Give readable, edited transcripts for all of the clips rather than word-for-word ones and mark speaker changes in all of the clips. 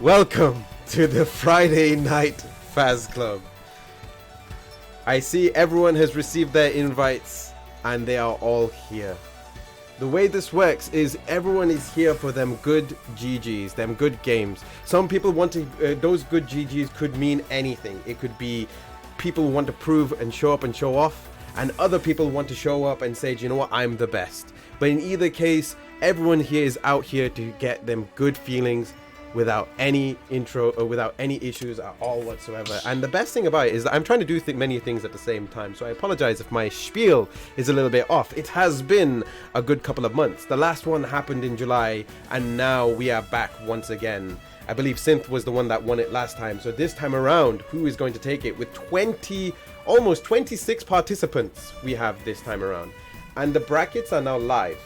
Speaker 1: Welcome to the Friday Night Faz Club. I see everyone has received their invites and they are all here. The way this works is everyone is here for them good GGs, them good games. Some people want to, those good GGs could mean anything. It could be people want to prove and show up and show off, and other people want to show up and say, do you know what, I'm the best. But in either case, everyone here is out here to get them good feelings without any intro or without any issues at all whatsoever. And the best thing about it is that I'm trying to do many things at the same time, so I apologize if my spiel is a little bit off. It has been a good couple of months. The last one happened in July, and now we are back once again. I believe Synth was the one that won it last time, so this time around, who is going to take it? With almost 26 participants we have this time around, and the brackets are now live.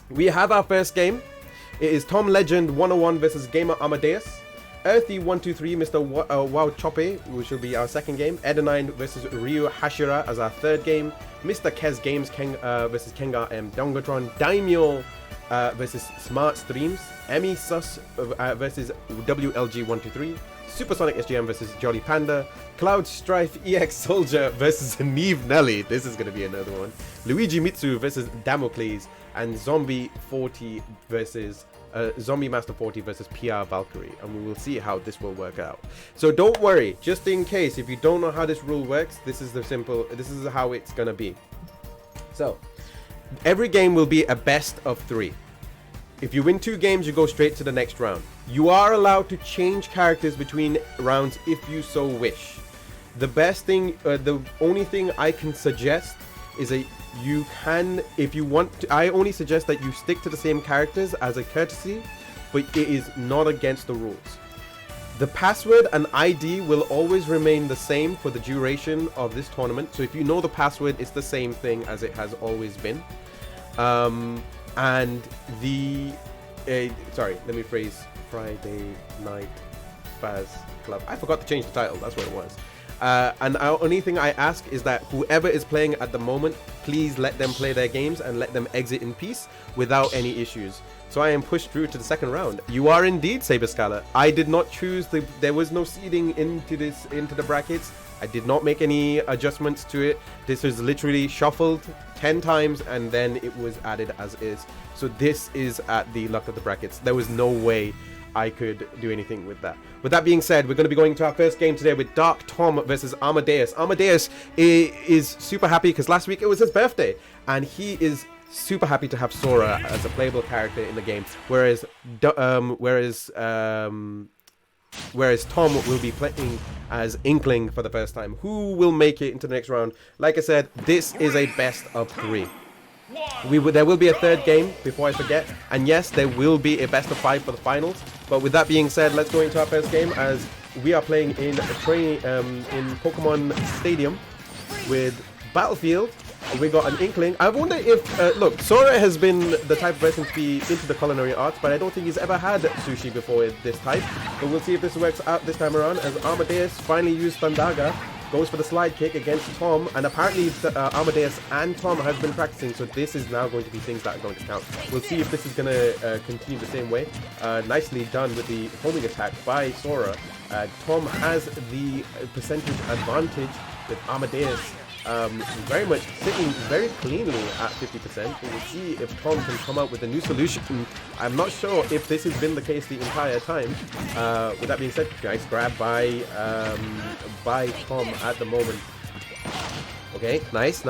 Speaker 1: We have our first game. It is Tom Legend 101 versus Gamer Amadeus. Earthy 123 Mr. Wow Choppe, which will be our second game. Edenine versus Ryu Hashira as our third game. Mr. Kez Games versus Kengar M. Dongatron. Daimyo versus Smart Streams. Emmy Sus versus WLG123. Supersonic SGM versus Jolly Panda. Cloud Strife EX Soldier versus Neve Nelly. This is going to be another one. Luigi Mitsu versus Damocles. And Zombie 40 versus Zombie Master 40 versus PR Valkyrie, and we will see how this will work out. So don't worry, just in case if you don't know how this rule works, this is how it's gonna be. So every game will be a best of 3. If you win 2 games, you go straight to the next round. You are allowed to change characters between rounds if you so wish. The best thing, the only thing I can suggest is you can, if you want to, I only suggest that you stick to the same characters as a courtesy, but it is not against the rules. The password and ID will always remain the same for the duration of this tournament. So if you know the password, it's the same thing as it has always been. And the sorry, let me phrase Friday Night Faz Club. I forgot to change the title. That's what it was. And the only thing I ask is that whoever is playing at the moment, please let them play their games and let them exit in peace without any issues. So I am pushed through to the second round. You are indeed Saber Scala. I did not choose there was no seeding into the brackets. I did not make any adjustments to it. This was literally shuffled 10 times and then it was added as is. So this is at the luck of the brackets. There was no way I could do anything with that. With that being said, we're going to be going to our first game today with Dark Tom versus Amadeus. Amadeus is super happy because last week it was his birthday, and he is super happy to have Sora as a playable character in the game, whereas Tom will be playing as Inkling for the first time. Who will make it into the next round? Like I said, this is a best of 3. There will be a third game before I forget, and yes, there will be a best of 5 for the finals. But with that being said, let's go into our first game as we are playing in Pokemon Stadium with Battlefield. We got an Inkling. I wonder if look, Sora has been the type of person to be into the culinary arts, but I don't think he's ever had sushi before this type. But we'll see if this works out this time around as Amadeus finally used Thundaga. Goes for the slide kick against Tom, and apparently Amadeus and Tom have been practicing, so this is now going to be things that are going to count. We'll see if this is going to continue the same way. Nicely done with the homing attack by Sora. Tom has the percentage advantage with Amadeus very much sitting very cleanly at 50%. We'll see if Tom can come out with a new solution. I'm not sure if this has been the case the entire time. With that being said, nice grab by Tom at the moment. Okay, nice.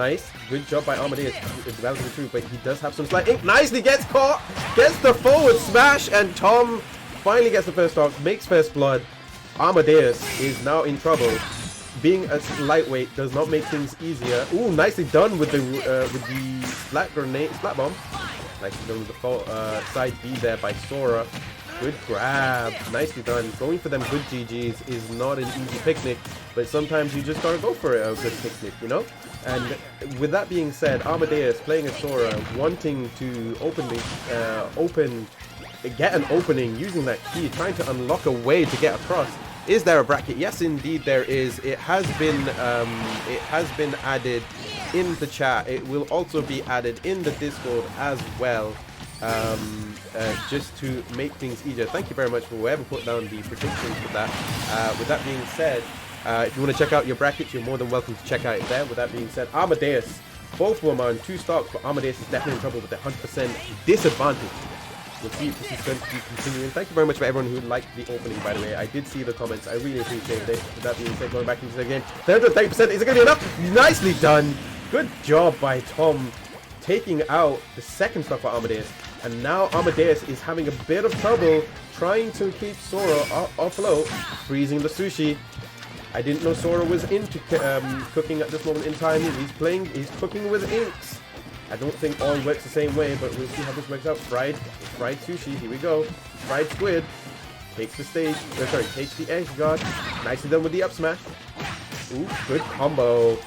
Speaker 1: Good job by Amadeus developing through, but he does have some slight ink. Nicely gets caught, gets the forward smash, and Tom finally gets the first off, makes first blood. Amadeus is now in trouble. Being a lightweight does not make things easier. Ooh, nicely done with the splat bomb. Nicely done with the side B there by Sora. Good grab, nicely done. Going for them good GGs is not an easy picnic, but sometimes you just gotta go for a good picnic, you know? And with that being said, Amadeus playing as Sora, wanting to get an opening using that key, trying to unlock a way to get across. Is there a bracket? Yes, indeed there is. It has been added in the chat. It will also be added in the Discord as well. just to make things easier. Thank you very much for whoever put down the predictions for that. With that being said, if you want to check out your brackets, you're more than welcome to check out it there. With that being said, Amadeus, both of them are on 2 stocks, but Amadeus is definitely in trouble with the 100% disadvantage. We'll see if this is going to be continuing. Thank you very much for everyone who liked the opening, by the way. I did see the comments. I really appreciate it. With that being said, going back into the game, 30%. Is it going to be enough? Nicely done. Good job by Tom taking out the second stock for Amadeus. And now Amadeus is having a bit of trouble trying to keep Sora afloat, freezing the sushi. I didn't know Sora was into cooking at this moment in time. He's cooking with inks. I don't think all works the same way, but we'll see how this works out. Fried sushi, here we go. Fried squid takes the stage. Sorry, takes the edge guard. Nicely done with the up smash. Ooh, good combo.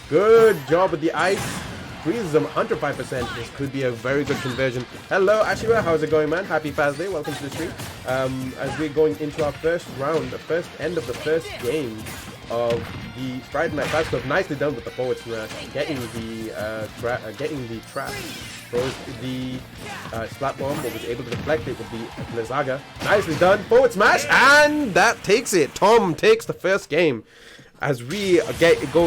Speaker 1: Good job with the ice. Freezes them 105%. This could be a very good conversion. Hello, Ashira. How's it going, man? Happy Faz Day. Welcome to the stream. As we're going into our first round, the first end of the first game of the Friday Night Faz Club. Nicely done with the forward smash, getting the trap, throws the slap bomb, but was able to deflect it with the Blizzaga. Nicely done, forward smash, and that takes it. Tom takes the first game. As we go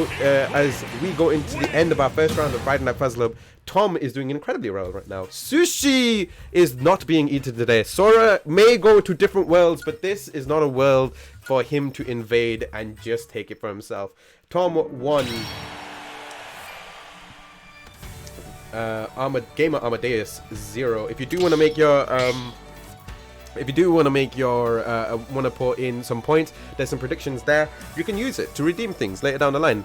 Speaker 1: into the end of our first round of Friday Night Faz Club, Tom is doing incredibly well right now. Sushi is not being eaten today. Sora may go to different worlds, but this is not a world for him to invade and just take it for himself. Tom won. Gamer Amadeus 0. If you do want to make your want to put in some points, there's some predictions there. You can use it to redeem things later down the line.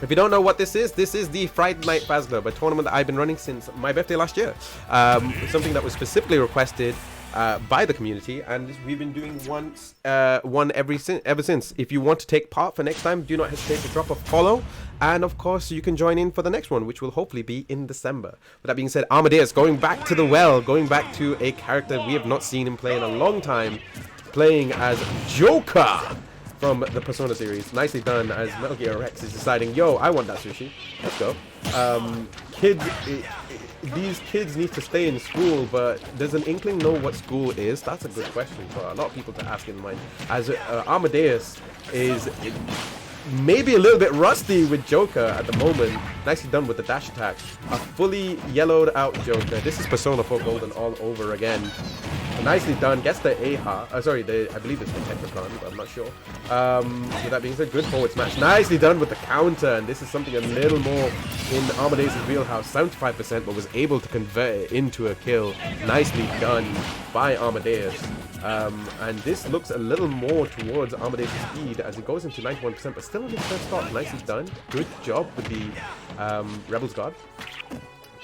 Speaker 1: If you don't know what this is the Friday Night Faz Club, a tournament that I've been running since my birthday last year. Something that was specifically requested by the community, and we've been doing one ever since. If you want to take part for next time, do not hesitate to drop a follow, and of course you can join in for the next one, which will hopefully be in December. With that being said, Amadeus going back to the well, going back to a character we have not seen him play in a long time, playing as Joker from the Persona series. Nicely done, as Metal Gear Rex is deciding, yo, I want that sushi. Let's go. These kids need to stay in school, but does an inkling know what school is? That's a good question for a lot of people to ask in mind. As Amadeus is maybe a little bit rusty with Joker at the moment. Nicely done with the dash attack. A fully yellowed out Joker. This is Persona 4 Golden all over again. Nicely done. Gets the Aha. I believe it's the Tetracon, but I'm not sure. With that being said, good forward smash. Nicely done with the counter, and this is something a little more in Amadeus' wheelhouse. 75%, but was able to convert it into a kill. Nicely done by Amadeus. And this looks a little more towards Amadeus' speed as it goes into 91%, but still on his first stop. Nicely done. Good job with the Rebel's Guard.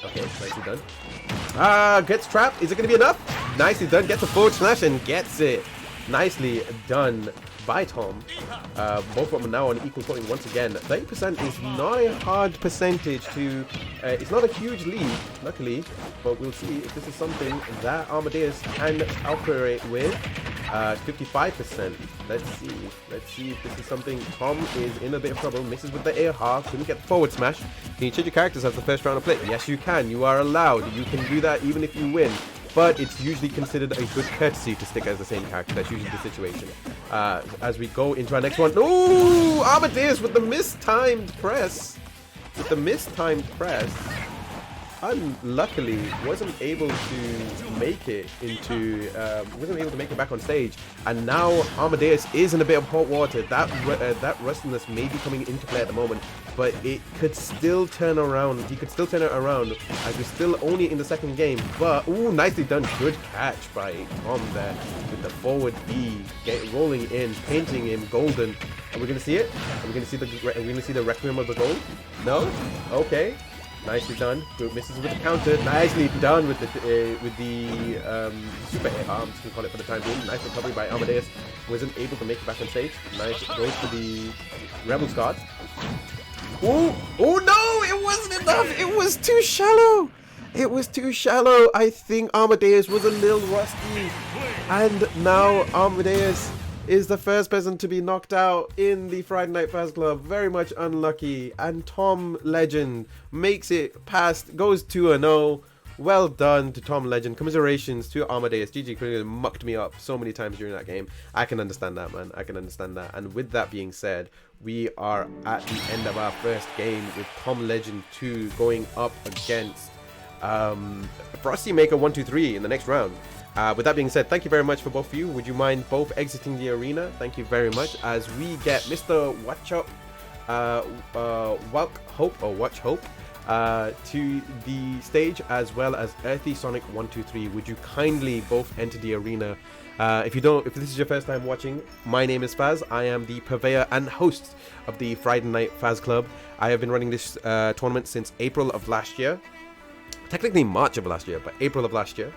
Speaker 1: Okay, nicely done. Gets trapped. Is it going to be enough? Nicely done. Gets a forward smash and gets it. Nicely done by Tom. Both of them are now on equal footing once again. 30% is not a hard percentage to... it's not a huge lead, luckily, but we'll see if this is something that Amadeus can operate with. 55%. Let's see if this is something. Tom is in a bit of trouble. Misses with the air half. Couldn't get the forward smash. Can you change your characters as the first round of play? Yes, you can. You are allowed. You can do that even if you win. But it's usually considered a good courtesy to stick as the same character. That's usually the situation. As we go into our next one. Ooh! Amadeus with the mistimed press. Unluckily wasn't able to make it back on stage, and now Amadeus is in a bit of hot water. That rustiness may be coming into play at the moment, but it could still turn around. He could still turn it around as we're still only in the second game. But ooh, nicely done, good catch by Tom there with the forward B, rolling in, painting him golden. Are we gonna see it? Are we gonna see the Requiem of the Gold? No? Okay. Nicely done. Good misses with the counter. Nicely done with the super air. I'm just gonna call it for the time being. Nice recovery by Amadeus. Wasn't able to make it back on stage. Nice. Goes for the Rebel's Guard. Oh no! It wasn't enough. It was too shallow. I think Amadeus was a little rusty, and now Amadeus is the first person to be knocked out in the Friday Night Faz Club. Very much unlucky. And Tom Legend makes it past, goes 2-0 Well done to Tom Legend. Commiserations to Amadeus. GG Criminal mucked me up so many times during that game. I can understand that, man. I can understand that. And with that being said, we are at the end of our first game with Tom Legend 2 going up against Frosty Maker 123 in the next round. With that being said, thank you very much for both of you. Would you mind both exiting the arena? Thank you very much. As we get Mr. Watch Hope to the stage, as well as Earthy Sonic 123. Would you kindly both enter the arena? If this is your first time watching, my name is Faz. I am the purveyor and host of the Friday Night Faz Club. I have been running this tournament since April of last year. Technically March of last year, but April of last year.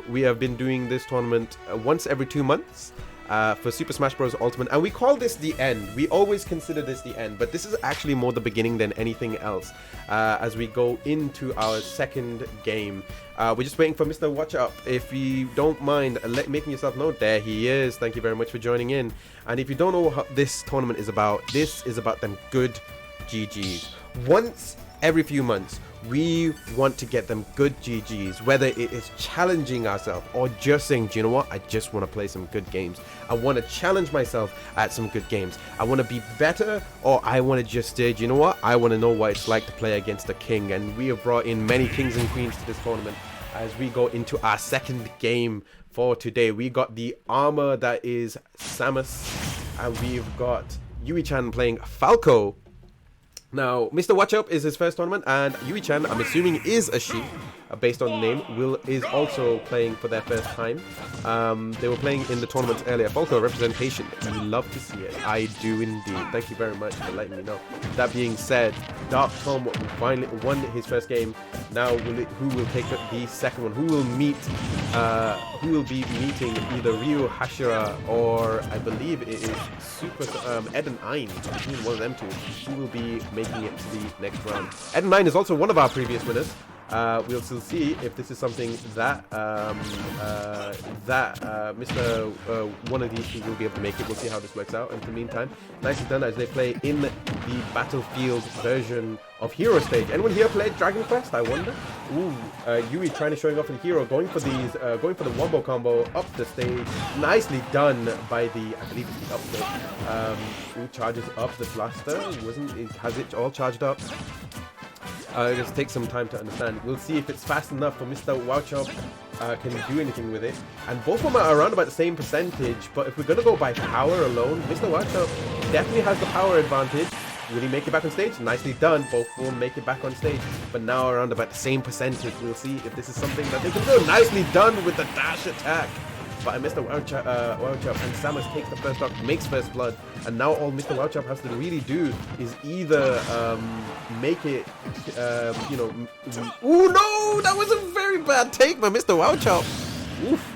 Speaker 1: We have been doing this tournament once every 2 months for Super Smash Bros. Ultimate, and we call this the end. We always consider this the end, but this is actually more the beginning than anything else. As we go into our second game, we're just waiting for Mr. Watch Up. If you don't mind making yourself known, there he is. Thank you very much for joining in. And if you don't know what this tournament is about, this is about them good GGs. Once every few months, we want to get them good GGs, whether it is challenging ourselves or just saying, do you know what, I just want to play some good games. I want to challenge myself at some good games. I want to be better, or I want to just say, do you know what, I want to know what it's like to play against a king. And we have brought in many kings and queens to this tournament. As we go into our second game for today, we got the armor that is Samus, and we've got Yui-chan playing Falco. Now, Mr. Watch Up is his first tournament, and Yui-chan, I'm assuming, is a she, based on the name, is also playing for their first time. They were playing in the tournament earlier. Falco representation. We love to see it. I do indeed. Thank you very much for letting me know. That being said, Dark Tom finally won his first game. Now, who will take the second one? Who will meet? Who will be meeting either Ryu Hashira or I believe it is Super Ed and Ein, between one of them two, who will be making it to the next round. Ed and Ein is also one of our previous winners. We'll still see if this is something that Mr. One of these two will be able to make it. We'll see how this works out. And in the meantime, nicely done as they play in the Battlefield version of Hero Stage. Anyone here played Dragon Quest? I wonder. Ooh, Yui trying to showing off in Hero, going for the wombo combo up the stage. Nicely done by the, I believe it's the up tilt. Who charges up the blaster? Has it all charged up? It'll just take some time to understand. We'll see if it's fast enough for Mr. Wowchop can do anything with it. And both of them are around about the same percentage, but if we're going to go by power alone, Mr. Wowchop definitely has the power advantage. Will he make it back on stage? Nicely done. Both will make it back on stage, but now around about the same percentage. We'll see if this is something that they can do. Nicely done with the dash attack by Mr. Wowchop, and Samus takes the first stock, makes first blood, and now all Mr. Wowchop has to really do is either make it, you know. Oh no, that was a very bad take by Mr. Wowchop. Oof.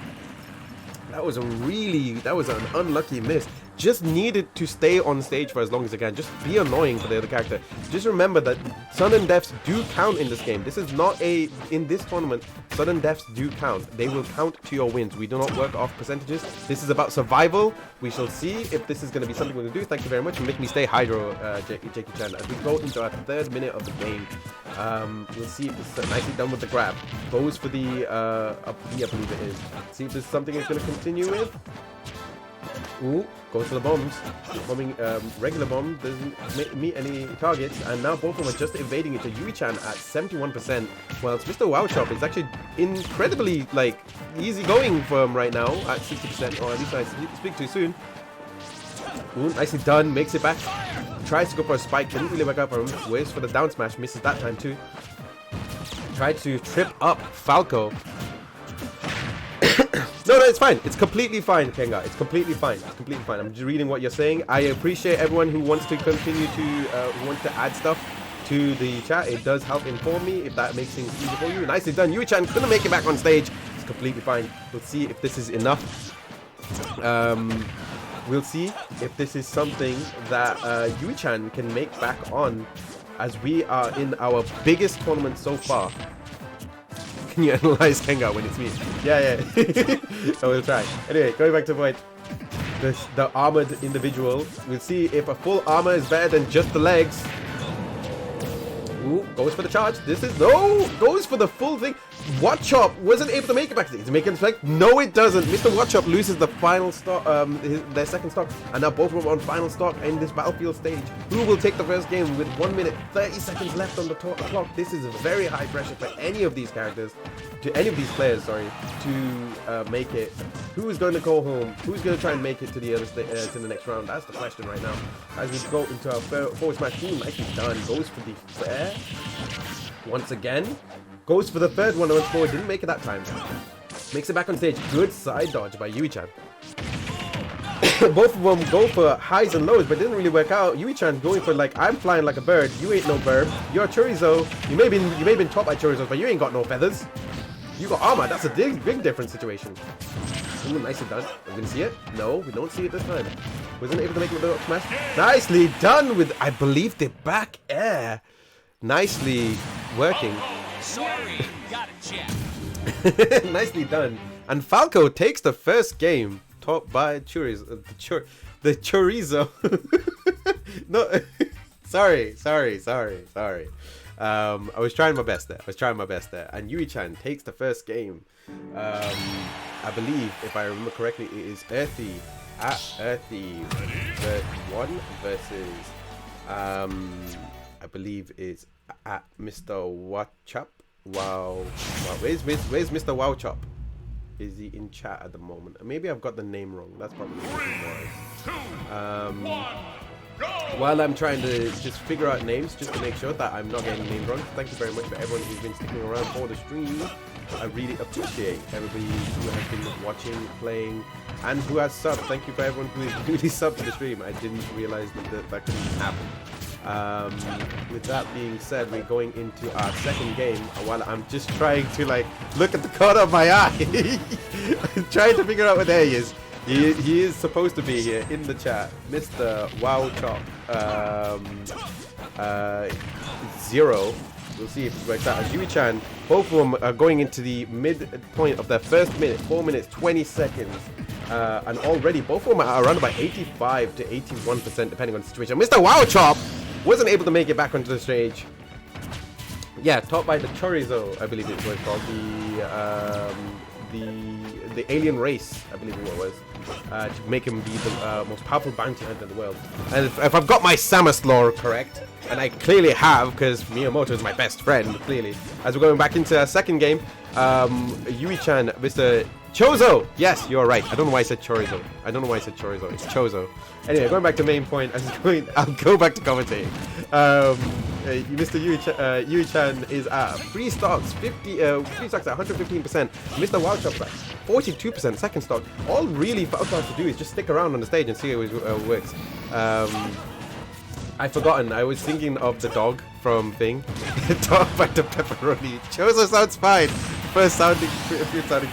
Speaker 1: That was an unlucky miss. Just needed to stay on stage for as long as I can. Just be annoying for the other character. Just remember that sudden deaths do count in this game. This is not in this tournament, sudden deaths do count. They will count to your wins. We do not work off percentages. This is about survival. We shall see if this is going to be something we're going to do. Thank you very much for making me stay hydro, Jakey-chan. As we go into our third minute of the game, we'll see if this is nicely done with the grab. Goes for the up B, I believe it is. See if this is something it's going to continue with. Ooh, goes for the bombs. Bombing, regular bomb doesn't meet any targets, and now both of them are just evading it to Yui-chan at 71%, whilst Mr. Wowchop is actually incredibly, like, easy going for him right now at 60%, or at least I speak too soon. Ooh, nicely done, makes it back. Tries to go for a spike, didn't really work out for him. Waits for the down smash, misses that time too. Tried to trip up Falco. No, it's fine. It's completely fine, Kenga. It's completely fine. It's completely fine. I'm just reading what you're saying. I appreciate everyone who wants to continue to, who wants to add stuff to the chat. It does help inform me if that makes things easier for you. Nicely done. Yui-chan couldn't make it back on stage. It's completely fine. We'll see if this is enough. We'll see if this is something that Yui-chan can make back on, as we are in our biggest tournament so far. Can you analyze Kenga when it's me? Yeah. I will try. Anyway, going back to the point. The armored individual. We'll see if a full armor is better than just the legs. Ooh, goes for the charge. This is no, goes for the full thing. Watchop wasn't able to make it back. Does it make it back? No, it doesn't. Mr. Watchop loses the final stock, their second stock, and now both of them on final stock in this battlefield stage. Who will take the first game with 1 minute 30 seconds left on the clock? This is very high pressure for any of these characters, to any of these players, sorry, to make it. Who is going to go home? Who's going to try and make it to the other to the next round? That's the question right now. As we go into our forward smash, nicely done. Goes for the fair once again. Goes for the third one once more. Didn't make it that time. Makes it back on stage. Good side dodge by Yui-chan. Both of them go for highs and lows, but didn't really work out. Yui-chan going for like, I'm flying like a bird. You ain't no bird. You're Chorizo. You may have been taught by Chorizo, but you ain't got no feathers. You got armor. That's a big different situation. Ooh, nicely done. We're gonna see it. No, we don't see it this time. Wasn't able to make it with the up smash. Nicely done with, I believe, the back air. Nicely working.
Speaker 2: Sorry, got a check.
Speaker 1: Nicely done. And Falco takes the first game, topped by Chorizo. The Chorizo. No, sorry. I was trying my best there. And Yui-chan takes the first game. I believe, if I remember correctly, it is Earthy at Earthy 1 versus I believe it's at Mr. Wachop. Wow. Where's Mr. Wowchop? Is he in chat at the moment? Maybe I've got the name wrong. That's probably what it was. While I'm trying to just figure out names, just to make sure that I'm not getting names wrong, thank you very much for everyone who's been sticking around for the stream. I really appreciate everybody who has been watching, playing, and who has subbed. Thank you for everyone who is really subbed to the stream. I didn't realize that couldn't happen. With that being said, we're going into our second game. While I'm just trying to like look at the corner of my eye, trying to figure out where there he is. He is supposed to be here in the chat, Mr. Wowchop 0. We'll see if it works out. As Yui-chan, both of them are going into the midpoint of their first minute, 4 minutes 20 seconds, and already both of them are around about 85 to 81% depending on the situation. Mr. Wowchop wasn't able to make it back onto the stage. Yeah, topped by the Chorizo, I believe it was called, the alien race, I believe it was, to make him be the most powerful bounty hunter in the world. And if I've got my Samus lore correct, and I clearly have, because Miyamoto is my best friend, clearly. As we're going back into our second game, Yui-chan, Mr. Chozo! Yes, you're right. I don't know why I said Chorizo. It's Chozo. Anyway, going back to main point, I'll go back to commentating. Mr. Yui-chan is at 3 stocks, 3 stocks at 115%. Mr. Wildchop at 42% second stock. All really Falco has to do is just stick around on the stage and see how it works. I've forgotten. I was thinking of the dog from Thing. Dog by the pepperoni. Chozo sounds fine. First sounding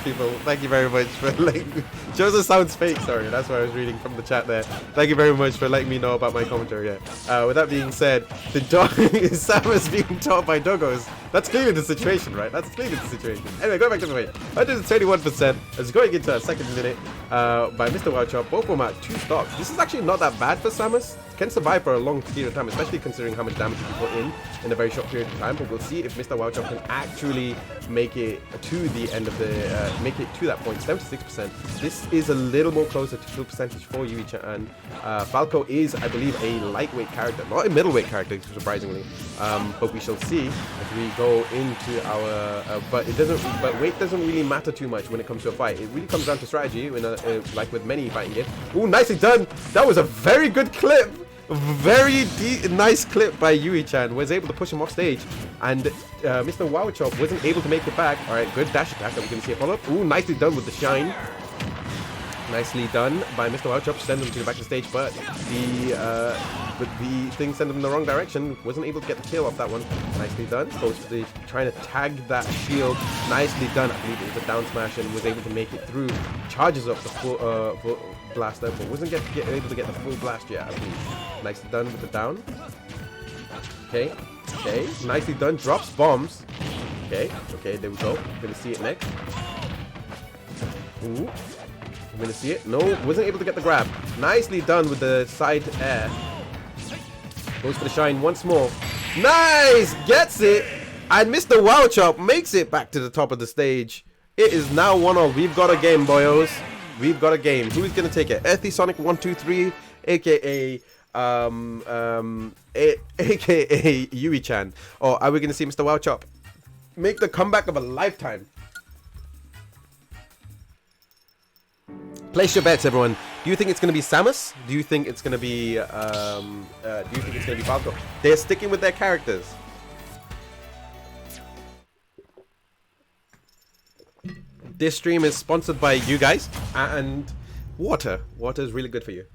Speaker 1: people. Thank you very much for Chozo sounds fake. Sorry, that's what I was reading from the chat there. Thank you very much for letting me know about my commentary. Yeah. With that being said, the dog is Samus being taught by doggos. That's clearly the situation, right? That's clearly the situation. Anyway, going back to the way. 131%. As going into our second minute by Mr. Wildchop. Both of them at 2 stocks. This is actually not that bad for Samus. Can survive for a long period of time, especially considering how much damage he can put in a very short period of time. But we'll see if Mr. Wowchop can actually make it to the end of the make it to that point. 76%. This is a little more closer to full percentage for Yui-chan. Falco is, I believe, a lightweight character, not a middleweight character, surprisingly. But we shall see as we go into our. But weight doesn't really matter too much when it comes to a fight. It really comes down to strategy, like with many fighting games. Ooh, nicely done! That was a very good clip. Very nice clip by Yui-chan. Was able to push him off stage, and Mr. Wowchop wasn't able to make it back. All right, good dash attack that we can see a follow-up. Ooh, nicely done with the shine. Nicely done by Mr. Wowchop. Send him to the back of the stage, but the thing sent him in the wrong direction. Wasn't able to get the kill off that one. Nicely done. Goes for the trying to tag that shield. Nicely done. I believe it was a down smash and was able to make it through. Charges up the full blaster, but wasn't able to get the full blast yet, I believe. Nicely done with the down. Okay. Nicely done. Drops bombs. Okay, there we go. Gonna see it next. Ooh. I'm gonna see it. No, wasn't able to get the grab. Nicely done with the side air. Goes for the shine once more. Nice! Gets it. And Mr. Wow Chop makes it back to the top of the stage. It is now 1-0. We've got a game, boyos. We've got a game. Who's going to take it? Earthy Sonic 123, a.k.a. a.k.a. Yui-chan. Or are we going to see Mr. Wow Chop make the comeback of a lifetime? Place your bets, everyone. Do you think it's going to be Samus? Do you think it's going to be Falco? They're sticking with their characters. This stream is sponsored by you guys and water. Water is really good for you.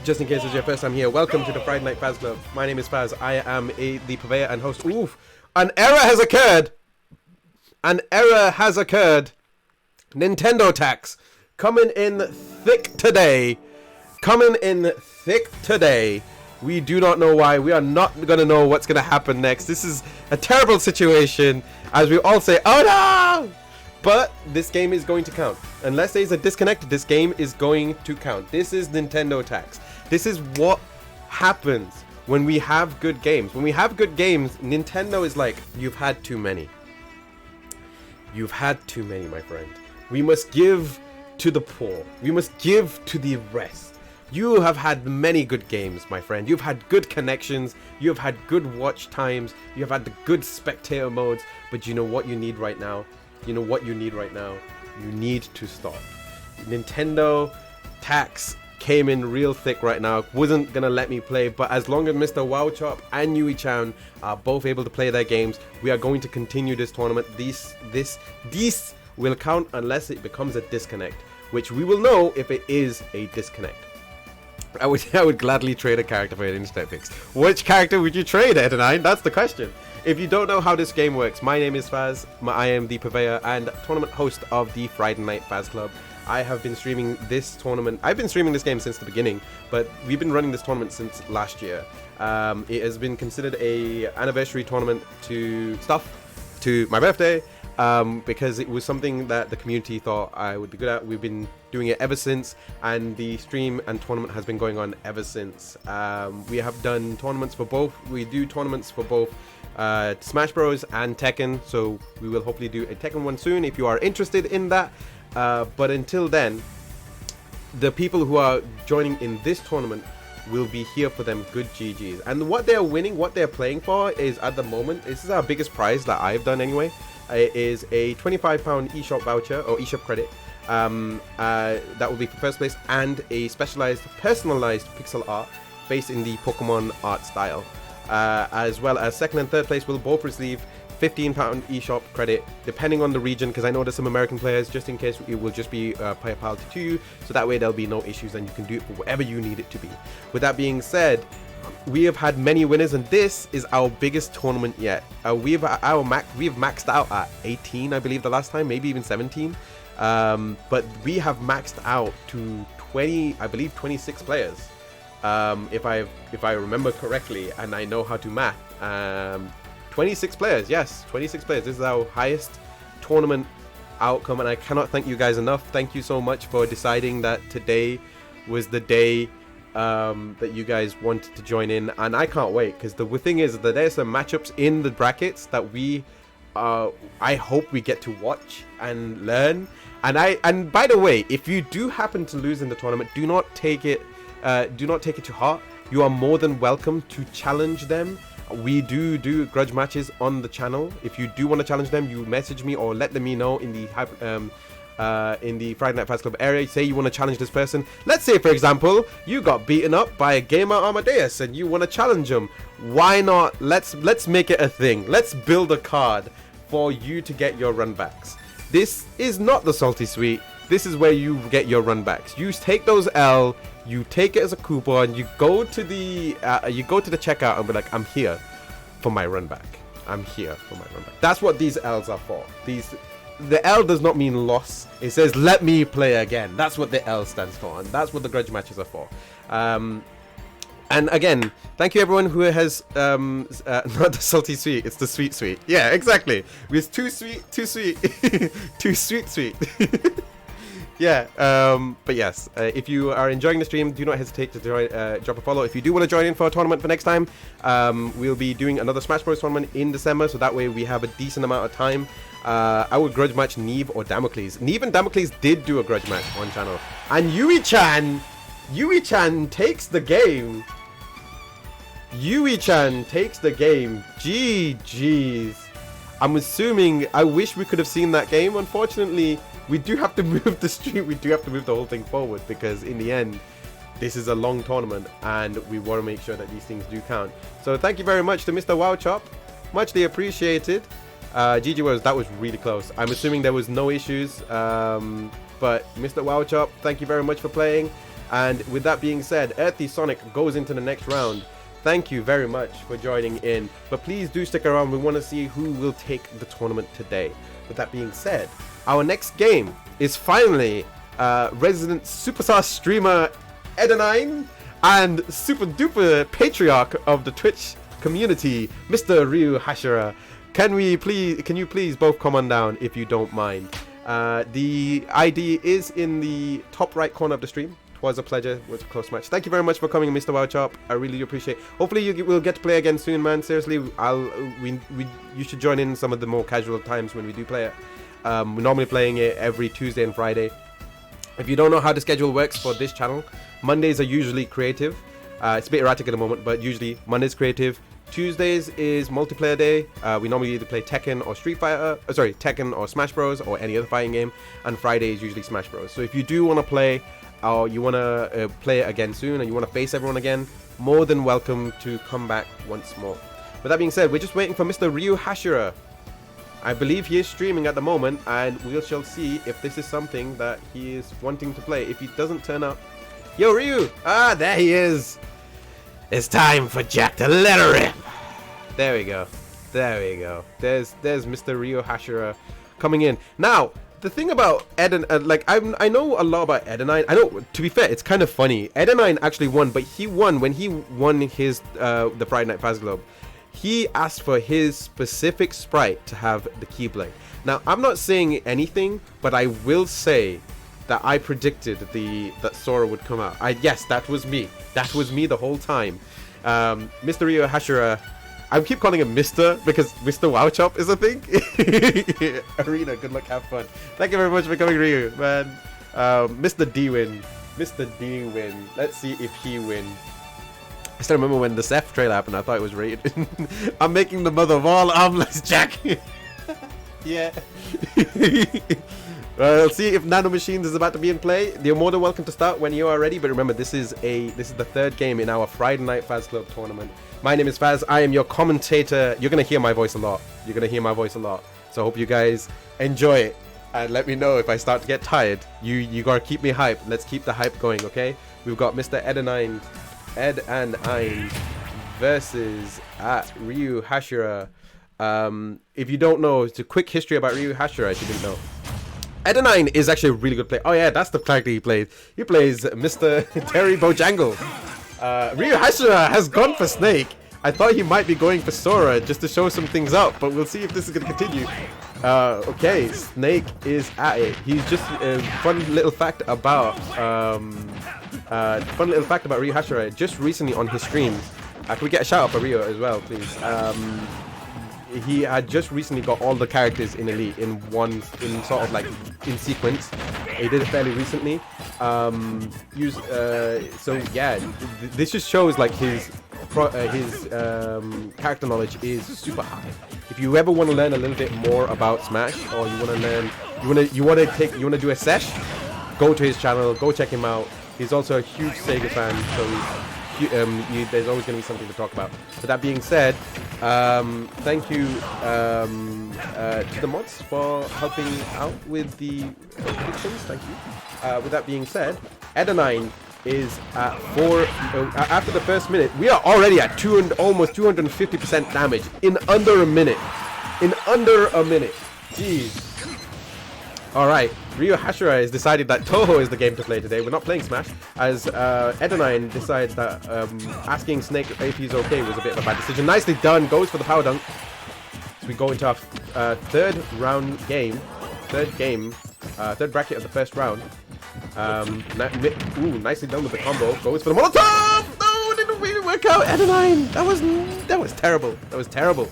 Speaker 1: Just in case it's your first time here, welcome to the Friday Night Faz Club. My name is Faz. I am the purveyor and host. Oof! An error has occurred. An error has occurred. Nintendo tax coming in thick today. Coming in thick today. We do not know why. We are not going to know what's going to happen next. This is a terrible situation. As we all say, oh no! But this game is going to count. Unless there's a disconnect, this game is going to count. This is Nintendo tax. This is what happens when we have good games. When we have good games, Nintendo is like, you've had too many. You've had too many, my friend. We must give to the poor. We must give to the rest. You have had many good games, my friend. You've had good connections. You have had good watch times. You have had the good spectator modes. But you know what you need right now? You know what you need right now? You need to stop. Nintendo tax came in real thick right now. Wasn't gonna let me play, but as long as Mr. Wow Chop and Yui-chan are both able to play their games, we are going to continue this tournament. These will count unless it becomes a disconnect, which we will know if it is a disconnect. I would gladly trade a character for an internet fix. Which character would you trade, Ed9? That's the question. If you don't know how this game works, my name is Faz. I am the purveyor and tournament host of the Friday Night Faz Club. I have been streaming this tournament. I've been streaming this game since the beginning, but we've been running this tournament since last year. It has been considered a anniversary tournament to my birthday, because it was something that the community thought I would be good at. We've been doing it ever since, and the stream and tournament has been going on ever since. We have done tournaments for both. We do tournaments for both Smash Bros and Tekken, so we will hopefully do a Tekken one soon if you are interested in that. But until then, the people who are joining in this tournament will be here for them good GGs. And what they're winning, what they're playing for is, at the moment, this is our biggest prize that I've done anyway. It is a £25 eShop voucher or eShop credit. That will be for first place, and a specialized personalized pixel art based in the Pokemon art style. As well as second and third place will both receive £15 eShop credit depending on the region, because I know there's some American players. Just in case, it will just be PayPal to you, so that way there'll be no issues and you can do it for whatever you need it to be. With that being said, we have had many winners, and this is our biggest tournament yet. We've maxed out at 18, I believe, the last time, maybe even 17. But we have maxed out to 20, I believe 26 players, if I remember correctly, and I know how to math. 26 players, yes, 26 players. This is our highest tournament outcome, and I cannot thank you guys enough. Thank you so much for deciding that today was the day that you guys wanted to join in, and I can't wait, because the thing is that there's some matchups in the brackets that I hope we get to watch and learn. And by the way, if you do happen to lose in the tournament, do not take it to heart. You are more than welcome to challenge them. We do grudge matches on the channel. If you do want to challenge them, you message me or let me know in the Friday Night Fast Club area. Say you want to challenge this person. Let's say, for example, you got beaten up by a gamer Amadeus and you want to challenge him. Why not? Let's make it a thing. Let's build a card for you to get your runbacks. This is not the salty sweet. This is where you get your runbacks. You take those L, you take it as a coupon, you go to the checkout and be like, I'm here for my runback. I'm here for my runback. That's what these L's are for. The L does not mean loss. It says let me play again. That's what the L stands for, and that's what the grudge matches are for. And again, thank you everyone who has not the salty sweet, it's the sweet sweet. Yeah, exactly. It's too sweet, too sweet, too sweet sweet. Yeah, but yes, if you are enjoying the stream, do not hesitate to join, drop a follow. If you do want to join in for a tournament for next time, we'll be doing another Smash Bros tournament in December, so that way we have a decent amount of time. I would grudge match Neve or Damocles. Neve and Damocles did do a grudge match on channel, and Yui-chan takes the game. Yui-chan takes the game. GG's. I'm assuming, I wish we could have seen that game. Unfortunately, we do have to move the stream. We do have to move the whole thing forward because in the end, this is a long tournament and we want to make sure that these things do count. So thank you very much to Mr. Wow Chop. Muchly appreciated. GG that was really close. I'm assuming there was no issues. But Mr. Wow Chop, thank you very much for playing. And with that being said, Earthy Sonic goes into the next round. Thank you very much for joining in, but please do stick around. We want to see who will take the tournament today. With that being said, our next game is finally resident superstar streamer Edenine and super duper patriarch of the Twitch community, Mr. Ryu Hashira. Can you please both come on down if you don't mind? The ID is in the top right corner of the stream. It was a pleasure. It was a close match. Thank you very much for coming, Mr. Wow Chop. I really do appreciate it. Hopefully you will get to play again soon, man. Seriously, you should join in some of the more casual times when we do play it. We're normally playing it every Tuesday and Friday. If you don't know how the schedule works for this channel, Mondays are usually creative. It's a bit erratic at the moment, but usually Mondays creative. Tuesdays is multiplayer day. We normally either play Tekken or Tekken or Smash Bros or any other fighting game. And Friday is usually Smash Bros. So if you do want to play, or you want to play it again soon and you want to face everyone again, more than welcome to come back once more. With that being said, we're just waiting for Mr. Ryu Hashira. I believe he is streaming at the moment, and we shall see if this is something that he is wanting to play. If he doesn't turn up... Yo, Ryu! Ah, there he is! It's time for Jack to let her rip! There we go. There we go. There's Mr. Ryu Hashira coming in. Now, the thing about Eden, I know a lot about Edenine. I know, to be fair, it's kind of funny. Edenine actually won, but he won when he won his the Friday Night Faz Globe. He asked for his specific sprite to have the Keyblade. Now, I'm not saying anything, but I will say that I predicted that Sora would come out. Yes, that was me. That was me the whole time. Mr. Ryu Hashira. I keep calling him Mr. because Mr. Wow Chop is a thing. Arena, good luck, have fun. Thank you very much for coming, Ryu, man. Mr. D win. Mr. D win. Let's see if he win. I still remember when the Seth trailer happened, I thought it was rated. I'm making the mother of all armless Jack. Yeah. Let's see if Nano Machines is about to be in play. You're more than welcome to start when you are ready. But remember, this is the third game in our Friday Night Faz Club tournament. My name is Faz. I am your commentator. You're going to hear my voice a lot. You're going to hear my voice a lot. So I hope you guys enjoy it. And let me know if I start to get tired. You got to keep me hyped. Let's keep the hype going, okay? We've got Mr. Edenine versus Ryu Hashira. If you don't know, it's a quick history about Ryu Hashira if you didn't know. Edenine is actually a really good player. Oh yeah, that's the character he plays. He plays Mr. Terry Bojangle. Ryu Hashira has gone for Snake. I thought he might be going for Sora just to show some things up, but we'll see if this is going to continue. Okay, Snake is at it. He's just fun little fact about Ryu Hashira. Just recently on his streams, can we get a shout out for Ryu as well, please? He had just recently got all the characters in Elite in sequence. He did it fairly recently. So yeah, this just shows like his character knowledge is super high. If you ever want to learn a little bit more about Smash, or you want to learn, you want to do a sesh, go to his channel, go check him out. He's also a huge Sega fan, so there's always going to be something to talk about. But that being said, thank you to the mods for helping out with the predictions. Thank you. With that being said, Edenine is at 4. After the first minute, we are already at almost 250% damage in under a minute. Jeez. All right. Ryu Hashira has decided that Toho is the game to play today. We're not playing Smash, as Edenine decides that asking Snake if he's okay was a bit of a bad decision. Nicely done. Goes for the power dunk. So we go into our third bracket of the first round. Nicely done with the combo. Goes for the Molotov! No, it didn't really work out. Adenine! That was terrible. That was terrible.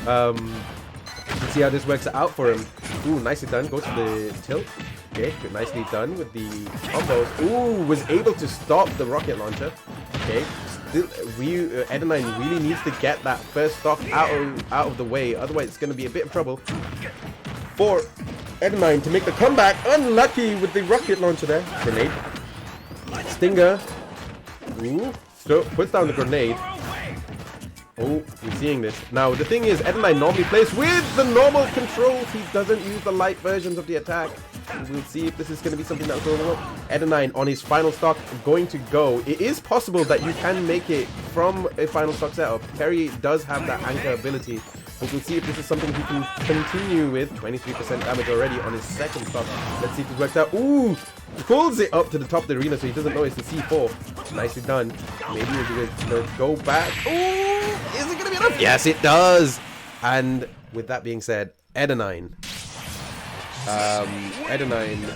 Speaker 1: Let's see how this works out for him. Ooh, nicely done. Goes for the tilt. Okay, good, nicely done with the combos. Ooh, was able to stop the rocket launcher. Okay, still, Adenine really needs to get that first stock out of the way. Otherwise, it's going to be a bit of trouble for Adenine to make the comeback. Unlucky with the rocket launcher there. Grenade. Stinger. Ooh, so puts down the grenade. Oh, we're seeing this. Now, the thing is, Adenine normally plays with the normal controls. He doesn't use the light versions of the attack. We'll see if this is going to be something that's going on. Adenine on his final stock going to go. It is possible that you can make it from a final stock setup. Perry does have that anchor ability. But we'll see if this is something he can continue with. 23% damage already on his second stock. Let's see if this works out. Ooh! Pulls it up to the top of the arena so he doesn't know it's the C4. Nicely done. Maybe we'll go back. Ooh! Is it going to be enough? Yes, it does! And with that being said, Adenine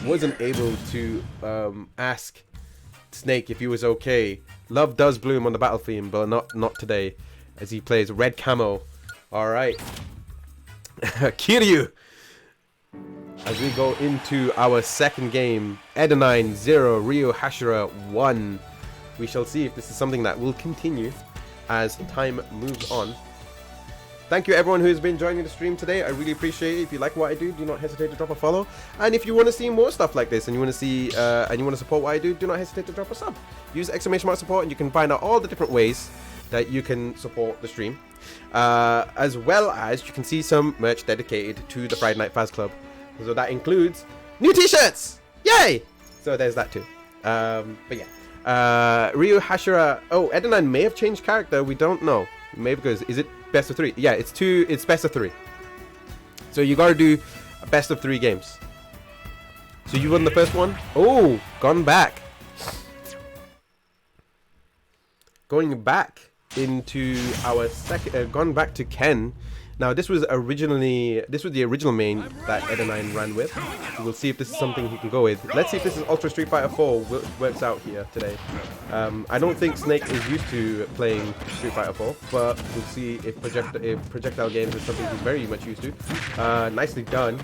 Speaker 1: wasn't able to ask Snake if he was okay. Love does bloom on the battle theme, but not today, as he plays red camo. All right, Kiryu. As we go into our second game, Adenine 0, Ryu Hashira 1. We shall see if this is something that will continue as time moves on. Thank you everyone who has been joining the stream today. I really appreciate it. If you like what I do not hesitate to drop a follow. And if you want to see more stuff like this and you want to see and you want to support what I do not hesitate to drop a sub. Use ! support and you can find out all the different ways that you can support the stream. As well as you can see some merch dedicated to the Friday Night Faz Club. So that includes new t-shirts! Yay! So there's that too. But yeah. Ryu Hashira. Oh, Adenine may have changed character. We don't know. Maybe because is it best of 3? Yeah, it's best of 3. So you gotta do a best of 3 games. So you won the first one. Oh, gone back. Going back into our second, gone back to Ken. Now this was the original main that Adenine ran with. We'll see if this is something he can go with. Let's see if this is Ultra Street Fighter 4 works out here today. I don't think Snake is used to playing Street Fighter 4, but we'll see if projectile games is something he's very much used to. Nicely done.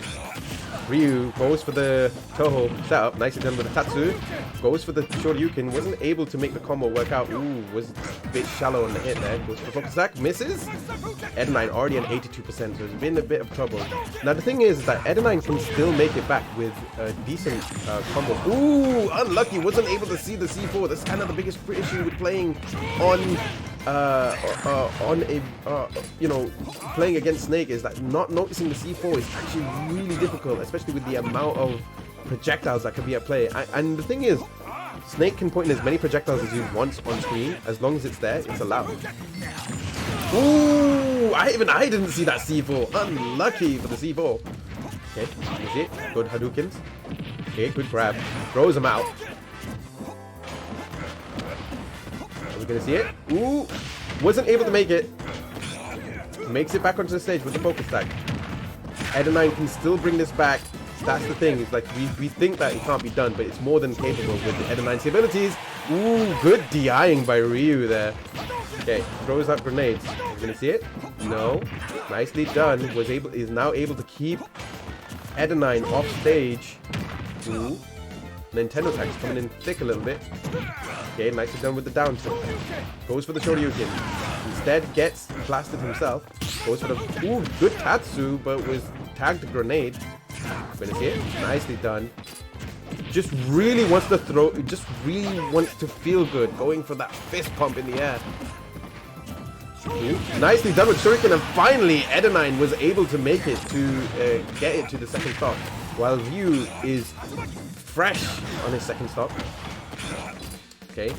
Speaker 1: Ryu goes for the Toho setup. Nicely done with the Tatsu. Goes for the Shoryuken. Wasn't able to make the combo work out. Ooh, was a bit shallow on the hit there. Goes for the focus attack. Misses. Adenine already on 82%, so it's been a bit of trouble. Now the thing is that Adenine can still make it back with a decent combo. Ooh, unlucky. Wasn't able to see the C4. That's kind of the biggest issue with playing on playing against Snake, is that not noticing the C4 is actually really difficult, especially with the amount of projectiles that can be at play. And the thing is, Snake can put in as many projectiles as he wants on screen. As long as it's there, it's allowed. Ooh, I didn't see that C4. Unlucky for the C4. Okay, that's it. Good Hadoukens. Okay, good grab. Throws him out. Are we gonna see it? Ooh, wasn't able to make it. Makes it back onto the stage with the focus tag. Adenine can still bring this back. That's the thing. It's like we think that it can't be done, but it's more than capable with Adenine's abilities. Ooh, good DIing by Ryu there. Okay, throws out grenades. Are we gonna see it? No. Nicely done. Is now able to keep Adenine off stage. Ooh. Nintendo attacks coming in thick a little bit. Okay, nicely done with the down tilt. Goes for the Shoryuken. Instead gets blasted himself. Goes for the ooh, good Tatsu, but was tagged a grenade. Gonna see it. Nicely done. Just really wants to throw. Just really wants to feel good. Going for that fist pump in the air. Ooh, nicely done with Shuriken, and finally Adenine was able to make it to get it to the second stop, while Ryu is fresh on his second stop. Okay.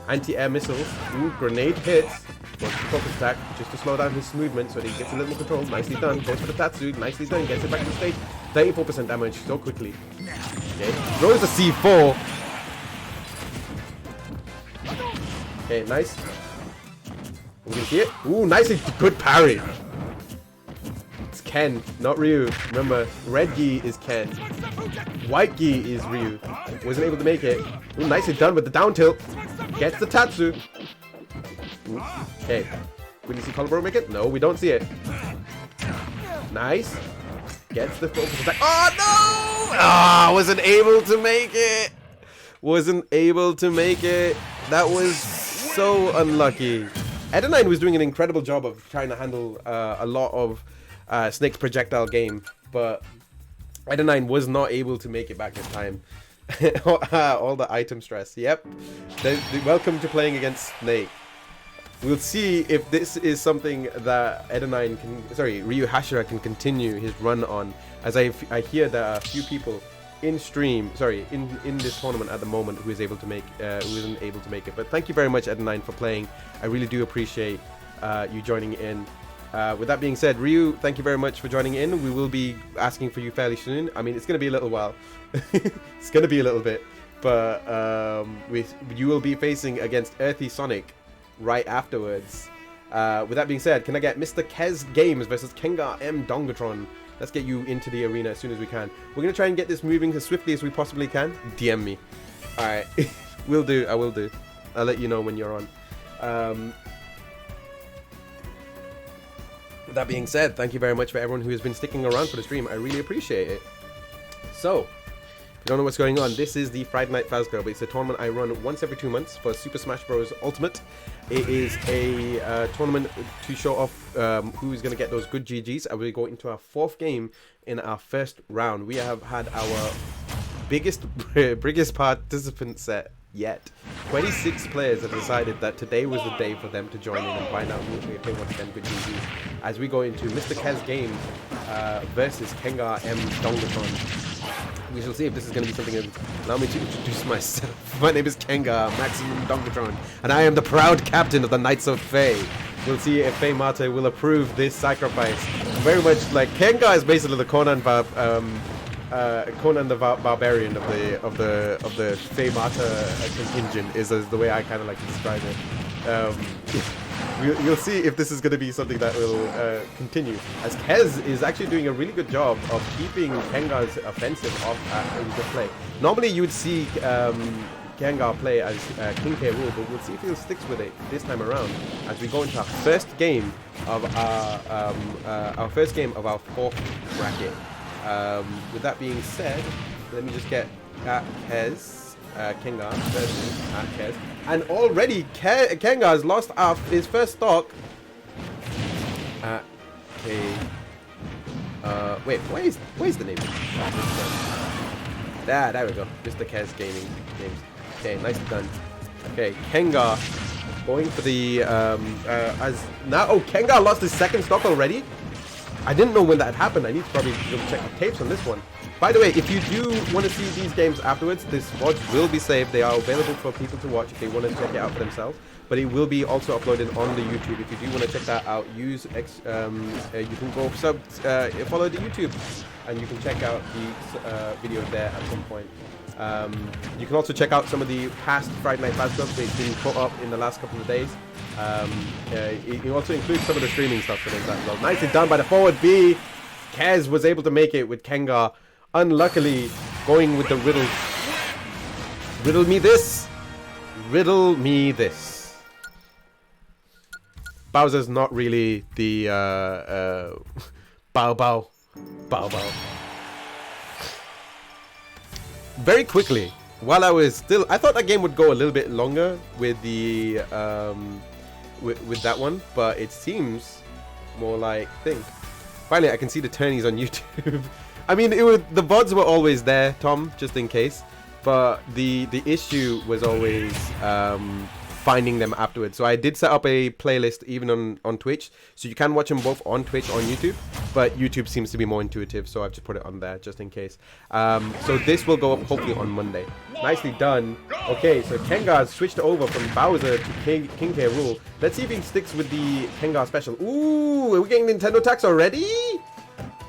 Speaker 1: Anti-air missiles. Ooh, grenade hits. Wants to focus attack just to slow down his movement so that he gets a little more control. Nicely done. Goes for the Tatsu. Nicely done. Gets it back to the stage. 34% damage so quickly. Okay. Throws the C4. Okay, nice. We can see it. Ooh, nicely good parry. It's Ken, not Ryu. Remember, red gi is Ken. White gi is Ryu. wasn't able to make it. Ooh, nicely done with the down tilt. Gets the Tatsu. Ooh, okay. We see Colibro make it? No, we don't see it. Nice. Gets the focus attack. Oh, no! Ah, wasn't able to make it. Wasn't able to make it. That was so unlucky. Edenine was doing an incredible job of trying to handle a lot of Snake's projectile game, but Edenine was not able to make it back this time. All the item stress. Yep. Welcome to playing against Snake. We'll see if this is something that Edenine can, Ryu Hashira can continue his run on, as I hear there are a few people in stream, in this tournament at the moment who isn't able to make it. But thank you very much, Edenine, for playing. I really do appreciate you joining in. With that being said, Ryu, thank you very much for joining in. We will be asking for you fairly soon. I mean, it's going to be a little while. It's going to be a little bit, but you will be facing against Earthy Sonic right afterwards. With that being said, can I get Mr. Kez Games versus Kengar M Dongatron? Let's get you into the arena as soon as we can. We're going to try and get this moving as swiftly as we possibly can. DM me. Alright. Will do. I will do. I'll let you know when you're on. With that being said, thank you very much for everyone who has been sticking around for the stream. I really appreciate it. So, if you don't know what's going on, this is the Friday Night Faz Club. It's a tournament I run once every 2 months for Super Smash Bros. Ultimate. It is a tournament to show off who's going to get those good GGs. And we go into our 4th game in our first round. We have had our biggest participant set yet. 26 players have decided that today was the day for them to join in and find out who they want to send good GGs. As we go into Mr. Kez Games versus Kengar M Dongatron. We shall see if this is going to be something that allow me to introduce myself. My name is Kengar Maximum Dongatron, and I am the proud captain of the Knights of Fae. We'll see if Fae Mata will approve this sacrifice. Very much like Kengar is basically the Conan the Barbarian of the Fae Mata contingent, is the way I kind of like to describe it. You'll see if this is going to be something that will continue, as Kez is actually doing a really good job of keeping Kengar's offensive off into play. Normally you would see Kengar play as King K rule, but we'll see if he sticks with it this time around as we go into our first game of our 4th bracket. With that being said, let me just get at Kez. Kengar versus Kez. And already Kengar has lost his first stock. Okay. Wait, where's the name? There we go. Mr. Kez Games. Okay, nicely done. Okay, Kengar going for the Kengar lost his second stock already. I didn't know when that happened. I need to probably check the tapes on this one. By the way, if you do want to see these games afterwards, this VOD will be saved. They are available for people to watch if they want to check it out for themselves. But it will be also uploaded on the YouTube. If you do want to check that out, you can go follow the YouTube, and you can check out the video there at some point. You can also check out some of the past Friday Night Faz Clubs. They've been put up in the last couple of days. It also includes some of the streaming stuff for them as well. Nicely done by the forward B. Kez was able to make it with Kengar. Unluckily, going with the riddle. Riddle me this. Riddle me this. Bowser's not really the Bow. Very quickly, while I thought that game would go a little bit longer with the with that one, but it seems more like Finally, I can see the tourneys on YouTube. I mean, the VODs were always there, Tom, just in case. But the issue was always finding them afterwards. So I did set up a playlist even on Twitch. So you can watch them both on Twitch or on YouTube. But YouTube seems to be more intuitive, so I've just put it on there just in case. So this will go up hopefully on Monday. Nicely done. Okay, so Kengar switched over from Bowser to King K. Rool. Let's see if he sticks with the Kengar special. Ooh, are we getting Nintendo tax already?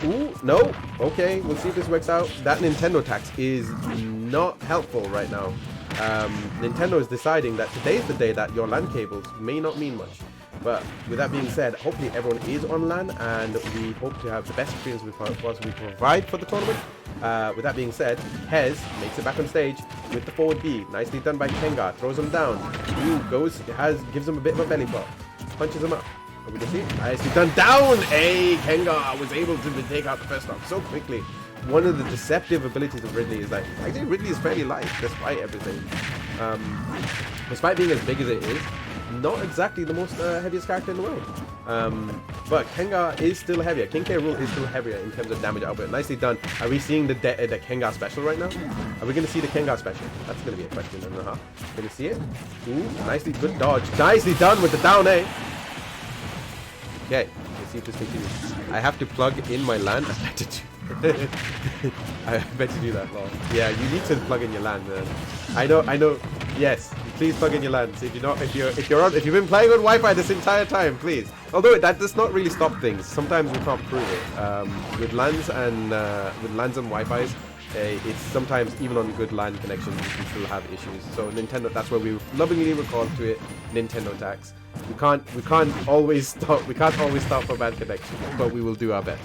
Speaker 1: Ooh, no. Okay, we'll see if this works out. That Nintendo tax is not helpful right now. Nintendo is deciding that today's the day that your LAN cables may not mean much. But with that being said, hopefully everyone is on LAN, and we hope to have the best experience we provide for the tournament. With that being said, Hez makes it back on stage. with the forward B. Nicely done by Kenga. Throws him down. Ooh, gives him a bit of a belly flop. Punches him up. Are we gonna see it? Nicely done. Down! Hey, Kenga was able to take out the first stock so quickly. One of the deceptive abilities of Ridley is that actually Ridley is fairly light despite everything. Despite being as big as it is, not exactly the most heaviest character in the world. But Kenga is still heavier. King K. Rool is still heavier in terms of damage output. Nicely done. Are we seeing the Kenga special right now? Are we going to see the Kenga special? That's going to be a question and a half. Going to see it? Ooh, nicely good dodge. Nicely done with the down A. Okay, let's see if this continues. I have to plug in my LAN. I bet you do that, lol. Yeah, you need to plug in your LAN, man. I know. Yes, please plug in your LAN. So if you've been playing on Wi-Fi this entire time, please. Although that does not really stop things. Sometimes we can't prove it. With LANs and Wi-Fi's, it's sometimes even on good LAN connections you can still have issues. So Nintendo, that's where we lovingly recall to it Nintendo tax. We can't always stop for bad connection, but we will do our best.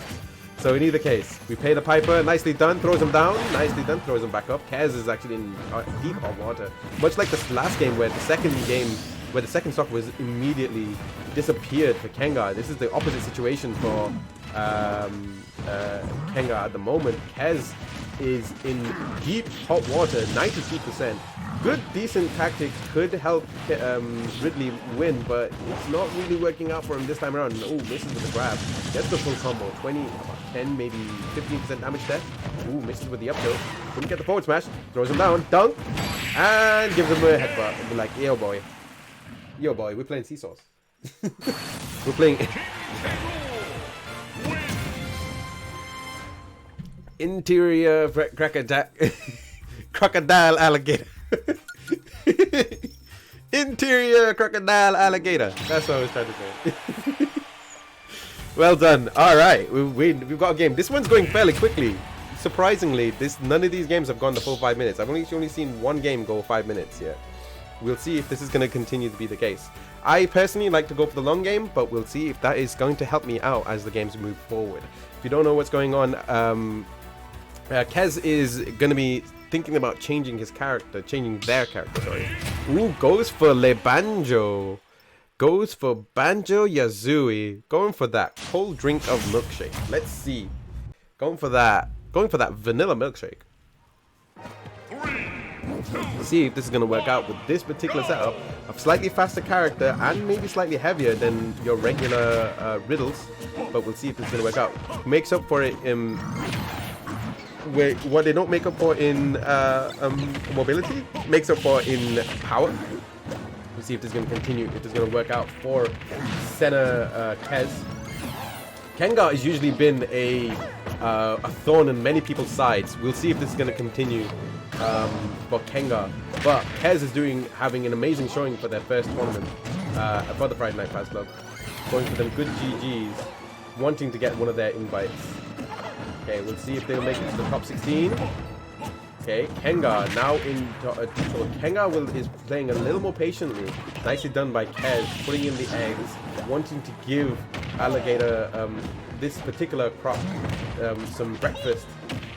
Speaker 1: So in either case, we pay the piper. Nicely done. Throws him down. Nicely done. Throws him back up. Kez is actually in deep hot water. Much like the last game where the second stock was immediately disappeared for Kenga. This is the opposite situation for Kenga at the moment. Kez is in deep hot water, 92%. Good, decent tactics could help Ridley win, but it's not really working out for him this time around. Oh, misses with the grab. Gets the full combo. 10, maybe 15% damage there. Ooh, misses with the up tilt. Couldn't get the forward smash. Throws him down. Dunk. And gives him a headbutt. And be like, yo, boy. Yo, boy, we're playing seesaws. We're playing... Interior crocodile alligator. Interior crocodile alligator. That's what I was trying to say. Well done. All right, we've got a game. This one's going fairly quickly. Surprisingly, none of these games have gone the full 5 minutes. I've only seen one game go 5 minutes yet. We'll see if this is going to continue to be the case. I personally like to go for the long game, but we'll see if that is going to help me out as the games move forward. If you don't know what's going on, Kez is going to be thinking about changing their character, sorry. Ooh, goes for Le Banjo. Goes for Banjo Yazooie. Going for that cold drink of milkshake. Let's see. Going for that vanilla milkshake. See if this is going to work out with this particular setup. A slightly faster character and maybe slightly heavier than your regular riddles. But we'll see if this is going to work out. Makes up for it in... what they don't make up for in mobility, makes up for in power. We'll see if this is going to continue, if this is going to work out for Senna Kez. Kenga has usually been a thorn in many people's sides. We'll see if this is going to continue for Kenga. But Kez is having an amazing showing for their first tournament for the Friday Night Faz Club. Going for them good GGs, wanting to get one of their invites. Okay, we'll see if they'll make it to the top 16. Okay, Kenga now so Kenga is playing a little more patiently. Nicely done by Kez, putting in the eggs, wanting to give Alligator this particular crop some breakfast.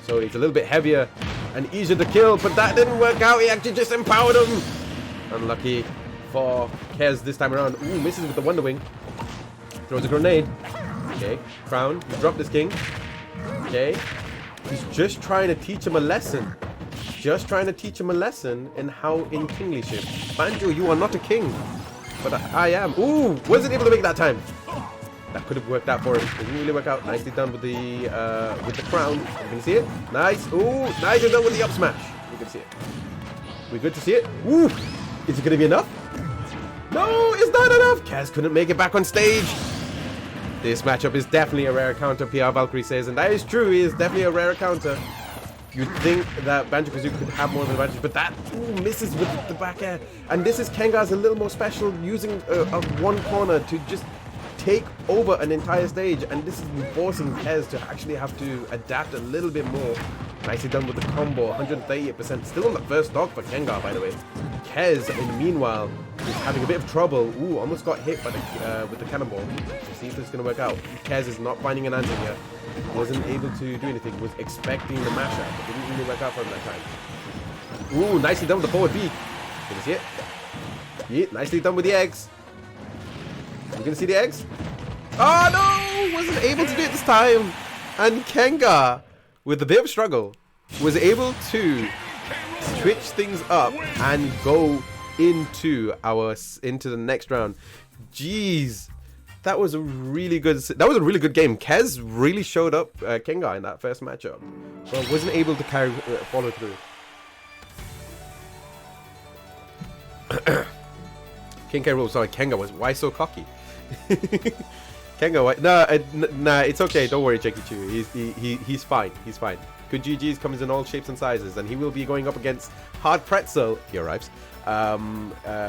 Speaker 1: So he's a little bit heavier and easier to kill, but that didn't work out. He actually just empowered him. Unlucky for Kez this time around. Ooh, misses with the Wonder Wing. Throws a grenade. Okay, Crown, you drop this king. Okay, he's just trying to teach him a lesson. Just trying to teach him a lesson in kinglyship. Banjo, you are not a king, but I am. Ooh, wasn't able to make it that time. That could have worked out for him. Didn't really work out. Nicely done with the crown. You can see it. Nice. Ooh, nicely done with the up smash. You can see it. We good to see it. Ooh, is it gonna be enough? No, it's not enough. Kaz couldn't make it back on stage. This matchup is definitely a rare counter, PR Valkyrie says, and that is true. He is definitely a rare counter. You'd think that Banjo-Kazooie could have more of an advantage, but that misses with the back air. And this is Kenga's a little more special, using one corner to just take over an entire stage, and this is forcing Kez to actually have to adapt a little bit more. Nicely done with the combo, 138%. Still on the first dog for Kenga, by the way. Kez, in the meanwhile, is having a bit of trouble. Ooh, almost got hit by with the cannonball. Let's see if this is going to work out. Kez is not finding an answer yet. Wasn't able to do anything. Was expecting the mashup, but didn't really work out for him that time. Ooh, nicely done with the forward B. Can you see it? Yeah, nicely done with the eggs. You gonna see the eggs? Oh no! Wasn't able to do it this time. And Kenga, with a bit of struggle, was able to switch things up and go into the next round. Jeez, that was a really good game. Kez really showed up Kenga in that first matchup, but wasn't able to follow through. King K rules. Sorry, Kenga was why so cocky? Kenga, why? Nah, it's okay. Don't worry, Jackie Chu. He's fine. He's fine. Good GGs comes in all shapes and sizes, and he will be going up against Hard Pretzel. He arrives. Once I'm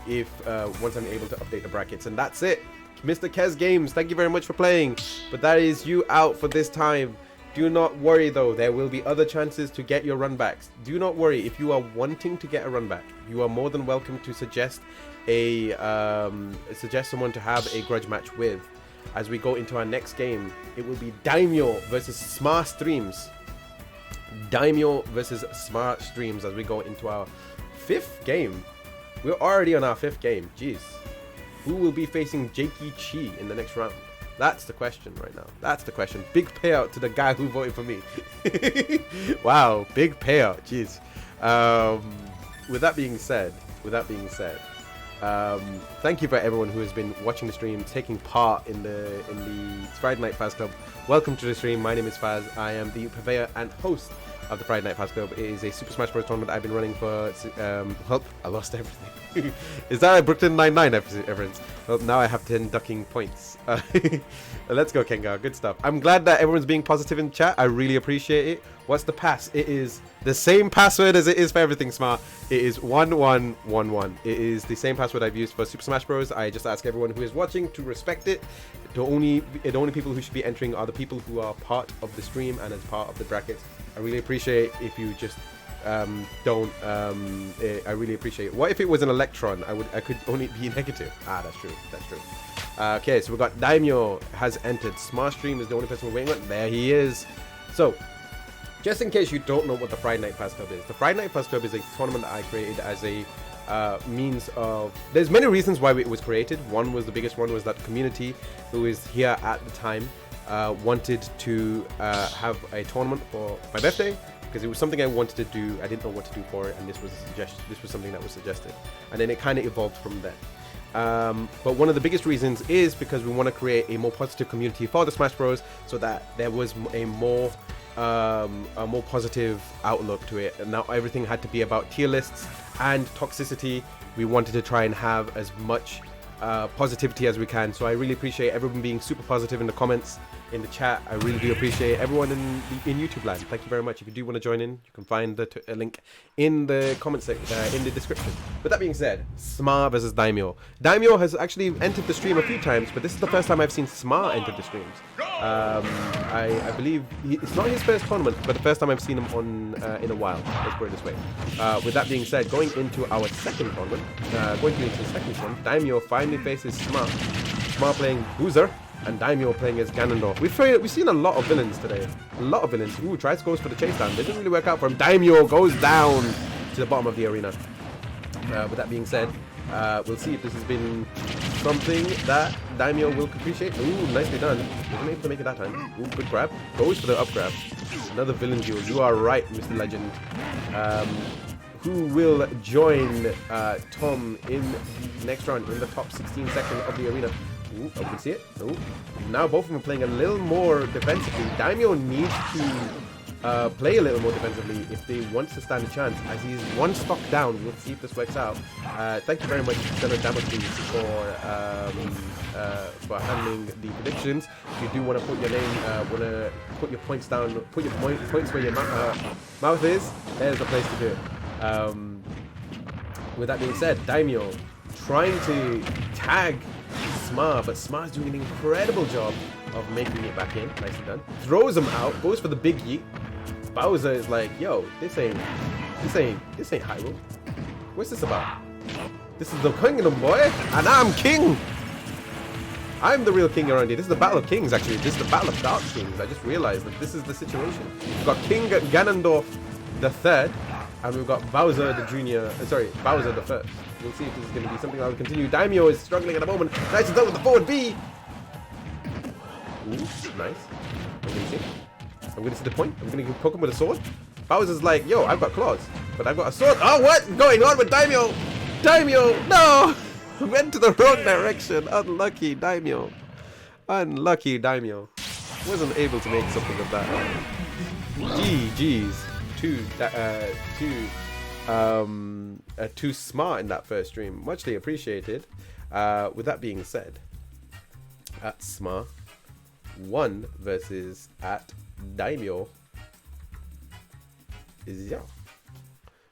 Speaker 1: able to update the brackets, and that's it. Mr. Kez Games, thank you very much for playing, but that is you out for this time. Do not worry though, there will be other chances to get your run backs. Do not worry, if you are wanting to get a run back, you are more than welcome to suggest someone to have a grudge match with. As we go into our next game, it will be Daimyo versus Smart Streams. Daimyo versus Smart Streams as we go into our 5th game. We're already on our 5th game. Jeez. Who will be facing Jakey Chi in the next round? That's the question right now. That's the question. Big payout to the guy who voted for me. Wow, big payout. Jeez. With that being said, thank you for everyone who has been watching the stream, taking part in the Friday Night Faz Club. Welcome to the stream. My name is Faz. I am the purveyor and host of the Friday Night Faz Club. It is a Super Smash Bros. Tournament I've been running for, well, I lost everything. Is that a Brooklyn Nine-Nine reference? Well, now I have 10 ducking points. Let's go, Kenga. Good stuff. I'm glad that everyone's being positive in chat. I really appreciate it. What's the pass? It is the same password as it is for everything, Smart. It is 1111. It is the same password I've used for Super Smash Bros. I just ask everyone who is watching to respect it. The only people who should be entering are the people who are part of the stream and as part of the brackets. I really appreciate if you just don't. I really appreciate it. What if it was an Electron? I could only be negative. Ah, that's true. That's true. Okay, so we've got Daimyo has entered. Smart Stream is the only person we're waiting on. There he is. So, just in case you don't know what the Friday Night Faz Club is, the Friday Night Faz Club is a tournament that I created as a means of. There's many reasons why it was created. One was the biggest one was that the community who is here at the time wanted to have a tournament for my birthday because it was something I wanted to do. I didn't know what to do for it, and this was a suggestion. This was something that was suggested, and then it kind of evolved from there. But one of the biggest reasons is because we want to create a more positive community for the Smash Bros, so that there was a more positive outlook to it, and now everything had to be about tier lists and toxicity. We wanted to try and have as much positivity as we can, so I really appreciate everyone being super positive in the comments, in the chat. I really do appreciate everyone in YouTube land. Thank you very much. If you do want to join in, you can find the link in the comment section, in the description. With that being said, Smar versus Daimyo. Daimyo has actually entered the stream a few times, but this is the first time I've seen Smar enter the streams. I believe it's not his first tournament, but the first time I've seen him on in a while. Let's put it this way. With that being said, going into our second tournament, Daimyo finally faces Smar. Smar playing Boozer, and Daimyo playing as Ganondorf. We've seen a lot of villains today. A lot of villains. Ooh, tries goes for the chase down. Didn't really work out for him. Daimyo goes down to the bottom of the arena. With that being said, we'll see if this has been something that Daimyo will appreciate. Ooh, nicely done. Wasn't able to make it that time. Ooh, good grab. Goes for the up grab. Another villain duel. You are right, Mr. Legend. Who will join Tom in the next round in the top 16 section of the arena? Ooh, oh, we can see it. Ooh. Now both of them are playing a little more defensively. Daimyo needs to play a little more defensively if they want to stand a chance, as he's one stock down. We'll see if this works out. Thank you very much, Senna Damocles, for handling the predictions. If you do want to put your name, want to put your points down, put your points where your mouth is, there's the place to do it. With that being said, Daimyo trying to tag Smar, but Smar's doing an incredible job of making it back in. Nicely done. Throws him out, goes for the big yeet. Bowser is like, yo, this ain't Hyrule. What's this about? This is the kingdom, boy, and I'm king. I'm the real king around here. This is the Battle of Kings, actually. This is the Battle of Dark Kings. I just realized that this is the situation. We've got King Ganondorf the Third And we've got Bowser the Junior, Bowser the First. We'll see if this is going to be something that will continue. Daimyo is struggling at the moment. Nice and done with the forward B. Ooh, nice. I'm going to see. I'm going to see the point. I'm going to poke him with a sword. Bowser's like, yo, I've got claws, but I've got a sword. Oh, what's going on with Daimyo? Daimyo, no! Went to the wrong direction. Unlucky Daimyo. Unlucky Daimyo. Wasn't able to make something of that. GG's. Too smart in that first stream. Muchly appreciated. With that being said, at Smart 1 versus at Daimyo is Yao.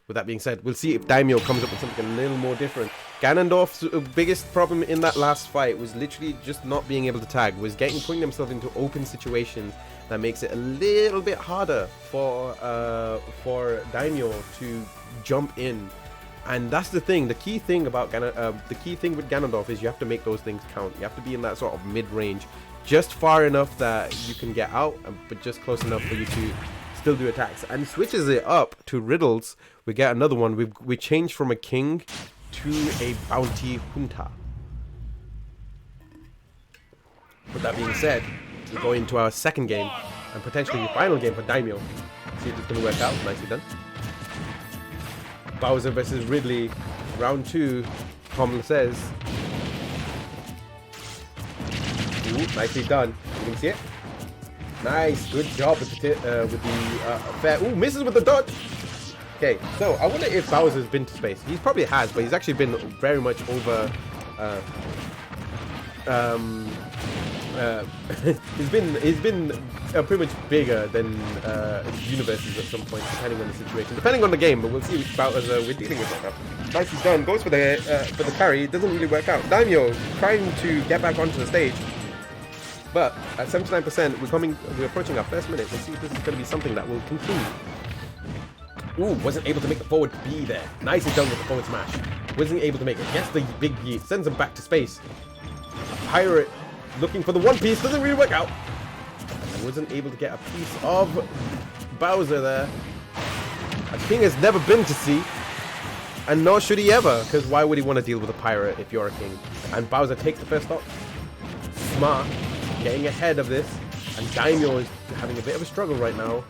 Speaker 1: With that being said, we'll see if Daimyo comes up with something a little more different. Ganondorf's biggest problem in that last fight was literally just not being able to tag, putting himself into open situations that makes it a little bit harder for Daimyo to jump in. And that's the thing. The key thing with Ganondorf is you have to make those things count. You have to be in that sort of mid-range, just far enough that you can get out, but just close enough for you to still do attacks. And switches it up to riddles. We get another one. We change from a king to a bounty junta. With that being said, we go into our second game and potentially the final game for Daimyo. See if it's going to work out. Nicely done. Bowser versus Ridley, round 2. Tom says. Ooh, nicely done. You can see it. Nice, good job with the fair. Ooh, misses with the dodge. Okay, so I wonder if Bowser's been to space. He probably has, but he's actually been very much over. He's been pretty much bigger than universes at some point, depending on the situation, depending on the game. But we'll see which Bowser we're dealing with right now. Nicely done. Goes for the carry. It doesn't really work out. Daimyo trying to get back onto the stage, but at 79%, we're approaching our first minute. Let's see if this is going to be something that will continue. Ooh, wasn't able to make the forward B there. Nicely done with the forward smash. Wasn't able to make it. Gets the big yeet. Sends him back to space. Pirate looking for the one piece. Doesn't really work out. And wasn't able to get a piece of Bowser there. A king has never been to sea. And nor should he ever. Because why would he want to deal with a pirate if you're a king? And Bowser takes the first stop. Smart. Getting ahead of this. And Daimyo is having a bit of a struggle right now.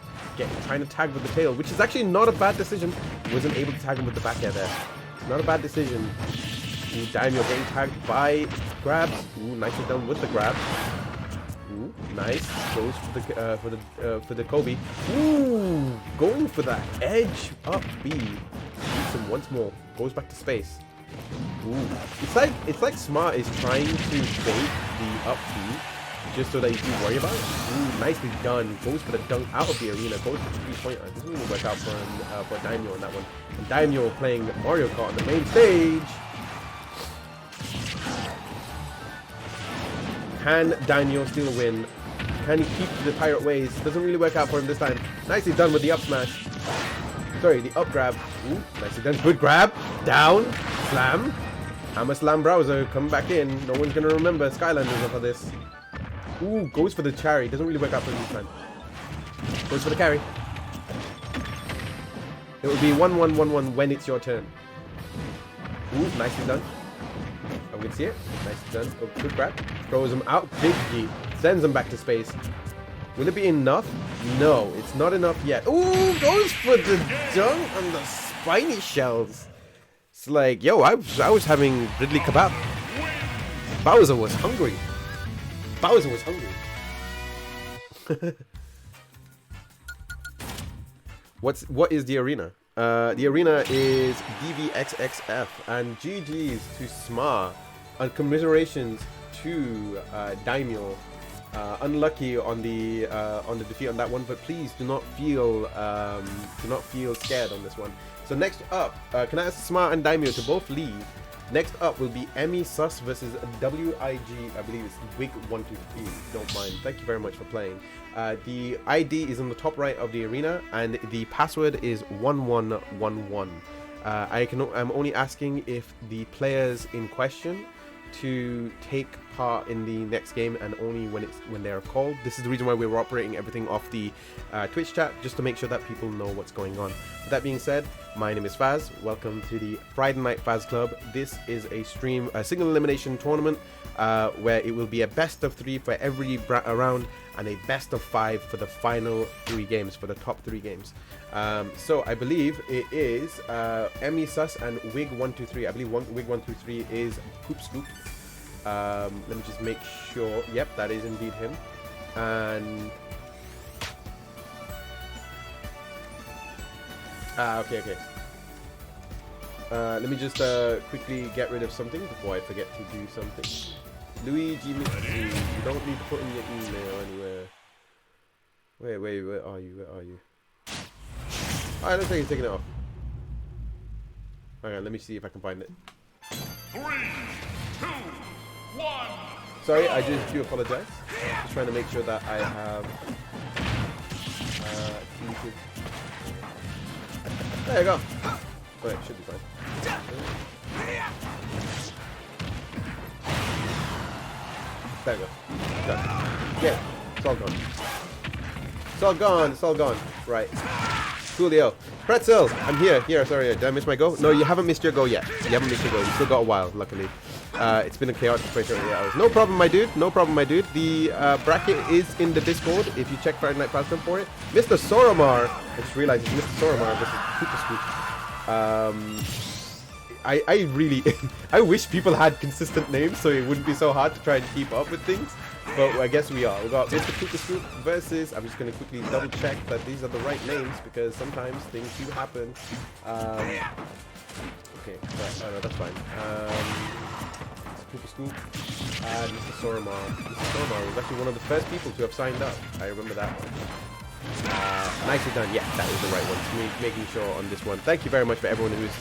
Speaker 1: Trying to tag with the tail, which is actually not a bad decision. Wasn't able to tag him with the back air there. Not a bad decision. Ooh, Daimyo getting tagged by grabs. Ooh, nicely done with the grab. Ooh, nice. Goes for the Kobe. Ooh, going for that edge up B. Beats him once more. Goes back to space. Ooh, it's like Smart is trying to bait the up B, just so that you can worry about it. Ooh, nicely done. Goes for the dunk out of the arena. Goes for the 3-pointer. Doesn't really work out for Daimyo on that one. And Daimyo playing Mario Kart on the main stage. Can Daimyo steal a win? Can he keep the pirate ways? Doesn't really work out for him this time. Nicely done with the up smash. Sorry, the up grab. Ooh, nicely done. Good grab. Down. Slam. Hammer slam Bowser. Coming back in. No one's going to remember Skylanders for this. Ooh, goes for the carry. Doesn't really work out for him this time. Goes for the carry. It will be 1-1-1-1 when it's your turn. Ooh, nicely done. I'm going to see it. Nicely done. Oh, good grab. Throws him out. Big G. Sends him back to space. Will it be enough? No, it's not enough yet. Ooh, goes for the dunk on the spiny shells. It's like, yo, I was having Ridley kebab. Bowser was hungry. Bowser was hungry. What is the arena? The arena is DVXXF, and GG's to Smart, and commiserations to Daimyo. Unlucky on the defeat on that one, but please do not feel scared on this one. So next up, can I ask Smart and Daimyo to both leave? Next up will be Emmy Sus versus WIG, I believe it's Wig123, don't mind. Thank you very much for playing. The ID is on the top right of the arena, and the password is 1111. I'm only asking if the players in question to take part in the next game, and only when they are called. This is the reason why we're operating everything off the Twitch chat, just to make sure that people know what's going on. With that being said, my name is Faz. Welcome to the Friday Night Faz Club. This is a single elimination tournament where it will be a best of 3 for every round and a best of 5 for the final 3 games, for the top 3 games. So I believe it is Emmy Sus and Wig123. I believe Wig123 is Poop Scoop. Let me just make sure. Yep, that is indeed him. And okay. Let me just quickly get rid of something before I forget to do something. Luigi, you don't need to put in your email anywhere. Wait, where are you? Alright, looks like he's taking it off. Alright, let me see if I can find it.
Speaker 3: 3, 2, 1.
Speaker 1: Sorry, I just do apologize. Just trying to make sure that I have there you go. Wait, should be fine. There we go. Done. Yeah, it's all gone. It's all gone. Right. Coolio. Pretzel, I'm here. Sorry, did I miss my go? No, you haven't missed your go yet. You still got a while, luckily. It's been a chaotic 48 hours. No problem, my dude. The bracket is in the Discord if you check Friday Night Faz Club for it. Mr. Soramar. I just realized it's Mr. Soramar versus Koopa Scoop. I really I wish people had consistent names so it wouldn't be so hard to try and keep up with things, but I guess we are. We got Mr. Koopa Scoop versus, I'm just going to quickly double check that these are the right names because sometimes things do happen. Okay, no, that's fine. Koopa Scoop and Mr. Soramar. Mr. Soramar was actually one of the first people to have signed up. I remember that one. Nicely done. Yeah, that was the right one. Making sure on this one. Thank you very much for everyone who's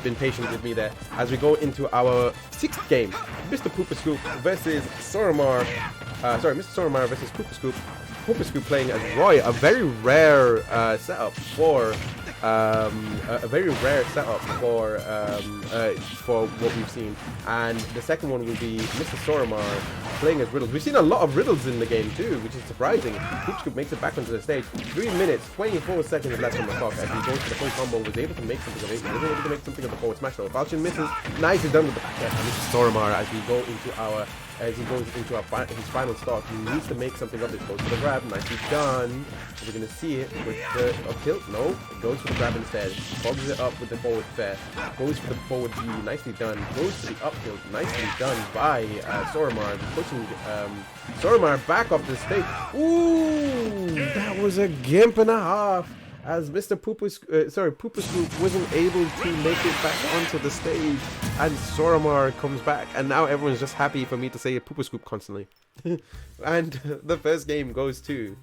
Speaker 1: been patient with me there as we go into our 6th game. Mr. Poopa Scoop versus Soramar. Mr. Soramar versus Poopa Scoop. Poopa Scoop playing as Roy. A very rare setup for what we've seen. And the second one will be Mr. Soramar playing as Riddles. We've seen a lot of Riddles in the game too, which is surprising. Poopa Scoop makes it back onto the stage. 3 minutes, 24 seconds left on the clock as he goes for the full combo. Was able to make something of it. He wasn't able to make something of the forward smash though. Falchion misses. Nicely done with the back. Mr. Soramar as he goes into his final stock. He needs to make something of it. Goes for the grab. Nicely done. We're going to see it with the up tilt. No, it goes for the grab instead. Bogs it up with the forward fair. Goes for the forward B. Nicely done. Goes for the up tilt. Nicely done by Soramar. Pushing Soramar back off the stage. Ooh, that was a gimp and a half. As Mr. Poopa Scoop wasn't able to make it back onto the stage, and Soramar comes back, and now everyone's just happy for me to say Poopa Scoop constantly. And the first game goes to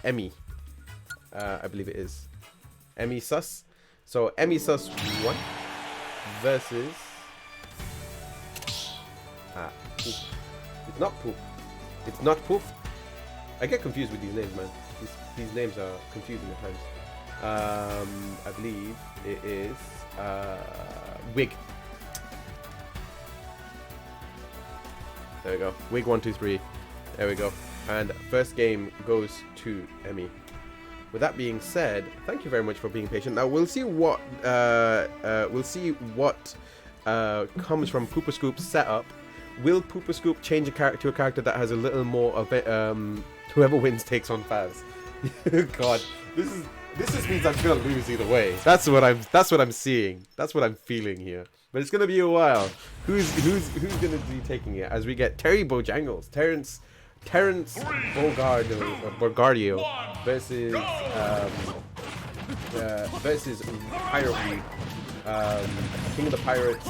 Speaker 1: Emmy. I believe it is Emmy Sus. So Emmy Sus 1 versus Poop. It's not Poop. It's not Poop. I get confused with these names, man. These names are confusing at times. I believe it is Wig. There we go. Wig123. There we go. And first game goes to Emmy. With that being said, thank you very much for being patient. Now we'll see what comes from Poopa Scoop's setup. Will Poopa Scoop change to a character that has a little more of it? Whoever wins takes on Faz. God, this just means I'm gonna lose either way. That's what I'm seeing. That's what I'm feeling here. But it's gonna be a while. Who's gonna be taking it as we get Terry Bojangles, Terrence Borgardio versus Pirate King of the Pirates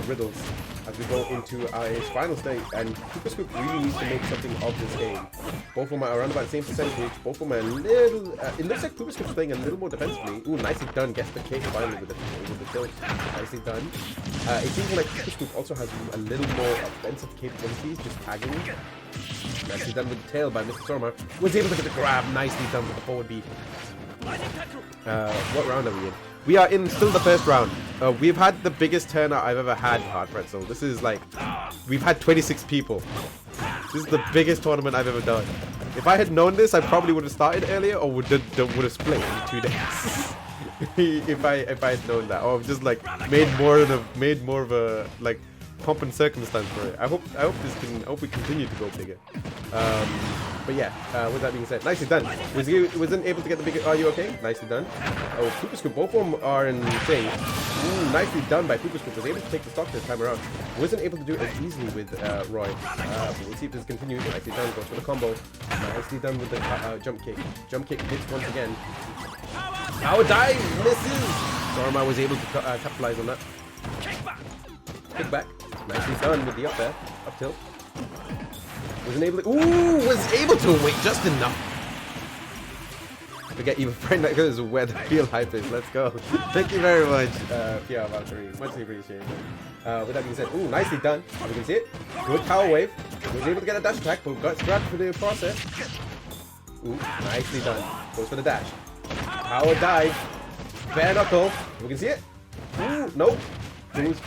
Speaker 1: Riddles. As we go into his final stage, and Poopa Scoop really needs to make something of this game. Both of them are around about the same percentage. Both of them are a little. It looks like Poopa Scoop's playing a little more defensively. Ooh, nicely done. Gets the kick finally with the tilt. Nicely done. It seems like Poopa Scoop also has a little more offensive capabilities, just tagging. Nicely done with the tail by Mr. Soramar. Was able to get the grab. Nicely done with the forward B. What round are we in? We are in still the first round. We've had the biggest turnout I've ever had in Hard Pretzel. This is like, we've had 26 people. This is the biggest tournament I've ever done. If I had known this, I probably would have started earlier or would have split in 2 days. if I had known that, or just like made more of a like pomp and circumstance for it. I hope we continue to go bigger. But yeah, with that being said, nicely done. Wasn't able to get the bigger. Are you okay? Nicely done. Oh, Pooper Scoop, both of them are in thing. Ooh, nicely done by Pooper Scoop. Was able to take the stock this time around. Wasn't able to do it as easily with Roy. But we'll see if this continues. Nicely done. Goes for the combo. Nicely done with the jump kick. Jump kick hits once again. Power dive misses. Sora was able to capitalize on that. Kick back. Nicely done with the up there. Up tilt. Was able to wait just enough. Forget even friend that goes where the field hype is. Let's go. Thank you very much, PR Valkyrie. Much appreciated. With that being said, ooh, nicely done. You can see it. Good power wave. Was able to get a dash attack, but got scrapped for the process. Ooh, nicely done. Goes for the dash. Power dive. Bare knuckle. We can see it. Ooh, nope. Goes.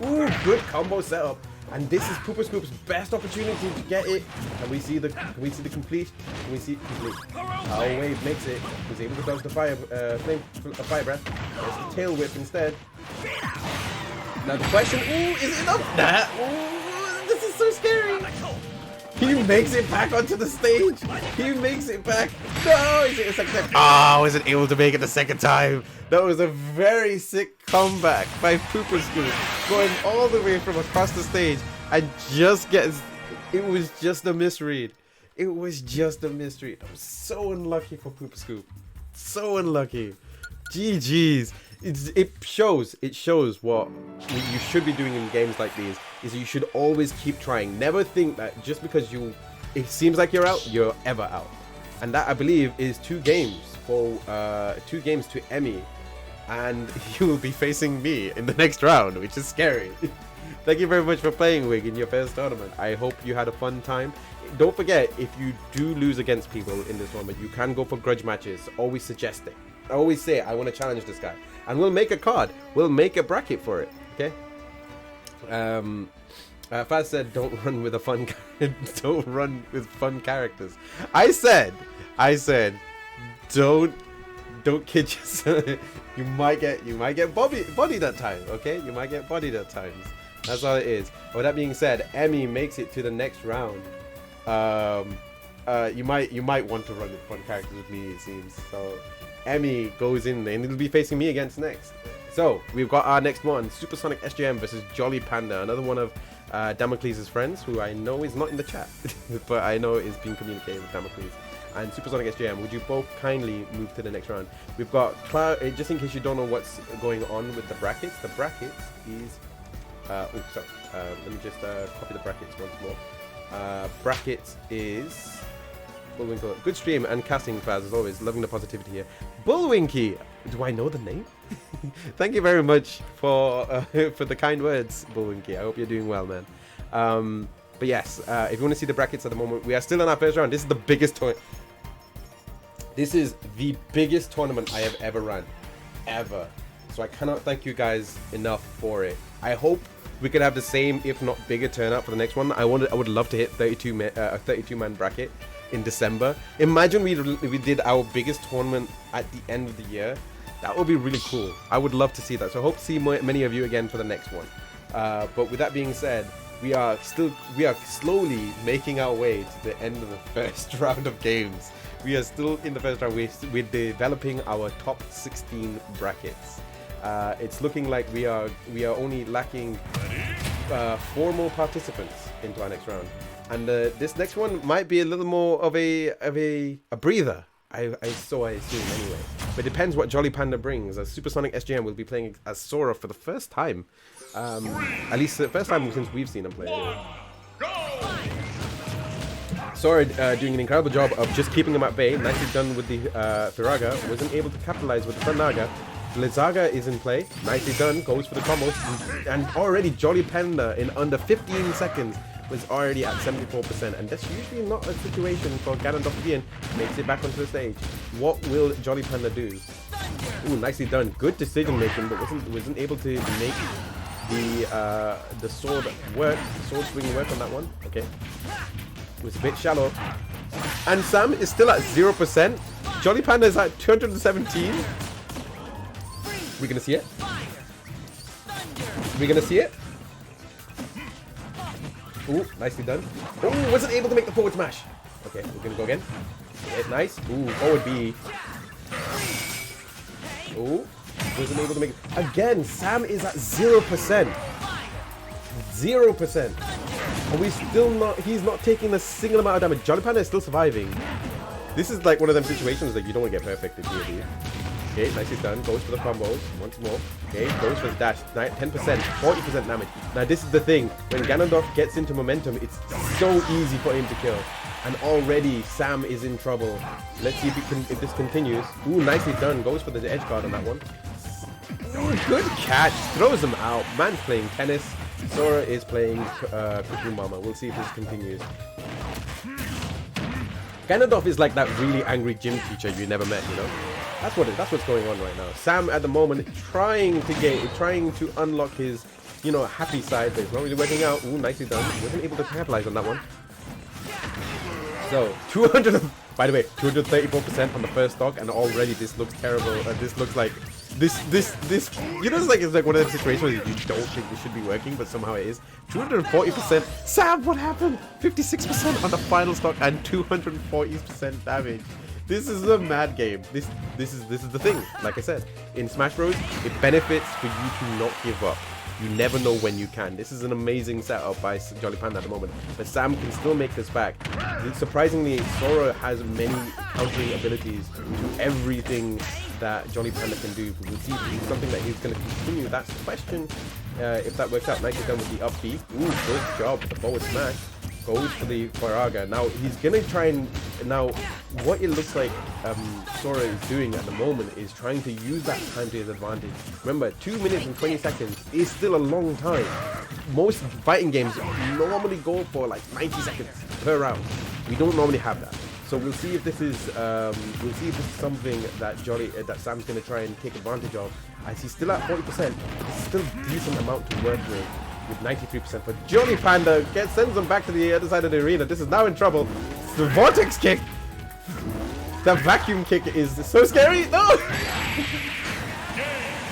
Speaker 1: Ooh, good combo setup. And this is Pooper Scoop's best opportunity to get it. Can we see the complete? Can we see complete? Power wave makes it. He's able to dodge the fire breath. There's the tail whip instead. Now the question, ooh, is it enough? Nah. Ooh, this is so scary. He makes it back onto the stage. He makes it back. No, is it a second time? Oh, wasn't able to make it the second time. That was a very sick comeback by Pooper Scoop, going all the way from across the stage and just gets. It was just a misread. It was just a misread. I was so unlucky for Pooper Scoop. So unlucky. GG's. It shows what you should be doing in games like these is you should always keep trying. Never think that just because it seems like you're out, you're ever out. And that, I believe, is 2 games to Emmy, and you will be facing me in the next round, which is scary. Thank you very much for playing, Wig, in your first tournament. I hope you had a fun time. Don't forget, if you do lose against people in this tournament, you can go for grudge matches. Always suggest it. I always say, I want to challenge this guy. And we'll make a card. We'll make a bracket for it. Okay? Faz said, don't run with a fun don't run with fun characters. I said, don't kid yourself. you might get bodied at times, okay? You might get bodied at times. That's all it is. With that being said, Emmy makes it to the next round. You might want to run with fun characters with me, it seems. So Emmy goes in and it'll be facing me against next. So we've got our next one, Supersonic SJM versus Jolly Panda, another one of Damocles' friends, who I know is not in the chat, but I know is being communicated with Damocles. And Supersonic SJM, would you both kindly move to the next round? We've got Cloud, just in case you don't know what's going on with the brackets is, let me just copy the brackets once more. Brackets is, Bullwinkle, good stream and casting, Faz, as always, loving the positivity here. Bullwinky, do I know the name? Thank you very much for the kind words, Bullwinky. I hope you're doing well, man. But yes, if you want to see the brackets at the moment, we are still in our first round. This is the biggest tournament. This is the biggest tournament I have ever run, ever. So I cannot thank you guys enough for it. I hope we could have the same, if not bigger, turnout for the next one. I would love to hit a 32-man bracket in December. Imagine we did our biggest tournament at the end of the year. That would be really cool. I would love to see that. So I hope to see many of you again for the next one. But with that being said, we are slowly making our way to the end of the first round of games. We are still in the first round. We're developing our top 16 brackets. It's looking like we are only lacking 4 more participants into our next round, and this next one might be a little more of a breather. I assume anyway. But it depends what Jolly Panda brings. As Supersonic SJM will be playing as Sora for the first time, at least the first time since we've seen him play. Anyway. Sora doing an incredible job of just keeping him at bay. Nicely done with the Firaga. Wasn't able to capitalize with the Sun Naga. Lizaga is in play. Nicely done. Goes for the combos. And already Jolly Panda in under 15 seconds was already at 74%. And that's usually not a situation for Ganondorf to be in. Makes it back onto the stage. What will Jolly Panda do? Ooh, nicely done. Good decision making, but wasn't able to make the sword work. Sword swing work on that one. Okay. It was a bit shallow. And Sam is still at 0%. Jolly Panda is at 217. We're gonna see it. We're gonna see it. Ooh, nicely done. Oh, wasn't able to make the forward smash. Okay, we're gonna go again. Yeah, nice. Ooh, forward B. Ooh, wasn't able to make it. Again, Sam is at 0%. 0%. Are we still not? He's not taking a single amount of damage. Jolly Panda is still surviving. This is like one of them situations that you don't want to get perfect in DoD. Okay, nicely done. Goes for the combos once more. Okay, goes for the dash. 10%, 40% damage. Now this is the thing. When Ganondorf gets into momentum, it's so easy for him to kill. And already Sam is in trouble. Let's see if this continues. Ooh, nicely done. Goes for the edge guard on that one. Ooh, good catch. Throws him out. Man's playing tennis. Sora is playing Cooking Mama. We'll see if this continues. Ganondorf is like that really angry gym teacher you never met, you know? That's what's going on right now. Sam at the moment trying to unlock his, you know, happy side, but it's not really working out. Ooh, nicely done. Wasn't able to capitalize on that one. So 234% on the first stock, and already this looks terrible. This looks like this. You know, it's like one of those situations where you don't think this should be working, but somehow it is. 240%. Sam, what happened? 56% on the final stock and 240% damage. This is a mad game. This is the thing. Like I said, in Smash Bros, it benefits for you to not give up. You never know when you can. This is an amazing setup by Jolly Panda at the moment, but Sam can still make this back. Surprisingly, Sora has many countering abilities to everything that Jolly Panda can do. We'll see if it's something that he's going to continue. That's the question. If that works out, nicely done with the up B. Ooh, good job with the forward smash. Goes for the Faraga. Now he's gonna try and what it looks like Sora is doing at the moment is trying to use that time to his advantage. Remember, 2 minutes and 20 seconds is still a long time. Most fighting games normally go for like 90 seconds per round. We don't normally have that. So we'll see if this is something that Sam's gonna try and take advantage of. As he's still at 40%, it's still a decent amount to work with 93%. But Jolly Panda sends him back to the other side of the arena. This is now in trouble. It's the vortex kick. The vacuum kick is so scary. No!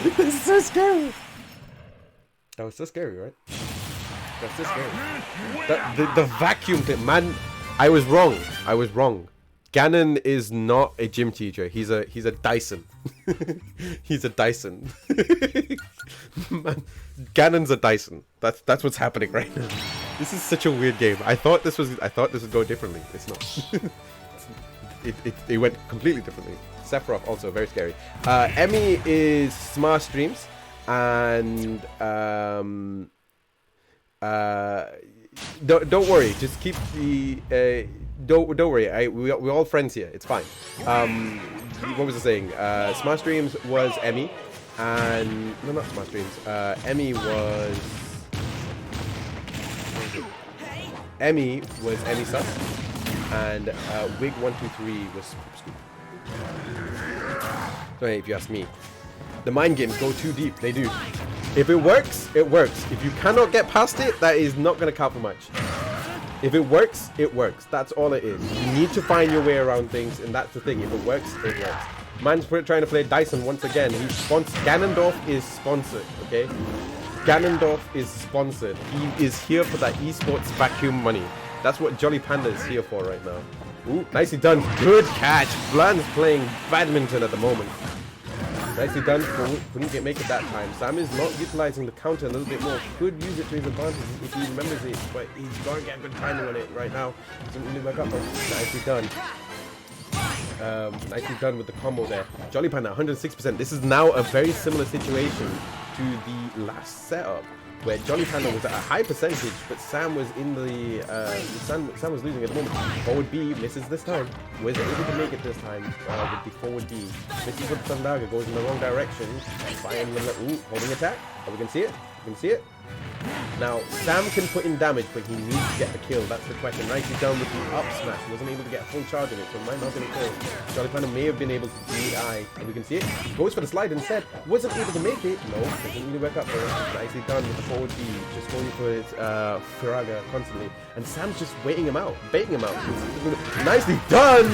Speaker 1: This is so scary. That was so scary, right? That's so scary. The vacuum kick, man. I was wrong. Ganon is not a gym teacher. He's a Dyson. He's a Dyson. Man, Ganon's a Dyson. That's what's happening right now. This is such a weird game. I thought this would go differently. It's not. It went completely differently. Sephiroth also very scary. Emmy is Smart Streams, and don't worry. Just keep the don't worry. We're all friends here. It's fine. What was I saying? Smart Streams was Emmy, and no, not Smart Streams. Emmy was Emmy Sus, and Wig123 was Scoop. So if you ask me, the mind games go too deep. They do. If it works, it works. If you cannot get past it, that is not going to count for much. If it works, it works. That's all it is. You need to find your way around things, and that's the thing. If it works, it works. Man's trying to play Dyson once again. He's sponsored. Ganondorf is sponsored, okay? Ganondorf is sponsored. He is here for that esports vacuum money. That's what Jolly Panda is here for right now. Ooh, nicely done. Good catch. Bland's playing badminton at the moment. Nicely done. Couldn't make it that time. Sam is not utilizing the counter a little bit more. Could use it to his advantage if he remembers it, but he's got to get good timing on it right now. Doesn't really work out. Nicely done. Nicely done with the combo there. Jolly Panda, 106%. This is now a very similar situation to the last setup, where Jolly Panda was at a high percentage, but Sam was in the Sam was losing at the moment. Forward B misses this time. Was able to make it this time with the forward B. Misses with Sandaga, goes in the wrong direction. Ooh, holding attack. Are we gonna see it? You can see it. Now, Sam can put in damage, but he needs to get the kill. That's the question. Nicely done with the up smash. Wasn't able to get a full charge of it, so might not have been a kill. Jolly Panda may have been able to DI, and we can see it. Goes for the slide instead. Wasn't able to make it. No, doesn't really work out for him. Nicely done with the forward B. Just going for his Firaga constantly. And Sam's just waiting him out, baiting him out. Nicely done!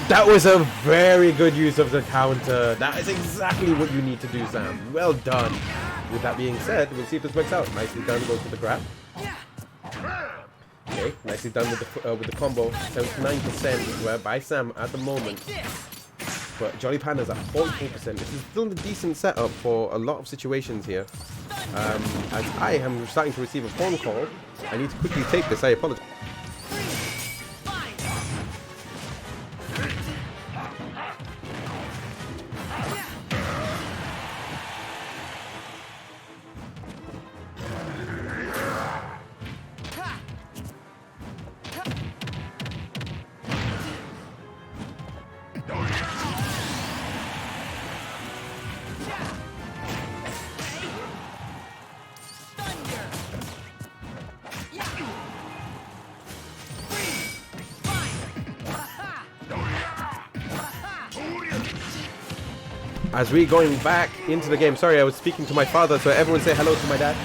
Speaker 1: That was a very good use of the counter. That is exactly what you need to do, Sam. Well done. With that being said, we'll see if this works out. Nicely done, goes for the grab. Okay, nicely done with the combo. 79% by Sam at the moment. But Jolly Panda's at 44%. This is still a decent setup for a lot of situations here. As I am starting to receive a phone call, I need to quickly take this. I apologize. As we're going back into the game, sorry, I was speaking to my father, so everyone say hello to my dad.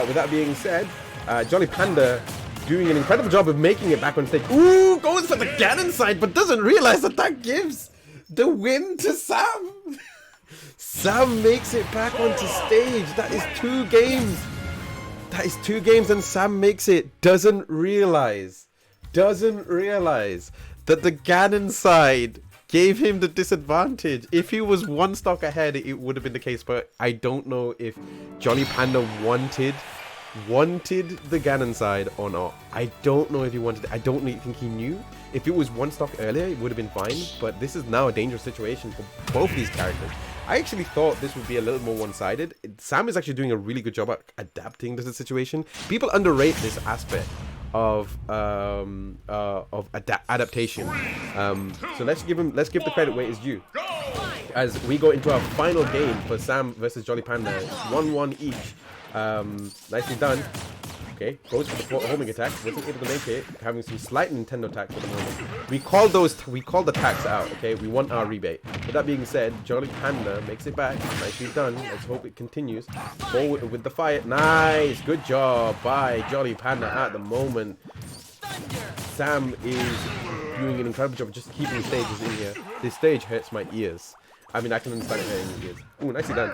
Speaker 1: With that being said, Jolly Panda doing an incredible job of making it back on stage. Ooh, goes for the Ganon side, but doesn't realize that that gives the win to Sam. Sam makes it back onto stage. That is 2 games. That is 2 games, and Sam makes it. Doesn't realize that the Ganon side gave him the disadvantage. If he was 1 stock ahead, it would have been the case, but I don't know if Jolly Panda wanted the Ganon side or not. I don't know if he wanted it. I don't think he knew. If it was 1 stock earlier, it would have been fine, but this is now a dangerous situation for both of these characters. I actually thought this would be a little more one-sided. Sam is actually doing a really good job at adapting to the situation. People underrate this aspect of adaptation. So let's give the credit where it's due. As we go into our final game for Sam versus Jolly Panda, 1-1 each. Nicely done. Okay, goes for the homing attack. Wasn't able to make it. Having some slight Nintendo attacks at the moment. We call the attacks out. Okay, we want our rebate. With that being said, Jolly Panda makes it back. Nicely done. Let's hope it continues. Forward with the fire. Nice, good job by Jolly Panda at the moment. Sam is doing an incredible job of just keeping stages in here. This stage hurts my ears. I mean, I can understand it hurting your ears. Ooh, nicely done.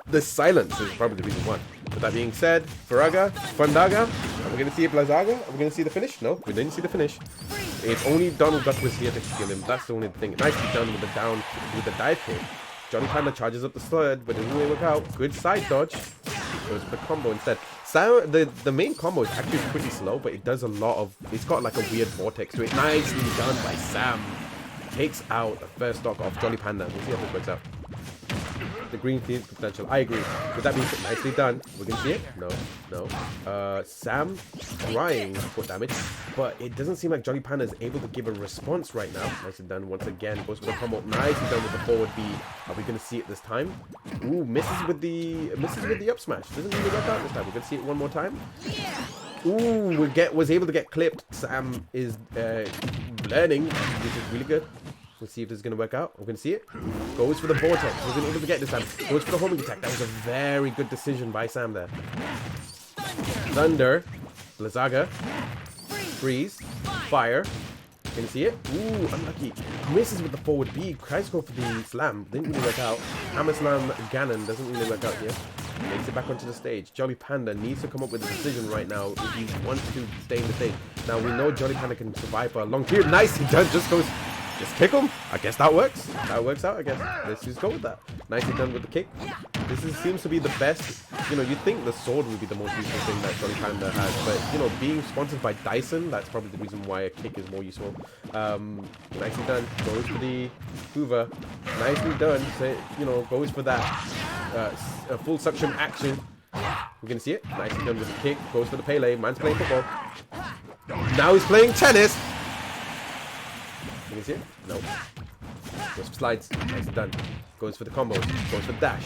Speaker 1: The silence is probably the reason why. With that being said, Firaga, Fandaga, are we going to see a Blazaga? Are we going to see the finish? No, we didn't see the finish. If only Donald Duck was here to kill him. That's the only thing. Nicely done with the dive kick. Jolly Panda charges up the sled, but it doesn't really work out. Good side dodge. Goes for the combo instead. Sam, the main combo is actually pretty slow, but it does a lot of... It's got like a weird vortex to it. Nicely done by Sam. Takes out the first stock of Jolly Panda. We'll see how this works out. The green field potential. I agree. With that being nicely done. We can see it. No. Sam trying to put damage, but it doesn't seem like Jolly Panda is able to give a response right now. Nicely done once again. Goes for the combo. Nicely done with the forward B. Are we going to see it this time? Ooh, misses with the up smash. Doesn't really work out this time. We're going to see it one more time. Ooh, was able to get clipped. Sam is learning, which is really good. We'll see if this is going to work out. We're going to see it. Goes for the vortex. Wasn't able to get this time. Goes for the homing attack. That was a very good decision by Sam there. Thunder. Blazaga. Freeze. Fire. Can you see it? Ooh, unlucky. Misses with the forward B. Tries to go for the slam. Didn't really work out. Hammer slam Ganon doesn't really work out here. Makes it back onto the stage. Jolly Panda needs to come up with a decision right now if he wants to stay in the stage. Now we know Jolly Panda can survive for a long period. Nice. He does. Just kick him. I guess that works. That works out, I guess. Let's just go with that. Nicely done with the kick. Seems to be the best. You know, you'd think the sword would be the most useful thing that Jolly Panda has. But, you know, being sponsored by Dyson, that's probably the reason why a kick is more useful. Nicely done. Goes for the Hoover. Nicely done. So, you know, goes for that full suction action. We're going to see it. Nicely done with the kick. Goes for the Pele. Man's playing football. Now he's playing tennis. Can you see it? No. Goes for slides. Nicely done. Goes for the combos. Goes for the dash.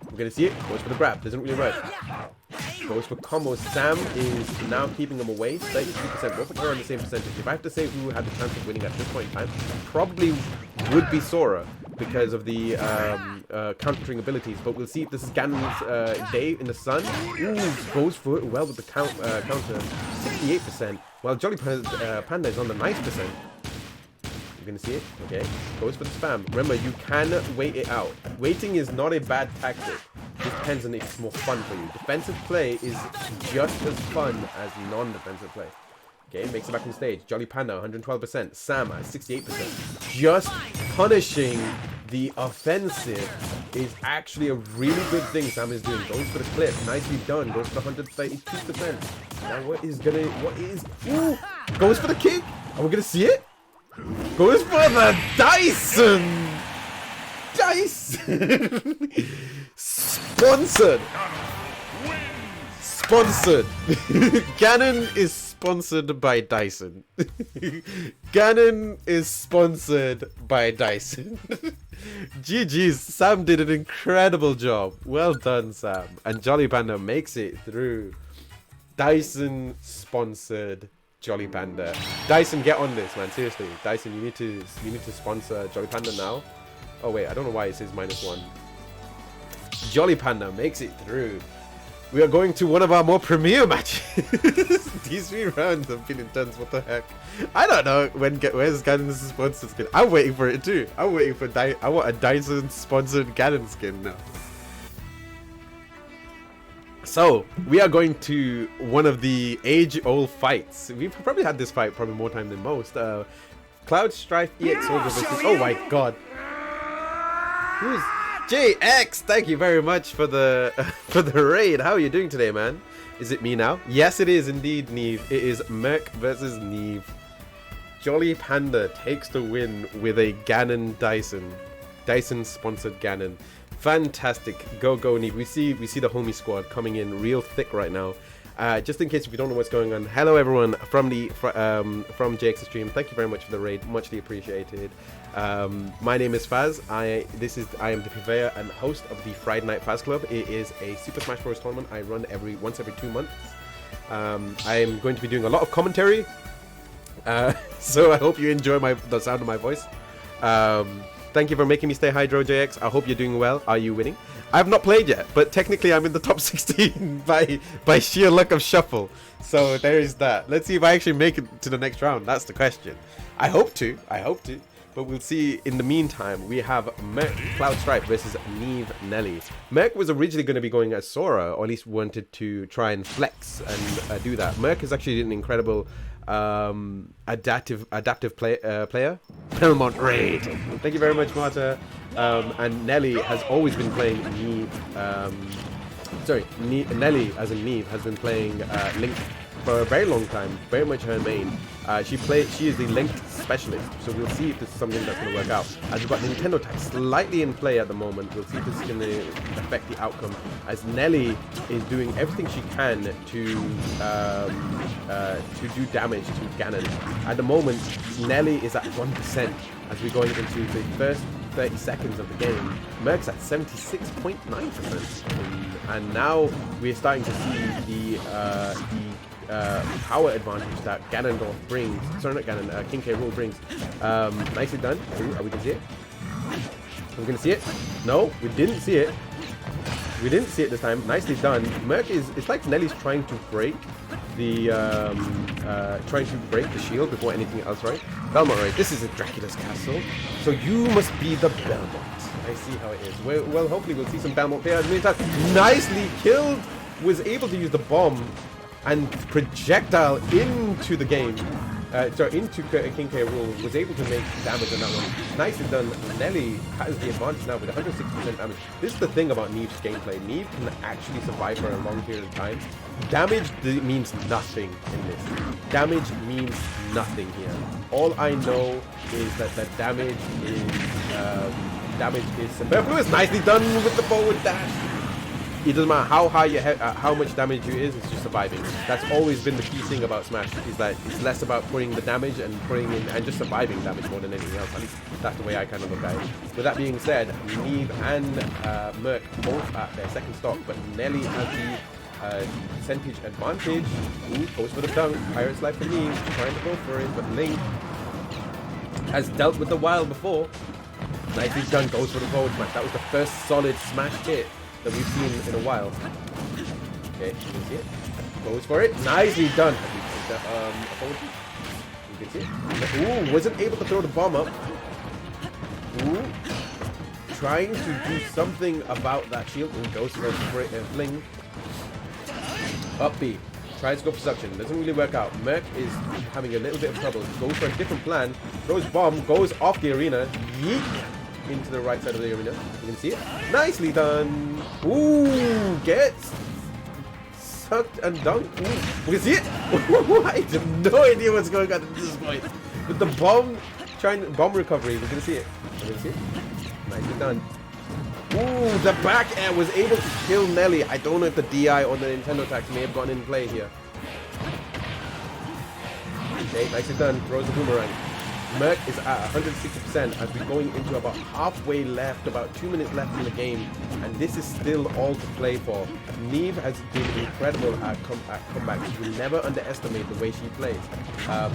Speaker 1: We're going to see it. Goes for the grab. Doesn't really work. Goes for combo. Sam is now keeping him away. 33%. Both are on the same percentage. If I have to say who had the chance of winning at this point in time, probably would be Sora because of the countering abilities. But we'll see if this is Ganon's day in the sun. Ooh, goes for it well with the counter. 68%. While Jolly Panda is on the 90%. You're gonna see it? Okay. Goes for the spam. Remember, you can wait it out. Waiting is not a bad tactic. It depends on if it's more fun for you. Defensive play is just as fun as non-defensive play. Okay, makes it back on stage. Jolly Panda, 112%. Sam at 68%. Just punishing the offensive is actually a really good thing Sam is doing. Goes for the clip. Nicely done. Goes for the 132%. Now ooh, goes for the kick. Are we gonna see it? Goes for the Dyson! Sponsored! Sponsored! Ganon is sponsored by Dyson. Ganon is sponsored by Dyson. GG's, Sam did an incredible job. Well done, Sam. And Jolly Panda makes it through. Dyson sponsored Jolly Panda. Dyson, get on this, man. Seriously, Dyson, you need to sponsor Jolly Panda now. Oh wait, I don't know why it says -1. Jolly Panda makes it through. We are going to one of our more premier matches. These 3 rounds have been intense. What the heck? I don't know where's Ganon's sponsored skin. I'm waiting for it too. I'm waiting for I want a Dyson sponsored Ganon skin now. So, we are going to one of the age-old fights. We've probably had this fight probably more time than most. Cloud Strife EX Soldier versus... Oh my god. Who's... JX, thank you very much for the for the raid. How are you doing today, man? Is it me now? Yes, it is indeed, Neve. It is Merc versus Neve. Jolly Panda takes the win with a Ganon Dyson. Dyson-sponsored Ganon. Fantastic. Go Neve. We see the homie squad coming in real thick right now. Just in case if you don't know what's going on, hello everyone from JX's stream. Thank you very much for the raid, muchly appreciated. My name is Faz. I am the purveyor and host of the Friday Night Faz Club. It is a Super Smash Bros tournament I run once every 2 months. I am going to be doing a lot of commentary, so I hope you enjoy the sound of my voice. Thank you for making me stay hydro, JX. I hope you're doing well. Are you winning? I have not played yet, but technically I'm in the top 16 by sheer luck of shuffle. So there is that. Let's see if I actually make it to the next round. That's the question. I hope to. But we'll see. In the meantime, we have Merc Cloud Stripe versus Neve Nelly. Merc was originally going to be going as Sora, or at least wanted to try and flex and do that. Merc is actually an incredible adaptive player. Belmont Raid. Thank you very much, Marta. And Nelly has always been playing Neve. Nelly, as in Neve, has been playing Link for a very long time. Very much her main. She is the Link specialist, so we'll see if this is something that's going to work out. As we've got Nintendo tag slightly in play at the moment, we'll see if this is going to affect the outcome. As Nelly is doing everything she can to do damage to Ganon. At the moment, Nelly is at 1% as we're going into the first 30 seconds of the game. Merc's at 76.9%, and now we're starting to see the power advantage that Ganondorf brings. Sorry, not Ganon, King K. Rool brings. Nicely done. Ooh, are we gonna see it? Are we gonna see it? No, we didn't see it. We didn't see it this time. Nicely done. Merc it's like Nelly's trying to break the shield before anything else, right? Belmont, right? This is a Dracula's castle, so you must be the Belmont. I see how it is. Well, hopefully we'll see some Belmont there. Nicely killed. Was able to use the bomb and projectile into the game. Into King K. Rool, was able to make damage on that one. Nicely done. Nelly has the advantage now with 160% damage. This is the thing about Neve's gameplay. Neve can actually survive for a long period of time. Damage means nothing in this. Damage means nothing here. All I know is that the damage is superfluous. Nicely done with the forward dash. It doesn't matter how high how much damage you is, it's just surviving. That's always been the key thing about Smash, is that it's less about putting the damage and just surviving damage more than anything else. At least that's the way I kind of look at it. With that being said, Neve and Merc both at their second stock, but Nelly has Percentage advantage. Ooh, goes for the dunk. Pirate's Life for me. Trying to go for it, but Link has dealt with the wild before. Nicely done. Goes for the forward smash. That was the first solid smash hit that we've seen in a while. Okay, you can see it. Goes for it. Nicely done. You can see it. Ooh, wasn't able to throw the bomb up. Ooh. Trying to do something about that shield. Ooh, goes for a fling. Up B. Tries to go for suction. Doesn't really work out. Merc is having a little bit of trouble. Goes for a different plan. Throws bomb. Goes off the arena. Yeet. Into the right side of the arena. You can see it. Nicely done. Ooh. Gets sucked and dunked. Ooh. We can see it. I have no idea what's going on at this point. With the bomb. Bomb recovery. We're going to see it. We're going to see it. Nicely done. Ooh, the back air was able to kill Nelly. I don't know if the DI on the Nintendo tax may have gone in play here. Okay, nicely done. Throws the boomerang. Merc is at 160% as we're going into about halfway left, about 2 minutes left in the game. And this is still all to play for. Neve has been incredible at comebacks. You never underestimate the way she plays.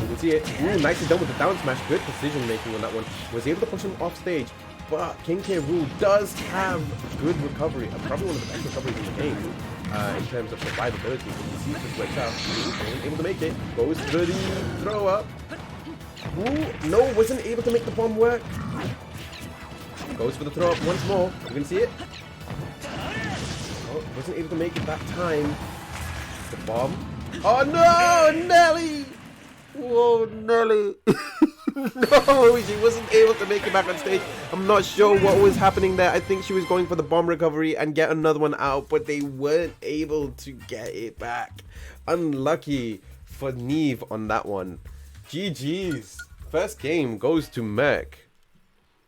Speaker 1: We can see it. Ooh, nicely done with the down smash. Good precision making on that one. Was able to push him off stage. But King K. Rool does have good recovery, probably one of the best recoveries in the game in terms of survivability. You see this works out. Ooh, able to make it. Goes for the throw up. Ooh, no, wasn't able to make the bomb work. Goes for the throw up once more. You can see it. Oh, wasn't able to make it that time. The bomb. Oh no, Nelly! Whoa, Nelly! No, she wasn't able to make it back on stage. I'm not sure what was happening there. I think she was going for the bomb recovery and get another one out, but they weren't able to get it back. Unlucky for Neve on that one. GG's. First game goes to Merc.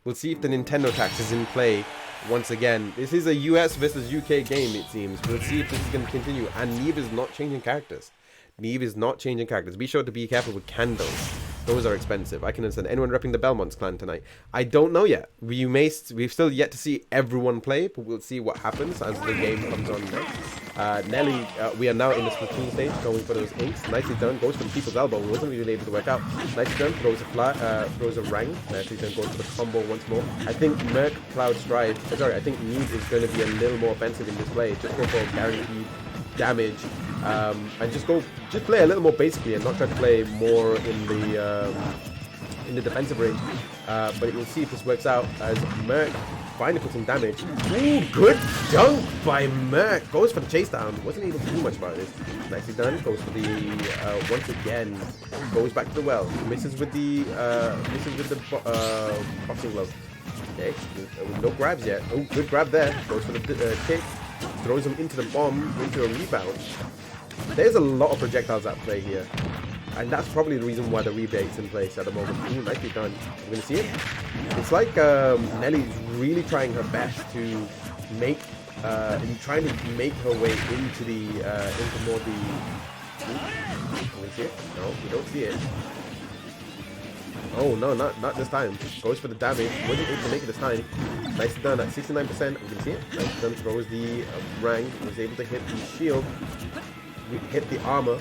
Speaker 1: We'll see if the Nintendo tax is in play once again. This is a US versus UK game, it seems. We'll see if this is going to continue. And Neve is not changing characters. Neve is not changing characters. Be sure to be careful with candles. Those are expensive. I can understand. Anyone repping the Belmonts clan tonight? I don't know yet. We've still yet to see everyone play, but we'll see what happens as the game comes on next. Nelly, we are now in the Splatoon stage, going for those inks. Nicely done. Goes for the people's elbow. Wasn't really able to work out. Nicely done. Throws a flat. Throws a rang. Nicely done. Goes for the combo once more. I think Merc Cloud Stride. I think Neve is going to be a little more offensive in this play. Just go for guaranteed damage. And just play a little more basically and not try to play more in the defensive range. But we'll see if this works out as Merc finally puts some damage. Ooh, good dunk by Merc. Goes for the chase down. Wasn't able to do much about this. Nicely done. Goes for the once again. Goes back to the well. Misses with the boxing glove. Okay, no grabs yet. Oh, good grab there. Goes for the kick. Throws him into the bomb, into a rebound. There's a lot of projectiles at play here. And that's probably the reason why the rebate's in place at the moment. Ooh, nicely done. We're going to see it. It's like Nelly's really trying her best to make, trying to make her way into the, into more the... Ooh, can we see it? No, we don't see it. Oh no, not this time. Goes for the damage. Wasn't able to make it this time. Nicely done at 69%. We can see it. Nicely done. Throws the rank. Was able to hit the shield. We hit the armor.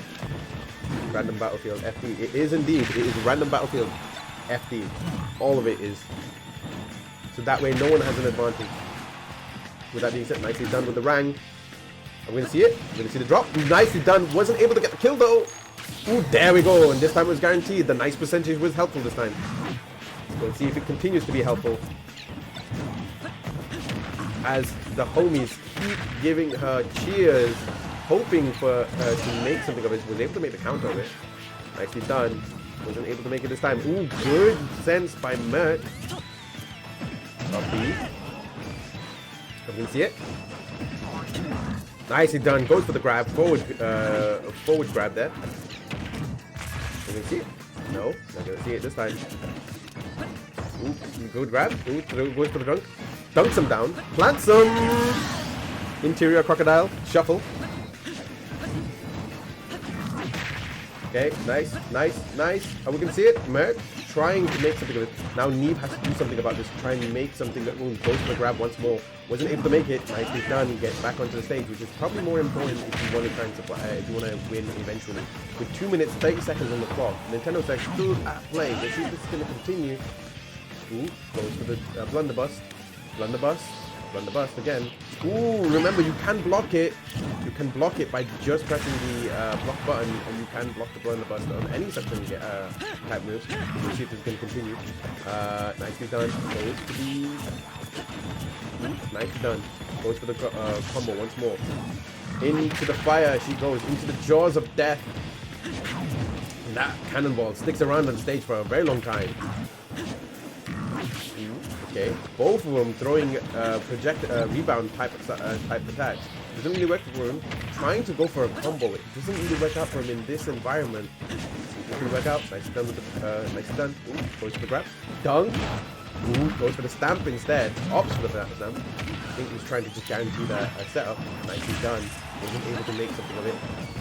Speaker 1: Random battlefield FD. It is indeed. It is random battlefield FD. All of it is. So that way no one has an advantage. With that being said, nicely done with the rang. I'm going to see it. I'm going to see the drop. Nicely done. Wasn't able to get the kill though. Ooh, there we go. And this time it was guaranteed. The nice percentage was helpful this time. We'll see if it continues to be helpful. As the homies keep giving her cheers, hoping for her to make something of it. Was able to make the counter of it. Nicely done. Wasn't able to make it this time. Ooh, good sense by Merc. Up B. I'm going to see it. Nicely done. Goes for the grab. Forward grab there. You can see it. No, not gonna see it this time. Ooh, good grab. Ooh, goes for the dunk. Dunks him down. Plants him. Interior crocodile. Shuffle. Okay, nice. Are we gonna see it? Merc trying to make something of it. Now Neve has to do something about this, try and make something that will go for the grab once more. Wasn't able to make it. Nicely done. Gets back onto the stage, which is probably more important if you want to try and support, if you want to win eventually. With 2 minutes 30 seconds on the clock, Nintendo Tech still at play. Let's see if this is going to continue. Ooh, goes for the blunderbuss. Blunderbuss again. Ooh, remember you can block it. You can block it by just pressing the block button, and you can block the blunderbuss on any section type moves. We'll see if this is going to continue. Nicely done. Goes for the... Nicely done. Goes for the combo once more. Into the fire she goes. Into the jaws of death. And that cannonball sticks around on the stage for a very long time. Okay, both of them throwing rebound type attacks. Doesn't really work for him. Trying to go for a combo. It doesn't really work out for him in this environment. Doesn't work out. Nice done with the nicely done. Ooh, goes for the grab. Dunk. Ooh, goes for the stamp instead. Opts for the stamp. I think he's trying to just guarantee that setup. Nicely done. Wasn't able to make something of it.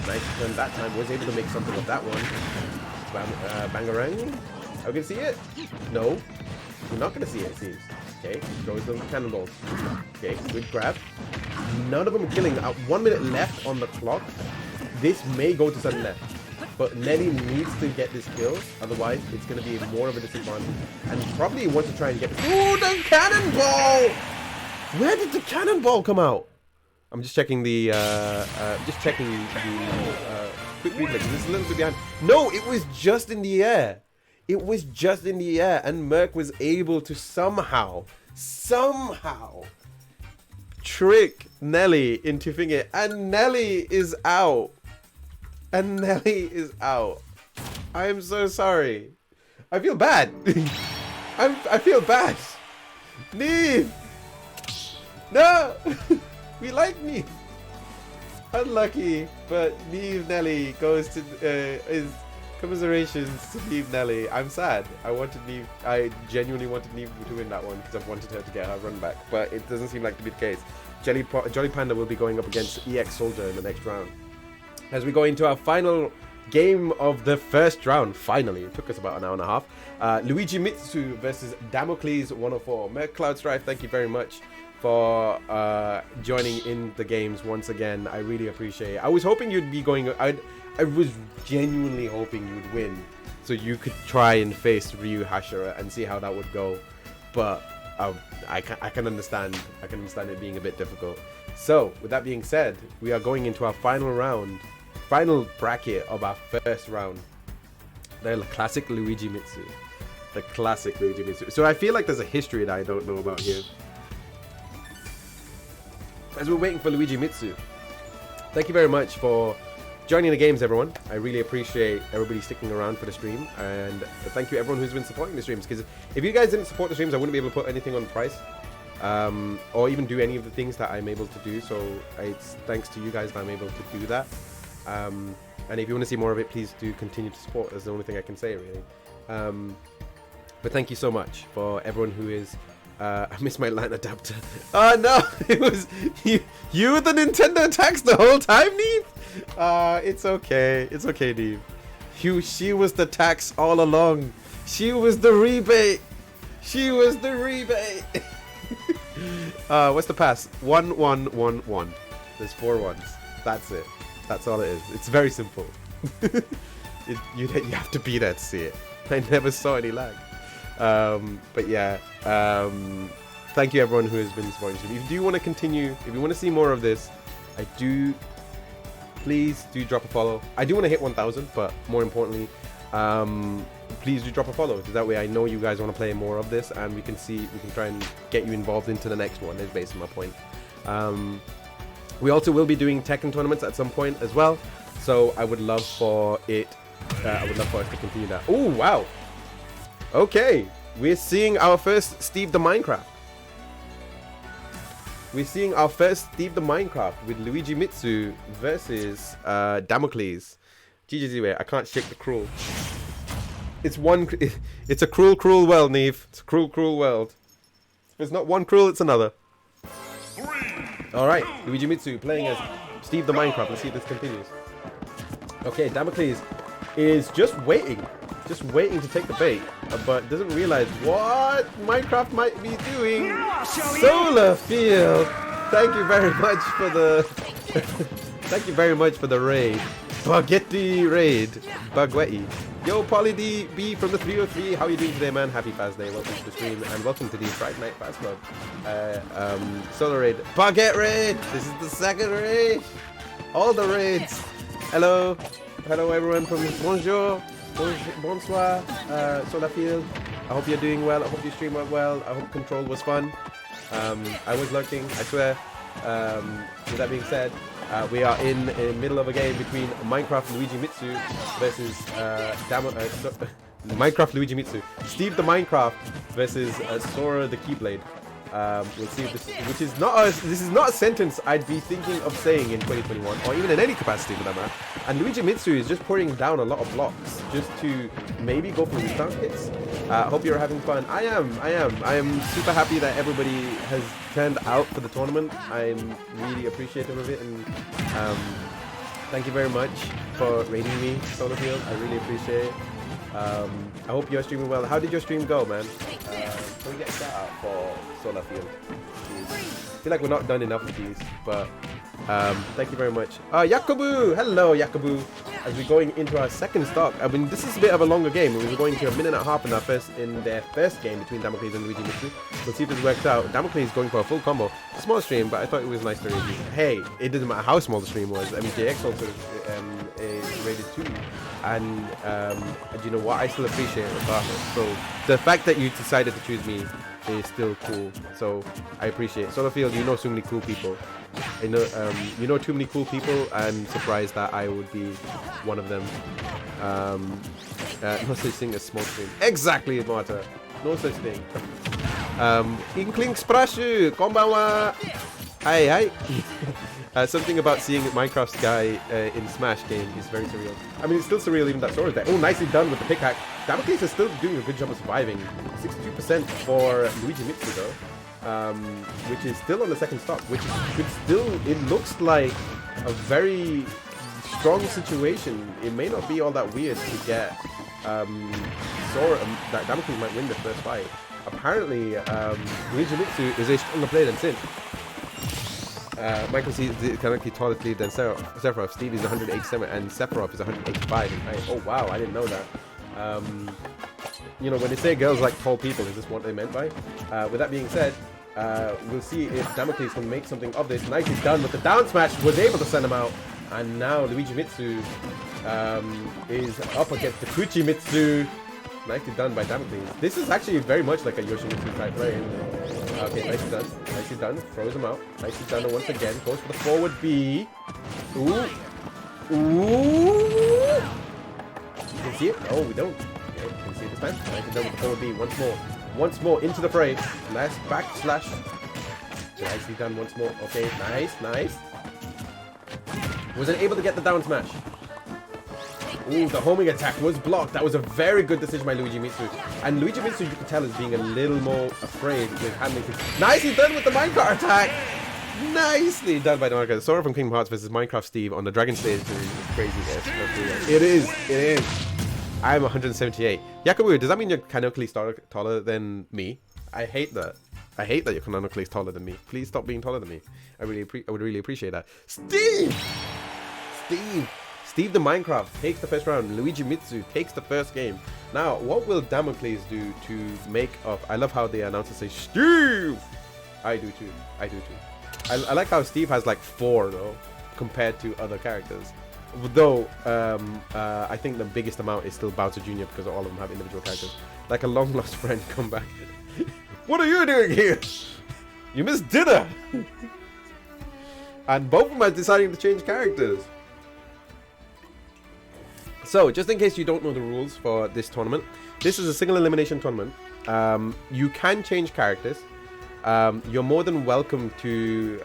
Speaker 1: Nicely done that time. Was able to make something of that one. Bangarang. Are we gonna see it? No. We're not going to see it, it seems. Okay, throws them cannonballs. Okay, good grab. None of them are killing. 1 minute left on the clock. This may go to sudden death. But Nelly needs to get this kill. Otherwise, it's going to be more of a disadvantage. And probably wants to try and get this. Ooh, the cannonball! Where did the cannonball come out? I'm just checking the... quick reflex. This is a little bit behind. No, it was just in the air. It was just in the air, and Merc was able to somehow trick Nelly into thinking it, and Nelly is out. I am so sorry. I feel bad. I feel bad. Neve! No! We like Neve. Unlucky, but Neve Nelly goes to commiserations to Neve Nelly. I'm sad. I genuinely wanted Neve to win that one because I've wanted her to get her run back, but it doesn't seem like to be the case. Jolly Panda will be going up against EX Soldier in the next round. As we go into our final game of the first round, finally, it took us about an hour and a half. Luigi Mitsu versus Damocles 104. Merc Cloud Strife, thank you very much for joining in the games once again. I really appreciate it. I was hoping you'd be going... I was genuinely hoping you'd win, so you could try and face Ryu Hashira and see how that would go. But I can understand. I can understand it being a bit difficult. So, with that being said, we are going into our final round, final bracket of our first round. The classic Luigi Mitsu. The classic Luigi Mitsu. So I feel like there's a history that I don't know about here. As we're waiting for Luigi Mitsu, thank you very much for joining the games, everyone. I really appreciate everybody sticking around for the stream, and thank you everyone who's been supporting the streams, because if you guys didn't support the streams, I wouldn't be able to put anything on the price, or even do any of the things that I'm able to do. So it's thanks to you guys that I'm able to do that, and if you want to see more of it, please do continue to support. That's the only thing I can say, really. But thank you so much for everyone who is I missed my LAN adapter. Oh no, it was you with the Nintendo tax the whole time, Neve? It's okay, Neve. She was the tax all along. She was the rebate. What's the pass? 1 1 1 1. There's 4 ones. That's it. That's all it is. It's very simple. You have to be there to see it. I never saw any lag. But yeah, thank you everyone who has been supporting. If you do want to continue, if you want to see more of this, please do drop a follow. I do want to hit 1,000, but more importantly, please do drop a follow. That way I know you guys want to play more of this, and we can try and get you involved into the next one. Is basically my point. We also will be doing Tekken tournaments at some point as well, so I would love for us to continue that. Oh wow. Okay, we're seeing our first Steve the Minecraft. We're seeing our first Steve the Minecraft with Luigi Mitsu versus Damocles. GG's, I can't shake the cruel. It's a cruel, cruel world, Neve. It's a cruel, cruel world. If it's not one cruel, it's another. Alright, Luigi Mitsu playing as Steve the Minecraft. Let's see if this continues. Okay, Damocles is just waiting just waiting to take the bait, but doesn't realize what Minecraft might be doing. Solar Field, thank you very much for the thank you very much for the raid. Spaghetti raid, Bagwetti. Yo, Polly D B from the 303. How are you doing today, man? Happy Fast Day. Welcome to the stream and welcome to the Friday Night Fast Club. Solar raid, Baguette raid. This is the second raid. All the raids. Hello, hello everyone from bonjour, bonsoir, Solar Field. I hope you're doing well. I hope your stream went well. I hope Control was fun. I was lurking, I swear. With that being said, we are in the middle of a game between Minecraft Luigi Mitsu versus Minecraft Luigi Mitsu. Steve the Minecraft versus Sora the Keyblade. We'll see if this, which is not this is not a sentence I'd be thinking of saying in 2021 or even in any capacity for that matter. And Luigi Mitsu is just pouring down a lot of blocks just to maybe go for restart hits. Hope you're having fun. I am super happy that everybody has turned out for the tournament. I'm really appreciative of it, and thank you very much for rating me, Solar Field. I really appreciate it. I hope you're streaming well. How did your stream go, man? Can we get a shout out for Solar Field? Jeez. I feel like we're not done enough with these, but thank you very much. Yakubu! Hello, Yakubu. As we're going into our second stock. I mean, this is a bit of a longer game. We were going to a minute and a half in their first game between Damocles and Luigi Mitsu. We'll see if this works out. Damocles is going for a full combo. Small stream, but I thought it was nice to review. Hey, it doesn't matter how small the stream was. I mean, JX also rated too. And you know what? I still appreciate it regardless. So the fact that you decided to choose me is still cool. So I appreciate it. Solar Field, you know so many cool people. You know too many cool people, and surprised that I would be one of them. No such thing as small stream. Exactly, Marta. No such thing. Inkling Sprashu, konbanwa. Hi. Something about seeing Minecraft's guy in Smash game is very surreal. I mean, it's still surreal even that Sora's there. Oh, nicely done with the pickaxe. Damocles is still doing a good job of surviving. 62% for Luigi Mitsu though, which is still on the second stock, which could still, it looks like a very strong situation. It may not be all that weird to get Sora, that Damocles might win the first fight. Apparently, Luigi Mitsu is a stronger player than Sin. Michael C is currently taller than Sephiroth. Steve is 187 and Sephiroth is 185 in height. Oh wow, I didn't know that. You know, when they say girls like tall people, is this what they meant by? With that being said, we'll see if Damocles can make something of this. Nicely done with the down smash, was able to send him out. And now Luigi Mitsu is up against the Kuchi Mitsu. Nicely done by Damocles. This is actually very much like a Yoshimitsu type play. Okay, nicely done. Nicely done. Throws him out. Nicely done once again. Goes for the forward B. Ooh. Ooh. Can you see it? Oh, we don't. Okay, can you see it this time? Nicely done with the forward B. Once more. Once more into the fray. Nice backslash. Nicely done once more. Okay, nice. Wasn't able to get the down smash. Ooh, the homing attack was blocked. That was a very good decision by Luigi Mitsu. And Luigi Mitsu, you can tell, is being a little more afraid with handling things. Nicely done with the minecart attack! Nicely done by the minecart. Sora from Kingdom Hearts versus Minecraft Steve on the Dragon stage is crazy. Yes, it is. I'm 178. Yakubu, does that mean you're canonically taller than me? I hate that. I hate that you're canonically taller than me. Please stop being taller than me. I would really appreciate that. Steve the Minecraft takes the first round. Luigi Mitsu takes the first game. Now, what will Damocles do to make up? I love how the announcers say Steve. I do too. I like how Steve has like 4 though, compared to other characters. Though I think the biggest amount is still Bowser Jr. because all of them have individual characters. Like a long lost friend come back. What are you doing here? You missed dinner. And both of them are deciding to change characters. So, just in case you don't know the rules for this tournament, this is a single elimination tournament. You can change characters. You're more than welcome to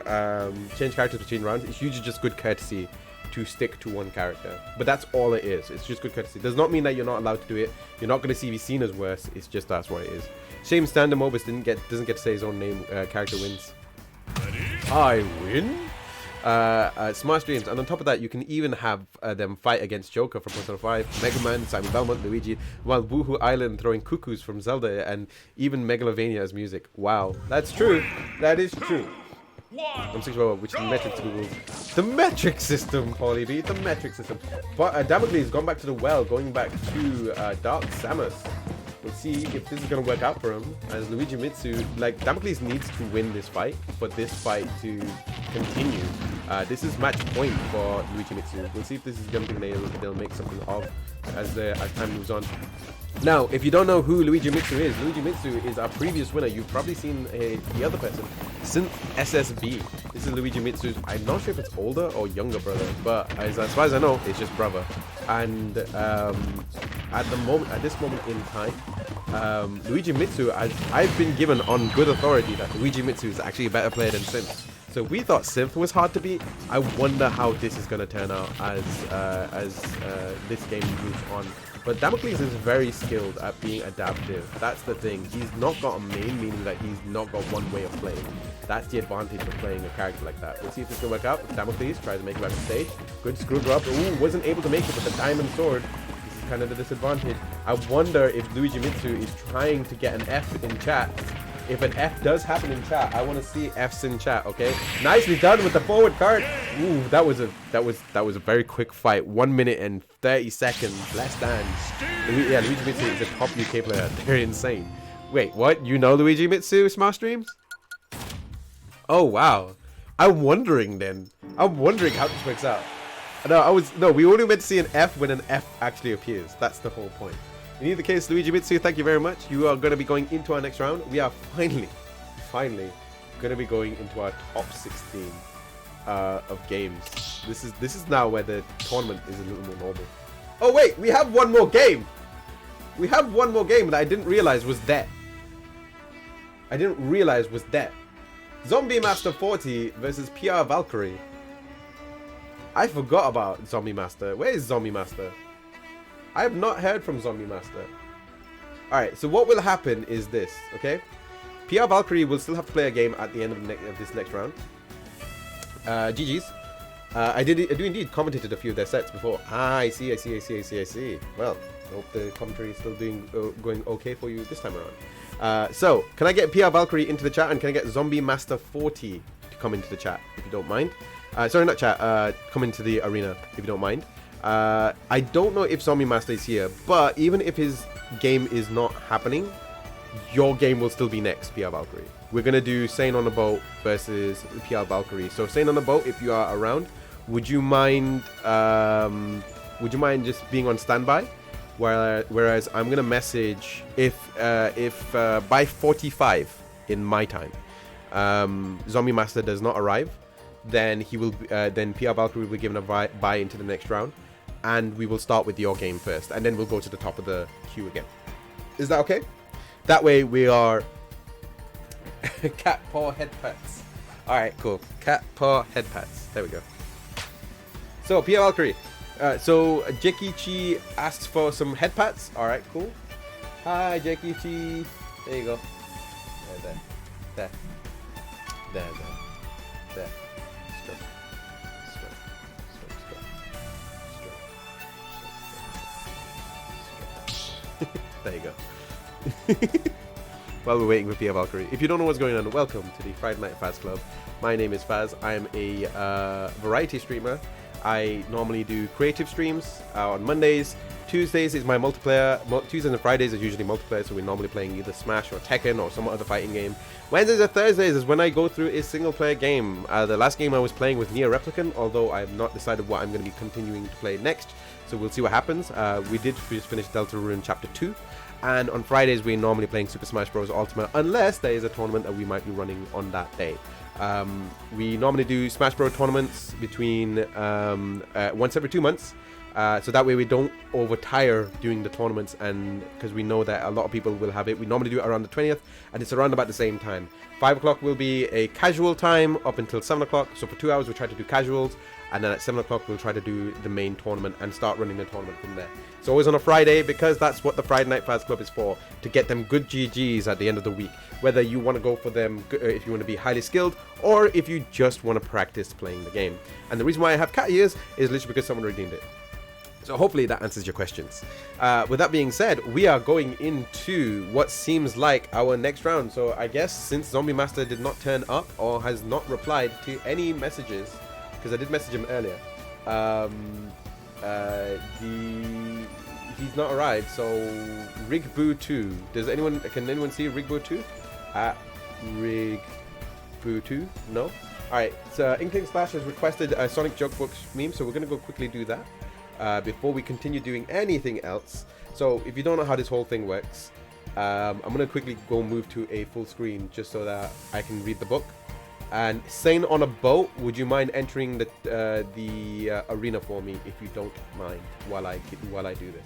Speaker 1: change characters between rounds. It's usually just good courtesy to stick to one character. But that's all it is. It's just good courtesy. Does not mean that you're not allowed to do it. You're not going to be seen as worse. It's just that's what it is. Shame Standard Mobus doesn't get to say his own name. Character wins. I win? Smart streams, and on top of that, you can even have them fight against Joker from Persona 5, Mega Man, Simon Belmont, Luigi, while Woohoo Island throwing cuckoos from Zelda, and even Megalovania as music. Wow, that's true. That is true. I'm 6 which is the metric system. The metric system, Paulie B, the metric system. But Damocles has gone back to the well, going back to Dark Samus. We'll see if this is going to work out for him, as Luigi Mitsu, like, Damocles needs to win this fight for this fight to continue. This is match point for Luigi Mitsu. We'll see if this is something they'll make something of as time moves on. Now, if you don't know who Luigi Mitsu is our previous winner. You've probably seen the other person, Synth SSB. This is Luigi Mitsu's, I'm not sure if it's older or younger brother, but as far as I know, it's just brother. And at this moment in time, Luigi Mitsu, I've been given on good authority that Luigi Mitsu is actually a better player than Synth. So we thought Synth was hard to beat. I wonder how this is going to turn out as this game moves on. But Damocles is very skilled at being adaptive. That's the thing. He's not got a main, meaning that he's not got one way of playing. That's the advantage of playing a character like that. We'll see if this can work out. Damocles tries to make it back to stage. Good screw drop. Ooh, wasn't able to make it with the diamond sword. This is kind of the disadvantage. I wonder if Luigi Mitsu is trying to get an F in chat. If an F does happen in chat, I want to see Fs in chat. Okay, nicely done with the forward card. Ooh, that was a very quick fight. 1 minute and 30 seconds. Less than. Yeah, Luigi Mitsu is a top UK player. They're insane. Wait, what? You know Luigi Mitsu, Smart Streams? Oh wow. I'm wondering then. I'm wondering how this works out. No, we only meant to see an F when an F actually appears. That's the whole point. In either case, Luigi Mitsu, thank you very much. You are going to be going into our next round. We are finally going to be going into our top 16 of games. This is now where the tournament is a little more normal. Oh wait, we have one more game. We have one more game that I didn't realize was there. Zombie Master 40 versus PR Valkyrie. I forgot about Zombie Master. Where is Zombie Master? I have not heard from Zombie Master. Alright, so what will happen is this, okay? PR Valkyrie will still have to play a game at the end of this next round. GG's. I do indeed commentated a few of their sets before. I see. Well, I hope the commentary is still going okay for you this time around. So, can I get PR Valkyrie into the chat, and can I get Zombie Master 40 to come into the chat, if you don't mind? Sorry, not chat. Come into the arena, if you don't mind. I don't know if Zombie Master is here, but even if his game is not happening, your game will still be next, PR Valkyrie. We're going to do Sane on a Boat versus PR Valkyrie. So Sane on a Boat, if you are around, would you mind just being on standby? Whereas I'm going to message if by 45 in my time, Zombie Master does not arrive, then he will then PR Valkyrie will be given a bye into the next round. And we will start with your game first, and then we'll go to the top of the queue again. Is that okay? That way we are cat paw head pats. Alright, cool. Cat paw head pats. There we go. So, PR Valkyrie. So, Jackie Chi asks for some head pats. Alright, cool. Hi, Jackie Chi. There you go. There. There you go. While we're waiting for PR Valkyrie, if you don't know what's going on, welcome to the Friday Night Faz Club. My name is Faz. I am a variety streamer. I normally do creative streams on Mondays. Tuesdays is my multiplayer. Tuesdays and Fridays is usually multiplayer, so we're normally playing either Smash or Tekken or some other fighting game. Wednesdays and Thursdays is when I go through a single player game. The last game I was playing was Nier Replicant, although I have not decided what I'm going to be continuing to play next. So we'll see what happens. We did just finish Deltarune Chapter 2. And on Fridays, we're normally playing Super Smash Bros. Ultimate, unless there is a tournament that we might be running on that day. We normally do Smash Bros. Tournaments between once every 2 months. So that way we don't overtire during the tournaments, and because we know that a lot of people will have it. We normally do it around the 20th, and it's around about the same time. 5 o'clock will be a casual time up until 7 o'clock. So for 2 hours we try to do casuals, and then at 7 o'clock we'll try to do the main tournament and start running the tournament from there. It's always on a Friday because that's what the Friday Night Fast Club is for, to get them good GGs at the end of the week. Whether you want to go for them, if you want to be highly skilled, or if you just want to practice playing the game. And the reason why I have cat ears is literally because someone redeemed it. So hopefully that answers your questions. With that being said, we are going into what seems like our next round. So I guess since Zombie Master did not turn up or has not replied to any messages, because I did message him earlier, he's not arrived. So Rigboo2, can anyone see Rigboo2? At Rigboo2? No? Alright, so Inkling Splash has requested a Sonic Jokebook meme, so we're going to go quickly do that before we continue doing anything else. So if you don't know how this whole thing works, I'm going to quickly go move to a full screen just so that I can read the book. And Sane on a boat, would you mind entering the arena for me if you don't mind while I do this?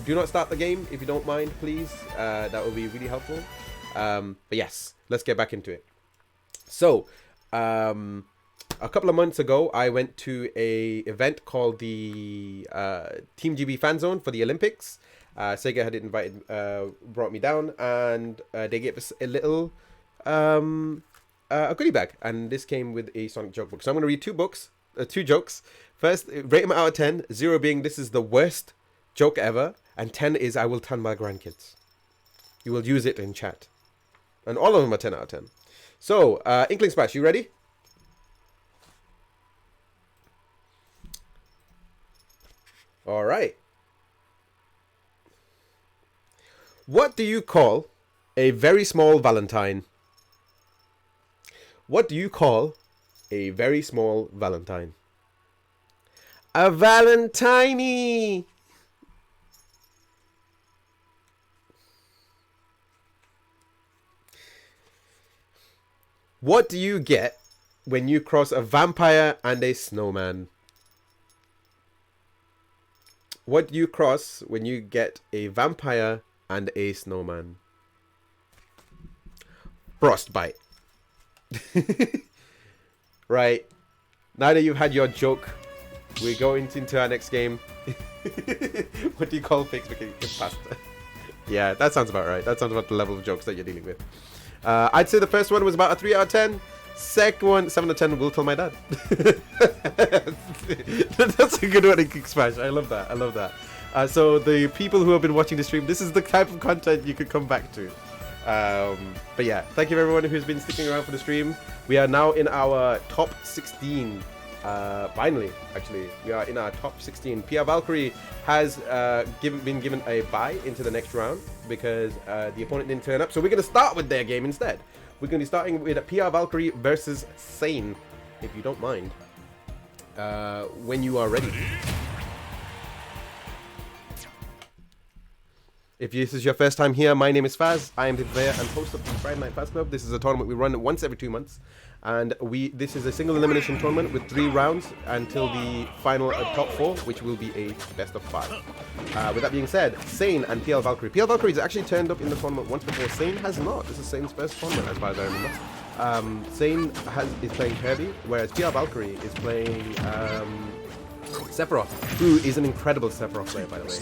Speaker 1: Do not start the game if you don't mind, please. That would be really helpful. But yes, let's get back into it. So, a couple of months ago, I went to a event called the Team GB Fan Zone for the Olympics. Sega had brought me down, and they gave us a little a goodie bag, and this came with a Sonic joke book. So I'm going to read two jokes. First, rate them out of 10. 0 being this is the worst joke ever, and 10 is I will tell my grandkids. You will use it in chat, and all of them are 10 out of 10. So, Inkling Splash, you ready? All right. What do you call a very small Valentine? What do you call a very small Valentine? A Valentine. What do you get when you cross a vampire and a snowman? What do you cross when you get a vampire and a snowman? Frostbite. Right. Now that you've had your joke, we're going into our next game. What do you call fake spaghetti pasta? Yeah, that sounds about right. That sounds about the level of jokes that you're dealing with. I'd say the first one was about a 3 out of 10. Second one, 7 out of 10. Will tell my dad. That's a good one in Kick Smash. I love that. I love that. So the people who have been watching the stream, this is the type of content you could come back to. But yeah, thank you everyone who's been sticking around for the stream. We are now in our top 16. Finally, actually, we are in our top 16. PR Valkyrie has been given a bye into the next round because the opponent didn't turn up. So we're going to start with their game instead. We're going to be starting with a PR Valkyrie versus Sane, if you don't mind. When you are ready. If this is your first time here, my name is Faz. I am the player and host of the Friday Night Fast Club. This is a tournament we run once every 2 months. And this is a single elimination tournament with 3 rounds until the final top 4, which will be a best of 5. With that being said, Sane and PL Valkyrie. PL Valkyrie has actually turned up in the tournament once before. Sane has not. This is Sane's first tournament, as far as I remember. Sane is playing Kirby, whereas PL Valkyrie is playing Sephiroth, who is an incredible Sephiroth player, by the way.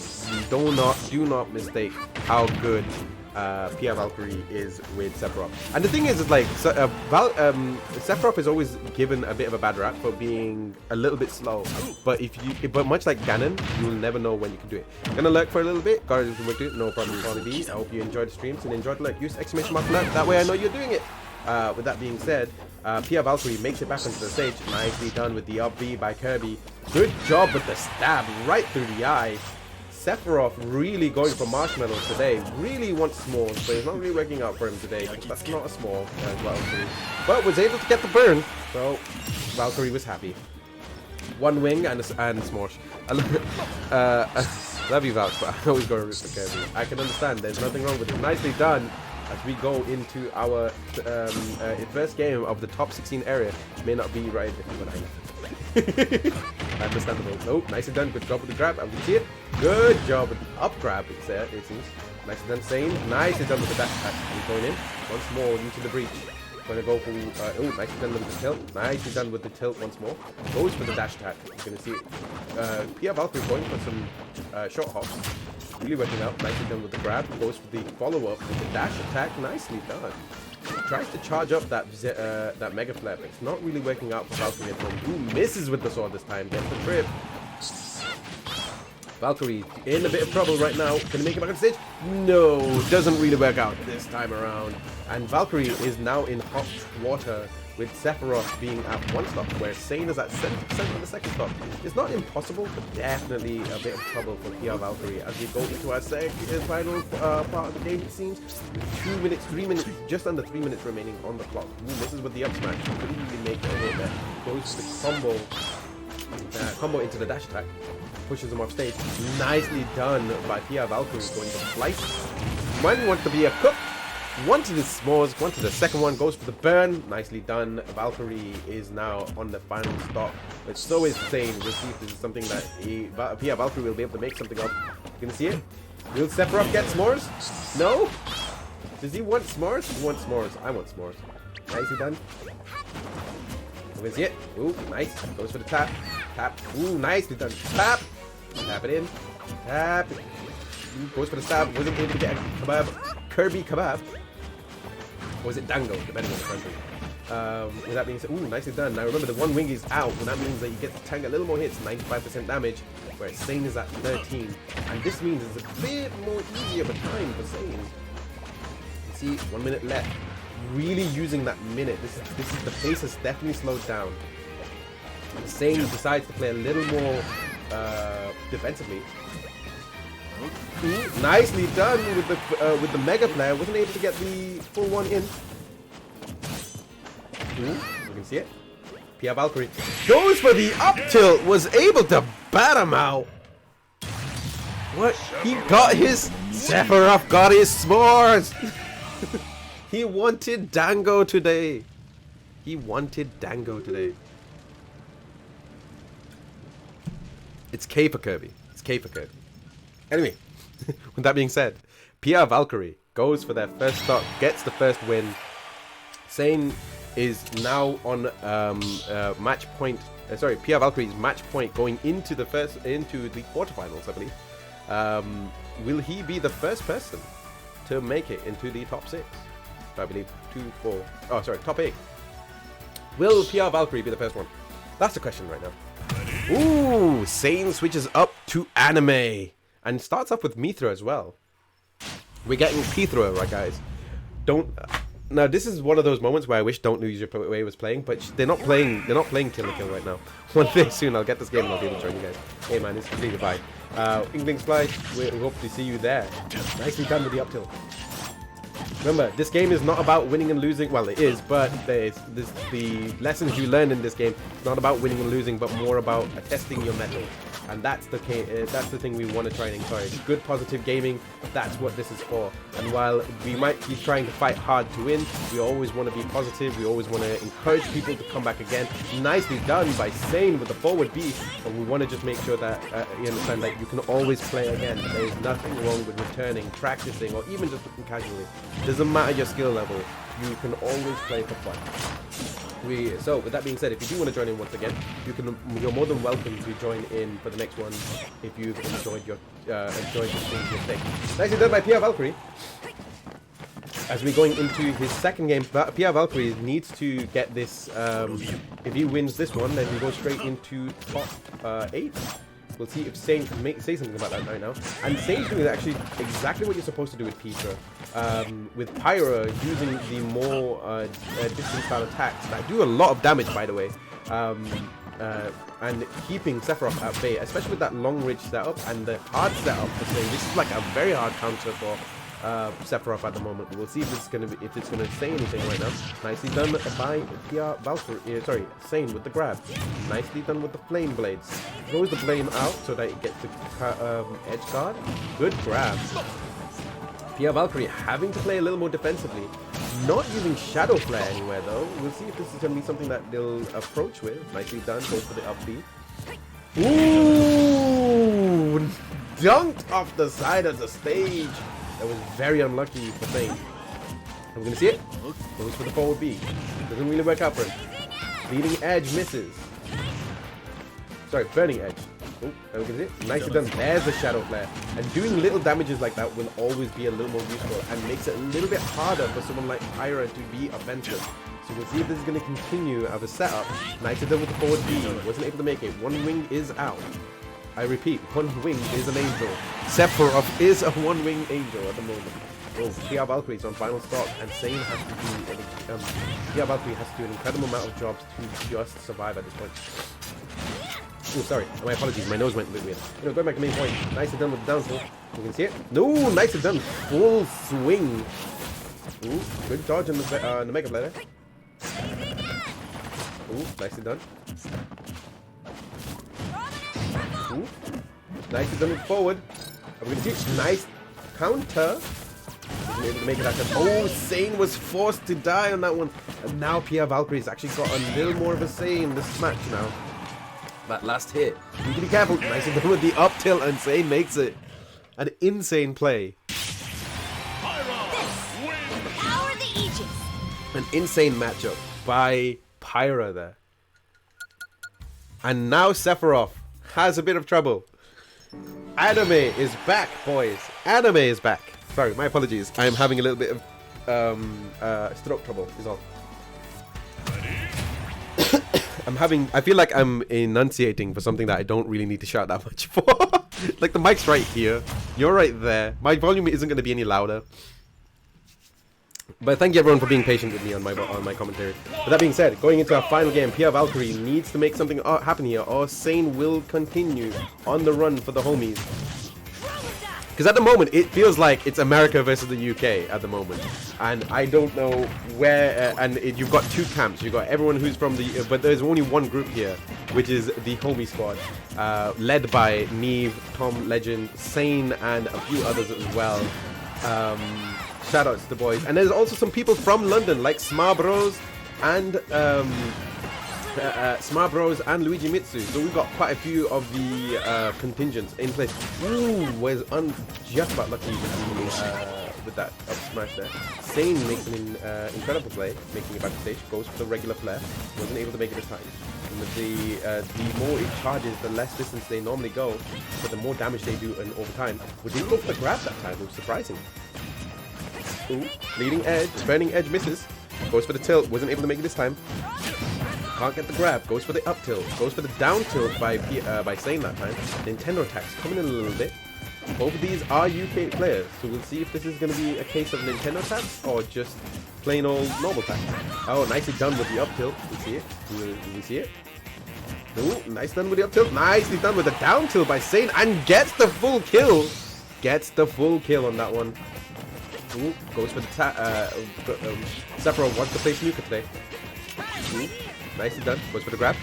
Speaker 1: Do not mistake how good PR Valkyrie is with Sephiroth. And the thing is like Sephiroth is always given a bit of a bad rap for being a little bit slow. But much like Ganon, you will never know when you can do it. Gonna lurk for a little bit. Guys, we do it. No problem, Quality. I hope you enjoyed the streams and enjoyed the lurk. Use exclamation mark lurk. That way I know you're doing it. With that being said, PR Valkyrie makes it back onto the stage. Nicely done with the up B by Kirby. Good job with the stab right through the eye. Sephiroth really going for marshmallows today. Really wants s'mores, but it's not really working out for him today. That's not a s'more as Valkyrie. But was able to get the burn, so Valkyrie was happy. 1 wing and s'mores. Love you, Valk, but I always go root for Kirby. I can understand. There's nothing wrong with it. Nicely done. As we go into our first game of the top 16 area. May not be right, but I know. Understandable. Oh, nicely done. Good job with the grab. I can see it. Good job with the up grab. It's there. It seems. Nicely done, Sane. Nicely done with the dash attack. He's going in. Once more into the breach. Going to go for... oh, nicely done with the tilt. Nicely done with the tilt once more. Goes for the dash attack. You're going to see it. Pia Valkyrie going for some short hops. Really working out. Nicely done with the grab. Goes for the follow-up with the dash attack. Nicely done. Tries to charge up that Mega Flare, but it's not really working out for Valkyrie at home. Ooh, misses with the sword this time. Gets the trip. Valkyrie in a bit of trouble right now. Can he make it back on stage? No, doesn't really work out this time around. And Valkyrie is now in hot water with Sephiroth being at 1 stock, where Sane is at 70% on the 2nd stock. It's not impossible, but definitely a bit of trouble for PR Valkyrie as we go into our final part of the game, it seems. 2 minutes, 3 minutes, just under 3 minutes remaining on the clock. Ooh, misses with the up smash. Couldn't really make it a little bit. Goes to the combo into the dash attack. Pushes him off stage. Nicely done by PR Valkyrie going to slice. One wants to be a cook. One to the s'mores, one to the second one, goes for the burn. Nicely done. Valkyrie is now on the final stop. But so is Sane. We'll see if this is something that PR Valkyrie will be able to make something of. You can see it. Will Sephiroth get s'mores? No? Does he want s'mores? He wants s'mores. I want s'mores. Nicely done. You can see it. Ooh, nice. Goes for the tap. Tap. Ooh, nicely done. Tap. Tap it in. Tap. Ooh, goes for the stab. Wasn't able to get a kebab. Kirby kebab. Or is it dango, depending on the country. With that being said, ooh, nicely done. Now remember, the one wing is out, and that means that you get to tank a little more hits, 95% damage, whereas Sane is at 13. And this means it's a bit more easier of a time for Sane. You see, 1 minute left. Really using that minute. This is the pace has definitely slowed down. Sane decides to play a little more defensively. Ooh, nicely done with the Mega Flare. Wasn't able to get the full one in. Ooh, you can see it. PR Valkyrie goes for the up tilt. Was able to bat him out. What? He got his... Sephiroth got his s'mores. He wanted Dango today. He wanted Dango today. It's K for Kirby. It's K for Kirby. Anyway, with that being said, PR Valkyrie goes for their first stock, gets the first win. Sane is now on match point. Sorry, PR Valkyrie's match point going into the quarterfinals, I believe. Will he be the first person to make it into the top 6? I believe 2, 4. Oh, sorry, top 8. Will PR Valkyrie be the first one? That's the question right now. Ooh, Sane switches up to anime. And starts off with Mithra as well. We're getting Pithra, right, guys? Now, this is one of those moments where I wish Don't Lose Your Way was playing, but they're not playing Kill la Kill right now. One day soon, I'll get this game and I'll be able to join you guys. Hey, man, it's completely fine. Inklings Fly, we hope to see you there. Nicely done with the up tilt. Remember, this game is not about winning and losing. Well, it is, but the lessons you learn in this game is not about winning and losing, but more about testing your mettle. And that's the thing we want to try and encourage. Good, positive gaming, that's what this is for. And while we might be trying to fight hard to win, we always want to be positive. We always want to encourage people to come back again. Nicely done by Sane with the forward B. And we want to just make sure that you understand that you can always play again. There is nothing wrong with returning, practicing, or even just looking casually. Doesn't matter your skill level. You can always play for fun. So with that being said, if you do want to join in once again, you're more than welcome to join in for the next one if you've enjoyed the stay. Nicely done by PR Valkyrie. As we're going into his second game, PR Valkyrie needs to get this. If he wins this one, then he goes straight into top 8. We'll see if Sane can say something about that right now. And Sane's doing actually exactly what you're supposed to do with Petra. With Pyra using the more distant style attacks that do a lot of damage, by the way. And keeping Sephiroth at bay, especially with that long ridge setup and the hard setup for Sane. This is like a very hard counter for Sephiroth at the moment. We'll see if it's gonna say anything right now. Nicely done by PR Valkyrie. Sorry, Sane with the grab. Nicely done with the flame blades. Throws the flame out so that it gets the edge guard. Good grab. PR Valkyrie having to play a little more defensively. Not using Shadow Flare anywhere though. We'll see if this is going to be something that they'll approach with. Nicely done. Goes for the up B. Ooh! Dunked off the side of the stage. That was very unlucky for Thane. I'm gonna see it. Goes for the forward B. Doesn't really work out for him. Leading edge misses. Sorry, burning edge. Oh, I'm gonna see it. Nicely done. There's the shadow flare. And doing little damages like that will always be a little more useful and makes it a little bit harder for someone like Pyra to be offensive. So we'll see if this is going to continue as a setup. Nicely done with the forward B. Wasn't able to make it. One wing is out. I repeat, one wing is an angel. Sephiroth is a one-wing angel at the moment. Oh, PR Valkyrie is on final stock, and Sane has to do PR Valkyrie has to do an incredible amount of jobs to just survive at this point. Oh, sorry. My apologies. My nose went a bit weird. Going back to main point. Nicely done with the down tilt. You can see it. No, nicely done. Full swing. Ooh, good dodge on the Mega Blade. Ooh, nicely done. Ooh, nicely done with forward. I'm going to see nice counter. Wasn't able to make it out. Oh, Sane was forced to die on that one. And now PR Valkyrie's actually got a little more of a say in this match now. That last hit. You need to be careful. Nicely done with the up tilt, and Sane makes it. An insane play. An insane matchup by Pyra there. And now Sephiroth has a bit of trouble. Anime is back, boys. Anime is back. Sorry, my apologies. I am having a little bit of stroke trouble is all. I feel like I'm enunciating for something that I don't really need to shout that much for. Like the mic's right here. You're right there. My volume isn't going to be any louder. But thank you everyone for being patient with me on my commentary. With that being said, going into our final game, PR Valkyrie needs to make something happen here, or Sane will continue on the run for the homies. Because at the moment, it feels like it's America versus the UK at the moment. And I don't know where, you've got two camps. You've got everyone who's from the, but there's only one group here, which is the homie squad, led by Neve, Tom Legend, Sane, and a few others as well. Shout outs to the boys. And there's also some people from London, like Smarbros and Luigi Mitsu. So we've got quite a few of the contingents in place. Ooh, was just about lucky with that up smash there. Sane makes an incredible play, making it back to stage. Goes for the regular flare. Wasn't able to make it this time. And with the more it charges, the less distance they normally go, but the more damage they do over time. We didn't go for the grab that time, it was surprising. Ooh, leading edge, burning edge misses. Goes for the tilt, wasn't able to make it this time. Can't get the grab, goes for the up tilt, goes for the down tilt by Sane that time. Nintendo attacks coming in a little bit. Both of these are UK players, so we'll see if this is going to be a case of Nintendo attacks or just plain old normal attacks. Oh, nicely done with the up tilt. We see it. Do we see it? Ooh, nice done with the up tilt. Nicely done with the down tilt by Sane and gets the full kill. Gets the full kill on that one. Ooh, goes for the Sephiroth wants to play snooker today. Ooh, nicely done. Goes for the grab.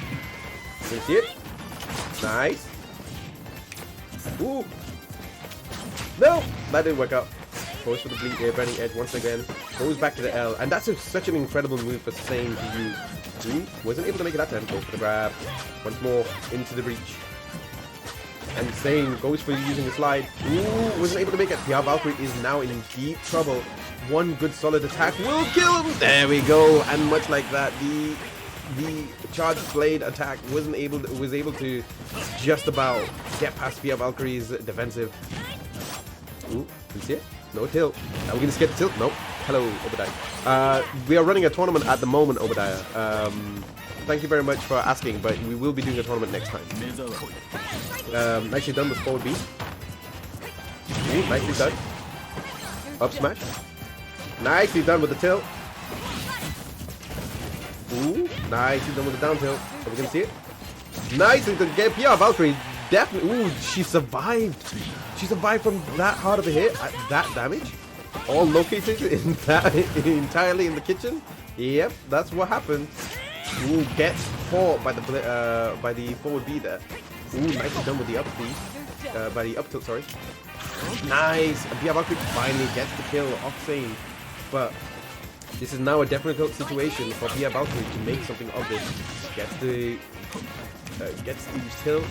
Speaker 1: You can see it. Nice. Ooh. No, that didn't work out. Goes for the burning edge once again. Goes back to the L, and that's such an incredible move for Sane to use. Ooh, wasn't able to make it that time. Goes for the grab. Once more into the breach. And Sane goes for using the slide. Ooh, wasn't able to make it. PR Valkyrie is now in deep trouble. One good solid attack will kill him. There we go. And much like that, the charged blade attack was able to just about get past PR Valkyrie's defensive. Ooh, can you see it? No tilt. Are we gonna skip the tilt? Nope. Hello, Obadiah. We are running a tournament at the moment, Obadiah. Thank you very much for asking, but we will be doing a tournament next time. Nicely done with forward B. Ooh, nicely done. Up smash. Nicely done with the tilt. Ooh, nicely done with the down tilt. Are we gonna see it? Nicely done. PR Valkyrie definitely. Ooh, she survived. She survived from that hard of a hit at that damage. All located in that entirely in the kitchen. Yep, that's what happened. Ooh, gets caught by the forward B there. Ooh, nicely done with the up B, by the up tilt, sorry. Nice! And PR Valkyrie finally gets the kill off Sane. But this is now a difficult situation for PR Valkyrie to make something of this. Gets the gets the kill.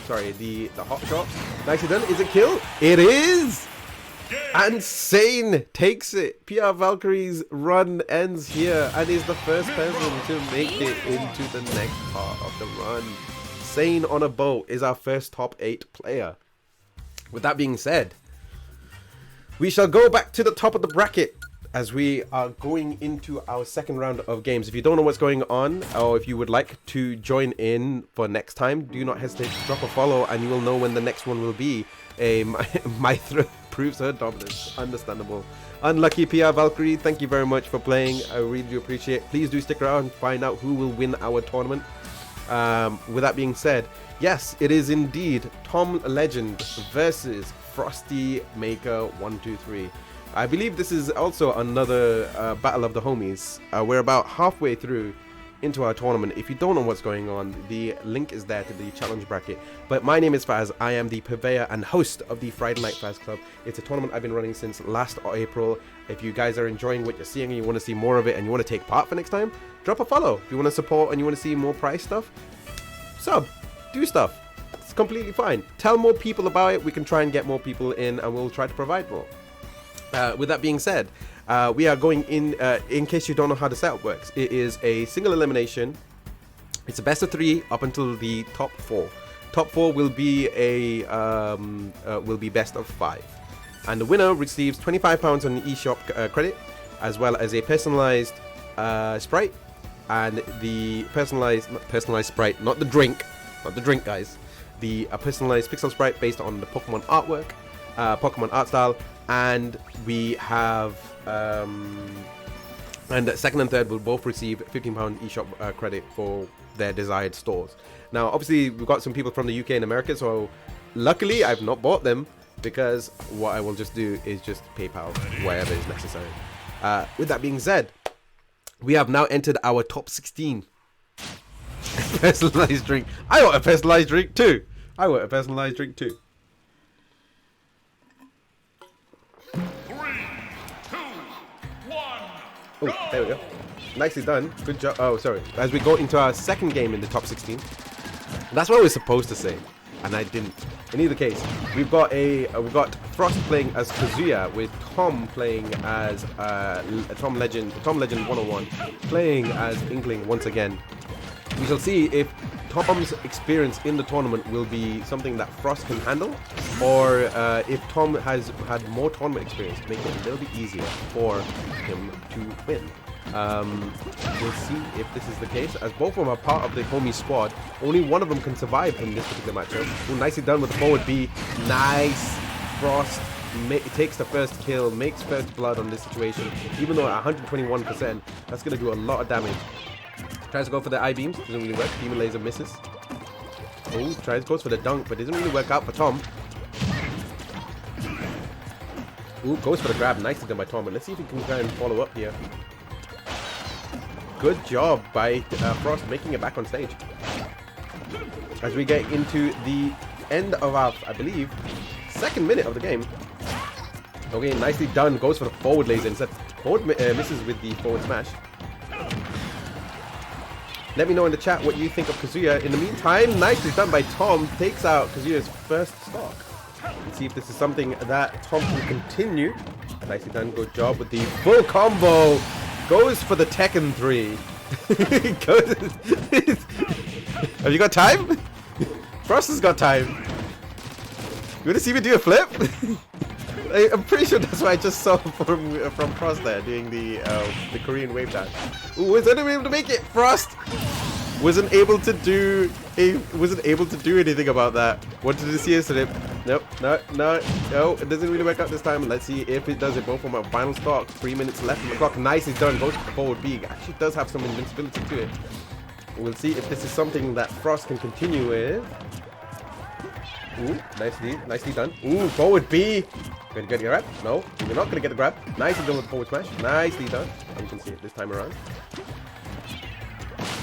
Speaker 1: Sorry, the hot shot. Nicely done. Is it kill? It is! And Sane takes it. PR Valkyrie's run ends here and is the first person to make it into the next part of the run. Sane on a boat is our first top 8 player. With that being said, we shall go back to the top of the bracket as we are going into our second round of games. If you don't know what's going on, or if you would like to join in for next time, do not hesitate to drop a follow and you will know when the next one will be. Mythra proves her dominance. Understandable. Unlucky PR Valkyrie, thank you very much for playing. I really do appreciate it. Please do stick around and find out who will win our tournament. With that being said, yes, it is indeed Tom Legend versus Frosty Maker 123. I believe this is also another battle of the homies. We're about halfway through into our tournament. If you don't know what's going on, the link is there to the challenge bracket. But my name is Faz. I am the purveyor and host of the Friday Night Faz Club. It's a tournament I've been running since last April. If you guys are enjoying what you're seeing and you want to see more of it and you want to take part for next time, drop a follow. If you want to support and you want to see more prize stuff, sub, do stuff. It's completely fine. Tell more people about it. We can try and get more people in and we'll try to provide more. With that being said, we are going in case you don't know how the setup works. It is a single elimination. It's a best of 3 up until the top 4. Top 4 will be best of 5. And the winner receives £25 on the eShop credit, as well as a personalized sprite. And the personalized sprite, not the drink guys. The personalized pixel sprite based on the Pokemon artwork, Pokemon art style. And we have, and second and third will both receive £15 eShop credit for their desired stores. Now, obviously, we've got some people from the UK and America, so luckily I've not bought them because what I will just do is just PayPal wherever is necessary. With that being said, we have now entered our top 16. Personalized drink. I want a personalized drink too. Oh, there we go. Nicely done. Good job. Oh, sorry. As we go into our second game in the top 16. That's what I was supposed to say, and I didn't. In either case, we've got Frost playing as Kazuya, with Tom playing as Tom Legend 101 playing as Inkling once again. We shall see if Tom's experience in the tournament will be something that Frost can handle, or if Tom has had more tournament experience to make it a little bit easier for him to win. We'll see if this is the case, as both of them are part of the homie squad. Only one of them can survive in this particular matchup. Ooh, nicely done with the forward B. Nice. Frost takes the first kill, makes first blood on this situation. Even though at 121%, that's going to do a lot of damage. Tries to go for the I-beams, doesn't really work. Demon Laser misses. Oh, goes for the dunk, but doesn't really work out for Tom. Ooh, goes for the grab. Nicely done by Tom, but let's see if he can try and follow up here. Good job by Frost making it back on stage. As we get into the end of our, I believe, second minute of the game. Okay, nicely done. Goes for the forward laser instead. Forward misses with the forward smash. Let me know in the chat what you think of Kazuya. In the meantime, nicely done by Tom. Takes out Kazuya's first stock. Let's see if this is something that Tom can continue. Nicely done. Good job with the full combo. Goes for the Tekken 3. Have you got time? Frost has got time. You want to see me do a flip? I'm pretty sure that's what I just saw from Frost there, doing the Korean wave dash. Ooh, wasn't able to make it. Frost wasn't able to do anything about that. Wanted to see a slip. Nope, no, it doesn't really work out this time. Let's see if it does it. Both from our final stock. 3 minutes left on the clock. Nicely done. Goes for the forward B. Actually does have some invincibility to it. We'll see if this is something that Frost can continue with. Ooh, nicely done. Ooh, forward B. Gonna get a grab? No, you're not gonna get a grab. Nicely done with the forward smash. Nicely done. And you can see it this time around.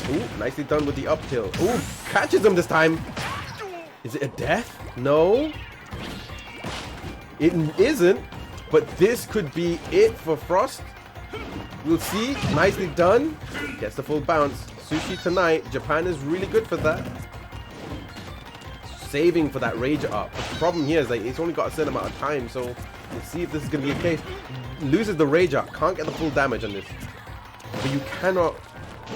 Speaker 1: Ooh, nicely done with the up tilt. Ooh, catches him this time. Is it a death? No. It isn't, but this could be it for Frost. We'll see. Nicely done. Gets the full bounce. Sushi tonight. Japan is really good for that. saving for that rage up. But the problem here is like it's only got a certain amount of time, so we'll see if this is going to be a case. Loses the rage up, can't get the full damage on this. But you cannot,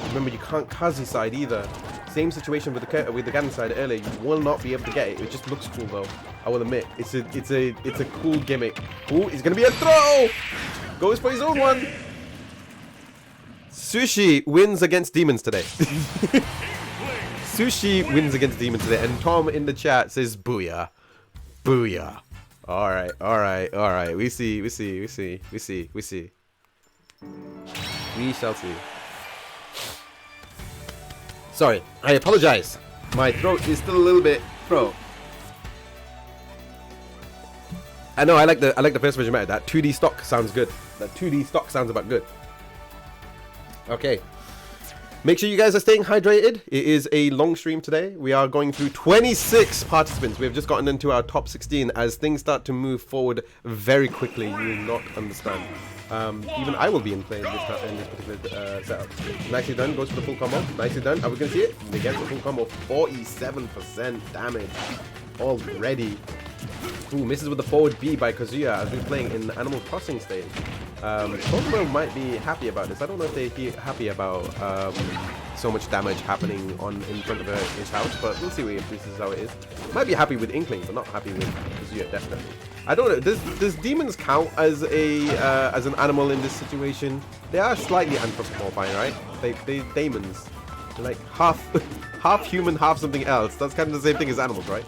Speaker 1: remember, you can't Kazi side either. Same situation with the Ganon side earlier. You will not be able to get it. It just looks cool though. I will admit, it's a cool gimmick. Ooh, it's gonna be a throw. Goes for his own one. Sushi wins against demons today. Sushi wins against demons today, and Tom in the chat says booyah, booyah. All right, all right, all right. We see. We shall see. Sorry, I apologize. My throat is still a little bit, bro. I know I like the first version better. That 2D stock sounds good. That 2D stock sounds about good. Okay. Make sure you guys are staying hydrated. It is a long stream today. We are going through 26 participants. We have just gotten into our top 16. As things start to move forward very quickly, you will not understand. Even I will be in play in this particular setup. Nicely done. Goes for the full combo. Nicely done. Are we going to see it? They get the full combo. 47% damage already. Ooh, misses with the forward B by Kazuya as we're playing in the Animal Crossing stage. Pokemon might be happy about this. I don't know if they're happy about so much damage happening in front of his house, but we'll see if this is how it is. Might be happy with Inkling, but not happy with Kazuya, definitely. I don't know. Does demons count as an animal in this situation? They are slightly anthropomorphized, right? They demons. They're like half human, half something else. That's kind of the same thing as animals, right?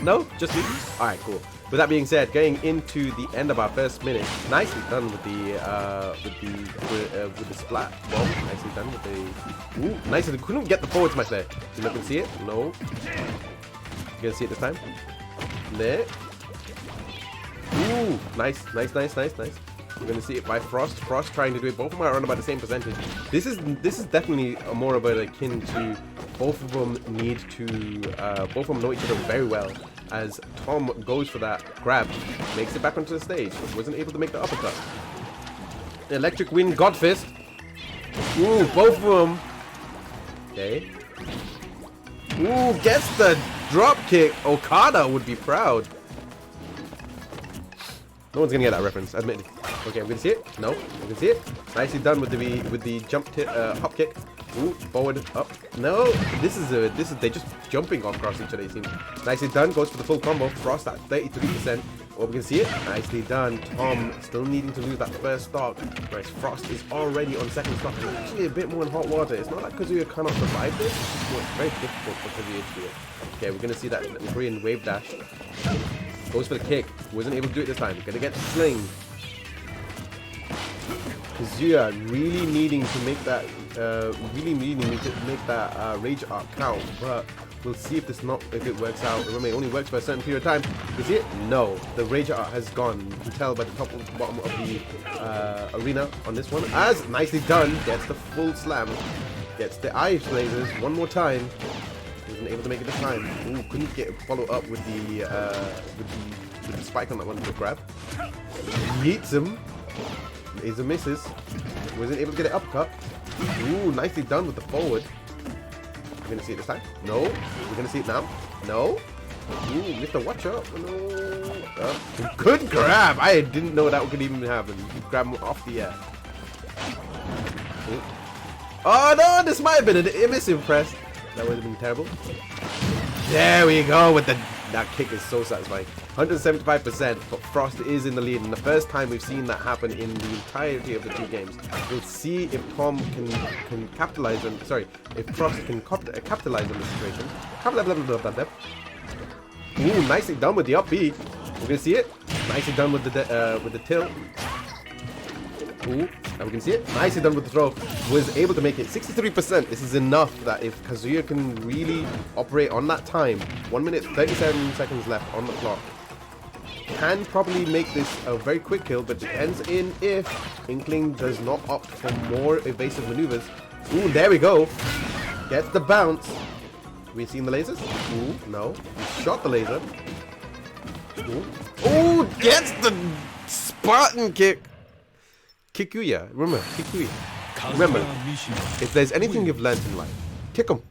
Speaker 1: No? Just me? Alright, cool. With that being said, going into the end of our first minute, nicely done with the splat bomb. Nicely done with the... Ooh, nicely. Couldn't get the forward smash there. You're not going to see it? No. You going to see it this time? There. Ooh, nice. We're going to see it by Frost. Frost trying to do it. Both of them are around about the same percentage. This is definitely more of a akin to both of them need to both of them know each other very well. As Tom goes for that grab, makes it back onto the stage, but wasn't able to make the uppercut. Electric Wind God Fist. Ooh, both of them. Okay. Ooh, gets the drop kick. Okada would be proud. No one's gonna get that reference, admittedly. Okay, I'm gonna see it. No, I can see it. Nicely done with the jump hop kick. Ooh, forward, up. No, this is they're just jumping across each other. It seems. Nicely done. Goes for the full combo. Frost at 33%. Oh, we can see it. Nicely done. Tom still needing to lose that first stock. Whereas Frost is already on second stock. It's actually a bit more in hot water. It's not like Kazuya cannot survive this. It's very difficult for Kazuya to do it. Okay, we're gonna see that Korean wave dash. Goes for the kick. Wasn't able to do it this time. Gonna get the sling. Kazuya really needing to make that rage arc count, but we'll see if it works out. Remember, it only works for a certain period of time. You see it? No, the rage arc has gone. You can tell by the top and bottom of the arena on this one. As nicely done, gets the full slam, gets the ice lasers one more time. Wasn't able to make it this time. Ooh, couldn't get follow up with the spike on that one. The grab. Yeets him. Laser misses. Wasn't able to get it uppercut. Ooh, nicely done with the forward. We're gonna see it this time. No. We're gonna see it now. No. Ooh, Mr. Watch out. No. Good grab. I didn't know that could even happen. You grab him off the air. Ooh. Oh no, this might have been an misimpress. That would have been terrible. There we go with that kick is so satisfying. 175%, but Frost is in the lead, and the first time we've seen that happen in the entirety of the two games. We'll see if Tom can capitalize on. Sorry, if Frost can capitalize on the situation. Ooh, nicely done with the up B. We're gonna see it. Nicely done with the tilt. Ooh, now we can see it. Nicely done with the throw. Was able to make it 63%. This is enough that if Kazuya can really operate on that time, 1 minute 37 seconds left on the clock, can probably make this a very quick kill, but depends in if Inkling does not opt for more evasive maneuvers. Ooh, there we go. Gets the bounce. We seen the lasers? Ooh, no. He shot the laser. Ooh, gets the Spartan kick. Kikuya, remember, Kikuya. Remember, if there's anything you've learned in life, kick him.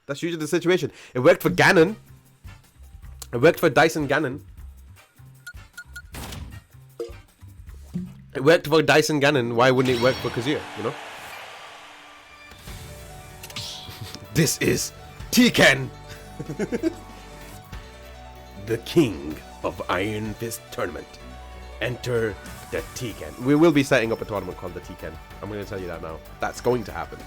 Speaker 1: That's usually the situation. It worked for Ganon. It worked for Dyson Gannon. It worked for Dyson Gannon. Why wouldn't it work for Kazuya, you know? This is Tekken! The king of Iron Fist Tournament. Enter the Tekken. We will be setting up a tournament called the Tekken. I'm going to tell you that now. That's going to happen.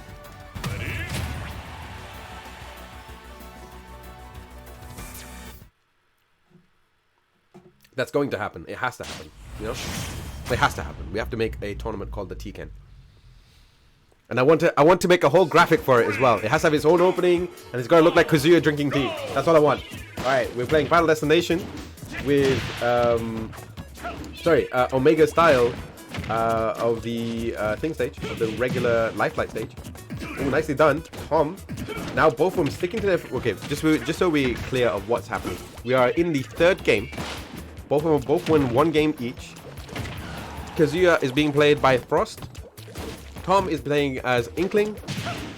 Speaker 1: That's going to happen. It has to happen. You know? It has to happen. We have to make a tournament called the Tekken. And I want to make a whole graphic for it as well. It has to have its own opening, and it's got to look like Kazuya drinking tea. That's all I want. Alright, we're playing Final Destination with Omega style of the thing stage, of the regular Lifelight stage. Oh, nicely done. Tom. Now both of them sticking to their... Okay, just so we're clear of what's happening. We are in the third game. Both of them both win one game each. Kazuya is being played by Frost. Tom is playing as Inkling.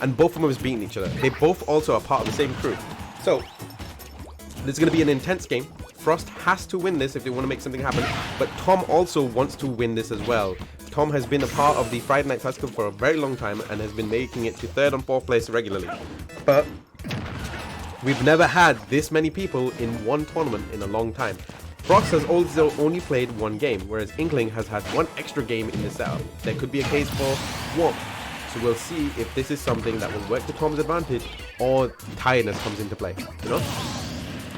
Speaker 1: And both of them is beating each other. They both also are part of the same crew. So, this is going to be an intense game. Frost has to win this if they want to make something happen. But Tom also wants to win this as well. Tom has been a part of the Friday Night Fast Club for a very long time and has been making it to 3rd and 4th place regularly. But we've never had this many people in one tournament in a long time. Frost has also only played one game, whereas Inkling has had one extra game in the setup. There could be a case for warmth. So we'll see if this is something that will work to Tom's advantage or tiredness comes into play, you know?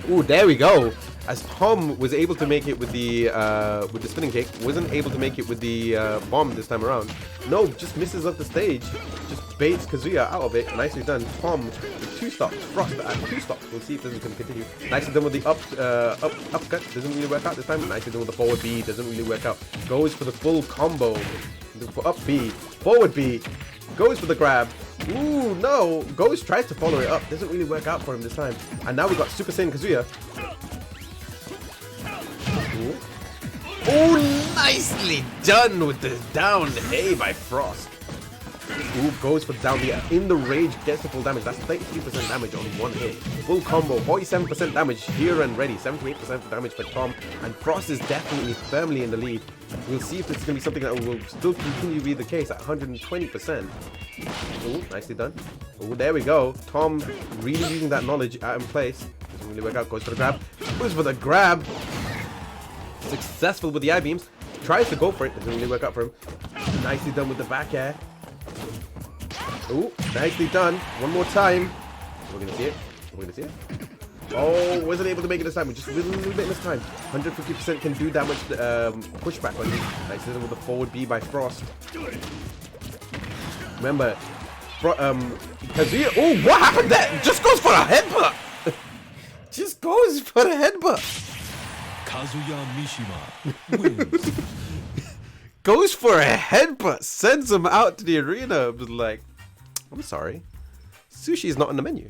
Speaker 1: Ooh, there we go. As Tom was able to make it with the spinning kick, wasn't able to make it with the bomb this time around. No, just misses up the stage. Just baits Kazuya out of it. Nicely done. Tom with 2 stops. Frost at 2 stops. We'll see if this can continue. Nicely done with the upcut. Doesn't really work out this time. Nicely done with the forward B. Doesn't really work out. Goes for the full combo. For up B. Forward B. Goes for the grab. Ooh, no. Goes tries to follow it up. Doesn't really work out for him this time. And now we got Super Saiyan Kazuya. Ooh. Oh, nicely done with the down A by Frost. Ooh, goes for down B. In the rage, gets the full damage. That's 33% damage on one hit. Full combo, 47% damage here and ready. 78% damage for Tom. And Frost is definitely firmly in the lead. We'll see if this is going to be something that will still continue to be the case at 120%. Ooh, nicely done. Ooh, there we go. Tom really using that knowledge out in place. Doesn't really work out. Goes for the grab. Goes for the grab. Successful with the I-beams. Tries to go for it. Doesn't really work out for him. Nicely done with the back air. Ooh, nicely done. One more time. We're going to see it. We're going to see it. Oh, wasn't able to make it this time. We just a little bit this time. 150% can do damage pushback on you. Nicely done with the forward B by Frost. Remember, Kazuya. Oh, what happened there? Just goes for a headbutt. Just goes for the headbutt.
Speaker 2: Kazuya Mishima wins.
Speaker 1: Goes for a headbutt. Sends him out to the arena. But like, I'm sorry. Sushi is not on the menu.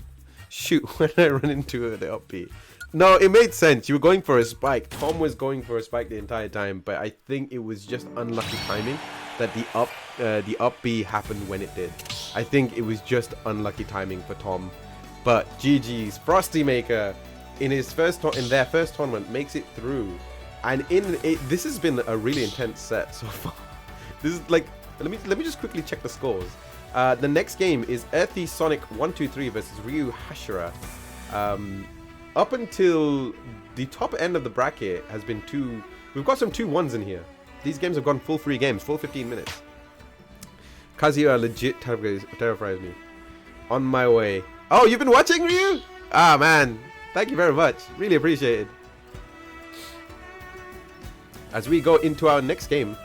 Speaker 1: Shoot, when I run into the up B. No, it made sense. You were going for a spike. Tom was going for a spike the entire time, but I think it was just unlucky timing that the up B happened when it did. I think it was just unlucky timing for Tom. But GG's Frosty Maker in their first tournament makes it through, and this has been a really intense set so far. This is like, let me just quickly check the scores. The next game is Earthy Sonic 123 versus Ryu Hashira. Up until the top end of the bracket has been we've got some 2-1s in here. These games have gone full 3 games, full 15 minutes. Kazuya legit terrifies me. On my way. Oh, you've been watching, Ryu? Ah, man. Thank you very much. Really appreciate it. As we go into our next game.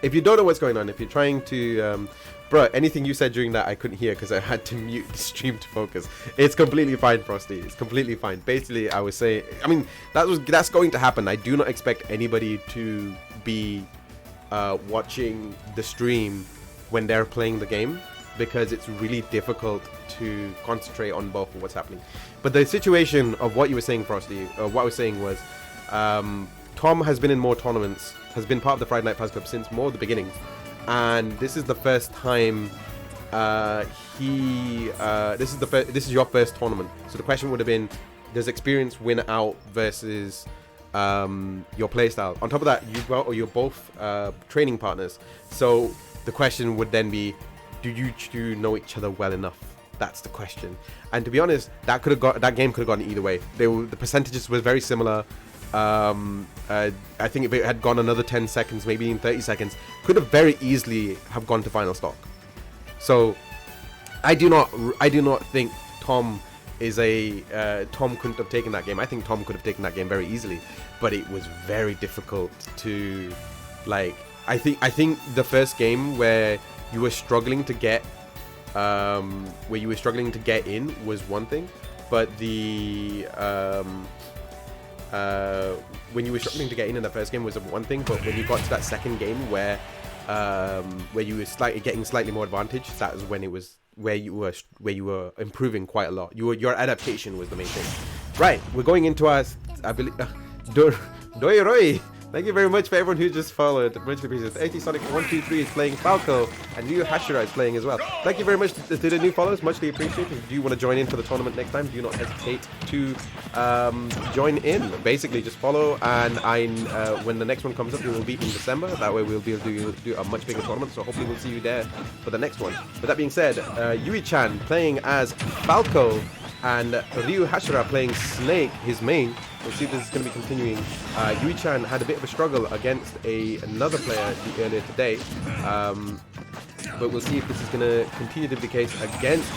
Speaker 1: If you don't know what's going on, if you're trying to... bro, anything you said during that I couldn't hear because I had to mute the stream to focus. It's completely fine, Frosty. It's completely fine. Basically, I was saying... I mean, that's going to happen. I do not expect anybody to be watching the stream when they're playing the game, because it's really difficult to concentrate on both of what's happening. But the situation of what you were saying, Frosty, what I was saying was, Tom has been in more tournaments, has been part of the Friday Night Fast Club since more of the beginning, and this is the first time this is your first tournament. So the question would have been, does experience win out versus your playstyle? On top of that, you're both training partners. So the question would then be, do you two know each other well enough? That's the question. And to be honest, that game could have gone either way. The percentages were very similar. I think if it had gone another 10 seconds, maybe in 30 seconds, could have very easily have gone to final stock. So I do not think Tom couldn't have taken that game. I think Tom could have taken that game very easily, but it was very difficult to, like, I think the first game where you were struggling to get in was one thing, but when you were struggling to get in the first game was one thing, but when you got to that second game where you were getting slightly more advantage, that was when it was where you were improving quite a lot. Your adaptation was the main thing. Right, we're going into our, I believe, Doiroi. Thank you very much for everyone who just followed. Much appreciated. ATSonic123 is playing Falco, and Ryu Hashira is playing as well. Thank you very much to the new followers. Muchly appreciated. If you want to join in for the tournament next time, do not hesitate to join in. Basically, just follow, and when the next one comes up, we will be in December. That way, we'll be able to do a much bigger tournament. So hopefully, we'll see you there for the next one. With that being said, Yui-chan playing as Falco, and Ryu Hashira playing Snake, his main. We'll see if this is going to be continuing. Yui-chan had a bit of a struggle against another player earlier today, but we'll see if this is going to continue to be the case against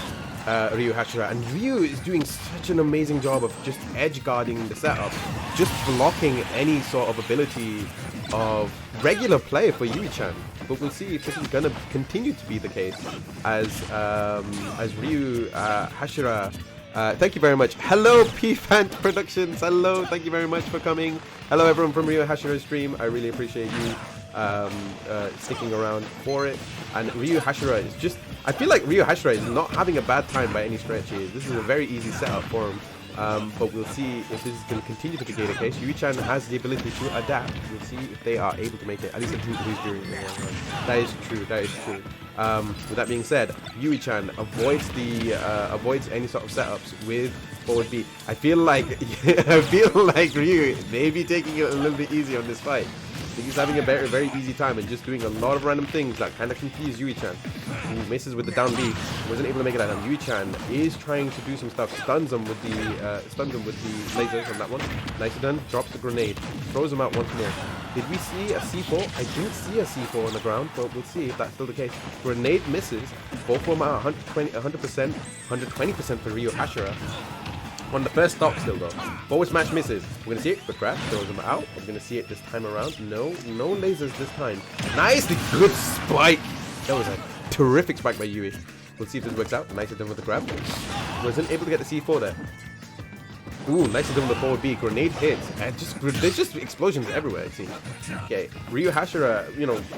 Speaker 1: Ryu Hashira. And Ryu is doing such an amazing job of just edge guarding the setup, just blocking any sort of ability of regular play for Yui-chan. But we'll see if this is going to continue to be the case as Ryu Hashira. Thank you very much. Hello, P-Fant Productions. Hello, thank you very much for coming. Hello, everyone from Ryu Hashira's stream. I really appreciate you sticking around for it. And Ryu Hashira is just, I feel like Ryu Hashira is not having a bad time by any stretch here. This is a very easy setup for him. But we'll see if this is going to continue to be the case. Yui-chan has the ability to adapt. We'll see if they are able to make it. At least who's during the long run. That is true. That is true. With that being said, Yui-chan avoids any sort of setups with forward B. I feel like Ryu may be taking it a little bit easy on this fight. I think he's having a very, very easy time and just doing a lot of random things that kind of confuse Yui-chan. He misses with the down B, wasn't able to make it out. And Yui-chan is trying to do some stuff, stuns him with the lasers on that one. Nicely done. Drops the grenade, throws him out once more. Did we see a C4? I didn't see a C4 on the ground, but we'll see if that's still the case. Grenade misses. Both of them are 100%, 120% for Ryu Hashira. On the first stop still though. Forward smash misses. We're gonna see it. Good grab. Throws him out. We're gonna see it this time around. No lasers this time. Nicely good spike. That was a terrific spike by Yui. We'll see if this works out. Nicely done with the grab. Wasn't able to get the C4 there. Ooh, nicely done with the forward B. Grenade hits. And there's just explosions everywhere, it seems. Okay, Ryu Hashira,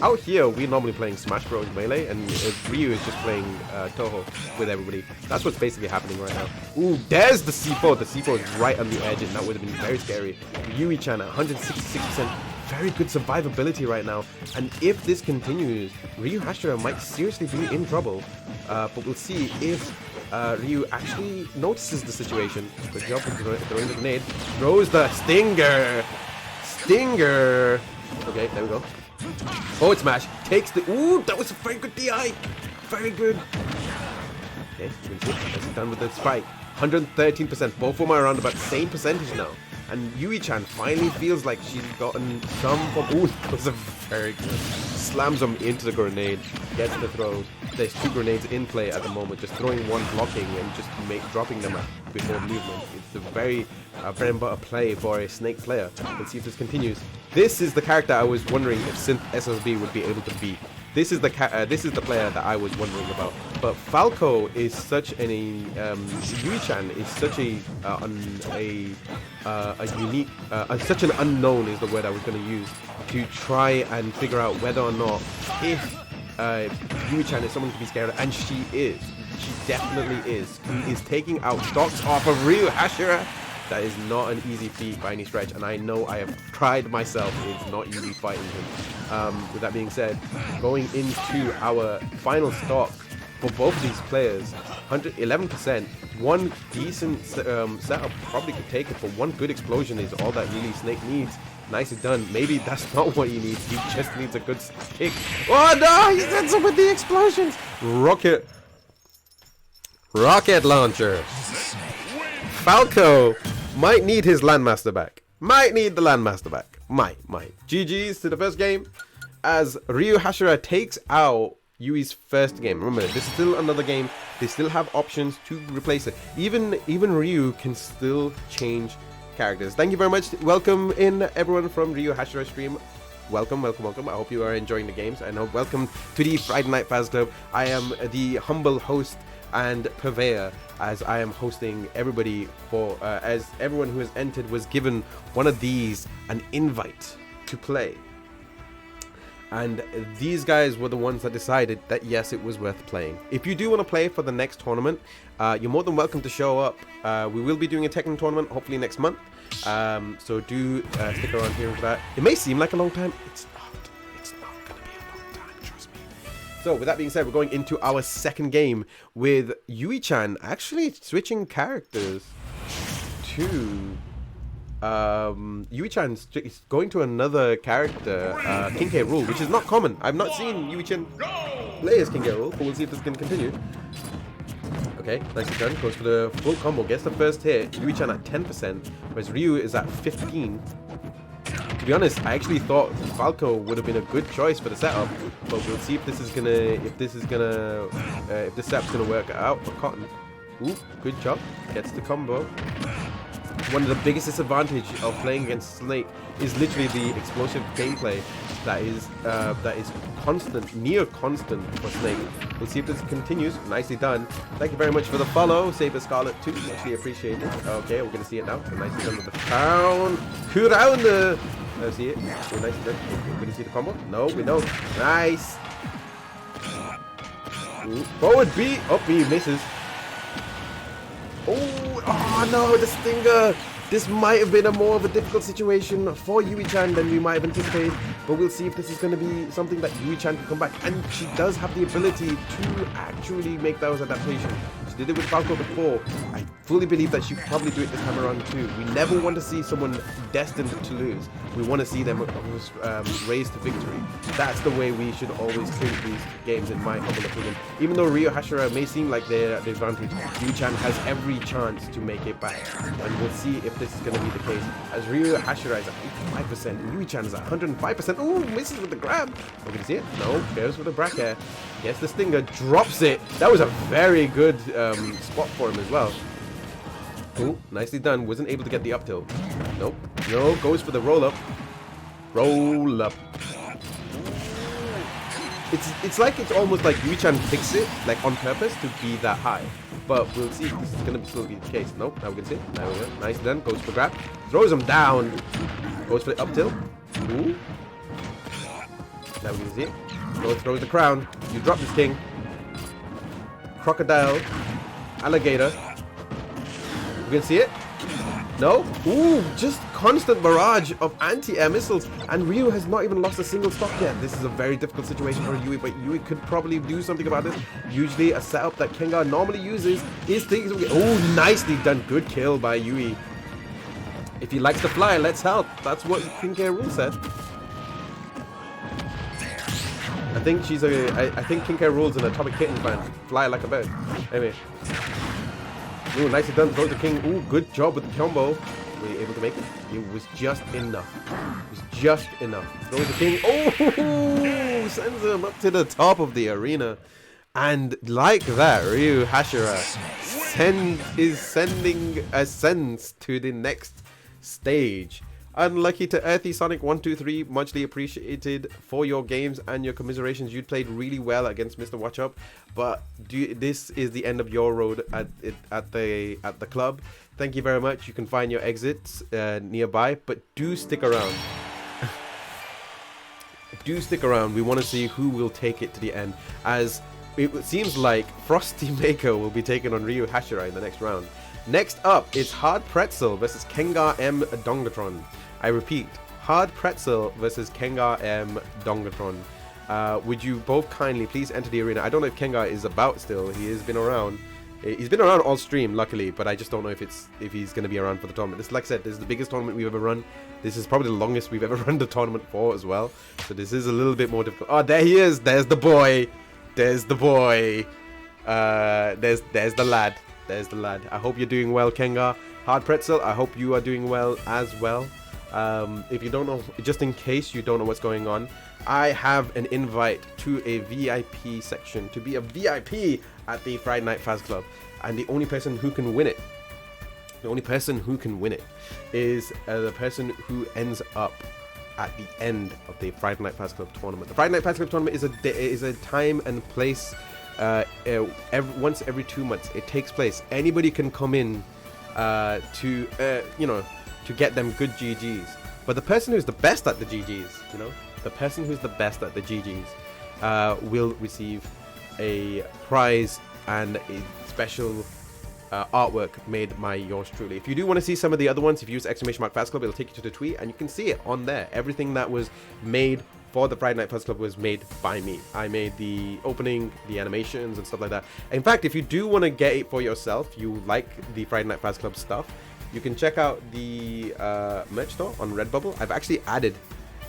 Speaker 1: out here, we're normally playing Smash Bros. Melee, and Ryu is just playing Toho with everybody. That's what's basically happening right now. Ooh, there's the C4. The C4 is right on the edge, and that would have been very scary. Yui-chan at 166%. Very good survivability right now. And if this continues, Ryu Hashira might seriously be in trouble. But we'll see if Ryu actually notices the situation. Good job for throwing the grenade. Throws the stinger. Okay, there we go. Forward smash. Takes the... Ooh, that was a very good DI. Very good. Okay, that's done with the spike. 113%. Both of them are around about the same percentage now. And Yui-chan finally feels like she's gotten some form. Ooh, that was a very good. Slams them into the grenade. Gets the throws. There's two grenades in play at the moment. Just throwing one, blocking, and just dropping them before movement. It's a very bread and butter play for a Snake player. Let's see if this continues. This is the character I was wondering if Synth SSB would be able to beat. This is the player that I was wondering about. But Falco is such Yui-chan is such a unique, such an unknown is the word I was going to use to try and figure out whether or not if Yui-chan is someone to be scared of, and she is. She definitely is. He is taking out stocks off of Ryu Hashira. That is not an easy feat by any stretch, and I know I have tried myself. It's not easy fighting him. With that being said, going into our final stock, for both of these players. 111%. One decent setup probably could take it, but one good explosion is all that really Snake needs. Nicely done. Maybe that's not what he needs. He just needs a good kick. Oh no! He ends up with the explosions. Rocket launcher. Falco might need his Landmaster back. Might need the Landmaster back. Might. GG's to the first game as Ryu Hashira takes out Yui's first game. Remember, this is still another game. They still have options to replace it. Even Ryu can still change characters. Thank you very much. Welcome in everyone from Ryu Hashira stream. Welcome. I hope you are enjoying the games, and welcome to the Friday Night Faz Club. I am the humble host and purveyor, as I am hosting everybody for as everyone who has entered was given one of these, an invite to play. And these guys were the ones that decided that yes, it was worth playing. If you do want to play for the next tournament, you're more than welcome to show up. We will be doing a Tekken tournament hopefully next month. So do stick around here for that. It may seem like a long time. It's not going to be a long time, trust me. So with that being said, we're going into our second game with Yui-chan actually switching characters to... Yui-chan is going to another character, King K. Rool, which is not common. I've not seen Yui-chan play as King K. Rool, but we'll see if this can continue. Okay, nicely done. Goes for the full combo, gets the first hit. Yui-chan at 10%, whereas Ryu is at 15%. To be honest, I actually thought Falco would have been a good choice for the setup, but we'll see if this setup's gonna work out for Cotton. Ooh, good job. Gets the combo. One of the biggest disadvantages of playing against Snake is literally the explosive gameplay that is constant, near constant for Snake. We'll see if this continues. Nicely done. Thank you very much for the follow, Saber Scarlet too. Muchly appreciated. Okay, we're gonna see it now. Nicely done with the Kurounder. Let's see it. Oh, nicely done. We're gonna see the combo. No, we don't. Nice. Ooh. Forward B. Oh, B misses. Oh no, the stinger! This might have been more of a difficult situation for Yui-chan than we might have anticipated, but we'll see if this is going to be something that Yui-chan can come back. And she does have the ability to actually make those adaptations. She did it with Falco before. I fully believe that she could probably do it this time around too. We never want to see someone destined to lose. We want to see them raised to victory. That's the way we should always treat these games, in my humble opinion. Even though Ryu Hashira may seem like they're at the advantage, Yui-chan has every chance to make it back. And we'll see if this is going to be the case, as Ryu Hashira is at 85% and Yui-chan is at 105%. Ooh, misses with the grab. We're going to see it. No, goes with the bracket. Gets the stinger, drops it. That was a very good spot for him as well. Ooh, nicely done. Wasn't able to get the up tilt. Nope. No, goes for the roll up. Roll up. It's like it's almost like Yui-chan picks it like on purpose to be that high. But we'll see if this is gonna still be the case. Nope, now we can see it. There we go. Nice done. Goes for grab. Throws him down. Goes for the up tilt. Ooh. Now we can see it. Throws the crown. You drop this king. Crocodile. Alligator. You can see it. No? Ooh, just constant barrage of anti-air missiles. And Ryu has not even lost a single stock yet. This is a very difficult situation for Yui, but Yui could probably do something about this. Usually a setup that Kengar normally uses is things... Oh, nicely done. Good kill by Yui. If he likes to fly, let's help. That's what King K. Rool said. I think King K. Rool's an Atomic Kitten fan. Fly like a bird. Anyway. Ooh, nicely done. Throws the king. Ooh, good job with the combo. Were you able to make it? It was just enough. It was just enough. Throws the king. Oh, sends him up to the top of the arena. And like that, Ryu Hashira is sending ascends to the next stage. Unlucky to Earthy Sonic 123, muchly appreciated for your games and your commiserations. You played really well against Mr. Watch Up, but this is the end of your road at the club. Thank you very much. You can find your exits nearby, but do stick around. Do stick around. We want to see who will take it to the end, as it seems like Frosty Maker will be taken on Ryu Hashira in the next round. Next up is Hard Pretzel versus Kengar M Dongatron. I repeat, Hard Pretzel versus Kengar M Dongatron. would you both kindly please enter the arena? I don't know if Kengar is about still. He has been around. He's been around all stream, luckily, but I just don't know if he's going to be around for the tournament. This, like I said, this is the biggest tournament we've ever run. This is probably the longest we've ever run the tournament for as well. So this is a little bit more difficult. Oh, there he is. There's the boy. There's the boy. There's the lad. There's the lad. I hope you're doing well, Kengar. Hard Pretzel, I hope you are doing well as well. If you don't know, just in case you don't know what's going on, I have an invite to a VIP section to be a VIP at the Friday Night Faz Club, and the only person who can win it, is the person who ends up at the end of the Friday Night Faz Club tournament. The Friday Night Faz Club tournament is a time and place. Once every 2 months, it takes place. Anybody can come in to get them good GGs. But the person who's the best at the GGs, will receive a prize and a special artwork made by yours truly. If you do want to see some of the other ones, if you use !Faz Club, it'll take you to the tweet and you can see it on there. Everything that was made for the Friday Night Faz Club was made by me. I made the opening, the animations and stuff like that. In fact, if you do want to get it for yourself, you like the Friday Night Faz Club stuff, you can check out the merch store on Redbubble. I've actually added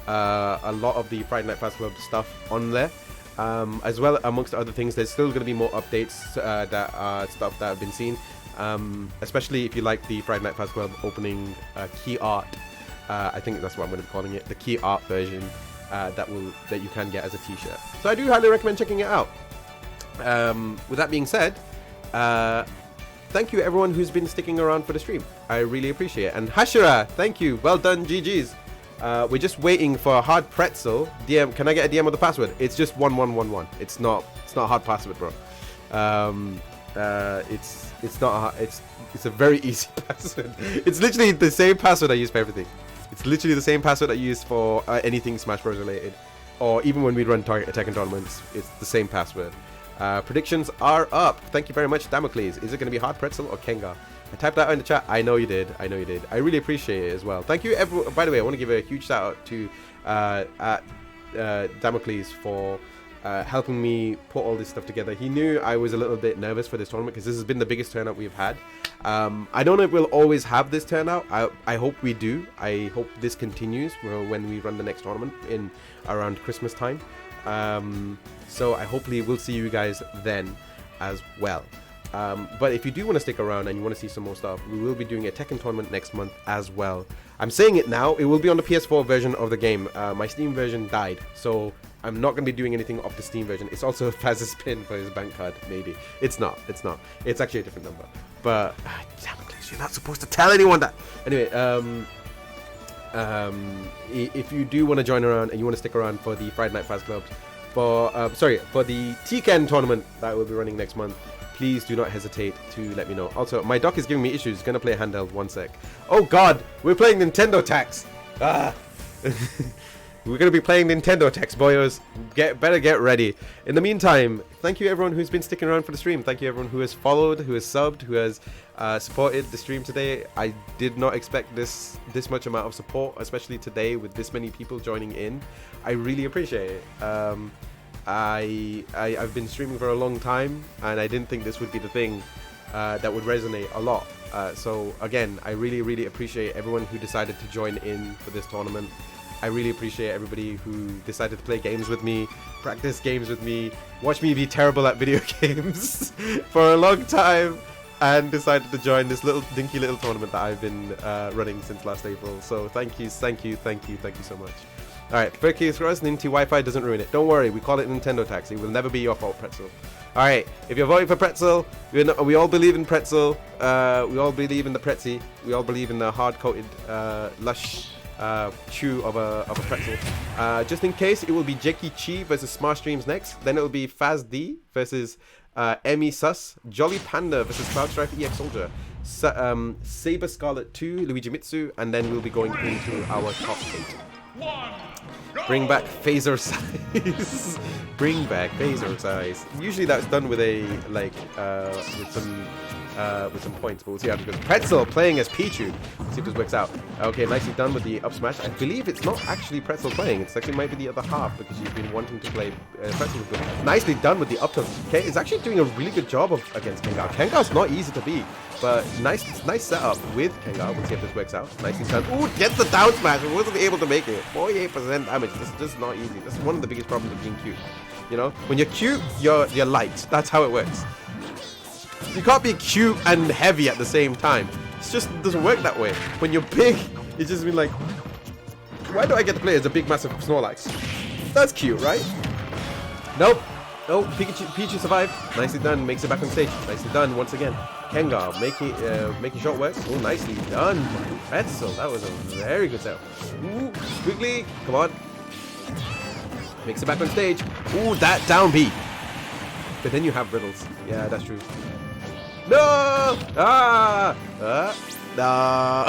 Speaker 1: a lot of the Friday Night Faz Club stuff on there, as well amongst other things. There's still going to be more updates that are stuff that have been seen, especially if you like the Friday Night Faz Club opening key art. I think that's what I'm going to be calling it, the key art version that you can get as a t-shirt. So I do highly recommend checking it out. With that being said, thank you everyone who's been sticking around for the stream. I really appreciate it. And Hashira, thank you. Well done, GG's. We're just waiting for a Hard Pretzel DM. Can I get a DM of the password? It's just 1111. It's not a hard password, bro. It's a very easy password. It's literally the same password I use for everything. It's literally the same password I use for anything Smash Bros related, or even when we run Tekken tournaments, it's the same password. Predictions are up. Thank you very much, Damocles. Is it going to be Hard Pretzel or Kengar? I typed that out in the chat. I know you did. I really appreciate it as well. Thank you, everyone. By the way, I want to give a huge shout out to Damocles for helping me put all this stuff together. He knew I was a little bit nervous for this tournament because this has been the biggest turnout we've had. I don't know if we'll always have this turnout. I hope we do. I hope this continues when we run the next tournament in around Christmas time. So hopefully we'll see you guys then as well. But if you do want to stick around and you want to see some more stuff, we will be doing a Tekken tournament next month as well. I'm saying it now, it will be on the PS4 version of the game. My Steam version died, so I'm not going to be doing anything off the Steam version. It's also Faz's pin for his bank card, maybe. It's not. It's actually a different number. But, damn it, please, you're not supposed to tell anyone that. Anyway, if you do want to join around and you want to stick around for the Friday Night Faz Club, for the Tekken tournament that we'll be running next month, please do not hesitate to let me know. Also, my dock is giving me issues. Gonna play handheld, 1 sec. Oh god, we're playing Nintendo Tax. We're gonna be playing Nintendo Tax, boyos. Better get ready. In the meantime, thank you everyone who's been sticking around for the stream. Thank you everyone who has followed, who has subbed, who has supported the stream today. I did not expect this much amount of support, especially today with this many people joining in. I really appreciate it. I've been streaming for a long time, and I didn't think this would be the thing that would resonate a lot. So again, I really appreciate everyone who decided to join in for this tournament. I really appreciate everybody who decided to play games with me, practice games with me, watch me be terrible at video games for a long time, and decided to join this dinky little tournament that I've been running since last April. So thank you so much. Alright, for case for us, Ninty Wi-Fi doesn't ruin it. Don't worry, we call it Nintendo Tax. It will never be your fault, Pretzel. Alright, if you're voting for Pretzel, we all believe in Pretzel. We all believe in the Pretzi. We all believe in the hard-coated, lush chew of a pretzel. Just in case, it will be Jeki Chi versus Smart Streams next. Then it will be Faz D versus Emmy Sus, Jolly Panda versus Cloud Strife EX Soldier, Saber Scarlet 2, Luigi Mitsu, and then we'll be going into our top 8. Bring back phaser size. Bring back phaser size. Usually that's done with a with some points, but we'll see how it goes. Pretzel playing as Pichu. Let's see if this works out. Okay, nicely done with the up smash. I believe it's not actually Pretzel playing. It's actually might be the other half because you've been wanting to play Pretzel. Nicely done with the up tilt. Okay, it's actually doing a really good job against Kengar. Kengar's not easy to beat, but nice setup with Kengar. We'll see if this works out. Nicely done. Ooh, gets the down smash. I wasn't able to make it. 48% damage. This is just not easy. This is one of the biggest problems of being cute. You know, when you're cute, you're light. That's how it works. You can't be cute and heavy at the same time. It just doesn't work that way. When you're big, it's just been like, why do I get to play as a big, massive Snorlax? That's cute, right? Nope. Oh, Pichu survived. Nicely done. Makes it back on stage. Nicely done once again. Kengar making short work. Oh, nicely done. Pretzel. That was a very good setup. Ooh, Squiggly. Come on. Makes it back on stage. Ooh, that down B. But then you have riddles. Yeah, that's true. No! No!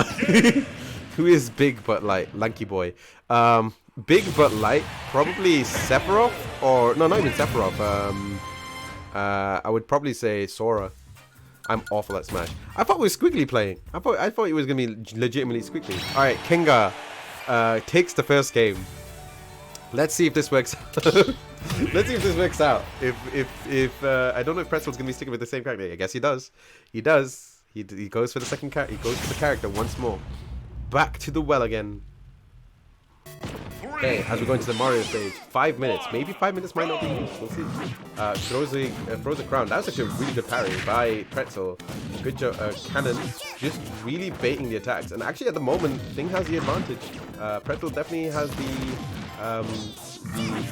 Speaker 1: Who is big but light? Lanky boy. Big but light. Probably Sephiroth, or no, not even Sephiroth. I would probably say Sora. I'm awful at Smash. I thought it was Squiggly playing. I thought it was gonna be legitimately Squiggly. All right, Kengar takes the first game. Let's see if this works out. Let's see if this works out. If I don't know if Pretzel's gonna be sticking with the same character. I guess he does. He does. He goes for the second character. He goes for the character once more. Back to the well again. Okay, as we go into the Mario stage, 5 minutes. Maybe 5 minutes might not be. We'll see. Throws a crown. That was actually a really good parry by Pretzel. Good job. Cannon just really baiting the attacks. And actually, at the moment, Thing has the advantage. Pretzel definitely has the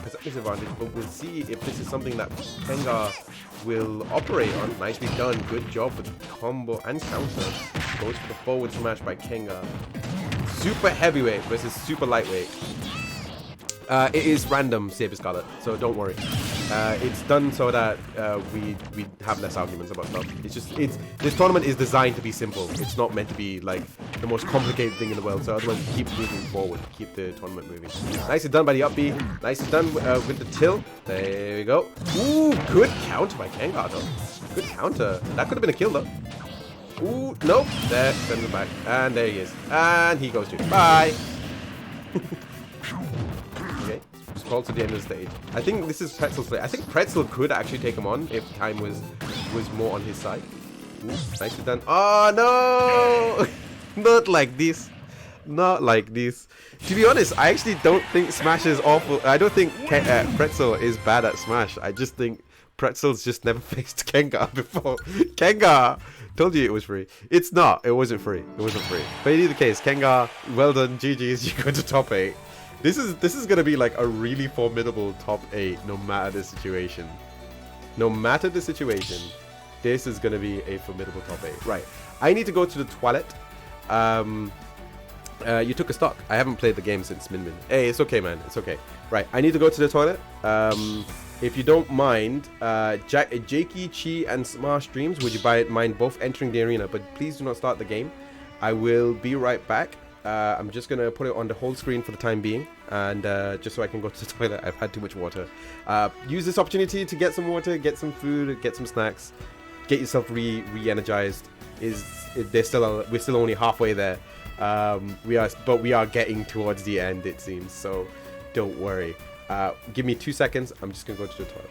Speaker 1: percentage advantage, but we'll see if this is something that Kengar will operate on. Nicely done. Good job with the combo and counter. Goes for the forward smash by Kengar. Super heavyweight versus super lightweight. It is random, Saber Scarlet, so don't worry. It's done so that we have less arguments about stuff. This tournament is designed to be simple. It's not meant to be like the most complicated thing in the world. So otherwise, keep moving forward, keep the tournament moving. Nicely done by the up B. Nicely done with the tilt. There we go. Ooh, good counter by Kengar though. Good counter. That could have been a kill though. Ooh, nope. There, sends it back, and there he is, and he goes too. Bye. Okay, scroll to the end of the stage. I think this is Pretzel's play. I think Pretzel could actually take him on if time was more on his side. Ooh, nicely done. Oh no! Not like this. Not like this. To be honest, I actually don't think Smash is awful. I don't think Pretzel is bad at Smash. I just think Pretzel's just never faced Kengar before. Kengar! Told you it was free. It's not. It wasn't free. It wasn't free. But in either case, Kengar, well done. GG's. You go to top 8. This is gonna be like a really formidable top 8, no matter the situation. No matter the situation, this is gonna be a formidable top 8. Right. I need to go to the toilet. You took a stock. I haven't played the game since Min Min. Hey, it's okay, man. It's okay. Right. I need to go to the toilet. If you don't mind, Jakey, Chi, and Smash Dreams, would you mind both entering the arena? But please do not start the game. I will be right back. I'm just going to put it on the whole screen for the time being. And just so I can go to the toilet. I've had too much water. Use this opportunity to get some water, get some food, get some snacks. Get yourself re-energized. We're still only halfway there. We are getting towards the end, it seems. So don't worry. Give me 2 seconds. I'm just gonna go to the toilet.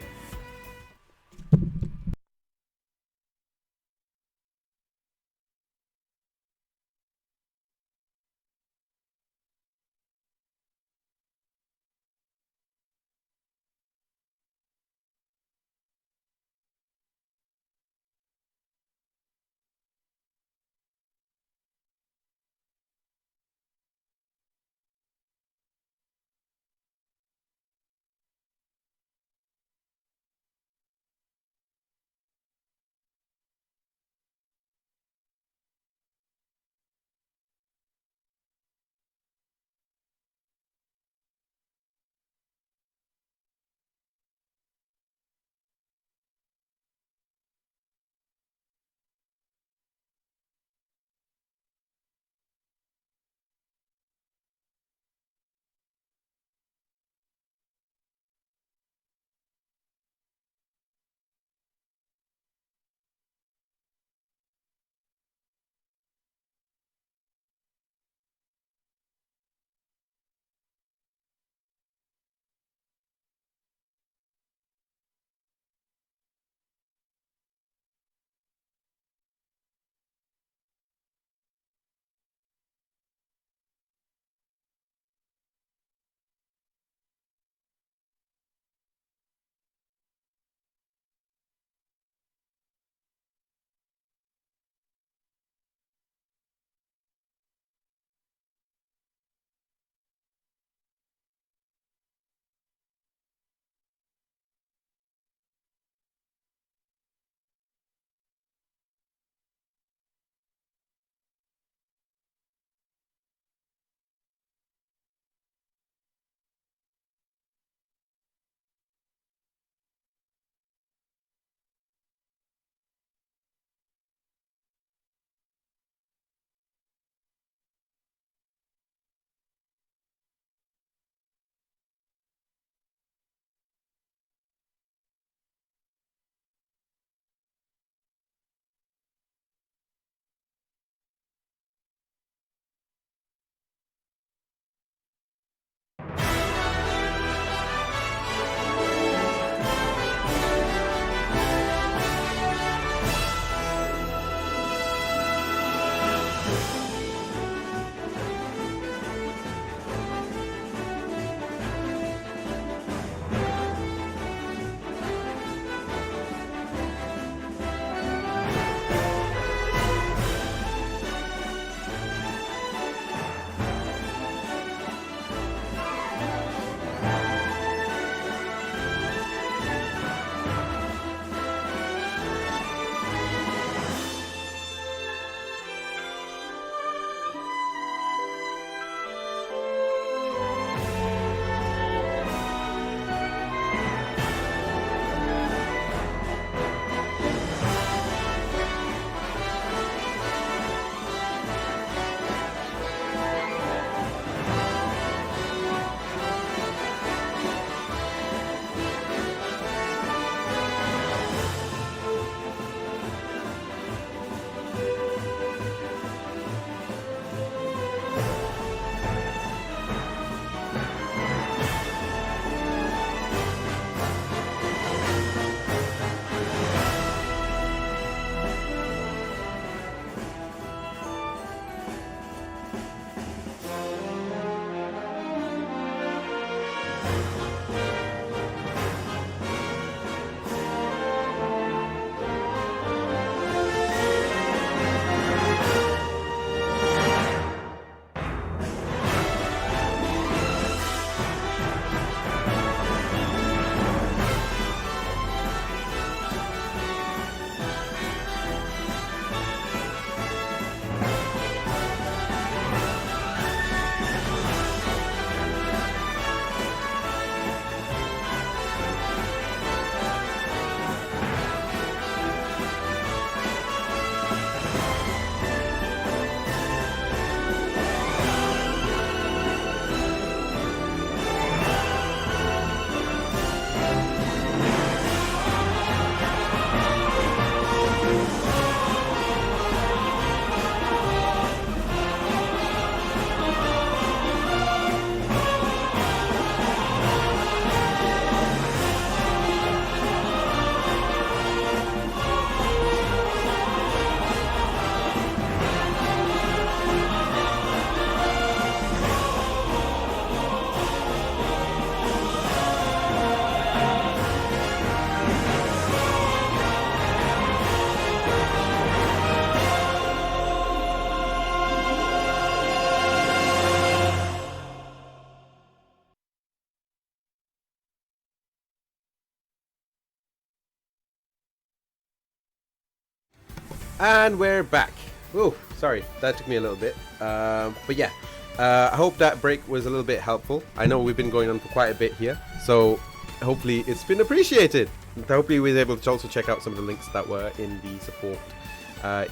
Speaker 1: And we're back. Oh, sorry, that took me a little bit. But yeah, I hope that break was a little bit helpful. I know we've been going on for quite a bit here, so hopefully it's been appreciated. Hopefully we were able to also check out some of the links that were in the support,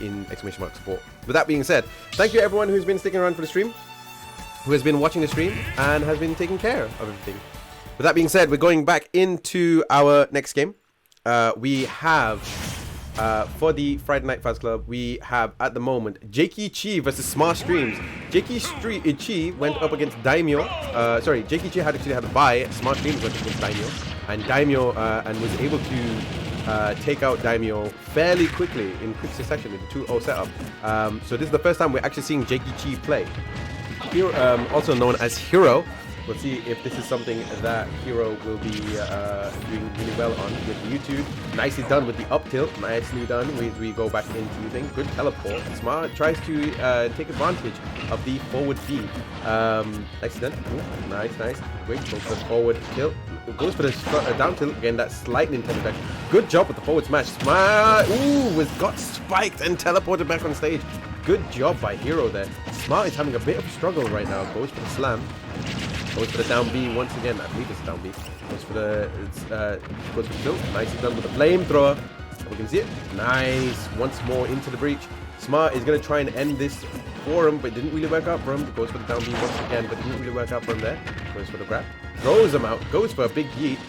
Speaker 1: in !support. With that being said, thank you everyone who's been sticking around for the stream, who has been watching the stream, and has been taking care of everything. With that being said, we're going back into our next game. We have... for the Friday Night Fast Club, we have at the moment Jakey Chi versus Smart Streams. Jakey Chi went up against Daimyo. Sorry, Jakey Chi had a bye. Smart Streams went up against Daimyo, and Daimyo and was able to take out Daimyo fairly quickly in quick succession in the 2-0 setup. So this is the first time we're actually seeing Jakey Chi play. Hero, also known as Hero. We'll see if this is something that Hero will be doing really well on with YouTube. Nicely done with the up tilt. Nicely done. We go back into using good teleport. Smart tries to take advantage of the forward B. Nicely done. Ooh, nice. Wait, goes for the forward tilt. Goes for the down tilt. Again, that lightning attack. Good job with the forward smash. Smart. Ooh, got spiked and teleported back on stage. Good job by Hero there. Smart is having a bit of a struggle right now. Goes for the slam. Goes for the down B once again. I believe it's down B. Goes for the tilt. Nicely done with the flamethrower. We can see it. Nice. Once more into the breach. Smart is going to try and end this for him, but it didn't really work out for him. Goes for the down B once again, but it didn't really work out for him there. Goes for the grab. Throws him out. Goes for a big yeet.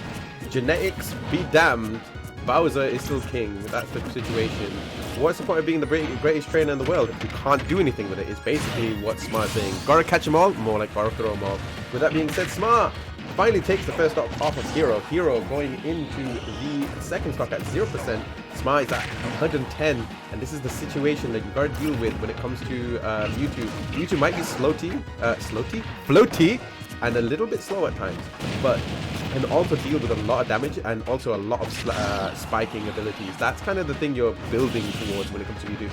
Speaker 1: Genetics be damned. Bowser is still king. That's the situation. What's the point of being the greatest trainer in the world if you can't do anything with it? It's basically what Smart's saying. Gotta catch them all? More like gotta throw them all. With that being said, Smart finally takes the first stock off of Hero. Hero going into the second stock at 0%. Smart is at 110, and this is the situation that you gotta deal with when it comes to Mewtwo. Mewtwo might be floaty, and a little bit slow at times, but can also deal with a lot of damage and also a lot of spiking abilities. That's kind of the thing you're building towards when it comes to Mewtwo.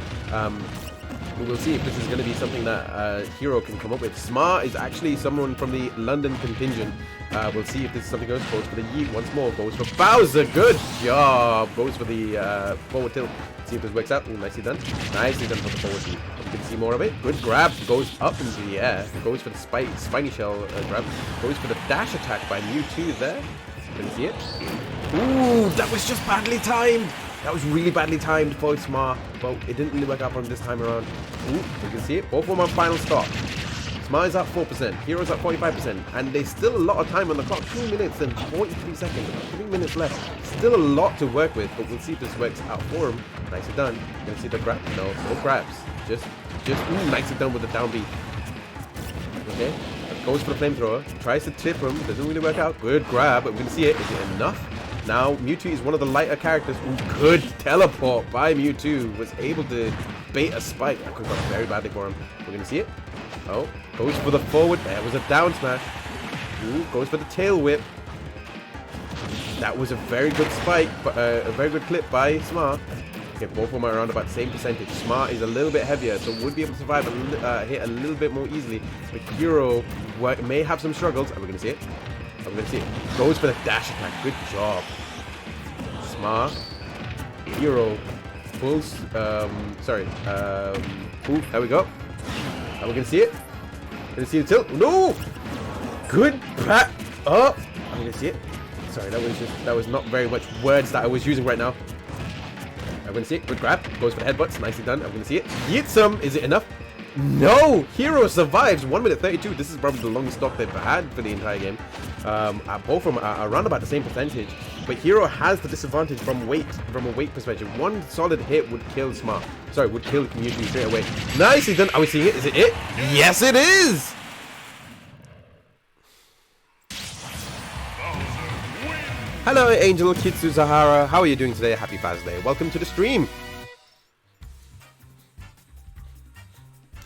Speaker 1: We will see if this is going to be something that Hero can come up with. Smart is actually someone from the London contingent. We'll see if this is something goes. Goes for the yeet once more. Goes for Bowser. Good job. Goes for the forward tilt. See if this works out. Ooh, nicely done. Nicely done for the forward tilt. We can see more of it. Good grab. Goes up into the air. Goes for the spiny shell grab. Goes for the dash attack by Mewtwo there. Can you see it? Ooh, that was just badly timed. That was really badly timed for Smart, but it didn't really work out for him this time around. Ooh, you can see it. Both of them on final stop. Smart is at 4%, Hero's at 45%, and there's still a lot of time on the clock. 2 minutes and 43 seconds, about 3 minutes left. Still a lot to work with, but we'll see if this works out for him. Nicely done. You gonna see the grab? No grabs. Just ooh, nicely done with the down B. Okay, goes for the flamethrower. Tries to tip him. Doesn't really work out. Good grab. We're gonna see it. Is it enough? Now, Mewtwo is one of the lighter characters. Ooh, good teleport by Mewtwo. Was able to bait a spike. That could have gone very badly for him. We're going to see it. Oh, goes for the forward. There was a down smash. Ooh, goes for the tail whip. That was a very good spike, but a very good clip by Smart. Okay, both of them are around about the same percentage. Smart is a little bit heavier, so would be able to survive hit a little bit more easily. But Hero may have some struggles. And we're going to see it. I'm going to see it. Goes for the dash attack. Good job. Smart. Hero. Pulls. Ooh, there we go. And we're going to see it. Going to see the tilt. No! Good back up. I'm going to see it. Sorry, that was not very much words that I was using right now. I'm going to see it. Good grab. Goes for the headbutts. Nicely done. I'm going to see it. Yeets him. Is it enough? No! Hero survives 1 minute 32. This is probably the longest stock they've had for the entire game. Both of them are around about the same percentage, but Hero has the disadvantage from a weight perspective. One solid hit would kill Smart. Sorry, would kill Mewtwo straight away. Nicely done. Are we seeing it? Is it it? Yes, it is! Hello, Angel Kitsu Zahara. How are you doing today? Happy Faz Day. Welcome to the stream.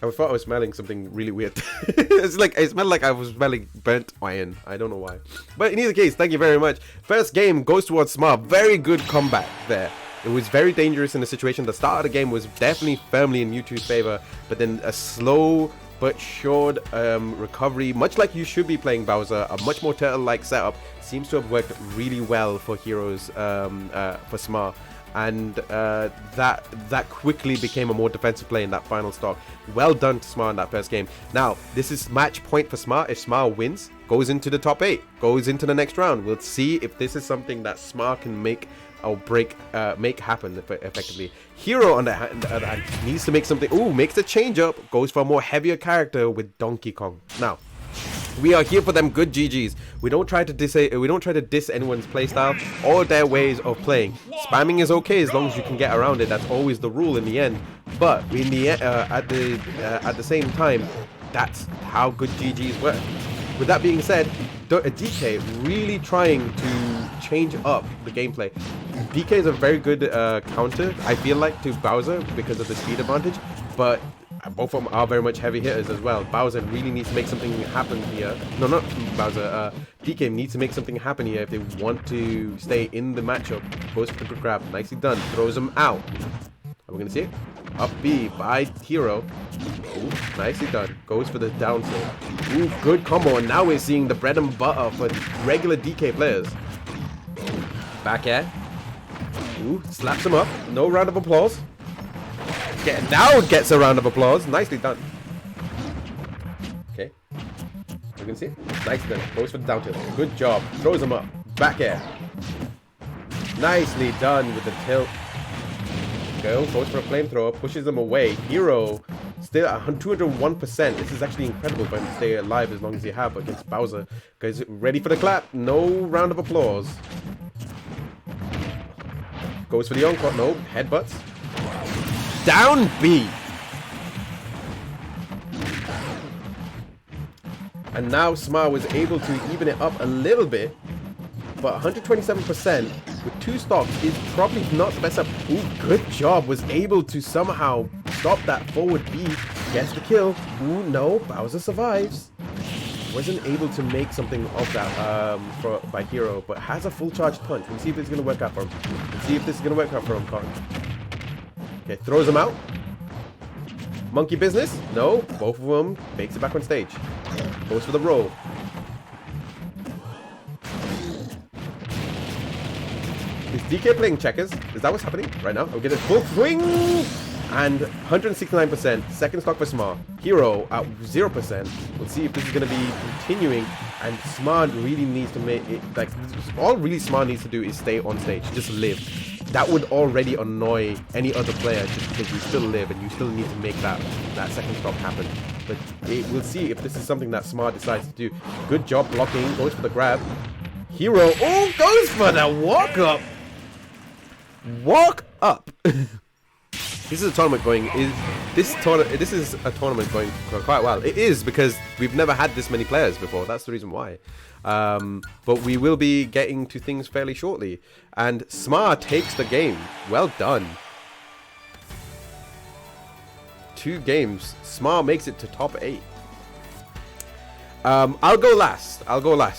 Speaker 1: I thought I was smelling something really weird. It smelled like I was smelling burnt iron. I don't know why. But in either case, thank you very much. First game goes towards Smart. Very good comeback there. It was very dangerous in the situation. The start of the game was definitely firmly in Mewtwo's favor, but then a slow but short recovery, much like you should be playing Bowser, a much more turtle-like setup, seems to have worked really well for Heroes, for Smart. and that quickly became a more defensive play in that final stock. Well done to Smart in that first game. Now, this is match point for Smart. If Smart wins, goes into the top 8, goes into the next round. We'll see if this is something that Smart can make or break, make happen effectively. Hero on the other hand needs to make something. Ooh, makes the change up, goes for a more heavier character with Donkey Kong. Now, we are here for them good GGs. We don't try to diss anyone's playstyle or their ways of playing. Spamming is okay as long as you can get around it. That's always the rule in the end. But in the at the same time, that's how good GGs work. With that being said, DK really trying to change up the gameplay. DK is a very good counter, I feel like, to Bowser because of the speed advantage, but both of them are very much heavy hitters as well. Bowser really needs to make something happen here. No, not Bowser. DK needs to make something happen here if they want to stay in the matchup. Goes for the grab. Nicely done. Throws him out. Are we going to see it? Up B by Hero. Ooh, nicely done. Goes for the down tilt. Ooh, good combo. And now we're seeing the bread and butter for regular DK players. Back air. Ooh, slaps him up. No round of applause. Now gets a round of applause. Nicely done. Okay. You can see. Nicely done. Goes for the down tilt. Good job. Throws him up. Back air. Nicely done with the tilt. Goes for a flamethrower. Pushes him away. Hero still at 201%. This is actually incredible for him to stay alive as long as he have against Bowser. Guys, ready for the clap. No round of applause. Goes for the encore. No. Headbutts. Down B. And now Smart was able to even it up a little bit, but 127% with 2 stocks is probably not the best up. Ooh, good job. Was able to somehow stop that forward B. Gets the kill. Ooh, no. Bowser survives. Wasn't able to make something of that by Hero, but has a full charge punch. We'll see if it's going to work out for him. Let's see if this is going to work out for him, Cotton. Okay, throws him out. Monkey business? No, both of them makes it back on stage. Goes for the roll. Is DK playing checkers? Is that what's happening right now? I'll get it full swing! And 169%. Second stock for Smart. Hero at 0%. We'll see if this is going to be continuing. And Smart really needs to make it, like, all really Smart needs to do is stay on stage. Just live. That would already annoy any other player just because you still live and you still need to make that second stop happen. But we'll see if this is something that Smart decides to do. Good job blocking. Goes for the grab. Hero. Oh, goes for the walk up. Walk up. This is a tournament going. This is a tournament going for quite a while. It is because we've never had this many players before. That's the reason why. But we will be getting to things fairly shortly. And Smart takes the game. Well done. 2 games. Smart makes it to top 8. I'll go last.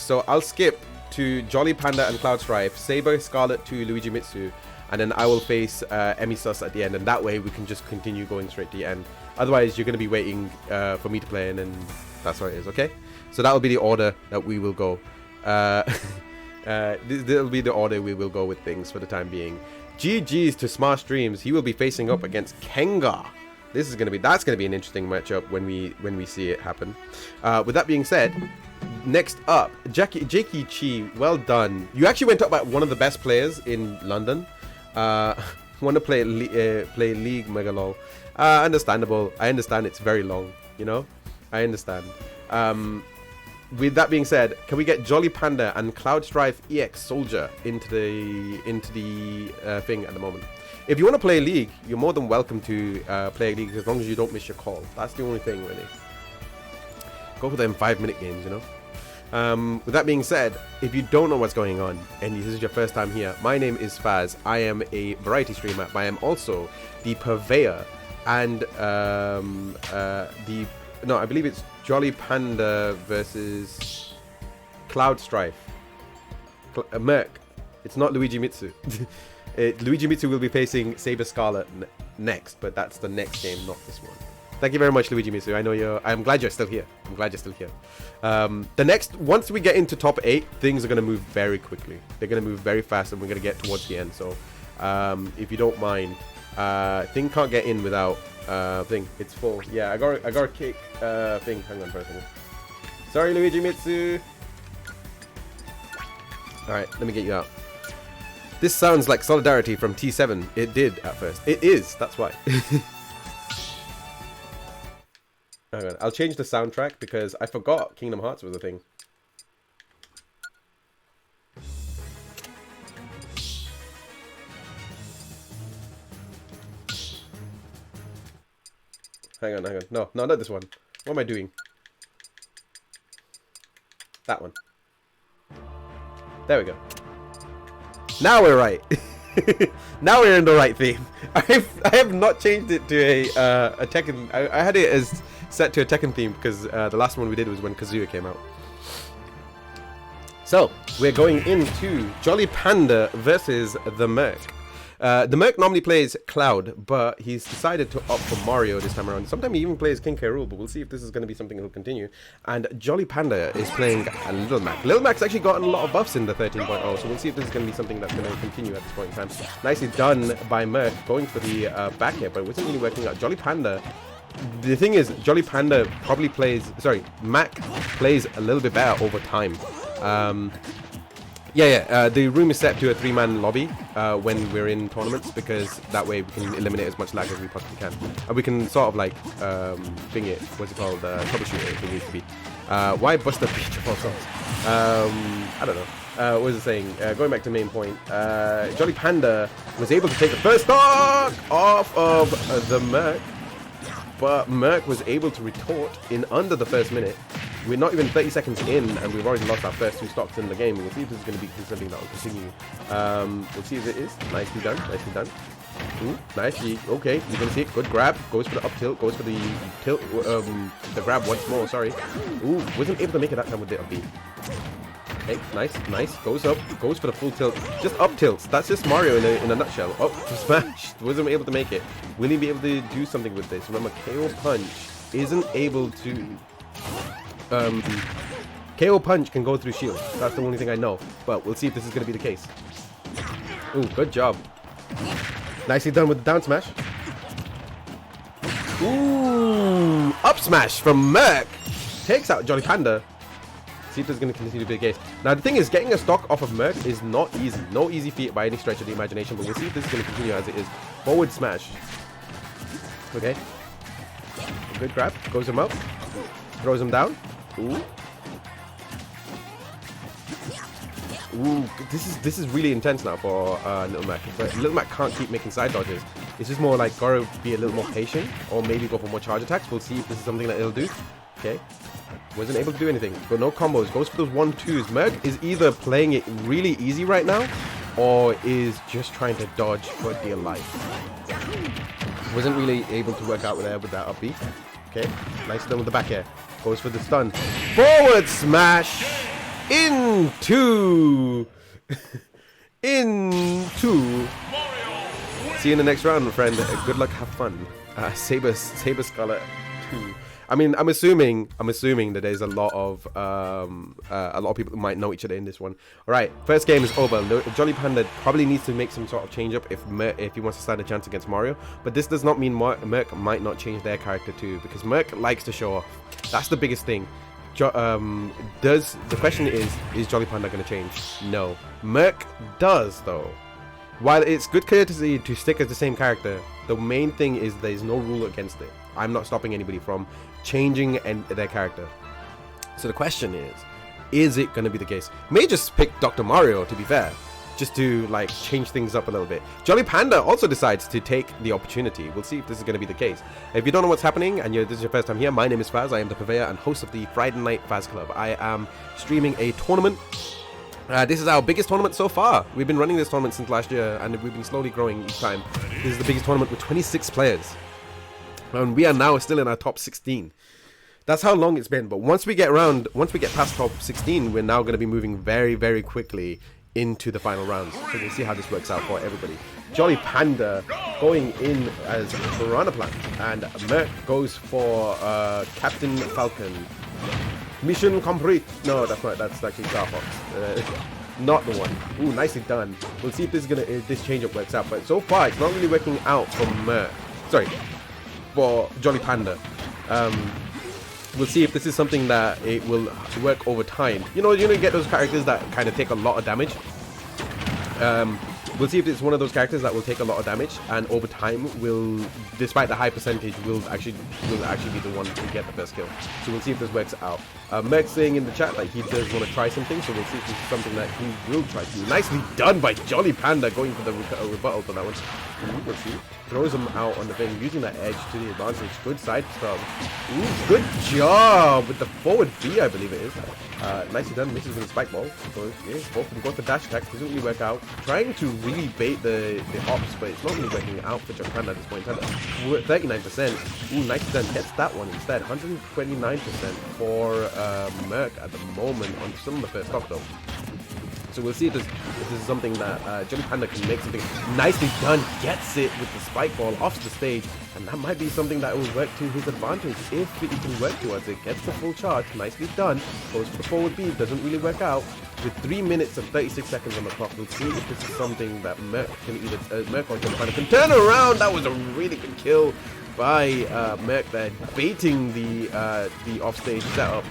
Speaker 1: So I'll skip to Jolly Panda and Cloud Strife, Saber Scarlet to Luigi Mitsu, and then I will face Emi Sus at the end, and that way we can just continue going straight to the end. Otherwise, you're going to be waiting for me to play, and then that's what it is, okay? So that will be the order that we will go. This will be the order we will go with things for the time being. GG's to Smart Streams. He will be facing up against Kenga. That's going to be an interesting matchup when we see it happen. With that being said, next up, Jakey Chi. Well done. You actually went up by one of the best players in London. Want to play League Mega LOL. Understandable. I understand it's very long. You know, I understand. With that being said, can we get Jolly Panda and Cloud Strife EX Soldier into the thing at the moment? If you want to play League, you're more than welcome to play League as long as you don't miss your call. That's the only thing, really. Go for them 5-minute games, you know. With that being said, if you don't know what's going on and this is your first time here, my name is Faz. I am a variety streamer, but I am also the purveyor and I believe it's Jolly Panda versus Cloud Strife. Merc. It's not Luigi Mitsu. Luigi Mitsu will be facing Saber Scarlet next, but that's the next game, not this one. Thank you very much, Luigi Mitsu. I'm glad you're still here. The next, once we get into top 8, things are going to move very quickly. They're going to move very fast, and we're going to get towards the end. So if you don't mind. Thing can't get in without thing. It's full. Yeah, I got kick thing. Hang on for a second. Sorry, Luigi Mitsu. All right, let me get you out. This sounds like Solidarity from T7. It did at first. It is. That's why. Hang on. I'll change the soundtrack because I forgot Kingdom Hearts was a thing. Hang on. No, not this one. What am I doing? That one. There we go. Now we're right. Now we're in the right theme. I have not changed it to a Tekken. I had it as set to a Tekken theme because the last one we did was when Kazuya came out. So we're going into Jolly Panda versus the Merc. The Merc normally plays Cloud, but he's decided to opt for Mario this time around. Sometimes he even plays King K. Rool, but we'll see if this is going to be something he'll continue. And Jolly Panda is playing Little Mac. Little Mac's actually gotten a lot of buffs in the 13.0, so we'll see if this is going to be something that's going to continue at this point in time. Nicely done by Merc, going for the back air, but it wasn't really working out. Jolly Panda, the thing is, Jolly Panda probably plays, sorry, Mac plays a little bit better over time. The room is set to a 3-man lobby when we're in tournaments, because that way we can eliminate as much lag as we possibly can. And we can sort of like, thing it, what's it called, troubleshoot it if it needs to be. Why bust the beach of all sorts? I don't know. What was it saying? Going back to the main point, Jolly Panda was able to take the first stock off of the Merc, but Merc was able to retort in under the first minute. We're not even 30 seconds in, and we've already lost our first 2 stocks in the game. We'll see if this is going to be something that will continue. We'll see if it is. Nicely done. Nicely done. Ooh, nicely. Okay, you can see it. Good grab. Goes for the up tilt. Goes for the tilt. The grab once more. Sorry. Ooh, wasn't able to make it that time with the up B. Okay, nice. Goes up. Goes for the full tilt. Just up tilts. That's just Mario in a nutshell. Oh, smash. Wasn't able to make it. Will he be able to do something with this? Remember, KO Punch isn't able to... KO Punch can go through shield. That's the only thing I know. But we'll see if this is going to be the case. Ooh, good job. Nicely done with the down smash. Ooh, up smash from Merc. Takes out Jolly Panda. See if this is going to continue to be the case. Now, the thing is, getting a stock off of Merc is not easy. No easy feat by any stretch of the imagination. But we'll see if this is going to continue as it is. Forward smash. Okay. Good grab. Goes him up. Throws him down. Ooh. Ooh, this is really intense now for Little Mac. But Little Mac can't keep making side dodges. It's just more like gotta be a little more patient, or maybe go for more charge attacks. We'll see if this is something that he'll do. Okay. Wasn't able to do anything. But no combos. Goes for those 1-2s. Merc is either playing it really easy right now, or is just trying to dodge for dear life. Wasn't really able to work out with that up B. Okay. Nice done with the back air. Goes for the stun. Forward smash into See you in the next round, my friend. Good luck, have fun. Saber Scarlet 2. I mean, I'm assuming that there's a lot of people who might know each other in this one. All right, first game is over. Jolly Panda probably needs to make some sort of change up if he wants to stand a chance against Mario. But this does not mean Merc might not change their character too, because Merc likes to show off. That's the biggest thing. The question is Jolly Panda going to change? No. Merc does though. While it's good courtesy to stick as the same character, the main thing is there's no rule against it. I'm not stopping anybody from changing their character. So the question is it going to be the case? May just pick Dr. Mario, to be fair, just to like change things up a little bit. Jolly Panda also decides to take the opportunity. We'll see if this is going to be the case. If you don't know what's happening and this is your first time here, my name is Faz. I am the purveyor and host of the Friday Night Faz Club. I am streaming a tournament. This is our biggest tournament so far. We've been running this tournament since last year, and we've been slowly growing each time. This is the biggest tournament with 26 players. And we are now still in our top 16. That's how long it's been. But once we get past top 16, we're now going to be moving very, very quickly into the final rounds. So we'll see how this works out for everybody. Jolly Panda going in as Piranha Plant, and Merc goes for Captain Falcon. Mission complete. No, that's not. That's actually Star Fox. Not the one. Ooh, nicely done. We'll see if this change-up works out. But so far, it's not really working out for for Jolly Panda. We'll see if this is something that it will work over time. You know, you get those characters that kind of take a lot of damage. We'll see if it's one of those characters that will take a lot of damage, and over time will, despite the high percentage, will actually be the one to get the first kill. So we'll see if this works out. Merc's saying in the chat that he does want to try something, so we'll see if this is something that he will try to. Nicely done by Jolly Panda, going for the rebuttal for that one. Ooh, let's see. Throws him out on the thing, using that edge to the advantage. Good side stop. Ooh, good job with the forward B, I believe it is. Nicely done. Misses with the spike ball. So yeah, both of them go for dash attacks. Doesn't really work out. Trying to really bait the hops, but it's not really working out for Japan at this point in time. 39%. Ooh, nicely done. Gets that one instead. 129% for Merc at the moment on some of the first stock though. So we'll see if this is something that Jolly Panda can make something nicely done. Gets it with the spike ball off the stage, and that might be something that will work to his advantage if it can work towards it. Gets the full charge, nicely done. Goes for the forward B, doesn't really work out. With 3 minutes and 36 seconds on the clock, we'll see if this is something that Merc can either Merc or Jolly Panda can turn around. That was a really good kill by Merc there, baiting the offstage setup.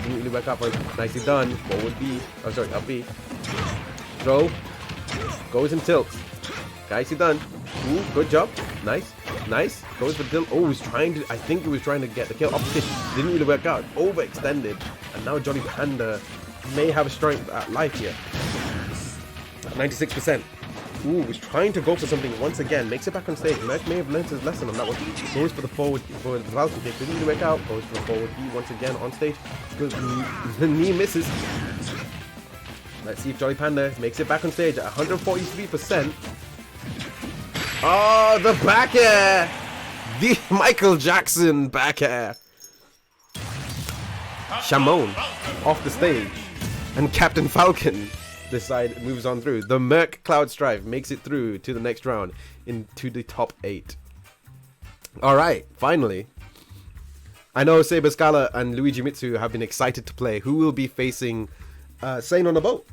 Speaker 1: Didn't really work out, but nicely done. Forward B, oh sorry, up B. Throw, goes and tilts. Nicely done. Ooh, good job. Nice, nice. Goes for tilt. Oh, I think he was trying to get the kill. Opposite, didn't really work out. Overextended, and now Jolly Panda may have a strength at life here. 96%. Ooh, was trying to go for something once again. Makes it back on stage. Merc may have learned his lesson on that one. Goes for the forward, for the Falcon kick. Didn't really work out. Goes for the forward B once again on stage. The knee misses. Let's see if Jolly Panda makes it back on stage at 143%. Oh, the back air! The Michael Jackson back air. Shamon off the stage. And Captain Falcon this side moves on through. The Merc Cloud Strife makes it through to the next round into the top 8. Alright, finally. I know Saber Scala and Luigi Mitsu have been excited to play. Who will be facing Sane on a boat?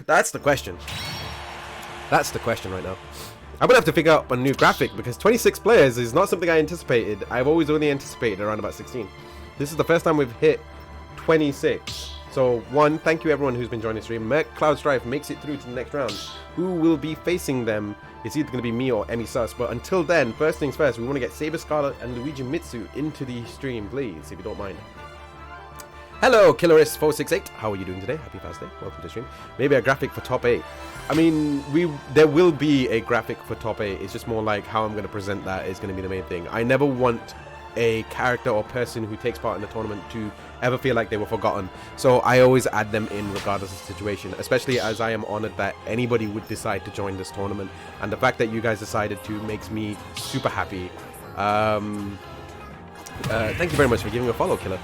Speaker 1: That's the question. That's the question right now. I'm gonna have to figure out a new graphic because 26 players is not something I anticipated. I've always only anticipated around about 16. This is the first time we've hit 26. So one, thank you everyone who's been joining the stream. Merc Cloud Strife makes it through to the next round. Who will be facing them? It's either going to be me or Emmy Sus. But until then, first things first, we want to get Saber Scarlet and Luigi Mitsu into the stream, please, if you don't mind. Hello, Killeris468. How are you doing today? Happy Thursday. Welcome to the stream. Maybe a graphic for top 8. I mean, there will be a graphic for top 8. It's just more like how I'm going to present that is going to be the main thing. I never want a character or person who takes part in the tournament to ever feel like they were forgotten. So I always add them in regardless of the situation, especially as I am honored that anybody would decide to join this tournament. And the fact that you guys decided to makes me super happy. Thank you very much for giving a follow, Killer.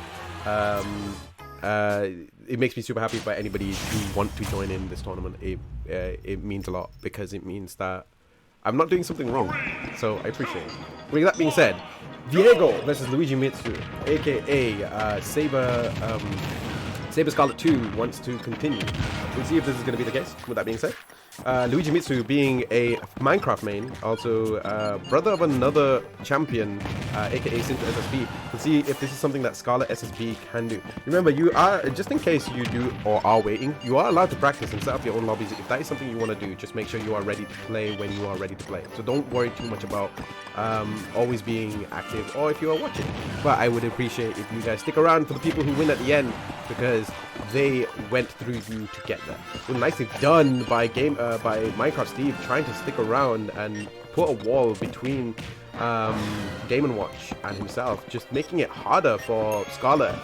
Speaker 1: It makes me super happy for anybody who want to join in this tournament. It means a lot because it means that I'm not doing something wrong, so I appreciate it. With that being said, Diego versus Luigi Mitsu, aka Saber Scarlet 2 wants to continue. We'll see if this is going to be the case. With that being said, Luigi Mitsu being a Minecraft main, also brother of another champion, aka Sintra SSB. We'll see if this is something that Scarlet SSB can do. Remember, you are, just in case you do or are waiting, you are allowed to practice and set up your own lobbies. If that is something you want to do, just make sure you are ready to play when you are ready to play. So don't worry too much about always being active or if you are watching. But I would appreciate if you guys stick around for the people who win at the end, because they went through you to get there. Well, nicely done by Minecraft Steve, trying to stick around and put a wall between Game & Watch and himself, just making it harder for Scarlet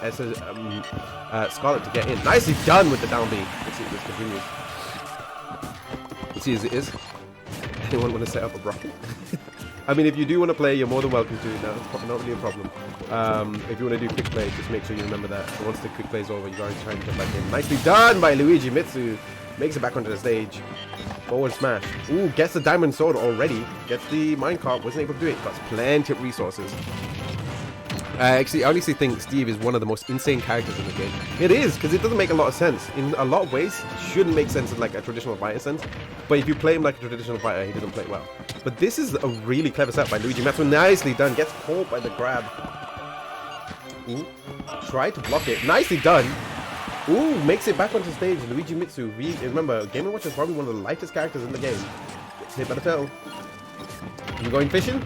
Speaker 1: Scarlet to get in. Nicely done with the down B. Let's see if this continues. Let's see as it is. Anyone want to set up a bracket? I mean, if you do want to play, you're more than welcome to. No, it's not really a problem. If you want to do quick play, just make sure you remember that once the quick play is over, you are trying to jump back in. Nicely done by Luigi Mitsu. Makes it back onto the stage. Forward smash. Ooh, gets the diamond sword already. Gets the minecart. Wasn't able to do it. Got plenty of resources. I honestly think Steve is one of the most insane characters in the game. It is, because it doesn't make a lot of sense. In a lot of ways, it shouldn't make sense in like a traditional fighter sense. But if you play him like a traditional fighter, he doesn't play well. But this is a really clever setup by Luigi Mitsu. Nicely done. Gets caught by the grab. Ooh. Try to block it. Nicely done. Ooh, makes it back onto stage. Luigi Mitsu. Remember, Game & Watch is probably one of the lightest characters in the game. Gets hit by the turtle. You going fishing?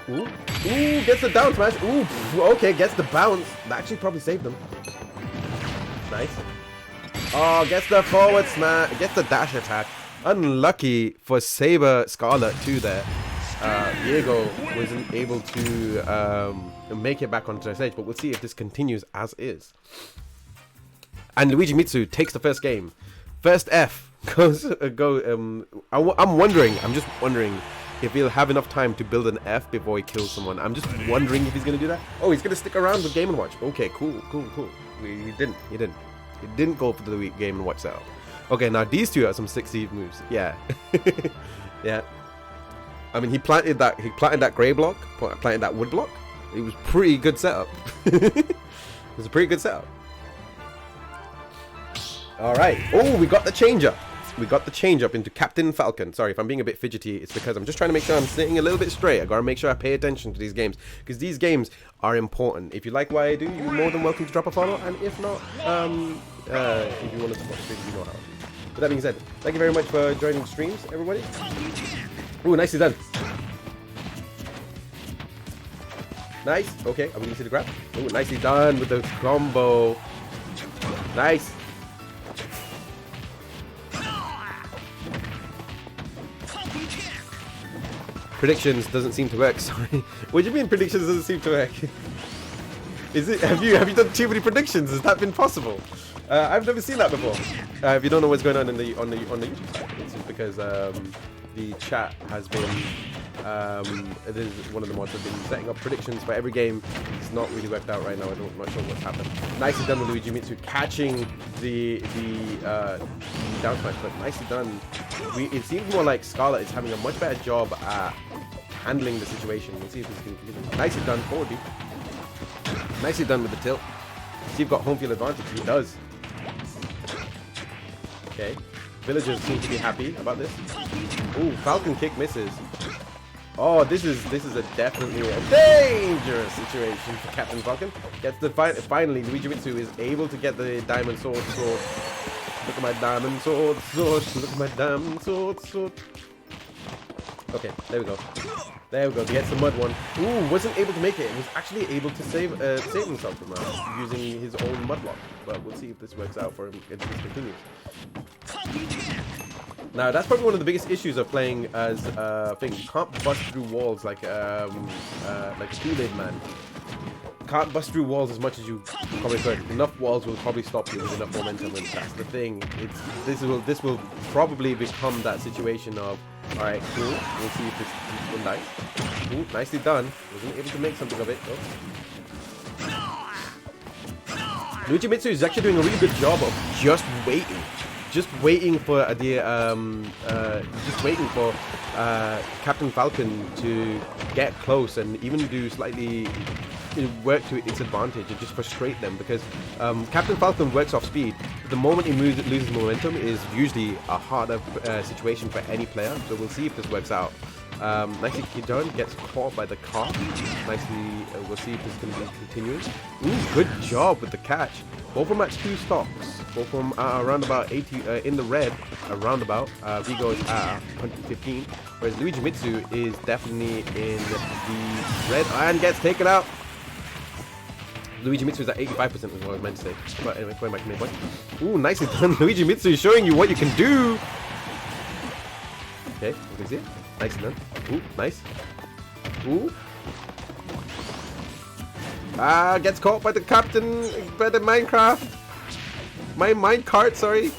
Speaker 1: Ooh. Ooh, gets the down smash. Ooh, okay, gets the bounce. That actually probably saved them. Nice. Oh, gets the forward smash. Gets the dash attack. Unlucky for Saber Scarlet too there. Diego wasn't able to make it back onto the stage, but we'll see if this continues as is. And Luigi Mitsu takes the first game. First F goes I'm just wondering if he'll have enough time to build an F before he kills someone. I'm just wondering if he's gonna do that. Oh, he's gonna stick around with Game & Watch. Okay, cool. He didn't go for the Game & Watch setup. Okay, now these two are some 60 moves. Yeah. Yeah. I mean, he planted that gray block, planted that wood block. It was pretty good setup. It was a pretty good setup. All right. Oh, we got the change up. We got the change up into Captain Falcon. Sorry if I'm being a bit fidgety. It's because I'm just trying to make sure I'm sitting a little bit straight. I gotta make sure I pay attention to these games because these games are important. If you like what I do, you're more than welcome to drop a follow. And if not, if you want to support the stream, you know how. With that being said, thank you very much for joining the streams, everybody. Ooh, nicely done. Nice. Okay, I'm gonna see the grab. Ooh, nicely done with the combo. Nice. Predictions doesn't seem to work. Sorry. What do you mean predictions doesn't seem to work? Is it? Have you done too many predictions? Has that been possible? I've never seen that before. If you don't know what's going on on the YouTube side, it's just because the chat has been this is one of the mods have been setting up predictions for every game. It's not really worked out right now. I'm not sure what's happened. Nicely done with Luigi Mitsu catching the down smash, but nicely done. It seems more like Scarlet is having a much better job at handling the situation. We'll see if this can continue. Nicely done, forward B. Nicely done with the tilt. Steve got home field advantage. He does. Okay. Villagers seem to be happy about this. Ooh, Falcon kick misses. Oh, this is definitely a dangerous situation for Captain Falcon. Gets the finally Luigi Mitsu is able to get the diamond sword. Look at my diamond sword. Look at my diamond sword. Okay, there we go. There we go. Gets the mud one. Ooh, wasn't able to make it. Was actually able to save himself from using his own mud block. But we'll see if this works out for him if this continues. Now that's probably one of the biggest issues of playing as thing. You can't bust through walls like a Kool-Aid man. Can't bust through walls as much as you probably could. Enough walls will probably stop you with enough momentum, and that's the thing. This will probably become that situation of alright, cool. We'll see if this one dies. Ooh, nicely done. Wasn't able to make something of it. Oh. Luigi Mitsu is actually doing a really good job of just waiting. Just waiting for Captain Falcon to get close and even do slightly work to its advantage and just frustrate them, because Captain Falcon works off speed. The moment he loses momentum is usually a harder situation for any player. So we'll see if this works out. Nicely done, gets caught by the car. Nicely, we'll see if this can be continuous. Ooh, good job with the catch. Both of them at 2 stocks. Both of them are around about 80 in the red, around about. Vigo is at 115, whereas Luigi Mitsu is definitely in the red and gets taken out. Luigi Mitsu is at 85% is what I was meant to say. But anyway, going back to main point. Ooh, nicely done. Luigi Mitsu is showing you what you can do. Okay, you can see it. Nicely done. Ooh, nice. Ooh. Gets caught by the captain, by the Minecraft. My minecart, sorry.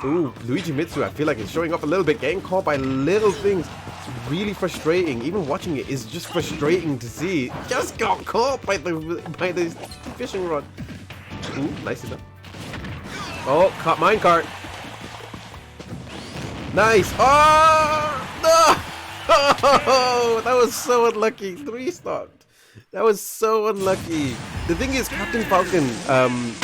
Speaker 1: Ooh, Luigi Mitsu, I feel like it's showing off a little bit, getting caught by little things. It's really frustrating. Even watching it is just frustrating to see. Just got caught by the fishing rod. Ooh, nicely done. Oh, caught minecart. Nice. Oh, no! Oh, that was so unlucky. 3 stocked. That was so unlucky. The thing is, Captain Falcon,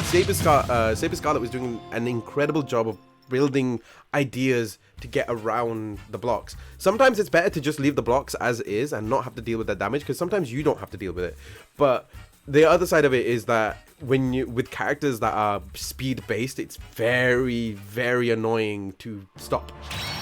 Speaker 1: Saber Scarlet was doing an incredible job of building ideas to get around the blocks. Sometimes it's better to just leave the blocks as is and not have to deal with that damage, because sometimes you don't have to deal with it. But the other side of it is that when you with characters that are speed based, it's very, very annoying to stop.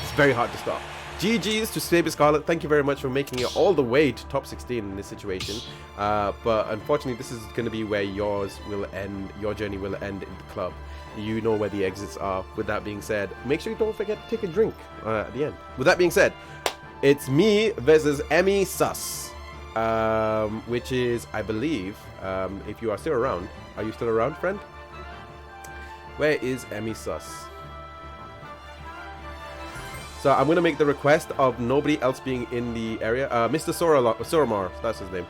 Speaker 1: It's very hard to stop. GG's to Saber Scarlet. Thank you very much for making it all the way to top 16 in this situation. But unfortunately, this is going to be where yours will end. Your journey will end in the club. You know where the exits are. With that being said, make sure you don't forget to take a drink at the end. With that being said, it's me versus Emmy Sus, which is, I believe, if you are still around. Are you still around, friend? Where is Emmy Sus? So I'm going to make the request of nobody else being in the area. Mr. Soramar, that's his name.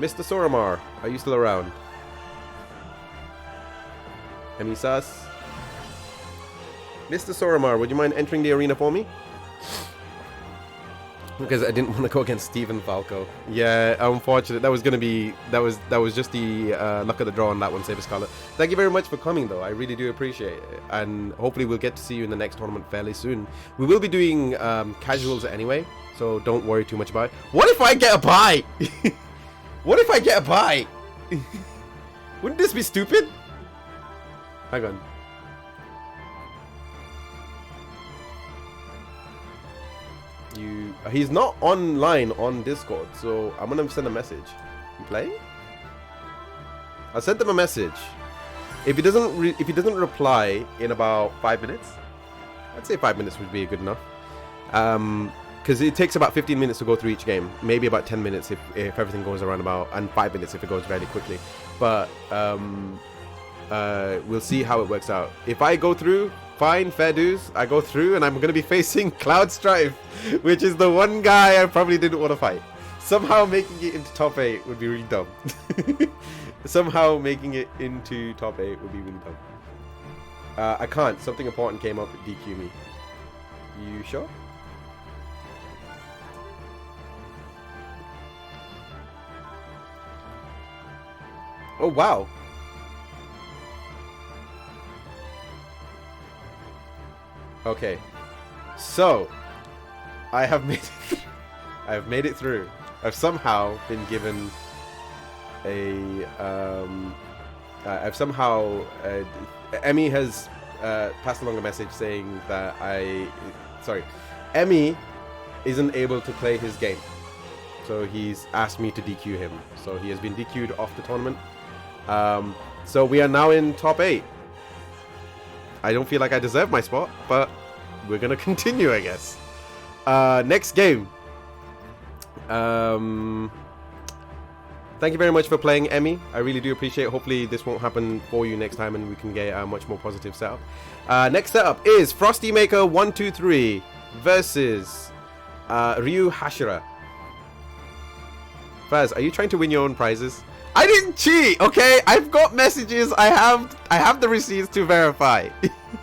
Speaker 1: Mr. Soramar, are you still around? Emmy Sus. Mr. Soramar, would you mind entering the arena for me? Because I didn't want to go against Stephen Falco. Yeah, unfortunate. That was going to be... That was just the luck of the draw on that one, Saber Scarlet. Thank you very much for coming, though. I really do appreciate it. And hopefully we'll get to see you in the next tournament fairly soon. We will be doing casuals anyway, so don't worry too much about it. What if I get a bye? What if I get a bye? Wouldn't this be stupid? Hang on. He's not online on Discord, so I'm gonna send a message. You playing? I sent him a message. If he doesn't reply in about 5 minutes, I'd say 5 minutes would be good enough. Because it takes about 15 minutes to go through each game. Maybe about 10 minutes if everything goes around about, and 5 minutes if it goes very quickly. But we'll see how it works out. If I go through, fine, fair dues. I go through and I'm going to be facing Cloud Strife, which is the one guy I probably didn't want to fight. Somehow making it into top 8 would be really dumb. Somehow making it into top 8 would be really dumb. I can't. Something important came up. DQ me. You sure? Oh, wow. Okay, so I have made it through. I've somehow been given a Emmy has passed along a message saying that Emmy isn't able to play his game, so he's asked me to DQ him. So he has been DQ'd off the tournament. So we are now in top 8. I don't feel like I deserve my spot, but we're gonna continue, I guess. Next game. Thank you very much for playing, Emmy. I really do appreciate it. Hopefully this won't happen for you next time and we can get a much more positive setup. Next setup is Frosty Maker 123 versus Ryu Hashira. Faz, are you trying to win your own prizes? I didn't cheat, okay? I've got messages. I have the receipts to verify.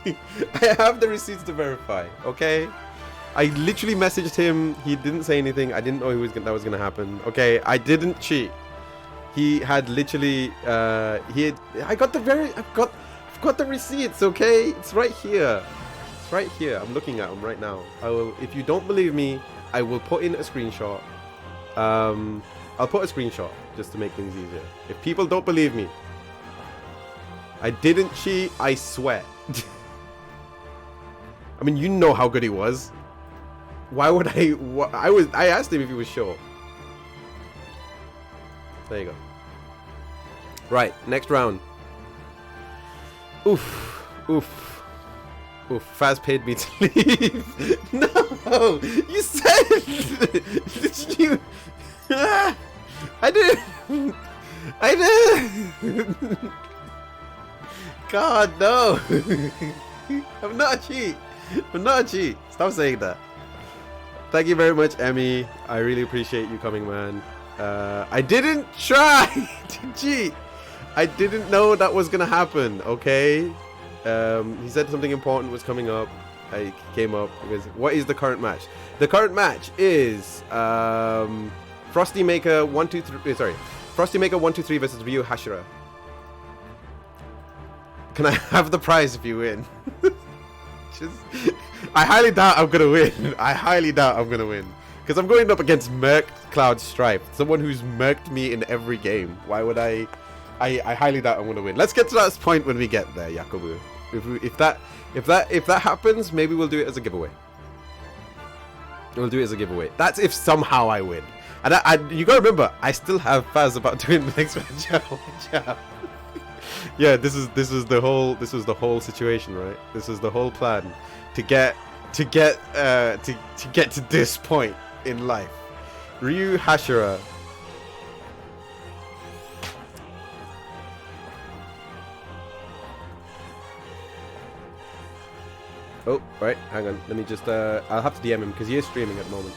Speaker 1: I have the receipts to verify, okay? I literally messaged him. He didn't say anything. I didn't know that was gonna happen. Okay, I didn't cheat. He had literally I've got the receipts, okay? It's right here. It's right here. I'm looking at them right now. If you don't believe me, I will put in a screenshot. I'll put a screenshot just to make things easier. If people don't believe me, I didn't cheat, I swear. I mean, you know how good he was. Why would I asked him if he was sure. There you go. Right, next round. Oof. Faz paid me to leave. No! You said... Did you... I did. God, no. I'm not a cheat. Stop saying that. Thank you very much, Emmy. I really appreciate you coming, man. I didn't try to cheat. I didn't know that was gonna happen, okay? He said something important was coming up. I came up because what is the current match? The current match is Frosty Maker 123. Sorry, Frosty Maker 123 versus Ryu Hashira. Can I have the prize if you win? I highly doubt I'm gonna win. I highly doubt I'm gonna win because I'm going up against Merc Cloud Stripe, someone who's merked me in every game. Why would I highly doubt I'm gonna win. Let's get to that point when we get there, Yakubu. If that happens, maybe we'll do it as a giveaway. We'll do it as a giveaway. That's if somehow I win. And you gotta remember, I still have Faz about to win the next match. Yeah, this is the whole situation, right? This is the whole plan to get to this point in life. Ryu Hashira. Oh, right, hang on. Let me just I'll have to DM him because he is streaming at the moment.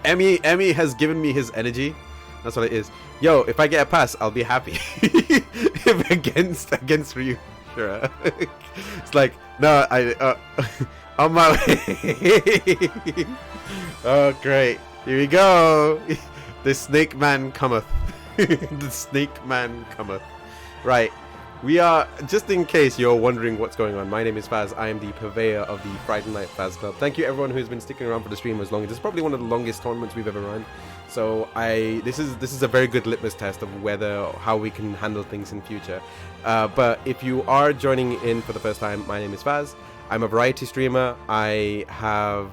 Speaker 1: Emmy has given me his energy. That's what it is. Yo, if I get a pass, I'll be happy. If against Ryu, sure. It's like, no, on my way. Oh, great. Here we go. The snake man cometh. The snake man cometh. Right. We are, just in case you're wondering what's going on, my name is Faz. I am the purveyor of the Friday Night Faz Club. Thank you everyone who's been sticking around for the stream as long. This is probably one of the longest tournaments we've ever run. So this is a very good litmus test of how we can handle things in future. But if you are joining in for the first time, my name is Faz. I'm a variety streamer. I have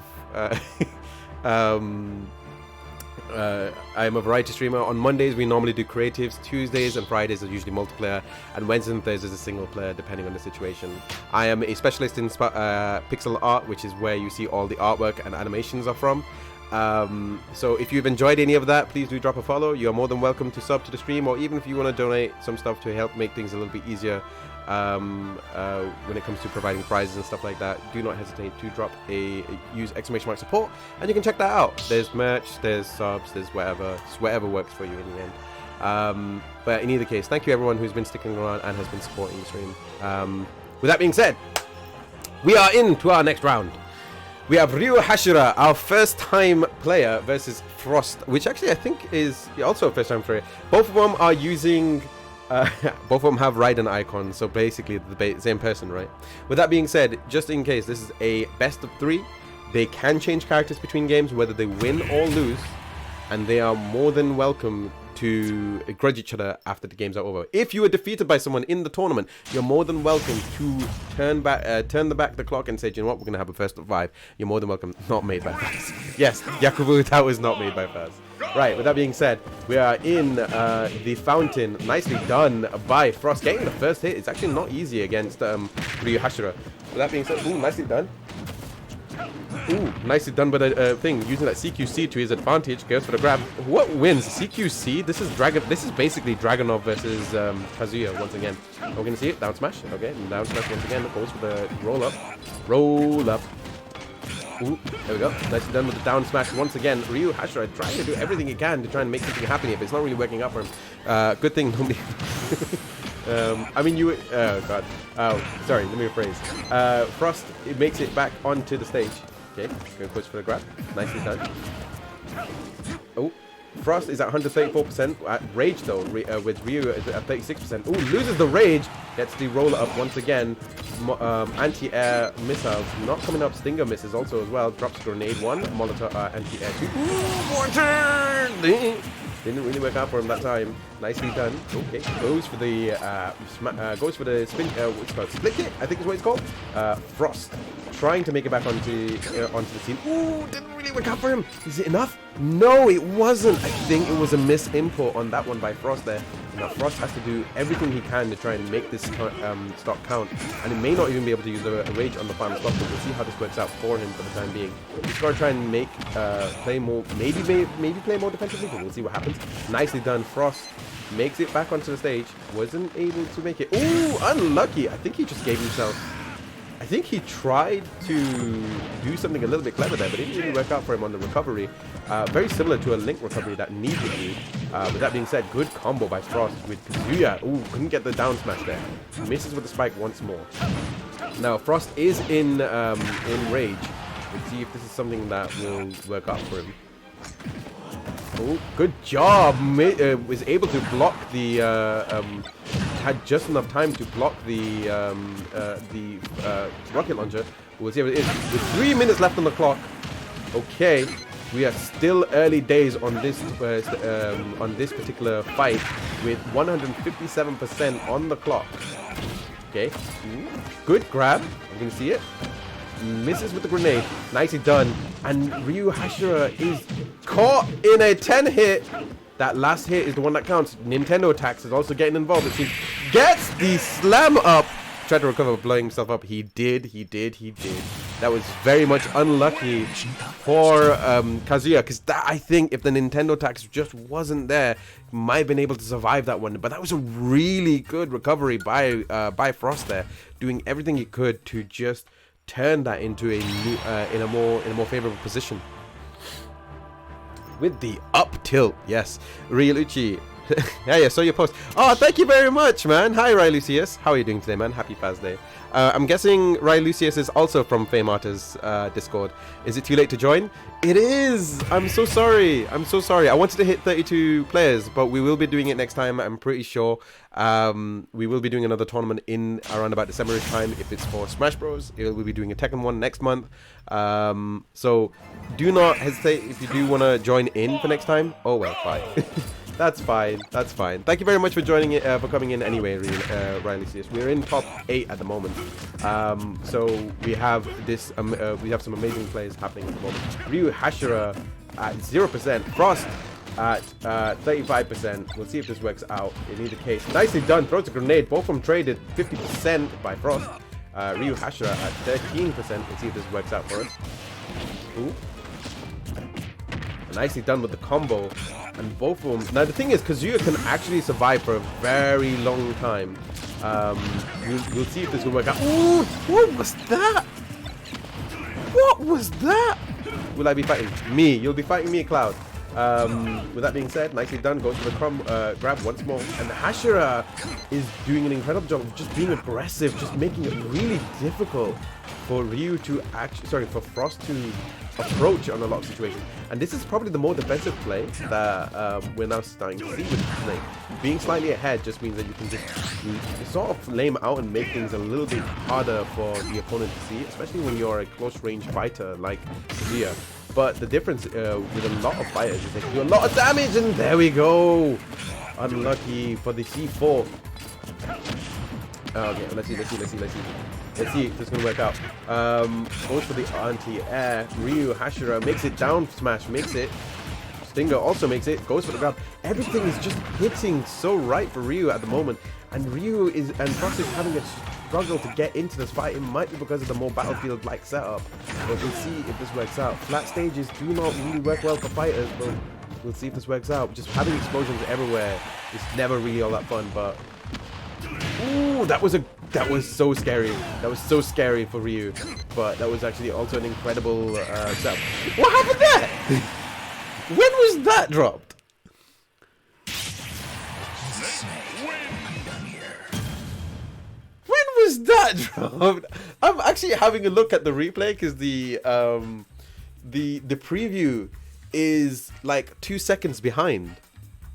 Speaker 1: I'm a variety streamer. On Mondays we normally do creatives, Tuesdays and Fridays are usually multiplayer, and Wednesdays and Thursdays is a single player depending on the situation. I am a specialist in pixel art, which is where you see all the artwork and animations are from. So if you've enjoyed any of that, please do drop a follow. You are more than welcome to sub to the stream, or even if you want to donate some stuff to help make things a little bit easier when it comes to providing prizes and stuff like that, do not hesitate to use ! support, and you can check that out. There's merch, there's subs, there's whatever works for you in the end. But in either case, thank you everyone who's been sticking around and has been supporting the stream. With that being said, we are into our next round. We have Ryu Hashira, our first time player, versus Frost, which actually I think is also a first time player. Both of them are using both of them have Raiden icons, so basically the same person, right? With that being said, just in case, this is a best of 3. They can change characters between games, whether they win or lose, and they are more than welcome to grudge each other after the games are over. If you are defeated by someone in the tournament, you're more than welcome to turn the clock and say, do you know what, we're going to have a first of 5. You're more than welcome. Not made by Faz. Yes, Yakubu, that was not made by Faz. Right, with that being said, we are in the fountain. Nicely done by Frost. Getting the first hit is actually not easy against Ryu Hashira. With that being said, ooh, nicely done. Ooh, nicely done by the thing. Using that CQC to his advantage. Goes for the grab. What wins? CQC? This is basically Dragonov versus Kazuya once again. We're going to see it. Down smash. Okay, down smash once again. Goes for the roll up. Roll up. Ooh, there we go. Nicely done with the down smash once again. Ryu Hashira trying to do everything he can to try and make something happen here, but it's not really working out for him. Good thing nobody... I mean, you... Oh, God. Oh, sorry. Let me rephrase. Frost, it makes it back onto the stage. Okay, going push for the grab. Nicely done. Oh, Frost is at 134%. Rage, though, with Ryu at 36%. Ooh, loses the Rage. Gets the roller up once again. Anti-air missiles not coming up. Stinger misses also as well. Drops grenade 1. Molotov anti-air 2. Ooh, mortar! Didn't really work out for him that time. Nicely done. Okay, goes for the spin. What's it called? Split hit, I think is what it's called. Frost trying to make it back onto the scene. Ooh, didn't really work out for him. Is it enough? No, it wasn't. I think it was a misinput on that one by Frost there. Now Frost has to do everything he can to try and make this stock count, and he may not even be able to use the rage on the final stock, but we'll see how this works out for him for the time being. He's going to try and make play more, maybe play more defensively, but we'll see what happens. Nicely done. Frost makes it back onto the stage. Wasn't able to make it. Ooh, unlucky. I think he just gave himself I think he tried to do something a little bit clever there, but it didn't really work out for him on the recovery. Very similar to a Link recovery that needed to. With that being said, good combo by Frost with Kazuya. Ooh, couldn't get the down smash there. Misses with the spike once more. Now, Frost is in rage. Let's see if this is something that will work out for him. Oh, good job. Was able to block the... had just enough time to block the rocket launcher. We'll see how it is. With 3 minutes left on the clock. Okay, we are still early days on this particular fight with 157% on the clock. Okay, good grab. You can see it. Misses with the grenade. Nicely done. And Ryu Hashira is caught in a 10 hit. That last hit is the one that counts. Nintendo Attacks is also getting involved. It gets the slam up. Tried to recover, blowing himself up. He did. That was very much unlucky for Kazuya, because I think if the Nintendo Attacks just wasn't there, he might have been able to survive that one. But that was a really good recovery by Frost there, doing everything he could to just turn that into a new, in a more favorable position. With the up tilt, yes, Ryuluchi. Yeah, saw your post. Oh, thank you very much, man. Hi, Rai Lucius. How are you doing today, man? Happy Faz Day. I'm guessing Rai Lucius is also from Fame Arta's Discord. Is it too late to join? It is. I'm so sorry. I wanted to hit 32 players, but we will be doing it next time. I'm pretty sure. We will be doing another tournament in around about December-ish time. If it's for Smash Bros, we'll be doing a Tekken one next month. So do not hesitate if you do want to join in for next time. Oh well, fine. That's fine. Thank you very much for joining it, for coming in anyway, Riley CS. We're in top 8 at the moment. So we have this, we have some amazing plays happening at the moment. Ryu Hashira at 0%. Frost at 35%. We'll see if this works out in either case. Nicely done. Throws a grenade. Both of them traded 50% by Frost. Ryu Hashira at 13%. We'll see if this works out for us. Ooh. Nicely done with the combo. And both of them. Now the thing is, Kazuya can actually survive for a very long time. We'll see if this will work out. Ooh, what was that? What was that? Will I be fighting me? You'll be fighting me, Cloud. With that being said, nicely done. Goes for the grab once more. And Hashira is doing an incredible job of just being aggressive, just making it really difficult for Ryu to actually, for Frost to approach on a lot of situations. And this is probably the more defensive play that we're now starting to see with this play. Being slightly ahead just means that you can just sort of lame out and make things a little bit harder for the opponent to see, especially when you're a close range fighter like Kazuya. But the difference with a lot of fighters is they can do a lot of damage, and there we go. Unlucky for the C4. Okay, let's see. Let's see if this is going to work out. Goes for the anti-air. Ryu Hashira makes it down smash, makes it. Stinger also makes it, goes for the grab. Everything is just hitting so right for Ryu at the moment. And Frost is having a struggle to get into this fight. It might be because of the more battlefield-like setup. But we'll see if this works out. Flat stages do not really work well for fighters, but we'll see if this works out. Just having explosions everywhere is never really all that fun, but... Ooh, that was so scary. That was so scary for Ryu. But that was actually also an incredible setup. What happened there? When was that dropped? When was that dropped? I'm actually having a look at the replay because the preview is like 2 seconds behind.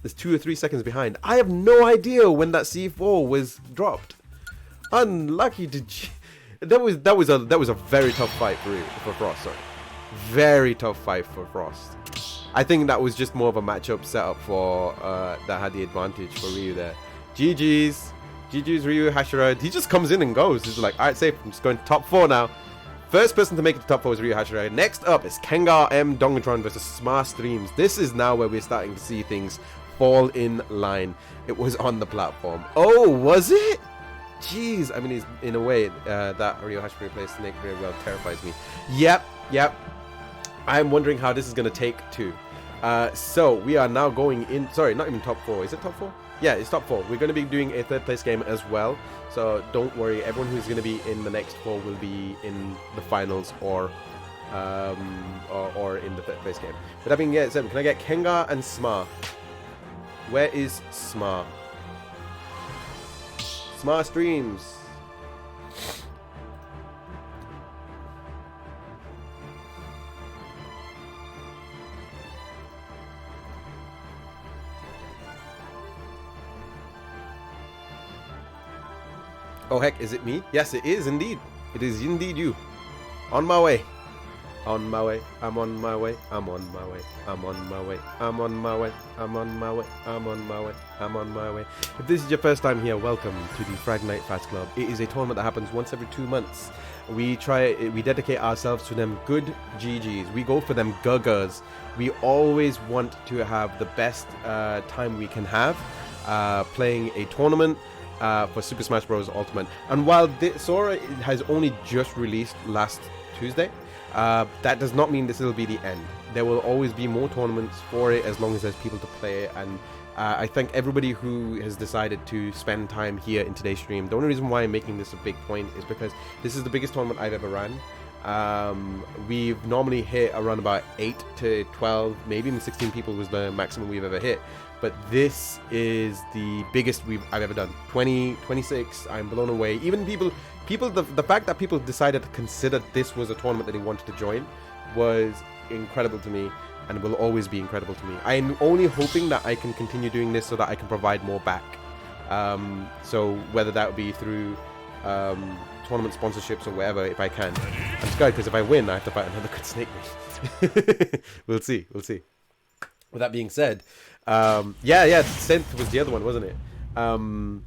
Speaker 1: It's 2 or 3 seconds behind. I have no idea when that C4 was dropped. Unlucky to. That was a very tough fight for Frost. Sorry, very tough fight for Frost. I think that was just more of a matchup setup for that had the advantage for Ryu there. GG's Ryu Hashira. He just comes in and goes. He's like, all right, safe. I'm just going top 4 now. First person to make it to top 4 is Ryu Hashira. Next up is Kengar M Dongatron versus Smart Streams. This is now where we're starting to see things fall in line. It was on the platform. Oh, was it? Jeez, I mean, in a way, that Ryu Hashira plays Snake very well terrifies me. Yep. I'm wondering how this is going to take too. So we are now going in. Sorry, not even top 4. Is it top 4? Yeah, it's top 4. We're going to be doing a 3rd place game as well. So don't worry. Everyone who's going to be in the next 4 will be in the finals or in the 3rd place game. With that being said, can I get Kengar and Smar? Where is Smar? Smar streams. Oh heck, is it me? Yes, it is indeed. It is indeed you. On my way. On my way. I'm on my way. I'm on my way. I'm on my way. I'm on my way. I'm on my way. I'm on my way. I'm on my way. If this is your first time here, welcome to the Friday Night Fast Club. It is a tournament that happens once every 2 months. We dedicate ourselves to them good GGs. We go for them Guggers. We always want to have the best time we can have playing a tournament for Super Smash Bros. Ultimate. And while Sora has only just released last Tuesday, that does not mean this will be the end. There will always be more tournaments for it as long as there's people to play it. And I thank everybody who has decided to spend time here in today's stream. The only reason why I'm making this a big point is because this is the biggest tournament I've ever ran. We've normally hit around about 8 to 12, maybe even 16 people was the maximum we've ever hit. But this is the biggest I've ever done. 26, I'm blown away. Even the fact that people decided to consider this was a tournament that they wanted to join was incredible to me and will always be incredible to me. I'm only hoping that I can continue doing this so that I can provide more back. So whether that would be through tournament sponsorships or whatever, if I can. I'm scared because if I win, I have to fight another good snake race. We'll see. With that being said, Synth was the other one, wasn't it?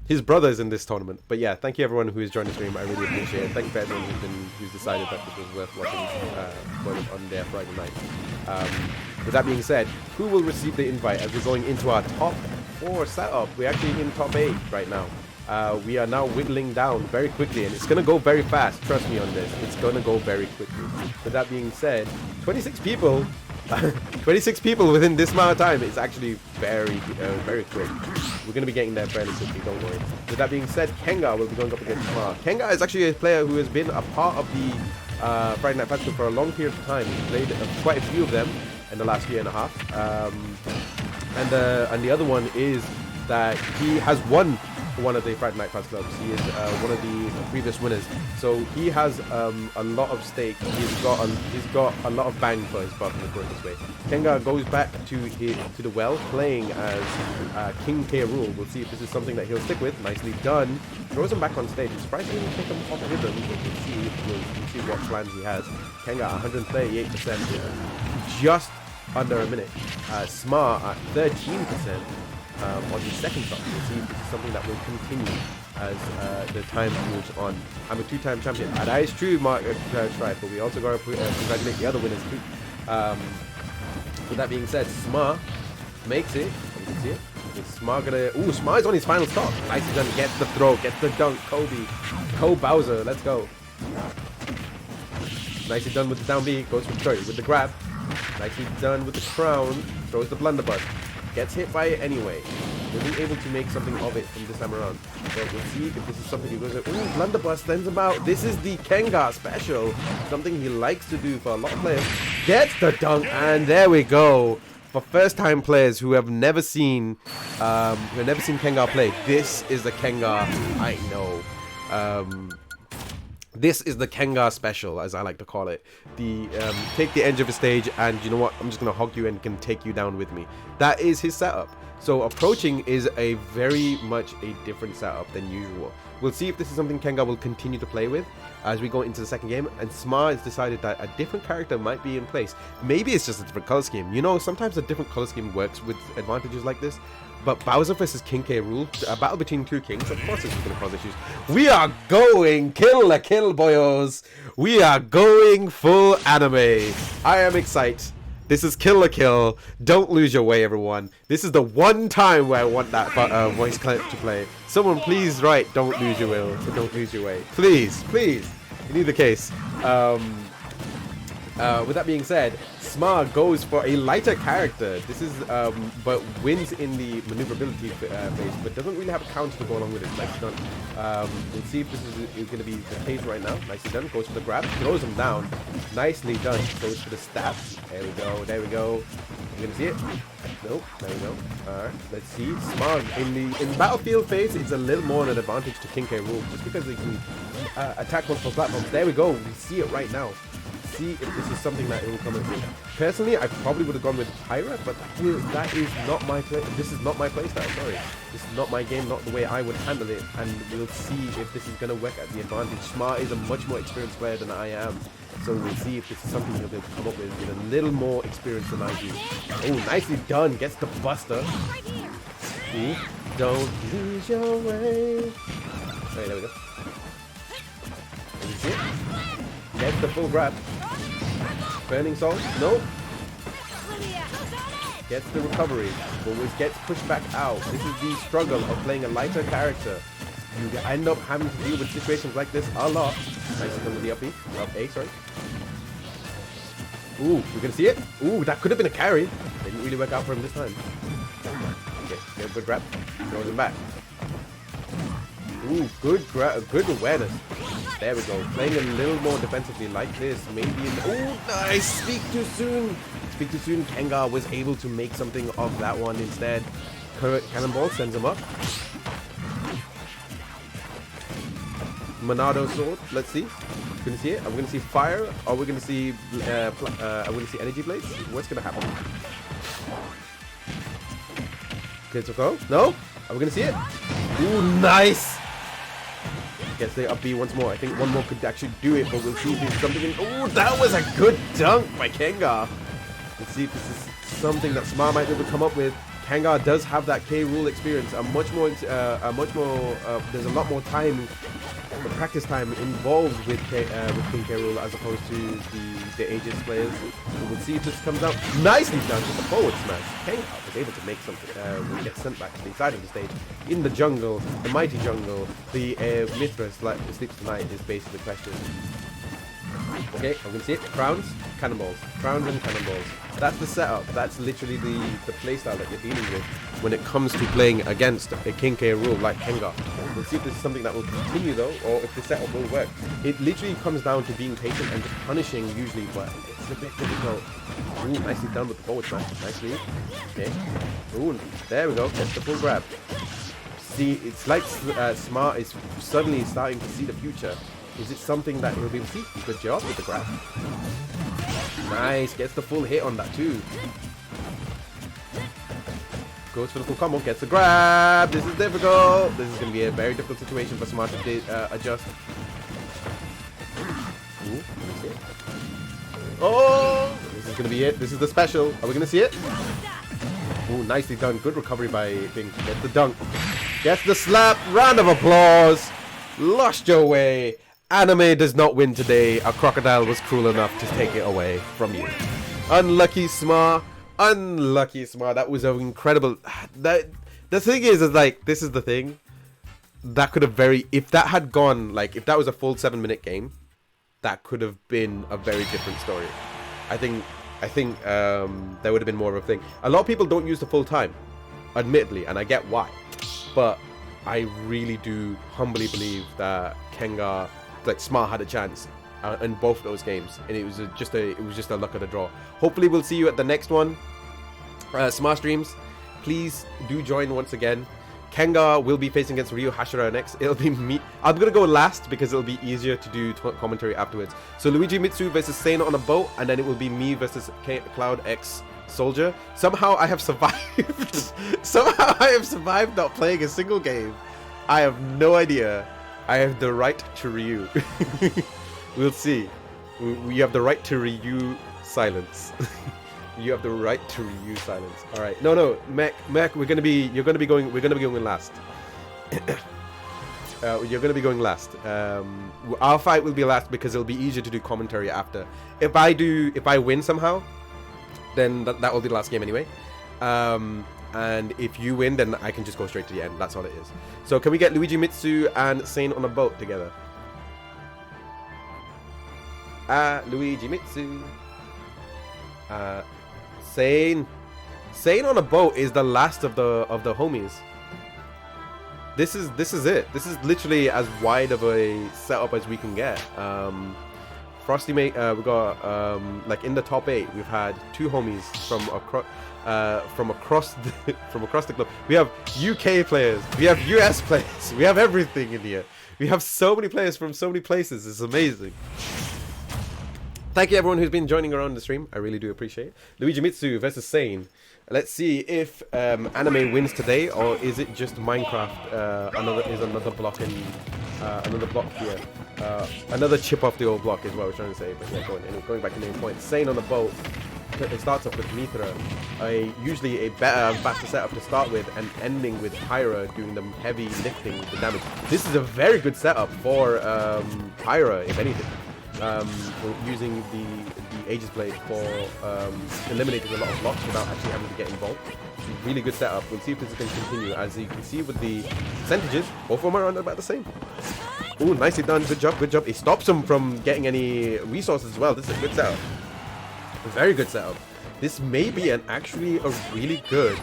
Speaker 1: His brother's in this tournament. But yeah, thank you everyone who has joined the stream. I really appreciate it. Thank you for everyone who's decided that this was worth watching on their Friday night. With that being said, who will receive the invite as we're going into our top 4 setup? We're actually in top 8 right now. We are now whittling down very quickly, and it's going to go very fast. Trust me on this. It's going to go very quickly. With that being said, 26 people 26 people within this amount of time is actually very quick. We're going to be getting there fairly quickly, don't worry. With that being said, Kengar will be going up against Smar. Kengar is actually a player who has been a part of the Friday Night Festival for a long period of time. He's played quite a few of them in the last year and a half. And the other one is that he has won one of the Friday Night Fast Clubs. He is one of the previous winners, so he has a lot of stake. He's got a lot of bang for his buck, in this way. Kengar goes back to the well, playing as King K. Rool. We'll see if this is something that he'll stick with. Nicely done. Throws him back on stage. It's surprising he didn't pick him off rhythm. We'll see what plans he has. Kengar 138%, just under a minute. Smar at 13%. On the second shot. We'll see if this is something that will continue as the time moves on. I'm a 2-time champion. That is true, Mark Strife, but we also got to congratulate the other winners too. With that being said, Smar makes it. You can see it. Smar gonna. Ooh, Smar is on his final stop. Nicely done. Gets the throw. Gets the dunk. Kobe Bowser. Let's go. Nicely done with the down B. Goes with the grab. Nicely done with the crown. Throws the blunderbuss. Gets hit by it anyway. Wasn't able to make something of it from this time around. But we'll see if this is something he goes like, ooh, blunderbuss sends him out. This is the Kengar special. Something he likes to do for a lot of players. Gets the dunk, and there we go. For first-time players who have never seen Kengar play, this is the Kengar I know. This is the Kengar special, as I like to call it. Take the edge of the stage, and you know what? I'm just going to hug you and can take you down with me. That is his setup. So approaching is a very much a different setup than usual. We'll see if this is something Kengar will continue to play with as we go into the second game. And Smar has decided that a different character might be in place. Maybe it's just a different color scheme. You know, sometimes a different color scheme works with advantages like this. But Bowser versus King K. Rool, a battle between two kings, of course this is going to cause issues. We are going kill, boyos. We are going full anime. I am excited. This is Kill la Kill. Don't lose your way, everyone. This is the one time where I want that voice clip to play. Someone please write, don't lose your will, don't lose your way. Please, please. In either case, with that being said, Smar goes for a lighter character. This is, but wins in the maneuverability phase, but doesn't really have a counter to go along with it. Nicely done. We'll see if this is going to be the case right now. Nicely done. Goes for the grab, throws him down. Nicely done. Goes for the stab. There we go. There we go. You gonna see it? Nope. There we go. All right. Let's see. Smar in battlefield phase, it's a little more an advantage to King K. Rool just because they can attack multiple platforms. There we go. We see it right now. See if this is something that it will come into. Personally, I probably would have gone with Pyra, but that is not my play. This is not my playstyle. Sorry, this is not my game, not the way I would handle it. And we'll see if this is going to work at the advantage. Smart is a much more experienced player than I am, so we'll see if this is something he'll be able to come up with a little more experience than I do. Oh, nicely done. Gets the buster. See? Don't lose your way. Right, there we go. Can you see it? Gets the full grab. Burning Soul? Nope. Gets the recovery, but gets pushed back out. This is the struggle of playing a lighter character. You end up having to deal with situations like this a lot. Nice to come with the up B. Up A, sorry. Ooh, we're gonna see it? Ooh, that could have been a carry. Didn't really work out for him this time. Okay, get a good grab. Throws him back. Ooh, good awareness. There we go. Playing a little more defensively like this. Maybe. Oh, nice. Speak too soon. Speak too soon. Kengar was able to make something of that one instead. Cannonball sends him up. Monado sword. Let's see. We're gonna see it. Are we gonna see fire? Or are we gonna see? Are we gonna see energy blades? What's gonna happen? Kids will go. No. Are we gonna see it? Ooh, nice. Gets the up B once more. I think one more could actually do it, but we'll see if there's something in. Oh, that was a good dunk by Kengar. Let's see if this is something that Smar might be able to come up with. Kengar does have that K. Rool experience, there's a lot more time, practice time involved with King K. Rool as opposed to the Aegis players. So we'll see if this comes out. Nicely done with the forward smash. Kengar was able to make something, when get sent back to the side of the stage. In the jungle, the mighty jungle, the Mithras, like the sleeps tonight, is basically the question. Okay, I'm gonna see it. Crowns, cannonballs. Crowns and cannonballs. That's the setup. That's literally the playstyle that you're dealing with when it comes to playing against a King K. Rool like Kengar. We'll see if this is something that will continue though, or if the setup will work. It literally comes down to being patient and just punishing usually, but it's a bit difficult. Ooh, nicely done with the forward smash. Nicely. Okay. Ooh, there we go. Gets the full grab. See, it's like Smart is suddenly starting to see the future. Is it something that he'll be able to see? Good job with the grab. Nice, gets the full hit on that too. Goes for the full combo, gets the grab. This is difficult. This is going to be a very difficult situation for Smart to adjust. Ooh, oh, this is going to be it. This is the special. Are we going to see it? Ooh, nicely done. Good recovery by Bing. Gets the dunk. Gets the slap. Round of applause. Lost your way. Anime does not win today. A crocodile was cruel enough to take it away from you. Unlucky Smar. Unlucky Smar. That was an incredible. The thing is like, this is the thing. That could have if that had gone, like, if that was a full 7-minute game, that could have been a very different story. I think there would have been more of a thing. A lot of people don't use the full time, admittedly, and I get why. But I really do humbly believe that Kengar, like Smart, had a chance in both of those games, and it was just a luck of the draw. Hopefully, we'll see you at the next one. Smart streams, please do join once again. Kengar will be facing against Ryu Hashira next. It'll be me. I'm gonna go last because it'll be easier to do commentary afterwards. So Luigi Mitsu versus Sena on a boat, and then it will be me versus Cloud X Soldier. Somehow I have survived. Somehow I have survived not playing a single game. I have no idea. I have the right to Ryu. We'll see. We have the right to Ryu silence. You have the right to Ryu silence. All right. No, Mac. We're gonna be going last. You're gonna be going last. Our fight will be last because it'll be easier to do commentary after. If I win somehow, then that will be the last game anyway. And if you win, then I can just go straight to the end. That's all it is. So can we get Luigi Mitsu and Sane on a boat together? Luigi Mitsu. Sane on a boat is the last of the homies. This is it. This is literally as wide of a setup as we can get. Frosty mate, we got like in the top 8, we've had 2 homies from across the globe. We have UK players, we have US players, we have everything in here. We have so many players from so many places. It's amazing. Thank you everyone who's been joining around the stream. I really do appreciate it. Luigi Mitsu versus Sane. Let's see if anime wins today, or is it just Minecraft? Another block in another block here. Another chip off the old block is what I was trying to say. But yeah, going back to the main point. Sane on the boat. It starts off with Mithra, usually a better, faster setup to start with, and ending with Pyra doing the heavy lifting, the damage. This is a very good setup for Pyra, if anything. Using the Aegis Blade for eliminating a lot of blocks without actually having to get involved. Really good setup. We'll see if this can continue. As you can see with the percentages, both of them are around about the same. Oh, nicely done. Good job, good job. It stops him from getting any resources as well. This is a good setup. A very good setup. This may be actually a really good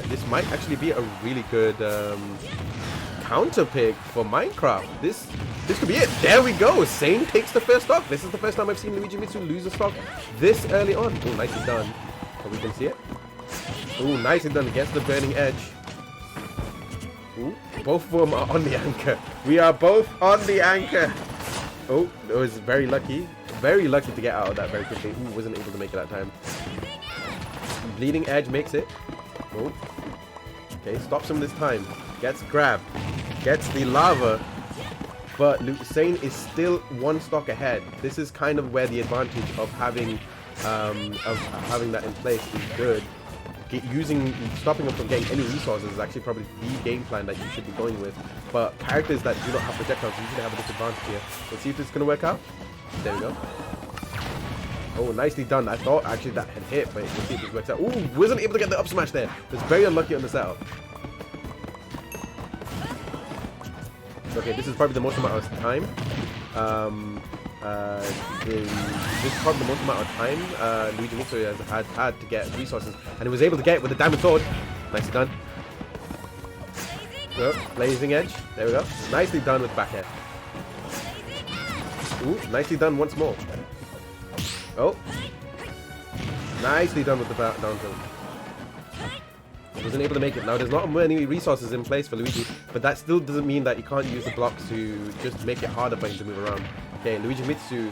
Speaker 1: this might actually be a really good counter pick for Minecraft. This could be it. There we go. Sane takes the first stock. This is the first time I've seen Luigi Mitsu lose a stock this early on. Oh, nicely done. Hope we can see it. Oh, nicely done. Gets the burning edge. Ooh, both of them are on the anchor. We are both on the anchor. Oh, it was very lucky. Very lucky to get out of that very quickly. Ooh, wasn't able to make it that time. Bleeding edge makes it. Oh. Okay, stops him this time. Gets grabbed. Gets the lava. But Sane is still 1 stock ahead. This is kind of where the advantage of having that in place is good. Stopping them from getting any resources is actually probably the game plan that you should be going with. But characters that do not have projectiles usually have a disadvantage here. Let's see if this is going to work out. There we go. Oh, nicely done. I thought actually that had hit, but we'll see if this works out. Ooh, wasn't able to get the up smash there. It's very unlucky on the setup. Okay, this is probably the most amount of time. This is probably the most amount of time Luigi Mitsu has had to get resources, and he was able to get it with the diamond sword. Nicely done. Oh, blazing edge. There we go. Nicely done with back air. Ooh, nicely done once more. Oh, nicely done with the down tilt. Wasn't able to make it. Now there's not many resources in place for Luigi, but that still doesn't mean that you can't use the blocks to just make it harder for him to move around. Okay, Luigi Mitsu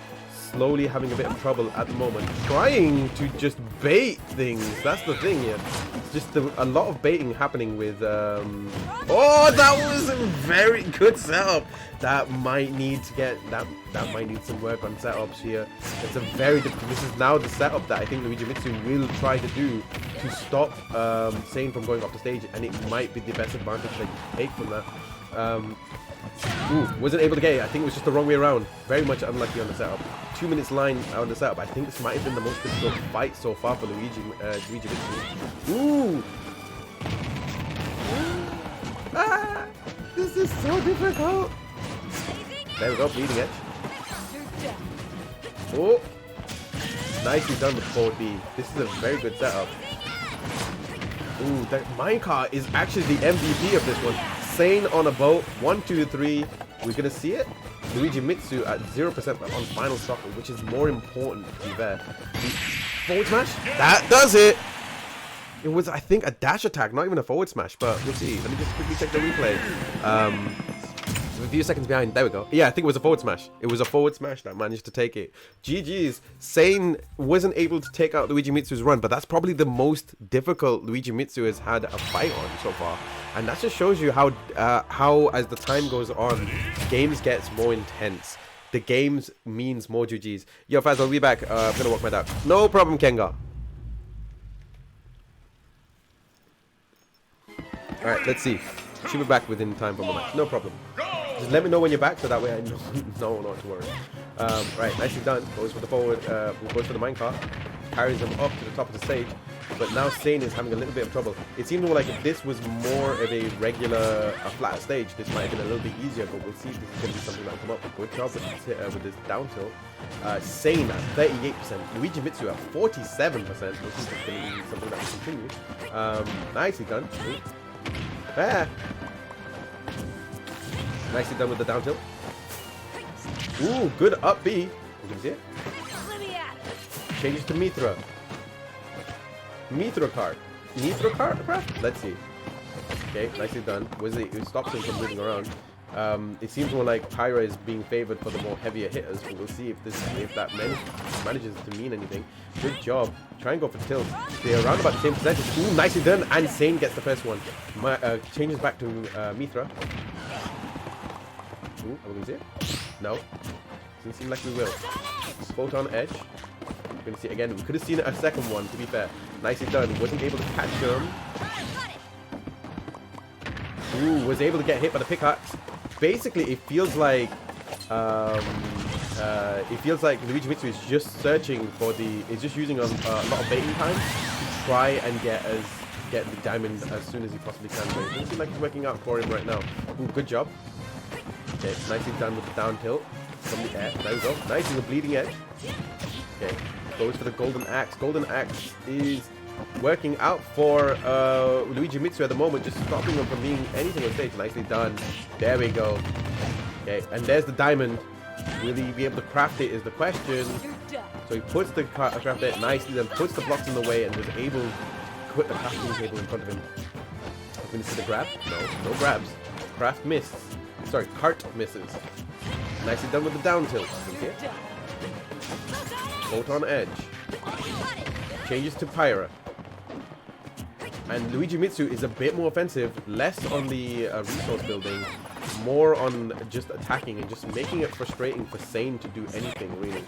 Speaker 1: slowly having a bit of trouble at the moment, trying to just bait things. That's the thing here. It's just a lot of baiting happening with oh, that was a very good setup. That might need to get that might need some work on setups here. It's a very this is now the setup that I think Luigi Mitsu will try to do to stop Sane from going off the stage, and it might be the best advantage that you can take from that. Ooh, wasn't able to get it. I think it was just the wrong way around. Very much unlucky on the setup. 2 minutes line on the setup. I think this might have been the most difficult fight so far for Luigi Mitsu. Ooh! Ah! This is so difficult! There we go, bleeding edge. Oh! Nicely done with forward B. This is a very good setup. Ooh, that minecart is actually the MVP of this one. Sane on a boat, 1, 2, 3. We're gonna see it. Luigi Mitsu at 0% on final stock, which is more important to be fair. Forward smash? That does it! It was, I think, a dash attack, not even a forward smash, but we'll see. Let me just quickly check the replay. A few seconds behind. There we go. Yeah, I think it was a forward smash. It was a forward smash that managed to take it. GG's. Sane wasn't able to take out Luigi Mitsu's run, but that's probably the most difficult Luigi Mitsu has had a fight on so far. And that just shows you how as the time goes on, games gets more intense. The games means more GG's. Yo, Faz, I'll be back. I'm gonna walk my dog. No problem, Kenga. Alright, let's see. Should be back within time for my match. No problem. Just let me know when you're back, so that way I know not to worry. Right, nicely done. Goes for the forward, goes for the minecart. Carries them up to the top of the stage. but now Sane is having a little bit of trouble. It seemed more like if this was more of a regular, flat stage, this might have been a little bit easier, but we'll see if this is going to be something that will come up. Good job with this down tilt. Sane at 38%, Luigi Mitsu at 47%. We'll see if it's going to be something that will continue. Nicely done. There. Nicely done with the down tilt. Ooh, good up B. You can see it. Changes to Mithra. Mithra card. Mithra card? Let's see. Okay, nicely done. It stops him from moving around. It seems more like Pyra is being favored for the more heavier hitters, but we'll see if that manages to mean anything. Good job. Try and go for tilt. They're around about the same percentage. Ooh, nicely done. And Sane gets the first one. Changes back to Mithra. Ooh, are we going to see it? No. Doesn't seem like we will. Photon edge. We're going to see it again. We could have seen a second one, to be fair. Nicely done. Wasn't able to catch him. Ooh, was able to get hit by the pickaxe. Basically, it feels like Luigi Mitsu is just searching for is just using a lot of baiting time to try and get the diamond as soon as he possibly can. But it doesn't seem like it's working out for him right now. Ooh, good job. Okay, nicely done with the down tilt from the air. There we go. Nice with the bleeding edge. Okay, goes for the golden axe. Golden axe is working out for Luigi Mitsu at the moment, just stopping him from being anything on stage. Nicely done. There we go. Okay, and there's the diamond. Will he be able to craft it is the question. So he puts the craft it nicely, then puts the blocks in the way and was able to put the crafting table in front of him. I'm going to see the grab. No grabs. Craft missed. Sorry, cart misses. Nicely done with the down tilt. Okay. Photon edge. Changes to Pyra. And Luigi Mitsu is a bit more offensive, less on the resource building, more on just attacking and just making it frustrating for Sane to do anything, really.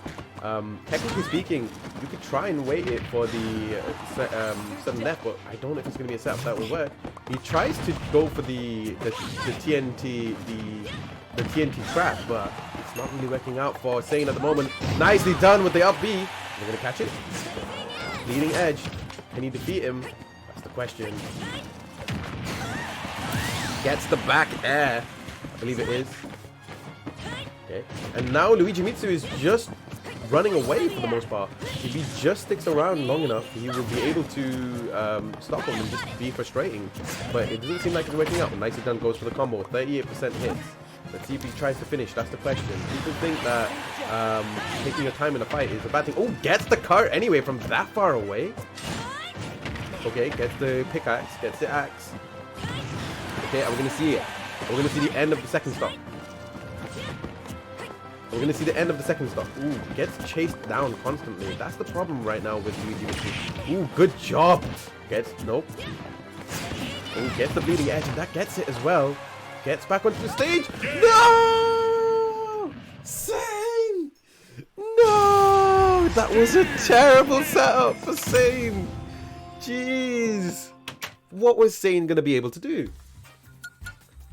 Speaker 1: Technically speaking, you could try and wait it for the sudden left, but I don't know if it's going to be a setup that will work. He tries to go for the TNT, the TNT trap, but it's not really working out for Sane at the moment. Nicely done with the up B. We're going to catch it. Leading edge. Can he defeat him? That's the question. Gets the back air. I believe it is. Okay. And now Luigi Mitsu is just running away for the most part. If he just sticks around long enough, he will be able to stop him and just be frustrating. But it doesn't seem like it's working out. Nicely done goes for the combo. 38% hits. Let's see if he tries to finish. That's the question. People think that taking your time in a fight is a bad thing. Oh, gets the cart anyway from that far away. Okay, gets the pickaxe, gets the axe. Okay, we're going to see it. We're going to see the end of the second stop. We're going to see the end of the second stop. Ooh, gets chased down constantly. That's the problem right now with Luigi Mitsu. Ooh, good job. Nope. Ooh, gets the bleeding edge, and that gets it as well. Gets back onto the stage. No! Sane! No! That was a terrible setup for Sane. Jeez. What was Sane going to be able to do?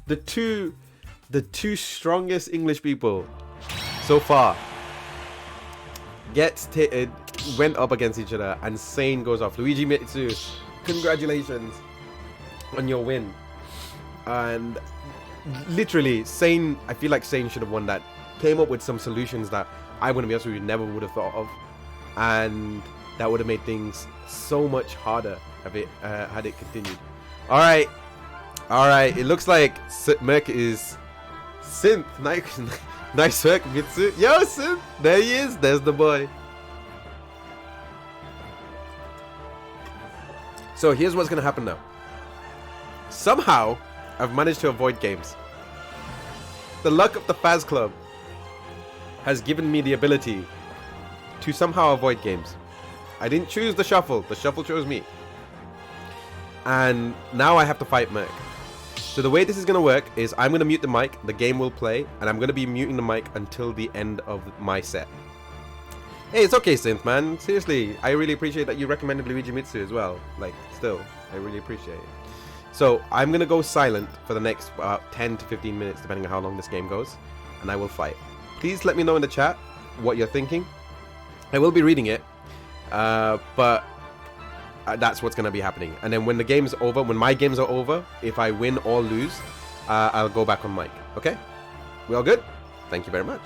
Speaker 1: The two strongest English people so far went up against each other, and Sane goes off. Luigi Mitsu, congratulations on your win. And literally, Sane, I feel like Sane should have won that. Came up with some solutions that I wouldn't be honest with you, never would have thought of, and that would have made things so much harder had it continued. All right. It looks like Merc is Synth. Nice work, Mitsu. Yo, Synth. There he is. There's the boy. So here's what's gonna happen now. Somehow, I've managed to avoid games. The luck of the Faz Club has given me the ability to somehow avoid games. I didn't choose the shuffle. The shuffle chose me. And now I have to fight Merc. So the way this is going to work is I'm going to mute the mic, the game will play, and I'm going to be muting the mic until the end of my set. Hey, it's okay, Synth, man. Seriously, I really appreciate that you recommended Luigi Mitsu as well. Like, still, I really appreciate it. So I'm going to go silent for the next 10 to 15 minutes, depending on how long this game goes, and I will fight. Please let me know in the chat what you're thinking. I will be reading it, but that's what's going to be happening. And then when the game's over, when my games are over, if I win or lose, I'll go back on mic. Okay? We all good? Thank you very much.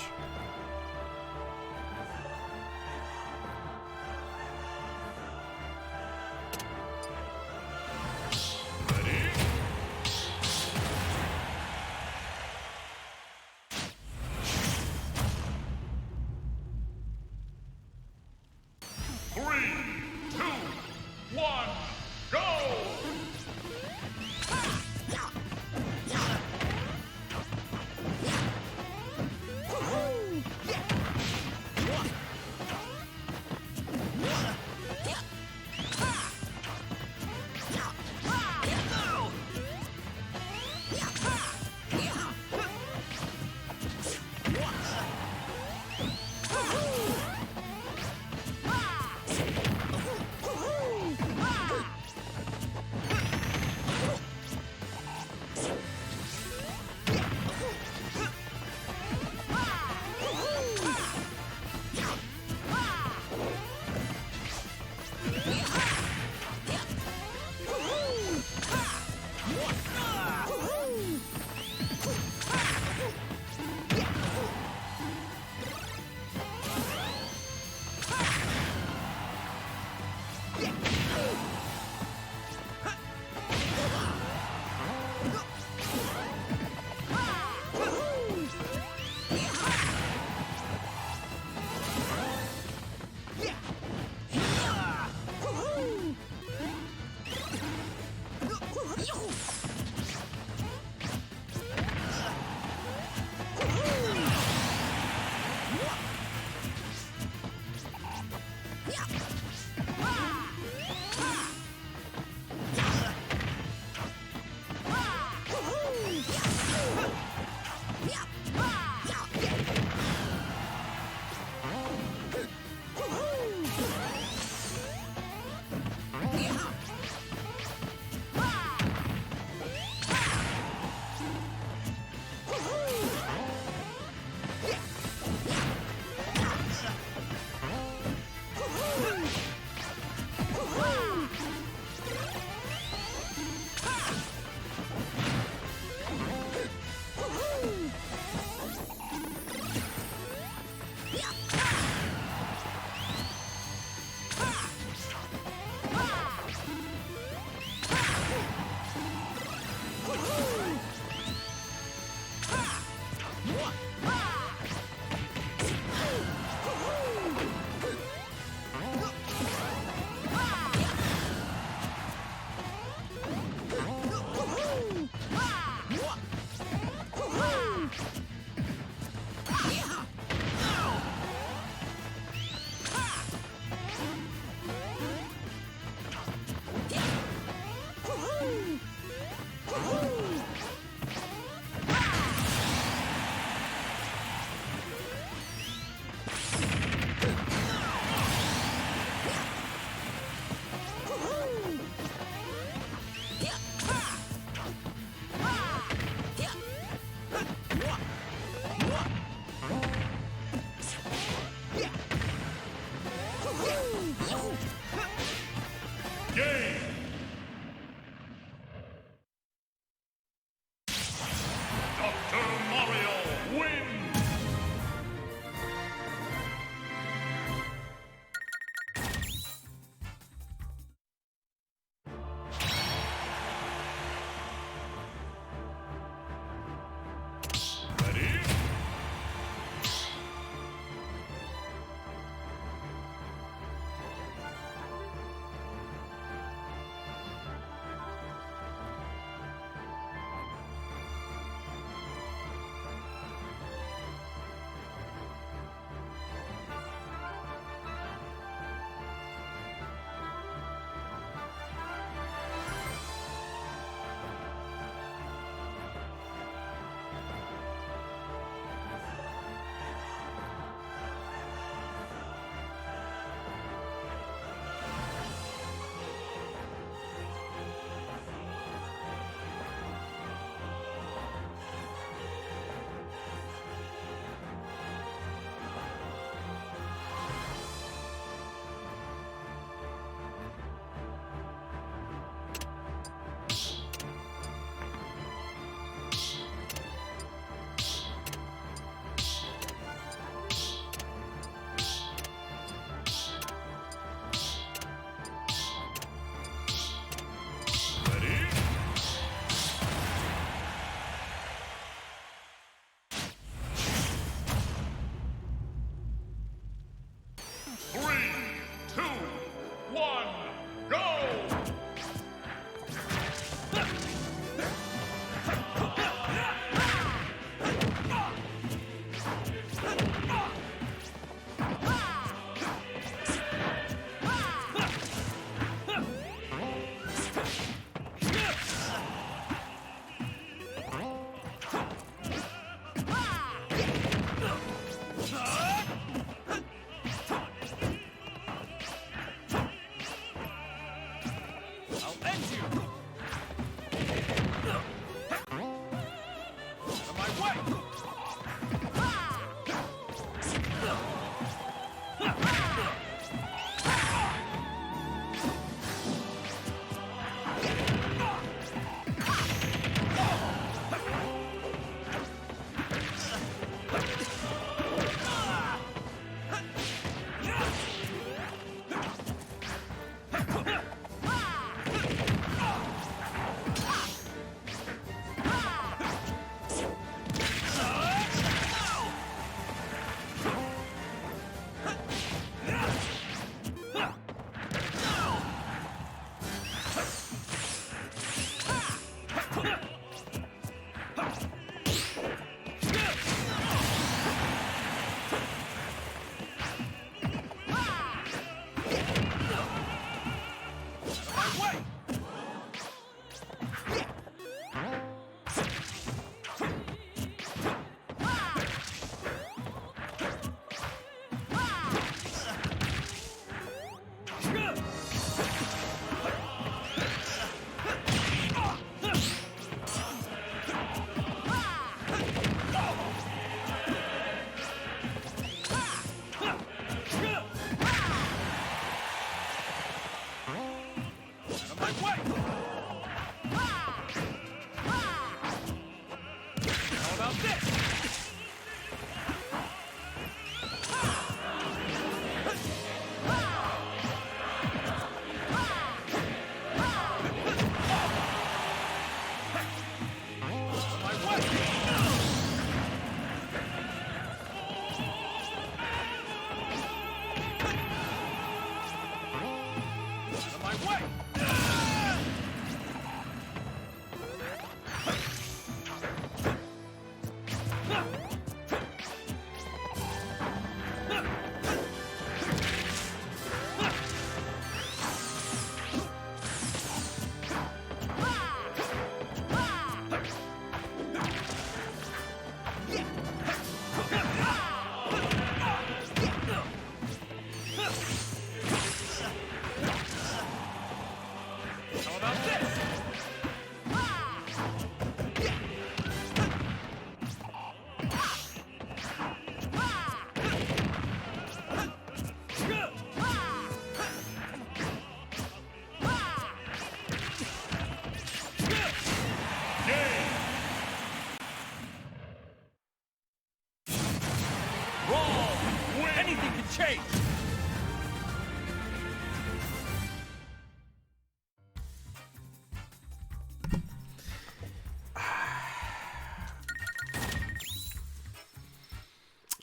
Speaker 2: Anything can change.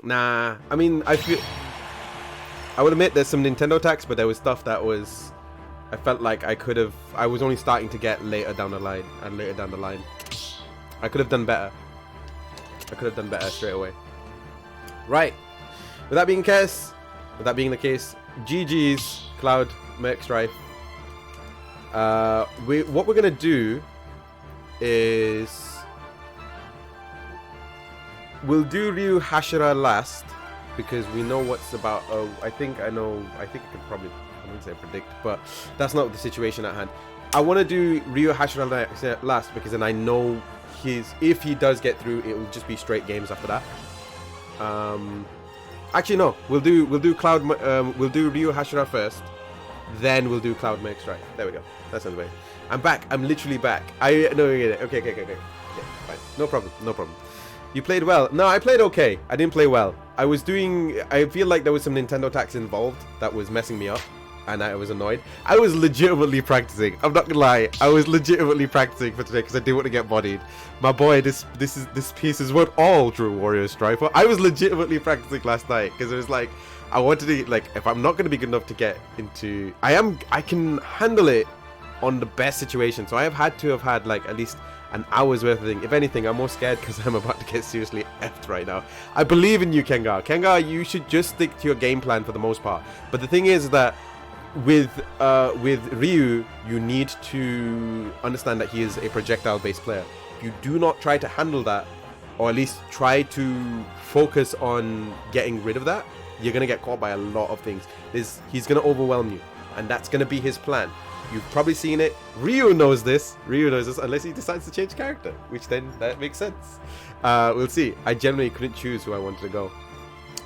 Speaker 1: Nah, I mean, I would admit there's some Nintendo tax, but there was stuff that was, I felt like I was only starting to get later down the line, I could have done better. I could have done better straight away. Right. With that being the case, GG's Cloud Merc Strife. What we're gonna do is we'll do Ryu Hashira last because we know what's about. Oh, I think I could probably, I wouldn't say predict, but that's not the situation at hand. I want to do Ryu Hashira last because then I know if he does get through, it will just be straight games after that. Actually, no. We'll do Ryu Hashira first, then we'll do Cloud Merc Strife. There we go. That's on the way. I'm back. I'm literally back. Okay. Yeah, fine. No problem. You played well. No, I played okay. I didn't play well. I feel like there was some Nintendo tax involved that was messing me up, and I was annoyed. I was legitimately practicing. I'm not gonna lie. I was legitimately practicing for today because I didn't want to get bodied. My boy, this piece is what all true warriors strive for. I was legitimately practicing last night because it was like I wanted to, like, if I'm not gonna be good enough to get into, I can handle it on the best situation. So I have had like at least an hour's worth of thing. If anything, I'm more scared because I'm about to get seriously effed right now. I believe in you, Kengar. Kengar, you should just stick to your game plan for the most part. But the thing is that with Ryu, you need to understand that he is a projectile-based player. If you do not try to handle that, or at least try to focus on getting rid of that, you're gonna get caught by a lot of things. He's gonna overwhelm you, and that's gonna be his plan. You've probably seen it. Ryu knows this. Unless he decides to change character, which then that makes sense. We'll see. I generally couldn't choose who I wanted to go.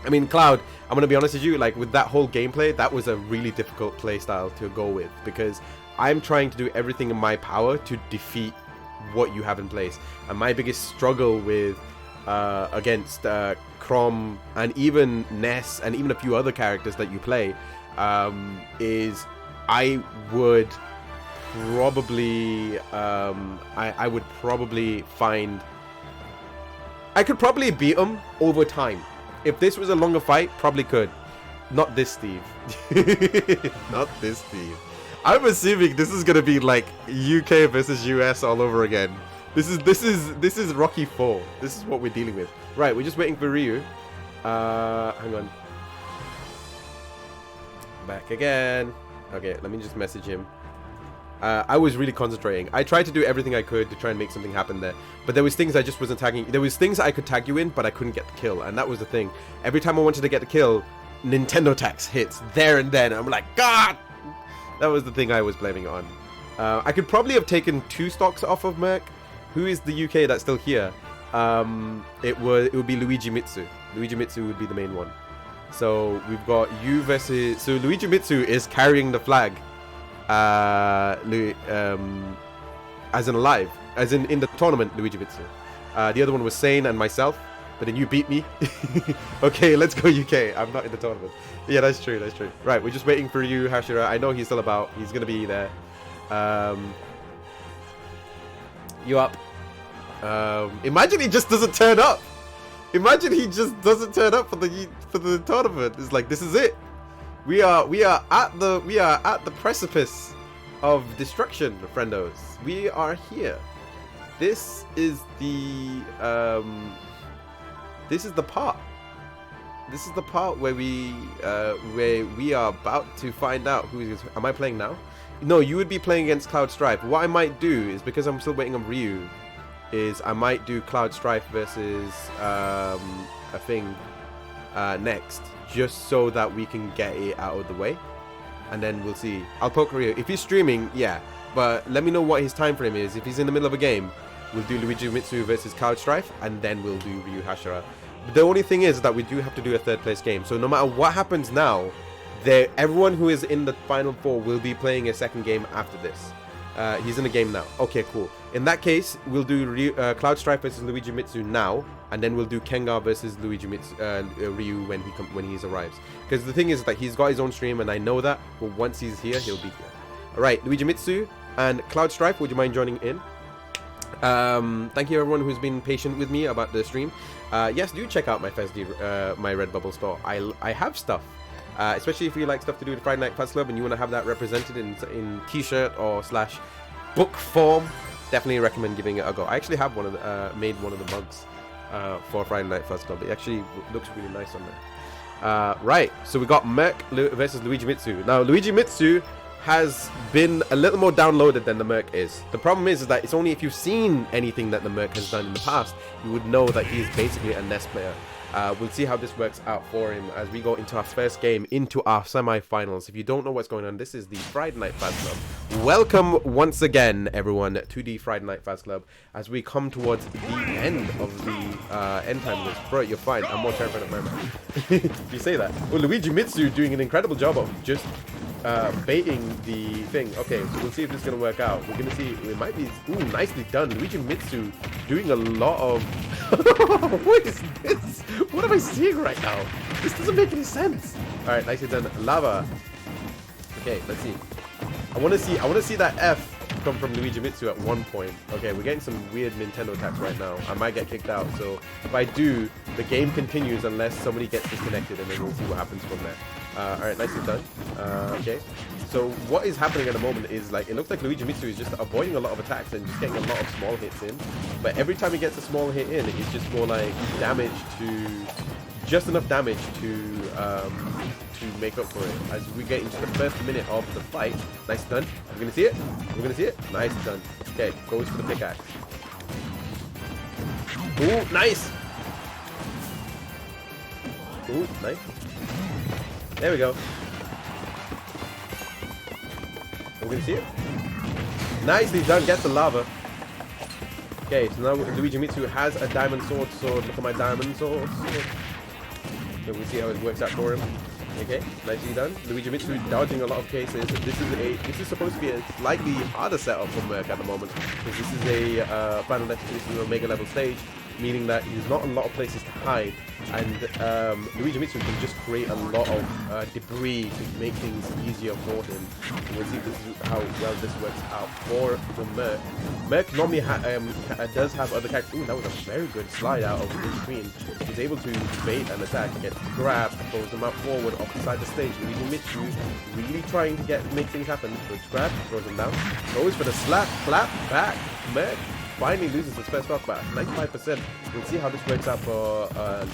Speaker 1: I mean, Cloud, I'm gonna be honest with you, like with that whole gameplay, that was a really difficult playstyle to go with, because I'm trying to do everything in my power to defeat what you have in place. And my biggest struggle with against Chrom and even Ness and even a few other characters that you play is I would probably I would probably find I could probably beat them over time. If this was a longer fight, probably could. Not this Steve. Not this Steve. I'm assuming this is gonna be like UK versus US all over again. This is Rocky 4. This is what we're dealing with. Right, we're just waiting for Ryu. Hang on. Back again. Okay, let me just message him. I was really concentrating. I tried to do everything I could to try and make something happen there. But there was things I just wasn't tagging. There was things I could tag you in, but I couldn't get the kill. And that was the thing. Every time I wanted to get the kill, Nintendo tax hits there and then. I'm like, God! That was the thing I was blaming it on. I could probably have taken 2 stocks off of Merc. Who is the UK that's still here? It would be Luigi Mitsu. Luigi Mitsu would be the main one. So we've got you versus... So Luigi Mitsu is carrying the flag. As in alive. As in the tournament, Luigi Mitsu. The other one was Sane and myself. But then you beat me. Okay, let's go UK. I'm not in the tournament. Yeah, that's true, that's true. Right, we're just waiting for you, Hashira. I know he's still about. He's going to be there. You up. Imagine he just doesn't turn up. Imagine he just doesn't turn up for the tournament. It's like, this is it. We are at the precipice of destruction, friendos. We are here. This is the part. This is the part where we are about to find out who is. Am I playing now? No, you would be playing against Cloud Strife. What I might do is, because I'm still waiting on Ryu, is I might do Cloud Strife versus a thing next, just so that we can get it out of the way, and then we'll see. I'll poke Ryu if he's streaming, yeah. But let me know what his time frame is. If he's in the middle of a game, we'll do Luigi Mitsu versus Cloud Strife, and then we'll do Ryu Hashira. The only thing is that we do have to do a 3rd place game. So no matter what happens now, everyone who is in the final 4 will be playing a 2nd game after this. He's in a game now. Okay, cool. In that case, we'll do Cloud Strife versus Luigi Mitsu now, and then we'll do Kengar versus Luigi Mitsu, Ryu when he arrives. Because the thing is that he's got his own stream, and I know that. But once he's here, he'll be here. All right, Luigi Mitsu and Cloud Strife, would you mind joining in? Thank you everyone who's been patient with me about the stream. Yes, do check out my FSD, my Redbubble store. I have stuff, especially if you like stuff to do with Friday Night Fast Club and you want to have that represented in t-shirt or / book form. Definitely recommend giving it a go. I actually have one of the made one of the mugs for Friday Night Fast Club. It actually looks really nice on there. Right, so we got Merc versus Luigi Mitsu. Now Luigi Mitsu has been a little more downloaded than the Merc is. The problem is that it's only if you've seen anything that the Merc has done in the past, you would know that he is basically a NES player. We'll see how this works out for him as we go into our first game, into our semi-finals. If you don't know what's going on, this is the Friday Night Fast Club. Welcome once again, everyone, to the Friday Night Fast Club as we come towards the end of the end time list. Bro, you're fine. I'm more terrified of my man. You say that. Well, Luigi Mitsu doing an incredible job of just baiting the thing. Okay, so we'll see if this is going to work out. We're going to see. It might be... Ooh, nicely done. Luigi Mitsu doing a lot of... What is this? What am I seeing right now? This doesn't make any sense. Alright, nicely done. Lava. Okay, let's see. I want to see that F come from Luigi Mitsu at one point. Okay, we're getting some weird Nintendo attacks right now. I might get kicked out. So if I do, the game continues unless somebody gets disconnected, and then we'll see what happens from there. Alright, nicely done. Okay, so what is happening at the moment is, like, it looks like Luigi Mitsu is just avoiding a lot of attacks and just getting a lot of small hits in. But every time he gets a small hit in, it's just more like damage to... just enough damage to make up for it. As we get into the first minute of the fight. Nice done. We're gonna see it? We're gonna see it? Nice done. Okay, goes for the pickaxe. Ooh, nice! Ooh, nice. There we go. We're gonna see it. Nicely done. Gets the lava. Okay, so now Luigi Mitsu has a diamond sword. Look at my diamond sword. So we see how it works out for him. Okay, nicely done. Luigi Mitsu dodging a lot of cases. This is supposed to be a slightly harder setup for Merc at the moment, because this is a final destination Omega level stage, meaning that there's not a lot of places to hide, and Luigi Mitsu can just create a lot of debris to make things easier for him. We'll see this is how well this works out for the Merc. Merc normally does have other characters. Ooh, that was a very good slide out of in between. He's able to bait an attack, gets grabbed, throws him out forward off the side of the stage. Luigi Mitsu really trying to make things happen. Good grab, throws him down, goes for the slap, clap, back. Merc finally loses his first stock back, 95%. We'll see how this works out for the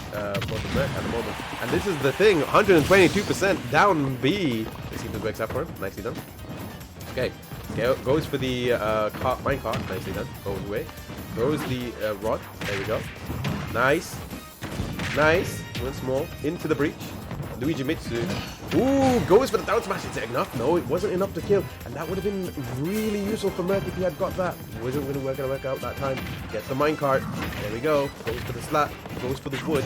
Speaker 1: Merc at the moment. And this is the thing, 122% down B. Let's see if this works out for him. Nicely done. Okay, goes for the minecart. Nicely done. Goes away. Throws the rod. There we go. Nice. Nice. Once more into the breach. Luigi Mitsu. Ooh, goes for the down smash. Is it enough? No, it wasn't enough to kill. And that would have been really useful for Merc if he had got that. Wasn't going to work out that time. Gets the minecart. There we go. Goes for the slap. Goes for the wood.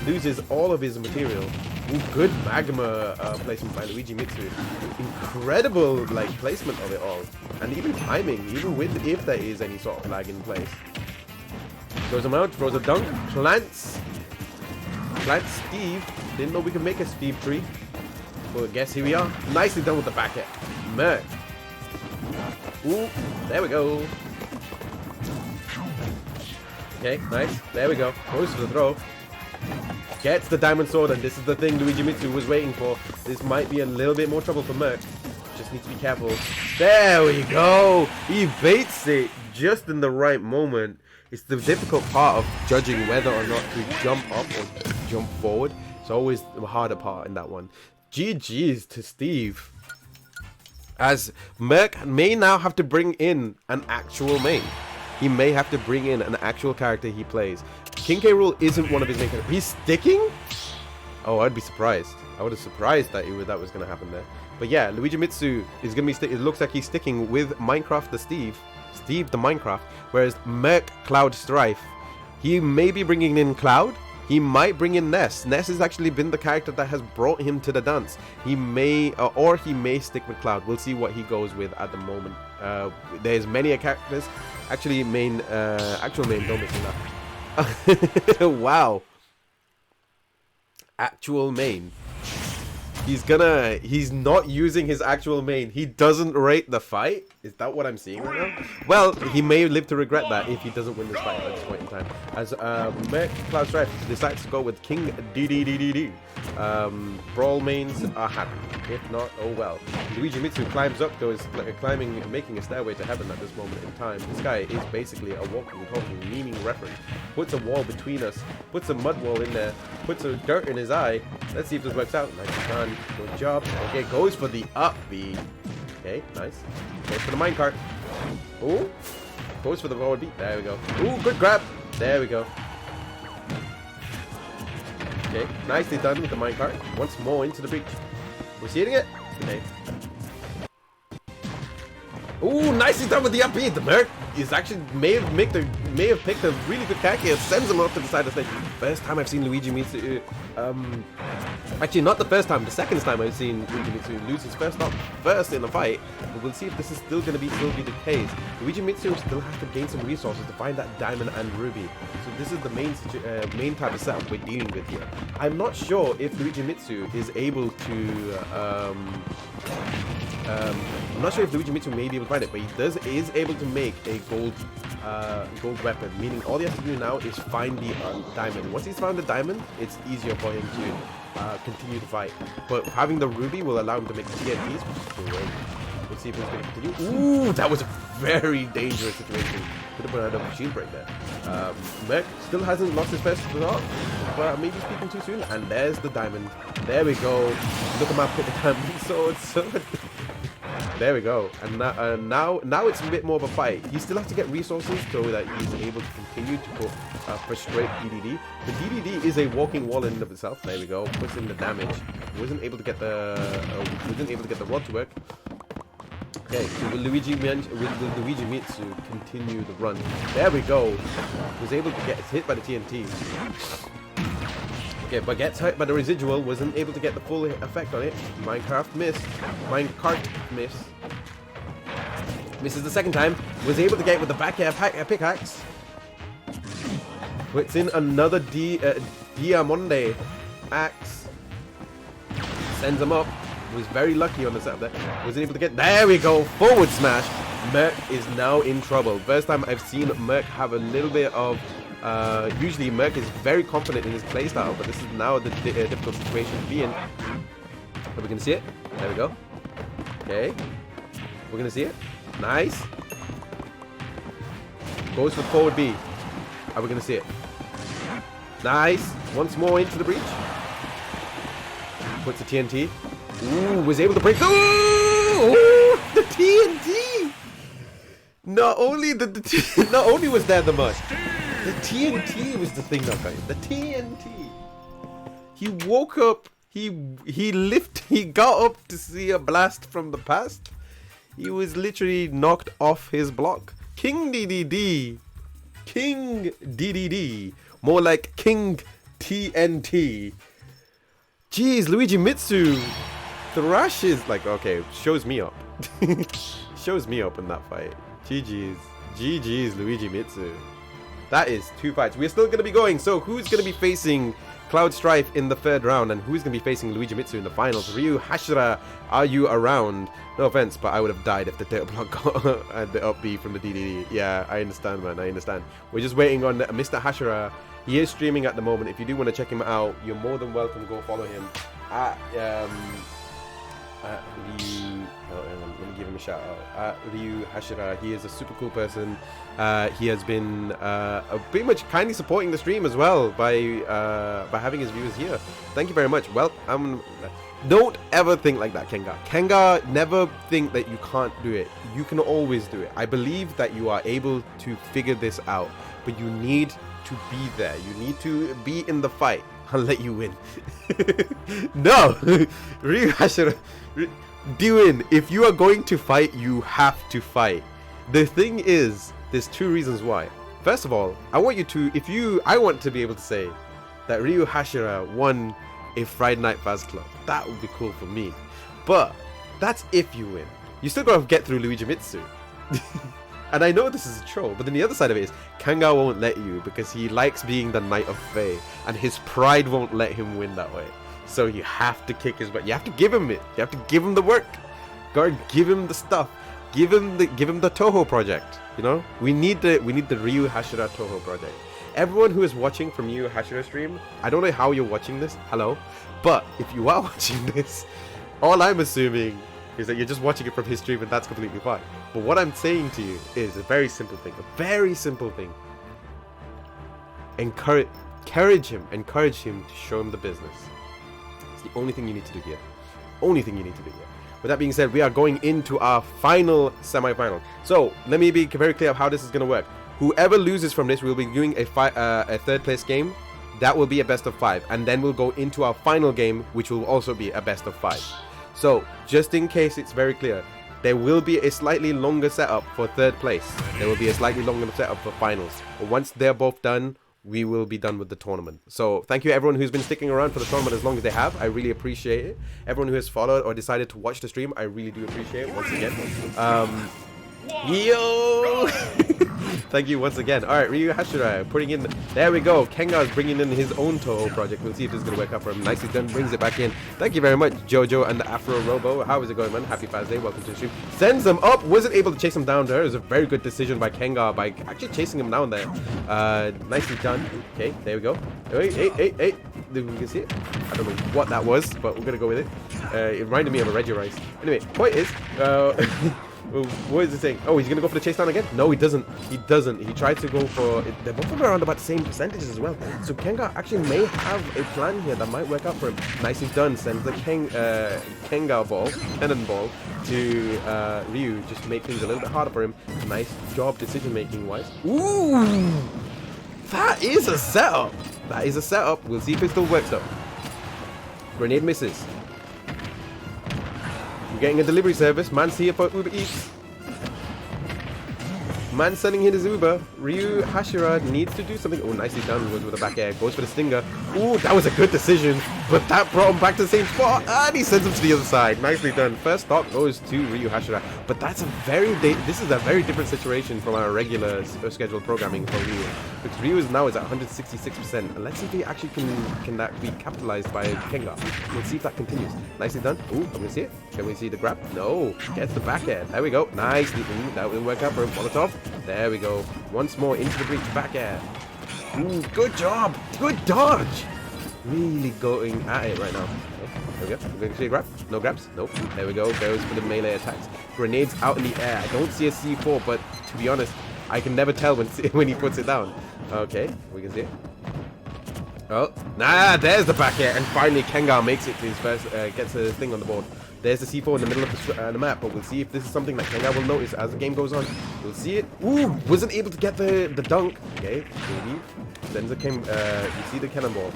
Speaker 1: Loses all of his material. Ooh, good magma placement by Luigi Mitsu. Incredible placement of it all. And even timing, even if there is any sort of lag in place. Throws him out, throws a dunk, plants Steve. Didn't know we could make a Steve tree. But I guess here we are. Nicely done with the back hit. Merc. Ooh, there we go. Okay, nice. There we go. Goes for the throw. Gets the diamond sword, and this is the thing Luigi Mitsu was waiting for. This might be a little bit more trouble for Merc. Just need to be careful. There we go. He baits it just in the right moment. It's the difficult part of judging whether or not to jump up or jump forward. It's always the harder part in that one. GG's to Steve. As Merc may now have to bring in an actual main. He may have to bring in an actual character he plays. King K. Rool isn't one of his main characters. He's sticking? Oh, I'd be surprised. I would have surprised that that was going to happen there. But yeah, Luigi Mitsu is going to be it looks like he's sticking with Minecraft the Steve the Minecraft, whereas Merc Cloud Strife, he may be bringing in Cloud. He might bring in Ness. Ness has actually been the character that has brought him to the dance. He may, or he may stick with Cloud. We'll see what he goes with at the moment. There's many characters. Actually, actual main, don't make me laugh. Wow. Actual main. He's not using his actual main. He doesn't rate the fight. Is that what I'm seeing right now? Well, he may live to regret that if he doesn't win this fight at this point in time. As Merc Cloud Strife decides to go with King DDDDD. Brawl mains are happy. If not, oh well. Luigi Mitsu climbs up, goes making a stairway to heaven at this moment in time. This guy is basically a walking, talking, meaning reference. Puts a wall between us, puts a mud wall in there, puts a dirt in his eye. Let's see if this works out. Nicely done. Good job. Okay, goes for the up B. Okay, nice. Goes for the minecart. Ooh. Goes for the forward beat. There we go. Ooh, good grab. There we go. Okay, nicely done with the minecart. Once more into the breach. We're seeing it. Okay. Ooh, nicely done with the up B. The Merc is actually may have picked a really good character. Sends him off to the side of the stage. First time I've seen Luigi Mitsu. Actually, not the first time. The second time I've seen Luigi Mitsu lose his first stop first in the fight. But we'll see if this is still going to be the case. Luigi Mitsu still has to gain some resources to find that diamond and ruby. So this is the main type of setup we're dealing with here. I'm not sure if Luigi Mitsu is able to. I'm not sure if Luigi Mitsu may be able to find it, but he is able to make a gold weapon, meaning all he has to do now is find the diamond. Once he's found the diamond, it's easier for him to continue to fight. But having the ruby will allow him to make TNTs, which is great. We'll see if he's going to continue. Ooh, that was a very dangerous situation. Could have put out a machine break there. Merc still hasn't lost his first shot, but maybe speaking too soon. And there's the diamond. There we go. Look at my pick the diamond sword. There we go. And now it's a bit more of a fight. He still has to get resources so that he's able to continue to frustrate DDD. The DDD is a walking wall in and of itself. There we go. Puts in the damage. Wasn't able to get the rod to work. Okay, so will Luigi Mitsu continue the run? There we go. Was able to get hit by the TNT. Okay, but gets hit by the residual. Wasn't able to get the full effect on it. Minecart miss. Misses the second time. Was able to get it with the back air pickaxe. Puts in another Diamante axe. Sends him up. Was very lucky on the setup there. Wasn't able to get. There we go. Forward smash. Merc is now in trouble. First time I've seen Merc have a little bit of. Usually Merc is very confident in his playstyle, but this is now the difficult situation to be in. Are we gonna see it? There we go. Okay. We're gonna see it. Nice. Goes for forward B. Are we gonna see it? Nice. Once more into the breach. Puts the TNT. Ooh, was able to break. Ooh, the TNT. Not only was there the mush, the TNT was the thing that got him. The TNT. He woke up. He got up to see a blast from the past. He was literally knocked off his block. King DDD. King DDD. More like King TNT. Jeez, Luigi Mitsu thrashes like, okay, shows me up. Shows me up in that fight. GG's Luigi Mitsu. That is 2 fights. We're still going to be going. So who's going to be facing Cloud Strife in the 3rd round, and who's going to be facing Luigi Mitsu in the finals? Ryu Hashira, are you around? No offense, but I would have died if the dirt block got the up B from the DDD. Yeah, I understand, man. I understand. We're just waiting on Mr. Hashira. He is streaming at the moment. If you do want to check him out, you're more than welcome to go follow him at Ryu. Let me give him a shout out. At Ryu Hashira. He is a super cool person. He has been pretty much kindly supporting the stream as well by having his viewers here. Thank you very much. Well, don't ever think like that, Kenga. Kenga, never think that you can't do it. You can always do it. I believe that you are able to figure this out, but you need to be there. You need to be in the fight. I'll let you win. No! Ryu Hashira. Dylan, if you are going to fight, you have to fight. The thing is, there's 2 reasons why. First of all, I want to be able to say that Ryu Hashira won a Friday Night Faz Club. That would be cool for me. But that's if you win. You still gotta get through Luigi Mitsu. And I know this is a troll, but then the other side of it is, Kanga won't let you because he likes being the Knight of Fae, and his pride won't let him win that way. So you have to kick his butt. You have to give him it. You have to give him the work. Gotta give him the stuff. Give him the Toho project. You know, we need the Ryu Hashira Toho project. Everyone who is watching from Ryu Hashira stream, I don't know how you're watching this. Hello, but if you are watching this, all I'm assuming is that you're just watching it from his stream, and that's completely fine. But what I'm saying to you is a very simple thing. A very simple thing. Encourage him to show him the business. It's the only thing you need to do here. Only thing you need to do here. With that being said, we are going into our final semi-final. So let me be very clear of how this is going to work. Whoever loses from this, we'll be doing a 3rd place game. That will be a best of 5, and then we'll go into our final game, which will also be a best of 5. So just in case it's very clear, there will be a slightly longer setup for 3rd place. There will be a slightly longer setup for finals. But once they're both done, we will be done with the tournament. So thank you everyone who's been sticking around for the tournament as long as they have. I really appreciate it. Everyone who has followed or decided to watch the stream, I really do appreciate it once again. Yo! Thank you once again. Alright, Ryu Hashira putting in... There we go. Kenga is bringing in his own Toho project. We'll see if this is going to work out for him. Nicely done. Brings it back in. Thank you very much, Jojo and the Afro Robo. How is it going, man? Happy Faz Day. Welcome to the stream. Sends him up. Wasn't able to chase him down there. It was a very good decision by Kenga by actually chasing him down there. Nicely done. Okay, there we go. Hey. We can see it. I don't know what that was, but we're going to go with it. It reminded me of a Reggie Rice. Anyway, point is... what is he saying? Oh, he's gonna go for the chase down again? No, he doesn't. He tried to go for... They're both around about the same percentages as well. So Kenga actually may have a plan here that might work out for him. Nicely done. Sends the Kenga ball, cannonball, to Ryu, just to make things a little bit harder for him. Nice job decision-making wise. Ooh! That is a setup. That is a setup. We'll see if it still works though. Grenade misses. We're getting a delivery service. Man's here for Uber Eats. Man sending his Uber. Ryu Hashira needs to do something. Oh, nicely done. Goes with the back air. Goes for the stinger. Ooh, that was a good decision. But that brought him back to the same spot. And he sends him to the other side. Nicely done. First stock goes to Ryu Hashira. But that's a this is a very different situation from our regular scheduled programming for Ryu. Because Ryu is now at 166%. And let's see if he actually can that be capitalized by Kenga. We'll see if that continues. Nicely done. Ooh, I'm gonna see it. Can we see the grab? No. Gets the back air. There we go. Nicely. Ooh, that didn't work out for him. Molotov. There we go. Once more into the breach. Back air. Ooh, good job. Good dodge. Really going at it right now. Oh, there we go. We're going to see a grab. No grabs. Nope. There we go. Goes for the melee attacks. Grenades out in the air. I don't see a C4, but to be honest, I can never tell when he puts it down. Okay. We can see it. Oh. Nah, there's the back air. And finally, Kengar makes it to his first, gets a thing on the board. There's the C4 in the middle of the map, but we'll see if this is something that Kenga will notice as the game goes on. We'll see it. Ooh, wasn't able to get the dunk. Okay, maybe. Then you see the cannonball.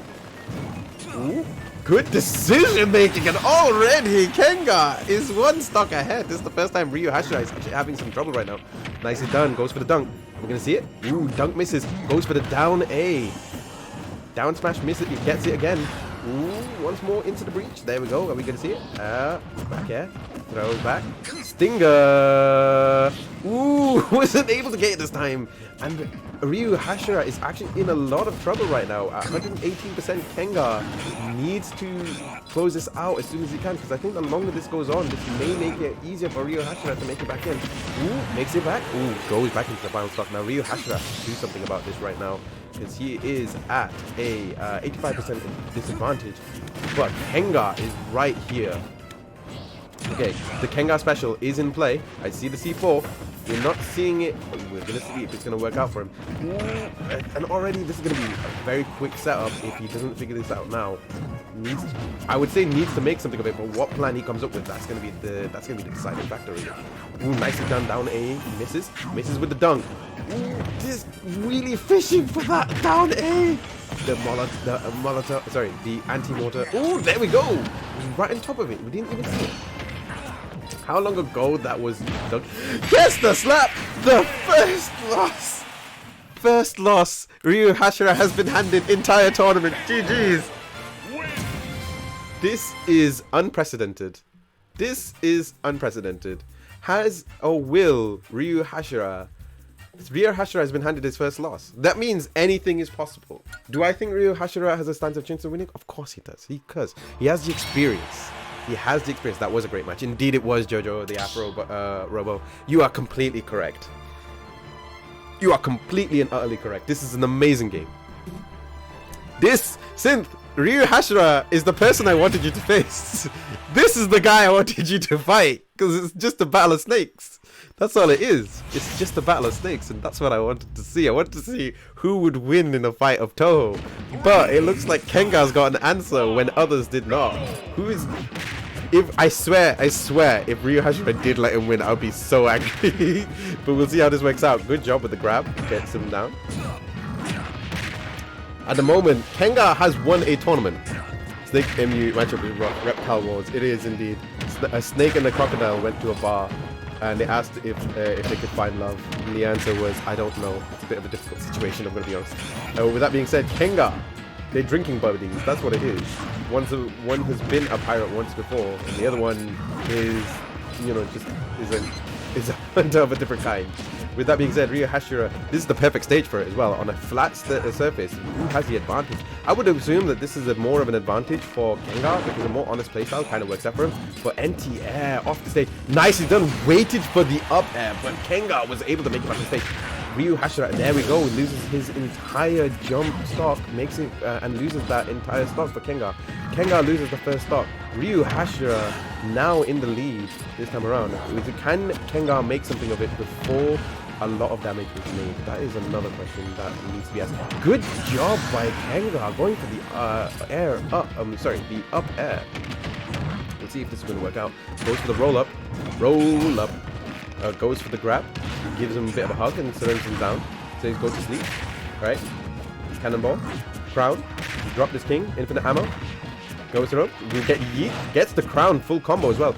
Speaker 1: Ooh, good decision making, and already Kenga is one stock ahead. This is the first time Ryu Hashira is actually having some trouble right now. Nicely done. Goes for the dunk. We're gonna see it. Ooh, dunk misses. Goes for the down A. Down smash misses. He gets it again. Ooh, once more into the breach. There we go. Are we going to see it? Back air. Throws back. Stinger. Ooh, wasn't able to get it this time. And Ryu Hashira is actually in a lot of trouble right now. At 118%, Kenga needs to close this out as soon as he can. Because I think the longer this goes on, this may make it easier for Ryu Hashira to make it back in. Ooh, makes it back. Ooh, goes back into the bounce stock. Now Ryu Hashira has to do something about this right now, because he is at a 85% disadvantage. But Kenga is right here. Okay, the Kenga special is in play. I see the C4. We're not seeing it. We're going to see if it's going to work out for him. And already this is going to be a very quick setup if he doesn't figure this out now. I would say needs to make something of it, but what plan he comes up with, that's going to be the deciding factor. Ooh, nicely done. Down A. Misses with the dunk. Ooh, just really fishing for that down A. The anti-mortar. Ooh, there we go. Right on top of it. We didn't even see it. How long ago that was done? Guess the slap! The first loss! First loss. Ryu Hashira has been handed entire tournament. GG's. This is unprecedented. This is unprecedented. Has or will Ryu Hashira has been handed his first loss? That means anything is possible. Do I think Ryu Hashira has a stance of chance of winning? Of course he does. Because he has the experience. He has the experience. That was a great match. Indeed it was, Jojo, the Afro Robo. You are completely correct. You are completely and utterly correct. This is an amazing game. This synth, Ryu Hashira, is the person I wanted you to face. This is the guy I wanted you to fight. Because it's just a battle of snakes. That's all it is. It's just a battle of snakes, and that's what I wanted to see. I wanted to see who would win in a fight of Toho. But it looks like Kenga's got an answer when others did not. I swear, if Ryu Hashira did let him win, I would be so angry. But we'll see how this works out. Good job with the grab. Gets him down. At the moment, Kenga has won a tournament. Snake MU matchup with Reptile Wars. It is indeed. A snake and a crocodile went to a bar, and they asked if they could find love. And the answer was, I don't know. It's a bit of a difficult situation, I'm going to be honest. With that being said, Kenga, they're drinking buddies. That's what it is. One has been a pirate once before, and the other one is, is a hunter of a different kind. With that being said, Ryu Hashira, this is the perfect stage for it as well. On a flat surface, who has the advantage? I would assume that this is more of an advantage for Kenga, because a more honest playstyle kind of works out for him. But anti-air off the stage, nicely done. Waited for the up air, but Kenga was able to make it back to the stage. Ryu Hashira, there we go, loses his entire jump stock, makes it and loses that entire stock for Kenga. Kenga loses the first stock. Ryu Hashira now in the lead this time around. Can Kenga make something of it before a lot of damage is made? That is another question that needs to be asked. Good job by Kenga going for the up air. Let's see if this is going to work out. Goes for the roll up. Goes for the grab. Gives him a bit of a hug and surrenders him down. Says go to sleep. Right. Cannonball. Crown. Drop this king. Infinite ammo. Goes through. We get yeet. Gets the crown full combo as well.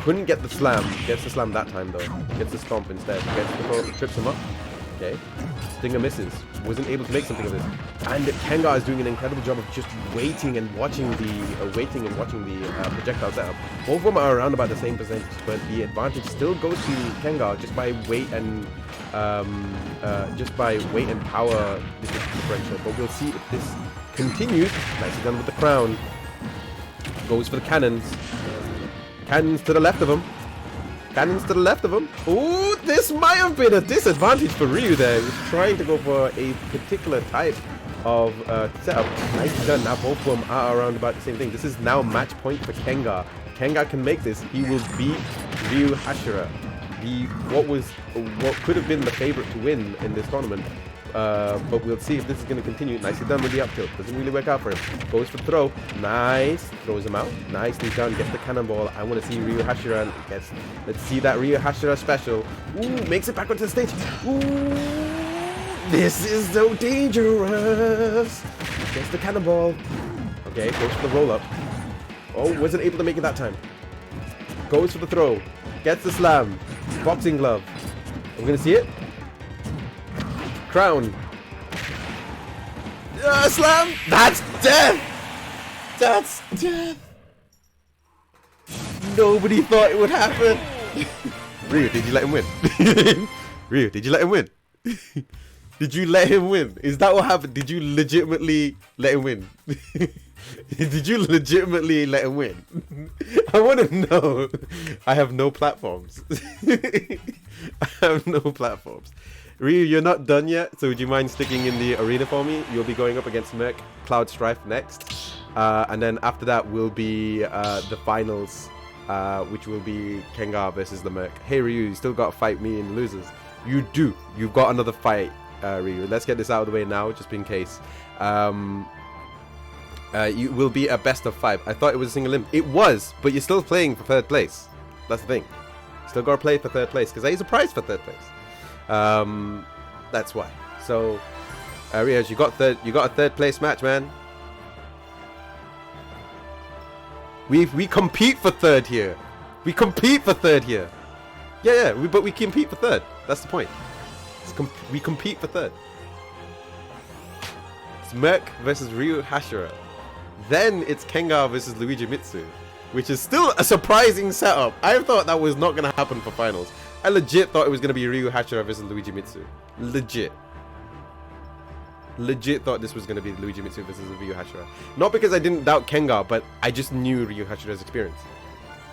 Speaker 1: Couldn't get the slam. Gets the slam that time though. Gets the stomp instead. Gets the throw, trips him up. Okay. Stinger misses. Wasn't able to make something of this. And Kengar is doing an incredible job of just waiting and watching the projectile setup. Both of them are around about the same percentage, but the advantage still goes to Kengar just by weight and power differential. But we'll see if this continues. Nicely done with the crown. Goes for the cannons. Cannons to the left of him. Cannons to the left of him. Ooh, this might have been a disadvantage for Ryu there. He was trying to go for a particular type of setup. Nicely done. Now both of them are around about the same thing. This is now match point for Kengar. Kengar can make this. He will beat Ryu Hashira. What could have been the favorite to win in this tournament. But we'll see if this is going to continue. Nicely done with the up tilt. Doesn't really work out for him. Goes for throw. Nice. Throws him out. Nicely done. Gets the cannonball. I want to see Ryu Hashira. Let's see that Ryu Hashira special. Ooh, makes it back onto the stage. Ooh, this is so dangerous. Gets the cannonball. Okay, goes for the roll up. Oh, wasn't able to make it that time. Goes for the throw. Gets the slam. Boxing glove. We're going to see it. Crown. Slam! That's death! That's death! Nobody thought it would happen! Ryu, did you let him win? Ryu, did you let him win? Did you let him win? Is that what happened? Did you legitimately let him win? Did you legitimately let him win? I want to know. I have no platforms. I have no platforms. Ryu, you're not done yet, so would you mind sticking in the arena for me? You'll be going up against Merc Cloud Strife next. And then after that will be the finals, which will be Kengar versus the Merc. Hey Ryu, you still got to fight me in the losers. You do. You've got another fight, Ryu. Let's get this out of the way now, just in case. You will be a best of 5. I thought it was a single limb. It was, but you're still playing for 3rd place. That's the thing. Still got to play for 3rd place, because there is a prize for 3rd place. That's why. So, Riaz, you got a 3rd place match, man. We compete for 3rd here. We compete for 3rd here. Yeah, but we compete for 3rd. That's the point. We compete for 3rd. It's Merc versus Ryu Hashira. Then it's Kengar versus Luigi Mitsu, which is still a surprising setup. I thought that was not going to happen for finals. I legit thought it was going to be Ryu Hashira versus Luigi Mitsu. Legit thought this was going to be Luigi Mitsu versus Ryu Hashira. Not because I didn't doubt Kengar, but I just knew Ryu Hashira's experience.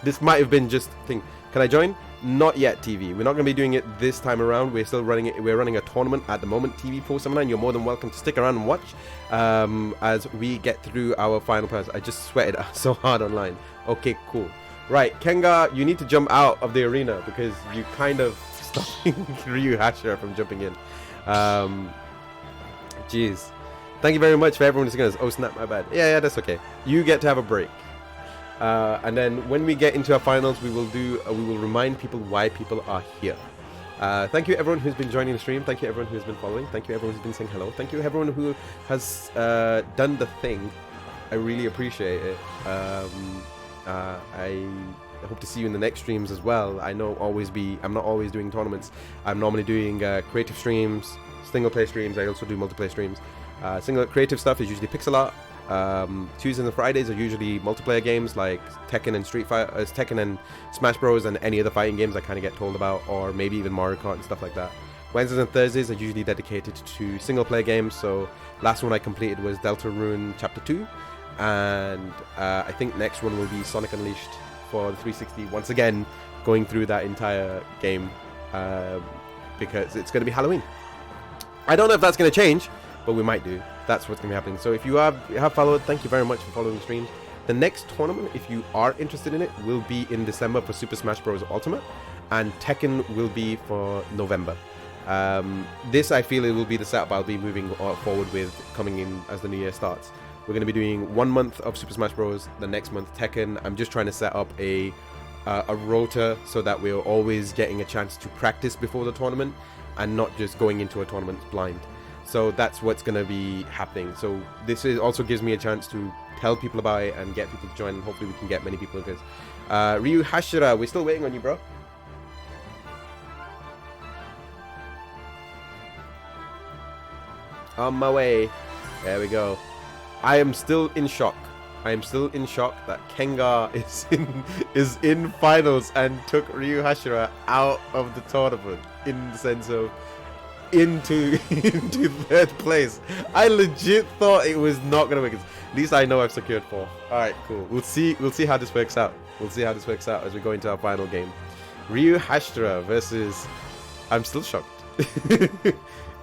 Speaker 1: This might have been just a thing. Can I join? Not yet, TV. We're not going to be doing it this time around. We're still running it. We're running a tournament at the moment, TV479. You're more than welcome to stick around and watch as we get through our final pass. I just sweated so hard online. Okay, cool. Right, Kengar, you need to jump out of the arena because you kind of stopping Ryu Hashira from jumping in. Jeez. Thank you very much for everyone who's going to... Oh, snap, my bad. Yeah, that's okay. You get to have a break. And then when we get into our finals, we will remind people why people are here. Thank you everyone who's been joining the stream. Thank you everyone who's been following. Thank you everyone who's been saying hello. Thank you everyone who has done the thing. I really appreciate it. I hope to see you in the next streams as well. I'm not always doing tournaments. I'm normally doing creative streams, single play streams. I also do multiplayer streams. Single creative stuff is usually pixel art. Tuesdays and Fridays are usually multiplayer games like Tekken and Tekken and Smash Bros and any other fighting games I kind of get told about, or maybe even Mario Kart and stuff like that. Wednesdays and Thursdays are usually dedicated to single player games. So last one I completed was Deltarune Chapter 2, and I think next one will be Sonic Unleashed for the 360. Once again, going through that entire game because it's going to be Halloween. I don't know if that's going to change, but we might do. That's what's going to be happening. So if you have followed, thank you very much for following the streams. The next tournament, if you are interested in it, will be in December for Super Smash Bros. Ultimate, and Tekken will be for November. This, I feel, it will be the setup I'll be moving forward with coming in as the new year starts. We're going to be doing 1 month of Super Smash Bros. The next month Tekken. I'm just trying to set up a rota so that we're always getting a chance to practice before the tournament and not just going into a tournament blind. So that's what's going to be happening. So this also gives me a chance to tell people about it and get people to join. And hopefully we can get many people because Ryu Hashira, we're still waiting on you, bro. On my way. There we go. I am still in shock. I am still in shock that Kengar is in finals and took Ryu Hashira out of the tournament in the sense of into third place. I legit thought it was not gonna make it. At least I know I've secured 4. All right, cool. We'll see how this works out. We'll see how this works out as we go into our final game. Ryu Hashira versus. I'm still shocked.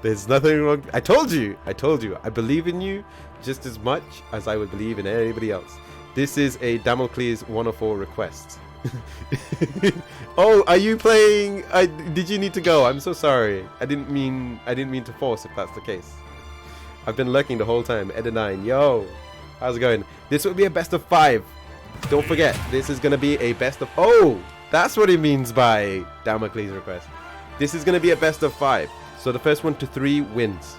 Speaker 1: There's nothing wrong. I told you. I believe in you just as much as I would believe in anybody else. This is a Damocles 104 request. Oh, are you playing? Did you need to go? I'm so sorry. I didn't mean to force if that's the case. I've been lurking the whole time. Ed9, yo, how's it going? This will be a best of 5. Don't forget, this is gonna be a best of. Oh, that's what he means by Damocles request. This is gonna be a best of 5. So the first 1 to 3 wins.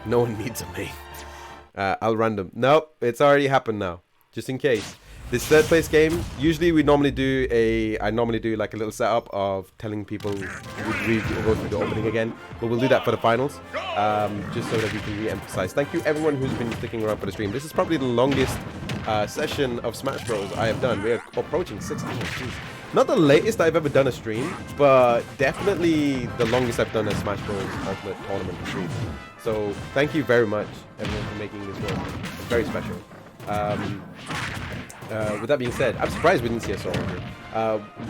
Speaker 1: No one needs a main. I'll random. Nope, it's already happened now. Just in case. This third place game, usually I normally do like a little setup of telling people we go through the opening again, but we'll do that for the finals, just so that we can re-emphasize. Thank you everyone who's been sticking around for the stream. This is probably the longest session of Smash Bros I have done. We're approaching 6 hours. Jeez. Not the latest I've ever done a stream, but definitely the longest I've done a Smash Bros Ultimate Tournament stream. So thank you very much everyone for making this one very special. With that being said, I'm surprised we didn't see a Sora here.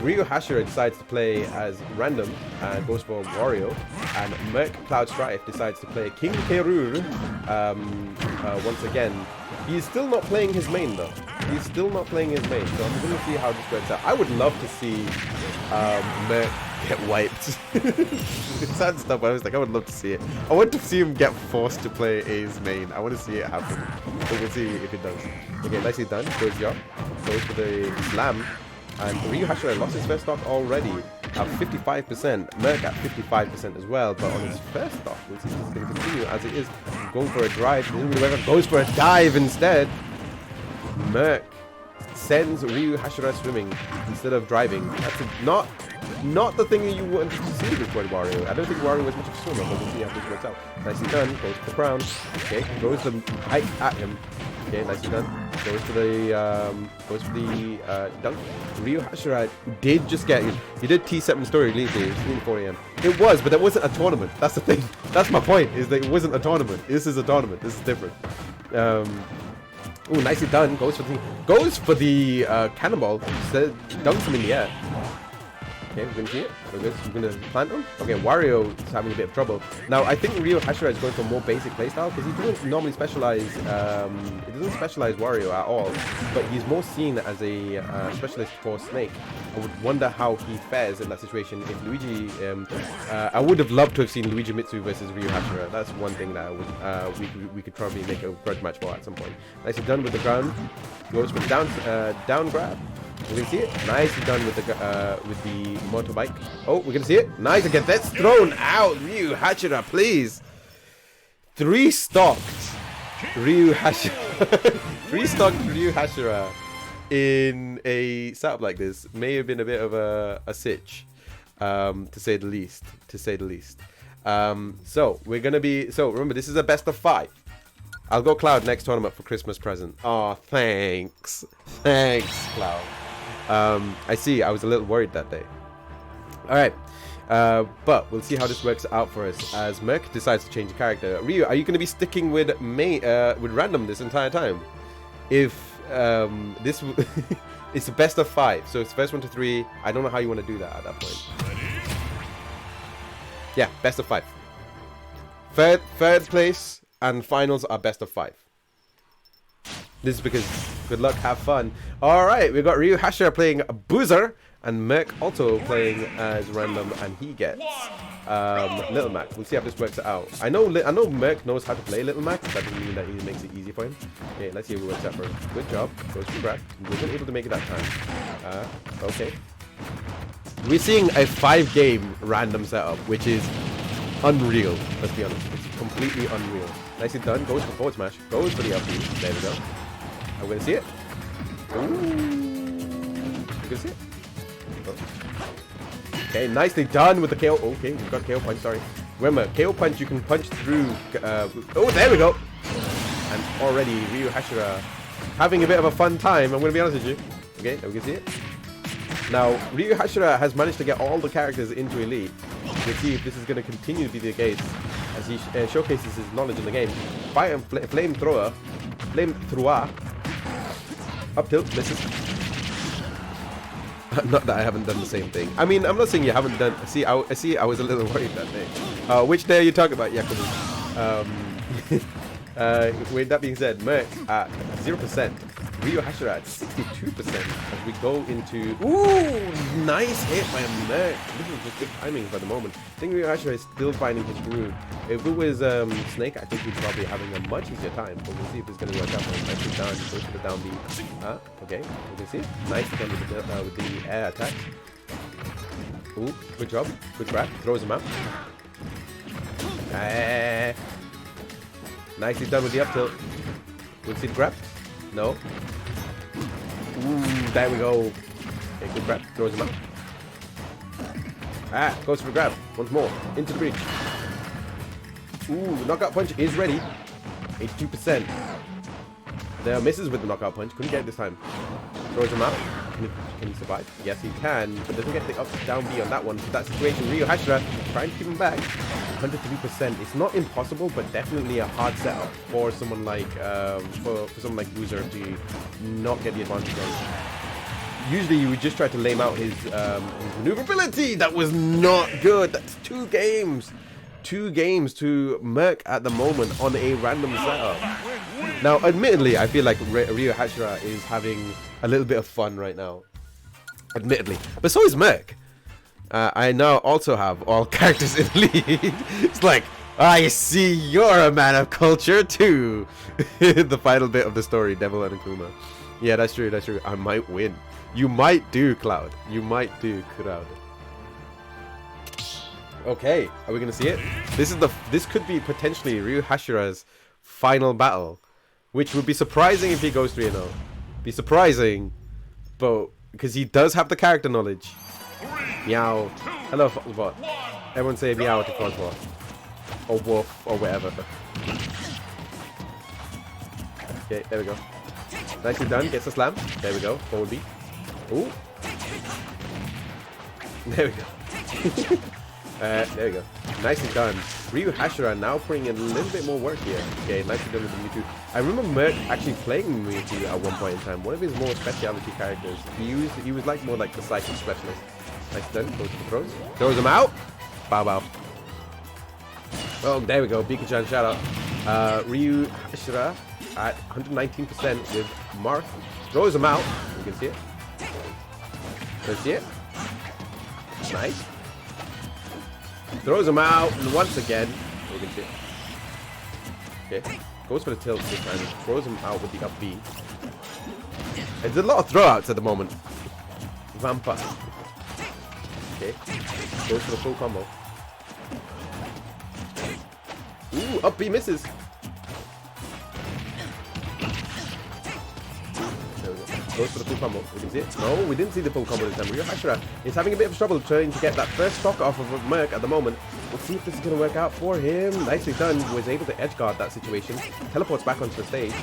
Speaker 1: Ryu Hashira decides to play as random and goes for Wario, and Merc Cloud Strife decides to play King K. Rool once again. He's still not playing his main though. He's still not playing his main, so I'm going to see how this works out. I would love to see Merc get wiped. It sounds dumb, but I was like, I would love to see it. I want to see him get forced to play his main. I want to see it happen. So we'll see if it does. Okay, nicely done. Goes for the slam. And Ryu Hashira lost his first stock already at 55%. Merc at 55% as well, but on his first stock, we'll see if he's going to continue as it is. Going for a drive. Goes for a dive instead. Merc sends Ryu Hashira swimming instead of driving. That's not the thing that you wanted to see with Wario. I don't think Wario was much of a swimmer, but we'll see how this works out. Nicely done. Goes for the crown. Okay, throws the height at him. Okay, nicely done. Goes for the dunk. Ryu Hashira did just get he did T7 story release it was 3 to 4 AM. It was, but that wasn't a tournament. That's the thing. That's my point, is that it wasn't a tournament. This is a tournament. This is different. Oh, nicely done. Goes for the cannonball. Dunks him in the air. Okay, we're gonna see it. We're gonna plant him. Okay, Wario is having a bit of trouble. Now, I think Ryu Hashira is going for a more basic playstyle because he doesn't normally specialize. He doesn't specialize Wario at all, but he's more seen as a specialist for Snake. I would wonder how he fares in that situation if Luigi. I would have loved to have seen Luigi Mitsu versus Ryu Hashira. That's one thing that I would we could probably make a grudge match for at some point. Nicely done with the ground. Goes for the down grab. We're gonna see it. Nicely done with the motorbike. Oh, we're gonna see it. Nice again. That's thrown out. Ryu Hashira, please. 3 stocked Ryu Hashira. 3 stocked Ryu Hashira in a setup like this may have been a bit of a sitch, to say the least. So we're gonna be. So remember, this is a best of 5. I'll go Cloud next tournament for Christmas present. Oh, thanks, Cloud. I see. I was a little worried that day. All right, but we'll see how this works out for us as Merc decides to change the character. Ryu, are you going to be sticking with random this entire time? If this it's a best of 5, so it's the first 1 to 3. I don't know how you want to do that at that point. Yeah, best of 5. Third place and finals are best of 5. This is because good luck, have fun. All right, we got Ryu Hashira playing Boozer and Merc also playing as random, and he gets Little Mac. We'll see how this works out. I know Merc knows how to play Little Mac. That doesn't mean that he makes it easy for him. Okay, let's see if it works out for him. Good job. Goes for Brad. He wasn't able to make it that time. Okay. We're seeing a 5-game random setup, which is unreal. Let's be honest. It's completely unreal. Nicely done. Goes for forward smash. Goes for the up B. There we go. I'm gonna see it. Ooh. You can see it. Oh. Okay, nicely done with the KO. Okay, we've got KO punch. Sorry. Remember, KO punch. You can punch through. Oh, there we go. And already Ryu Hashira having a bit of a fun time. I'm gonna be honest with you. Okay, we can see it. Now, Ryu Hashira has managed to get all the characters into Elite. Let's see if this is going to continue to be the case as he showcases his knowledge in the game. Fire and flamethrower. Up tilt, misses. Not that I haven't done the same thing. I mean, I'm not saying you haven't done... See, I was a little worried that day. Which day are you talking about, Yakubu? With that being said, Merc at 0%. Ryu Hashira at 62% as we go into... Ooh, nice hit by Merc. This is just good timing for the moment. I think Ryu Hashira is still finding his groove. If it was Snake, I think he'd probably having a much easier time. But we'll see if it's going to work out for him. Nicely down, goes to the down B. Okay, you can see it. Nice again with the air attack. Ooh, good job. Good grab. Throws him out. Nicely done with the up tilt. We'll see the grab. No. Ooh, there we go. Okay, good grab. Throws him out. Goes for the grab. Once more. Into the breach. Ooh, knockout punch is ready. 82%. There misses with the knockout punch. Couldn't get it this time. Throws him out. Can he survive? Yes, he can. But doesn't get the up down B on that one. So that situation, Ryu Hashira trying to keep him back. 103%. It's not impossible, but definitely a hard setup for someone like for someone like Boozer to not get the advantage on. Usually, you would just try to lame out his maneuverability. That was not good. That's 2 games. 2 games to Merc at the moment on a random setup. Now, admittedly, I feel like Ryu Hashira is having a little bit of fun right now. Admittedly. But so is Merc. I now also have all characters in lead. It's like, I see you're a man of culture too. The final bit of the story, Devil and Akuma. Yeah, that's true, that's true. I might win. You might do, Cloud. You might do, Cloud. Okay, are we gonna see it? This could be potentially Ryu Hashira's final battle, which would be surprising if he goes 3-0. Be surprising, but because he does have the character knowledge. Meow. Hello, Foxbot. Everyone say meow to Foxbot. Or wolf, or whatever. Okay, there we go. Nicely done. Gets a slam. There we go. Forward B. Ooh. There we go. There we go. Nicely done. Ryu Hashira now putting in a little bit more work here. Okay, nicely done with the Mewtwo. I remember Merc actually playing Mewtwo at one point in time. One of his more specialty characters. He was like more like the psychic specialist. Nice done. Goes to the throws. Throws him out. Bow bow. Oh, there we go. Pikachu shout out. Ryu Hashira at 119% with Marth. Throws him out. You can see it. Can you see it? Nice. Throws him out once again. You can see it. Okay. Goes for the tilt this time. Throws him out with the up B. There's a lot of throwouts at the moment. Vampire. Okay. Goes for the full combo. Ooh, up B misses. There we go. Goes for the full combo. We can see it. No, we didn't see the full combo this time. Ryu Hashira is having a bit of trouble trying to get that first stock off of Merc at the moment. We'll see if this is going to work out for him. Nicely done. Was able to edge guard that situation. Teleports back onto the stage.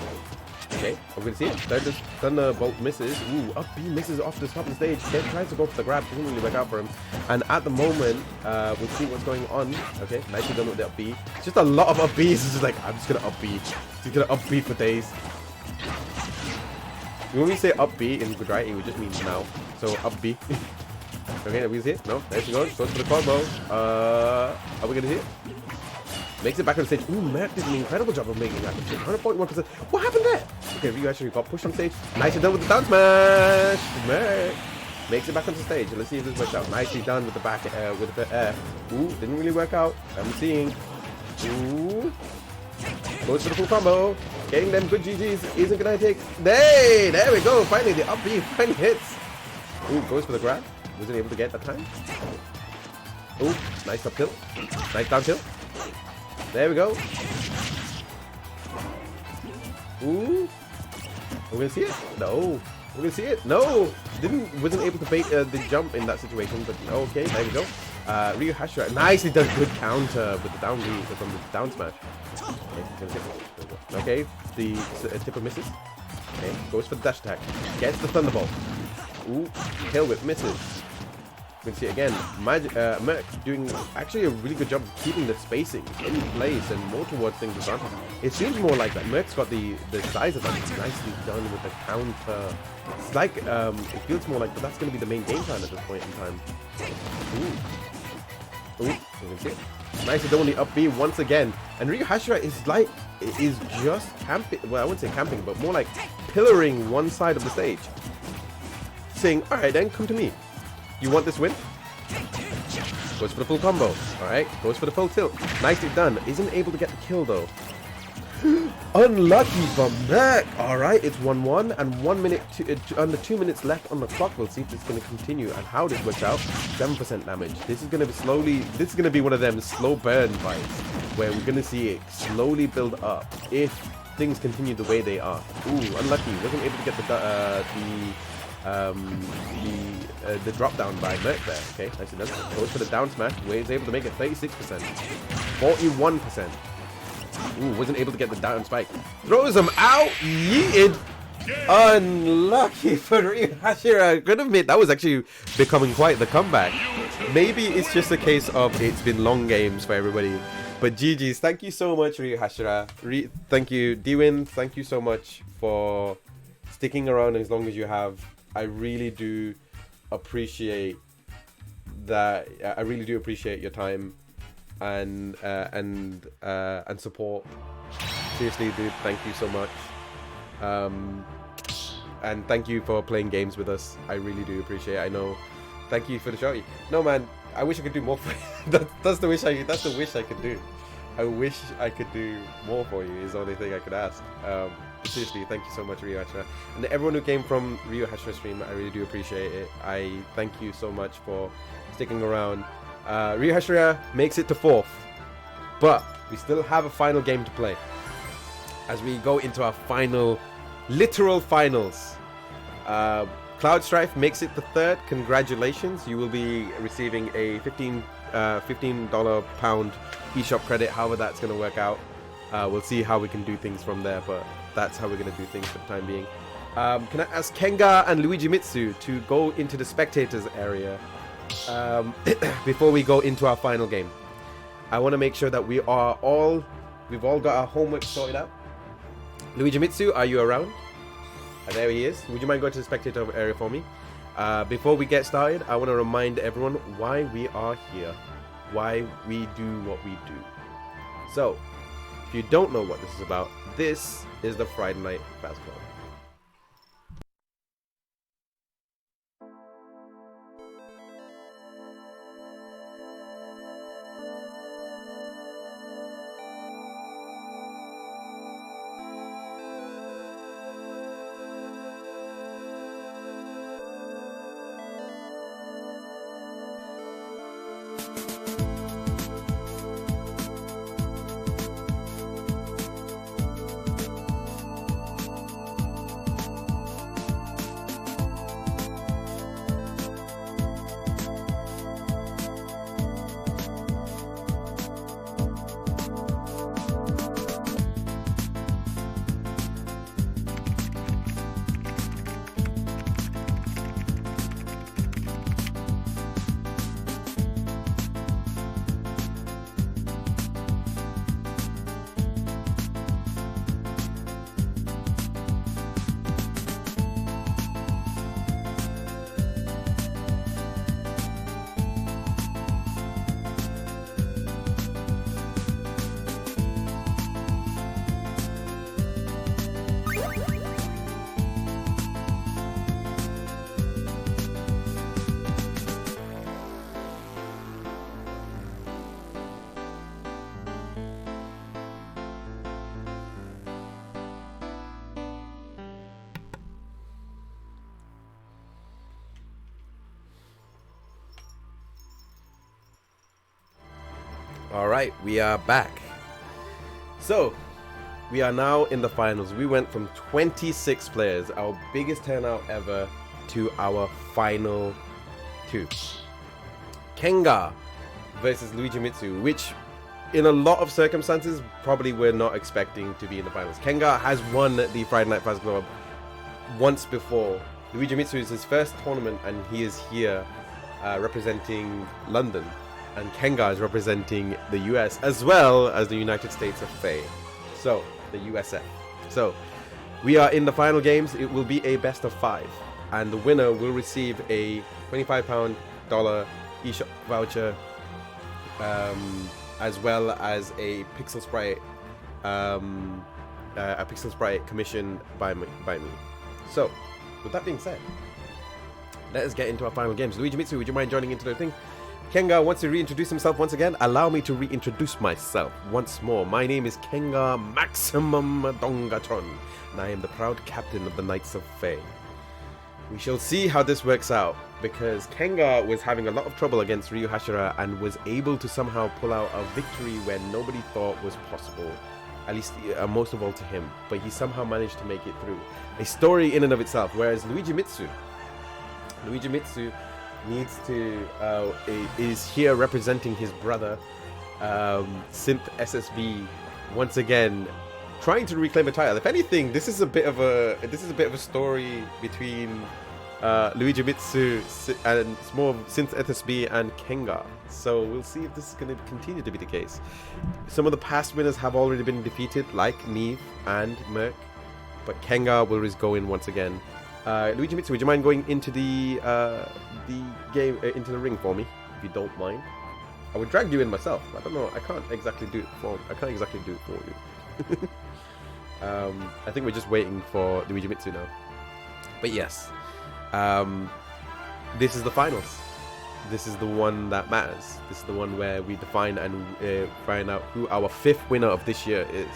Speaker 1: Okay, we're going to see it. Thunderbolt misses. Ooh, up B misses off the top of the stage. Then tries to go for the grab. Doesn't really work out for him. And at the moment, we'll see what's going on. Okay, nicely done with the up B. Just a lot of up Bs. It's just like, I'm just going to up B. Just going to up B for days. When we say up B in Gujarati, it just means now. So up B. Okay, we see it. No, there she goes. Goes for the combo. Are we going to see it? Makes it back on stage. Ooh, Merc did an incredible job of making that. 100.1%. What happened there? Okay, Ryu actually got pushed on stage. Nicely done with the down smash. Merc makes it back onto stage. Let's see if this works out. Nicely done with the back with the air. Ooh, didn't really work out. I'm seeing. Ooh. Goes for the full combo. Getting them good GGs. Isn't gonna take. Hey, there we go. Finally, the up B finally hits. Ooh, goes for the grab. Wasn't able to get that time. Ooh, nice up tilt. Nice down tilt. There we go. Ooh. We're gonna see it? No. We're gonna see it? No. Wasn't able to bait the jump in that situation, but okay, there we go. Ryu Hashira nicely does good counter with the down B from the down smash. Okay, the tipper misses. Okay, goes for the dash attack. Gets the thunderbolt. Ooh, tail whip misses. We can see it again. Merc doing actually a really good job of keeping the spacing in place and more towards things advantage. It seems more like that Merc's got the size of that nicely done with the counter. It's like it feels more like that's going to be the main game plan at this point in time. Ooh, you can see it. Nicely done on the up B once again. And Ryu Hashira is just camping. Well, I wouldn't say camping, but more like pillaring one side of the stage, saying, "All right, then come to me. You want this win?" Goes for the full combo. Alright, goes for the full tilt. Nicely done. Isn't able to get the kill though. Unlucky for Merc. Alright, it's 1-1 and 1 minute under 2 minutes left on the clock. We'll see if it's going to continue and how this works out. 7% damage. This is going to be one of them slow burn fights where we're going to see it slowly build up if things continue the way they are. Ooh, unlucky. Wasn't able to get the drop down by Merc there. Okay, nicely done. Goes for the down smash. Wade's able to make it 36%. 41%. Ooh, wasn't able to get the down spike. Throws him out. Yeeted. Unlucky for Ryu Hashira. I could admit that was actually becoming quite the comeback. Maybe it's just a case of it's been long games for everybody. But GG's. Thank you so much, Ryu Hashira. Thank you, D-Win. Thank you so much for sticking around as long as you have. I really do appreciate that. I really do appreciate your time and support. Seriously, dude, thank you so much. And thank you for playing games with us. I really do appreciate it. I know. Thank you for the show. No, man, I wish I could do more for you. That's the wish I could do. I wish I could do more for you is the only thing I could ask. Seriously, thank you so much, Ryu Hashira. And everyone who came from Ryu Hashira stream, I really do appreciate it. I thank you so much for sticking around. Ryu Hashira makes it to 4th, but we still have a final game to play as we go into our final, literal finals. Cloud Strife makes it the 3rd. Congratulations. You will be receiving a $15 pound eShop credit, however that's going to work out. We'll see how we can do things from there, but that's how we're going to do things for the time being. Can I ask Kenga and Luigi Mitsu to go into the spectators area before we go into our final game? I want to make sure that we've all got our homework sorted out. Luigi Mitsu, are you around? There he is. Would you mind going to the spectator area for me? Before we get started, I want to remind everyone why we are here, why we do what we do. So, if you don't know what this is about, this is the Friday Night Fast Club. Alright, we are back. So, we are now in the finals. We went from 26 players, our biggest turnout ever, to our final 2. Kenga versus Luigi Mitsu, which in a lot of circumstances probably we're not expecting to be in the finals. Kenga has won the Friday Night Fast Club once before. Luigi Mitsu is his first tournament and he is here representing London. And Kenga is representing the US as well as the United States of Faye. So, the USF. So, we are in the final games. It will be a best of 5. And the winner will receive a £25 eShop voucher, as well as a Pixel Sprite, commissioned by me. So, with that being said, let us get into our final games. Luigi Mitsu, would you mind joining into the thing? Kenga wants to reintroduce himself once again. Allow me to reintroduce myself once more. My name is Kenga Maximum Dongatron, and I am the proud captain of the Knights of Fae. We shall see how this works out, because Kenga was having a lot of trouble against Ryu Hashira and was able to somehow pull out a victory where nobody thought was possible, at least most of all to him, but he somehow managed to make it through. A story in and of itself, whereas Luigi Mitsu needs to is here representing his brother, Synth SSB, once again trying to reclaim a title. If anything, this is a bit of a story between Luigi Mitsu and more Synth SSB and Kenga. So we'll see if this is going to continue to be the case. Some of the past winners have already been defeated, like Neve and Merc, but Kenga will go in once again. Luigi Mitsu, would you mind going into the game, into the ring for me, if you don't mind? I would drag you in myself. I don't know. I can't exactly do it for you. I think we're just waiting for Luigi Mitsu now. But yes, this is the finals. This is the one that matters. This is the one where we define and find out who our 5th winner of this year is.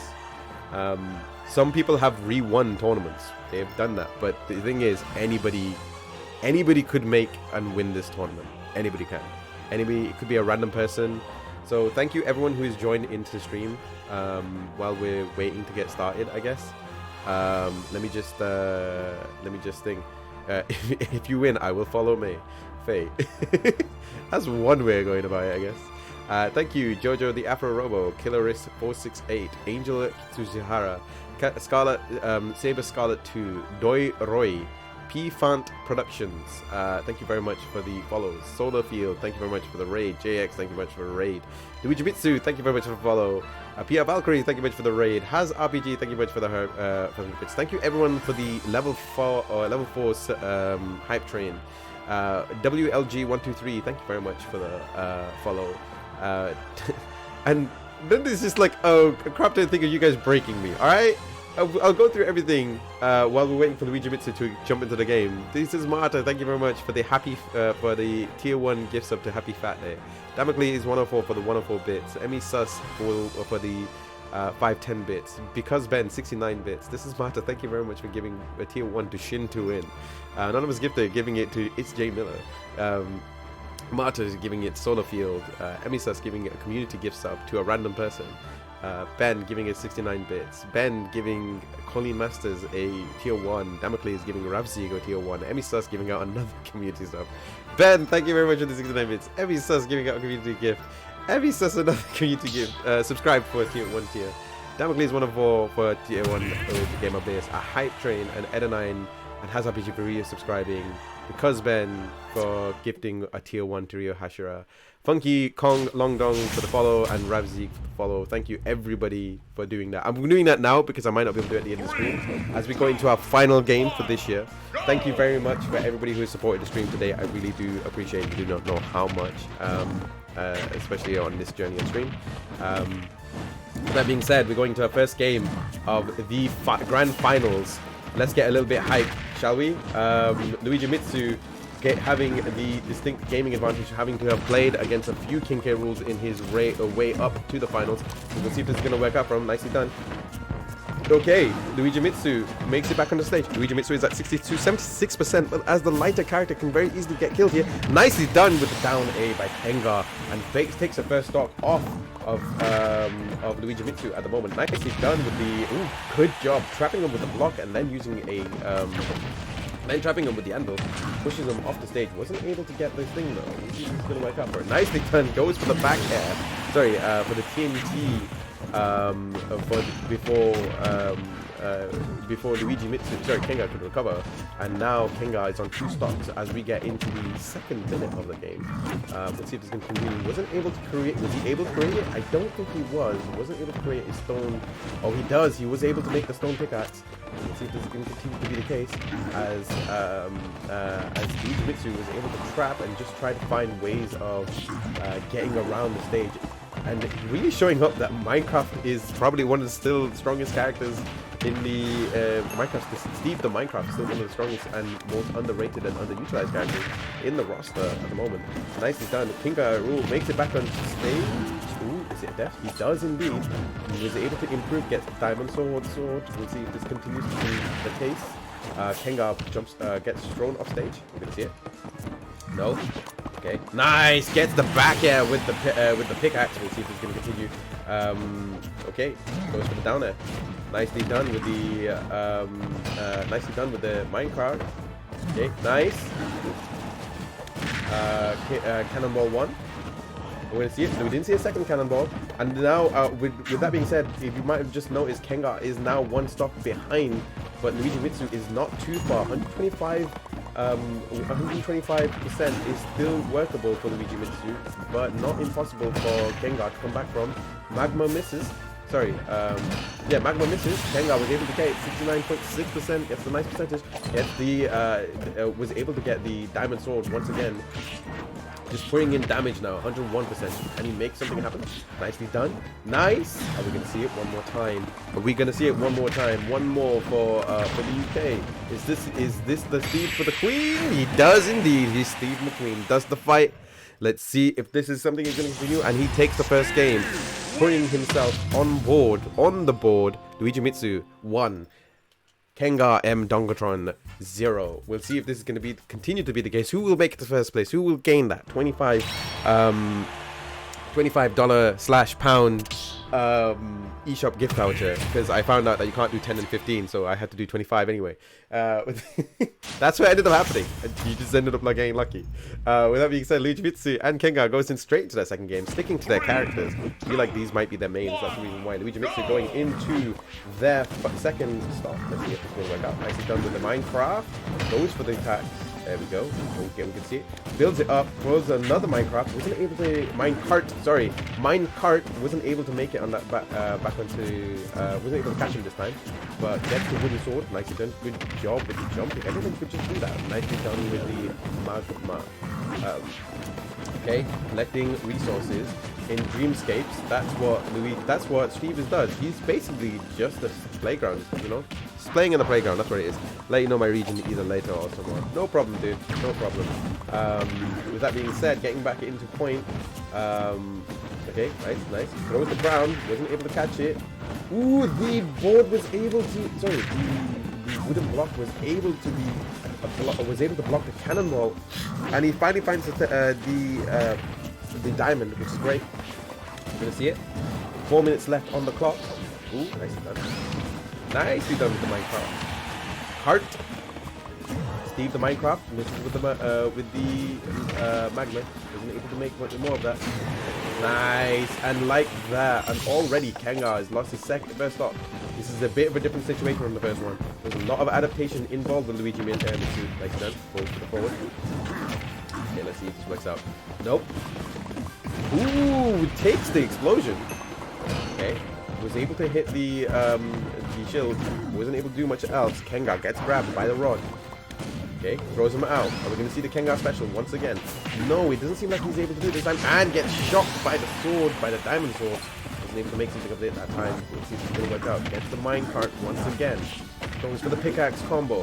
Speaker 1: Some people have re-won tournaments. They've done that, but the thing is, anybody could make and win this tournament. Anybody can. Anybody, it could be a random person. So thank you everyone who has joined into the stream while we're waiting to get started, I guess. Let me just think. If you win, I will follow me. Faye. That's one way of going about it, I guess. Thank you, Jojo the Afro Robo, Killeris 468, Angel Tsuchihara, Scarlet, Saber Scarlet 2, Doi Roy, P Fant Productions, thank you very much for the follows. Solar Field, thank you very much for the raid. JX, thank you very much for the raid. Luigi Mitsu, thank you very much for the follow. Pia Valkyrie, thank you very much for the raid. Haz RPG, thank you very much for the bits. Thank you everyone for the level 4 hype train. WLG123, thank you very much for the follow. And then there's just like, oh crap, don't think of you guys breaking me. Alright, I'll go through everything while we're waiting for Luigi Mitsu to jump into the game. This is Marta, thank you very much for the for the tier 1 gift sub to Happy Fat Day. Damocles is 104 for the 104 bits. Emmy Sus for the 510 bits. Because Ben 69 bits. This is Marta, thank you very much for giving a tier 1 to Shin to win. Anonymous Gifter giving it to It's J Miller. Marta is giving it Solar Field. Emisus giving it a community gift sub to a random person. Ben giving it 69 bits. Ben giving Colleen Masters a tier 1. Damocles giving Ravzig a tier 1. Emisus giving out another community sub. Ben, thank you very much for the 69 bits. Emisus giving out a community gift. Emisus another community gift. Subscribe for a tier 1 tier. Damocles 104 for tier 1 to Game of Base. A Hype Train and Edenine and HazRPG for subscribing. Because Ben for gifting a tier 1 to Ryo Hashira. Funky Kong Longdong for the follow and Ravzik for the follow. Thank you everybody for doing that. I'm doing that now because I might not be able to do it at the end of the stream as we go into our final game for this year. Thank you very much for everybody who has supported the stream today. I really do appreciate it. You do not know how much, especially on this journey on stream. That being said, we're going to our first game of the grand finals. Let's get a little bit hyped, shall we? Luigi Mitsu having the distinct gaming advantage, having to have played against a few King K rules in his way up to the finals. So we'll see if this is going to work out for him. Nicely done. Okay, Luigi Mitsu makes it back on the stage. Luigi Mitsu is at 76%, but as the lighter character can very easily get killed here. Nicely done with the down A by Kenga, and Bakes takes the first stock off of Luigi Mitsu at the moment. Nicely done with the, ooh, good job, trapping him with the block and then using a, then trapping him with the anvil, pushes him off the stage. Wasn't able to get this thing though. He's gonna wake up for it. Nicely done, goes for the back air. Sorry, for the TNT. Before Luigi Mitsu, sorry, Kenga could recover, and now Kenga is on 2 stocks as we get into the second minute of the game. Let's see if this can continue. Wasn't able to create. Was he able to create it? I don't think he was. He wasn't able to create a stone. Oh, he does. He was able to make the stone pickaxe. Let's see if this is going to continue to be the case as Luigi Mitsu was able to trap and just try to find ways of getting around the stage. And really showing up that Minecraft is probably one of the still strongest characters in the Minecraft. Steve the Minecraft is still one of the strongest and most underrated and underutilized characters in the roster at the moment. Nicely done. Kinga makes it back on stage. Ooh, is it death? He does indeed. He was able to improve, gets diamond sword. We'll see if this continues to be the case. Kenga gets thrown off stage. You can see it. No. Okay. Nice. Gets the back air with the pickaxe. We'll see if it's going to continue. Okay. Goes for the down air. Nicely done with the minecart. Okay. Nice. Cannonball 1. We're going to see it. So we didn't see a second cannonball. And now, with that being said, if you might have just noticed, Kenga is now 1 stock behind, but Luigi Mitsu is not too far. 125% is still workable for Luigi Mitsu, but not impossible for Kenga to come back from. Magma misses. Sorry, yeah, Magma misses. Kenga was able to get 69.6%, gets a nice percentage. Gets the, was able to get the diamond sword once again. Just putting in damage now, 101%. Can he make something happen? Nicely done. Nice. Are we going to see it one more time? Are we going to see it one more time? One more for the UK. Is this the Steve for the Queen? He does indeed. He's Steve McQueen. Does the fight. Let's see if this is something he's going to continue. And he takes the first game, putting himself on the board. Luigi Mitsu 1. Kenga M Dongatron 0. We'll see if this is going to continue to be the case. Who will make it to first place? Who will gain that $25 $25/pound eShop gift voucher? Because I found out that you can't do 10 and 15, so I had to do 25 anyway. That's what ended up happening. You just ended up like getting lucky. With that being said, Luigi Mitsu and Kenga goes in straight into their second game, sticking to their characters. I feel like these might be their mains. That's the reason why. Luigi Mitsu going into their second stop. Let's see if this will work out. Nicely done with the Minecraft. Goes for the attack. There we go. Okay, we can see it. Builds it up. Throws another Minecraft. Wasn't able to Minecart wasn't able to make it on that back onto. Wasn't able to catch him this time, but gets the wooden sword. Nicely done. Good job with the jumping. I don't think we could just do that. Nicely done with the magma. Okay, collecting resources in dreamscapes. That's what Steve does. He's basically just a playground, you know. He's playing in the playground. That's what it is. Let you know my region either later or tomorrow. No problem, dude. No problem. With that being said, getting back into point. Okay, nice. Throws the ground. Wasn't able to catch it. Ooh, the board was able to. Sorry, the wooden block was able to be. Was able to block the cannonball, and he finally finds the diamond, which is great. You're gonna see it. 4 minutes left on the clock. Ooh, nicely done. Nicely done with the Minecraft. Heart. Steve the Minecraft misses with the magma. Wasn't able to make much more of that. Nice, and like that, and already Kenga has lost his first stop. This is a bit of a different situation from the first one. There's a lot of adaptation involved with Luigi Mitsu. Nice done. Goes to the forward. Okay, let's see if this works out. Nope. Ooh, takes the explosion. Okay, was able to hit the shield. Wasn't able to do much else. Kenga gets grabbed by the rod. Okay, throws him out. Are we going to see the Kenga special once again? No, it doesn't seem like he's able to do it this time. And gets shocked by the sword, by the diamond sword. Wasn't able to make something of it that time. Let's see if it's going to work out. Gets the minecart once again. Goes for the pickaxe combo.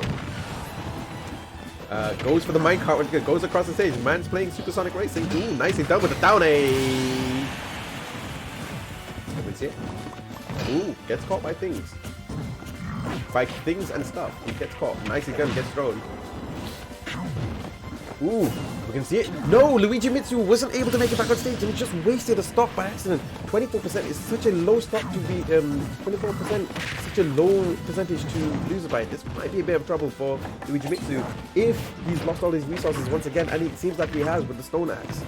Speaker 1: Goes for the minecart once again. Goes across the stage. Man's playing Supersonic Racing. Ooh, nicely done with the down A. Can we see it? Ooh, gets caught by things. by things and stuff. He gets caught. Nicely done, gets thrown. Ooh, we can see it. No, Luigi Mitsu wasn't able to make it back on stage and he just wasted a stock by accident. 24% is such a low stock to be, 24%, such a low percentage to lose by. This might be a bit of trouble for Luigi Mitsu if he's lost all his resources once again, and it seems like he has with the stone axe.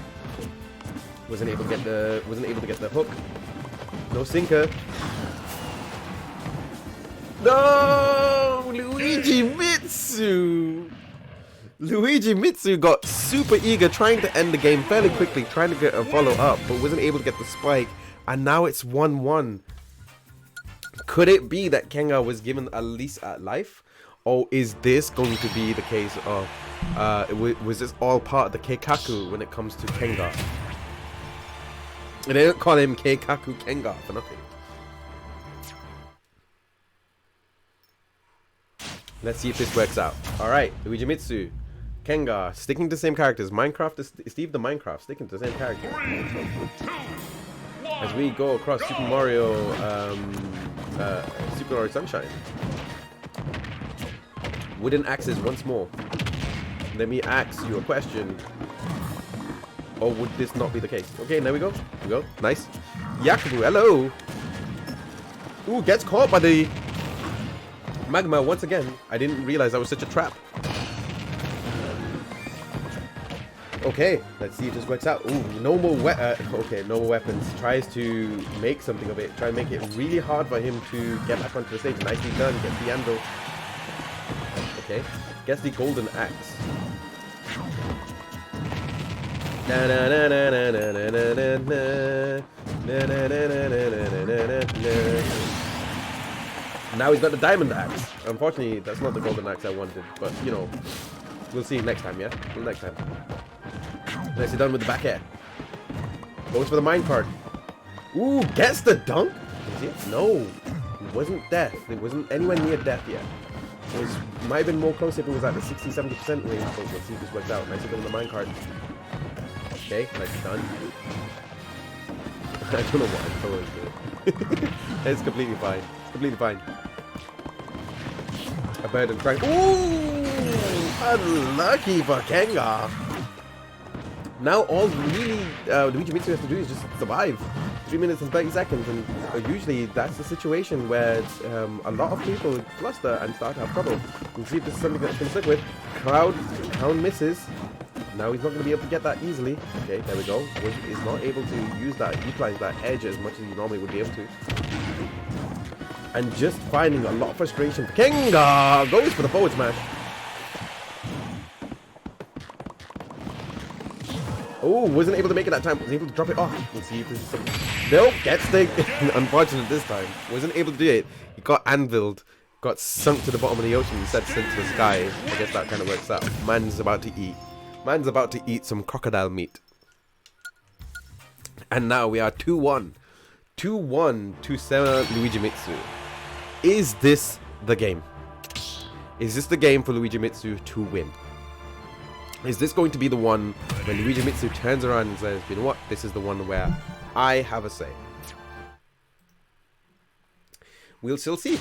Speaker 1: Wasn't able to get the hook. No sinker. No, Luigi Mitsu. Luigi Mitsu got super eager, trying to end the game fairly quickly, trying to get a follow-up, but wasn't able to get the spike, and now it's 1-1. Could it be that Kenga was given a lease at life? Or is this going to be the case of, was this all part of the Keikaku when it comes to Kenga? And they don't call him Keikaku Kenga for nothing. Let's see if this works out. Alright, Luigi Mitsu. Kenga, sticking to the same characters. Minecraft, Steve the Minecraft, sticking to the same character. As we go across Super Mario Sunshine. Wooden axes once more. Let me ask you a question. Or would this not be the case? Okay, there we go. There we go. Nice. Yakubu, hello. Ooh, gets caught by the magma once again. I didn't realize that was such a trap. Okay, let's see if this works out. Ooh, no more no more weapons. Tries to make something of it. Try and make it really hard for him to get back onto the stage. Nicely done. Gets the anvil. Okay, gets the golden axe. Na na na na na na na na na na na na. Now he's got the diamond axe. Unfortunately, that's not the golden axe I wanted, but you know, we'll see next time, yeah? Next time. Nicely done with the back air. Goes for the minecart. Ooh, gets the dunk? Is it? No. It wasn't death. It wasn't anywhere near death yet. It might have been more close if it was at the 60-70% range. So let's see if this works out. Nicely done with the minecart. Okay, nicely done. I don't know what I'm totally doing. It's completely fine. It's completely fine. A bird and trying. Ooh! Unlucky for Kenga. Now all really Luigi Mitsu has to do is just survive. 3 minutes and 30 seconds, and usually that's the situation where a lot of people cluster and start to have trouble. We'll see if this is something that he can stick with. Crown misses. Now he's not going to be able to get that easily. Okay, there we go. He's not able to utilize that edge as much as he normally would be able to. And just finding a lot of frustration. Kenga goes for the forward smash. Oh, wasn't able to make it that time. Was able to drop it off. Let's see if this is something. Nope, gets the... Unfortunate this time. Wasn't able to do it. He got anviled. Got sunk to the bottom of the ocean instead of sent to the sky. I guess that kind of works out. Man's about to eat. Man's about to eat some crocodile meat. And now we are 2-1. 2-1 to Sora Luigi Mitsu. Is this the game? Is this the game for Luigi Mitsu to win? Is this going to be the one where Luigi Mitsu turns around and says, you know what, this is the one where I have a say? We'll still see.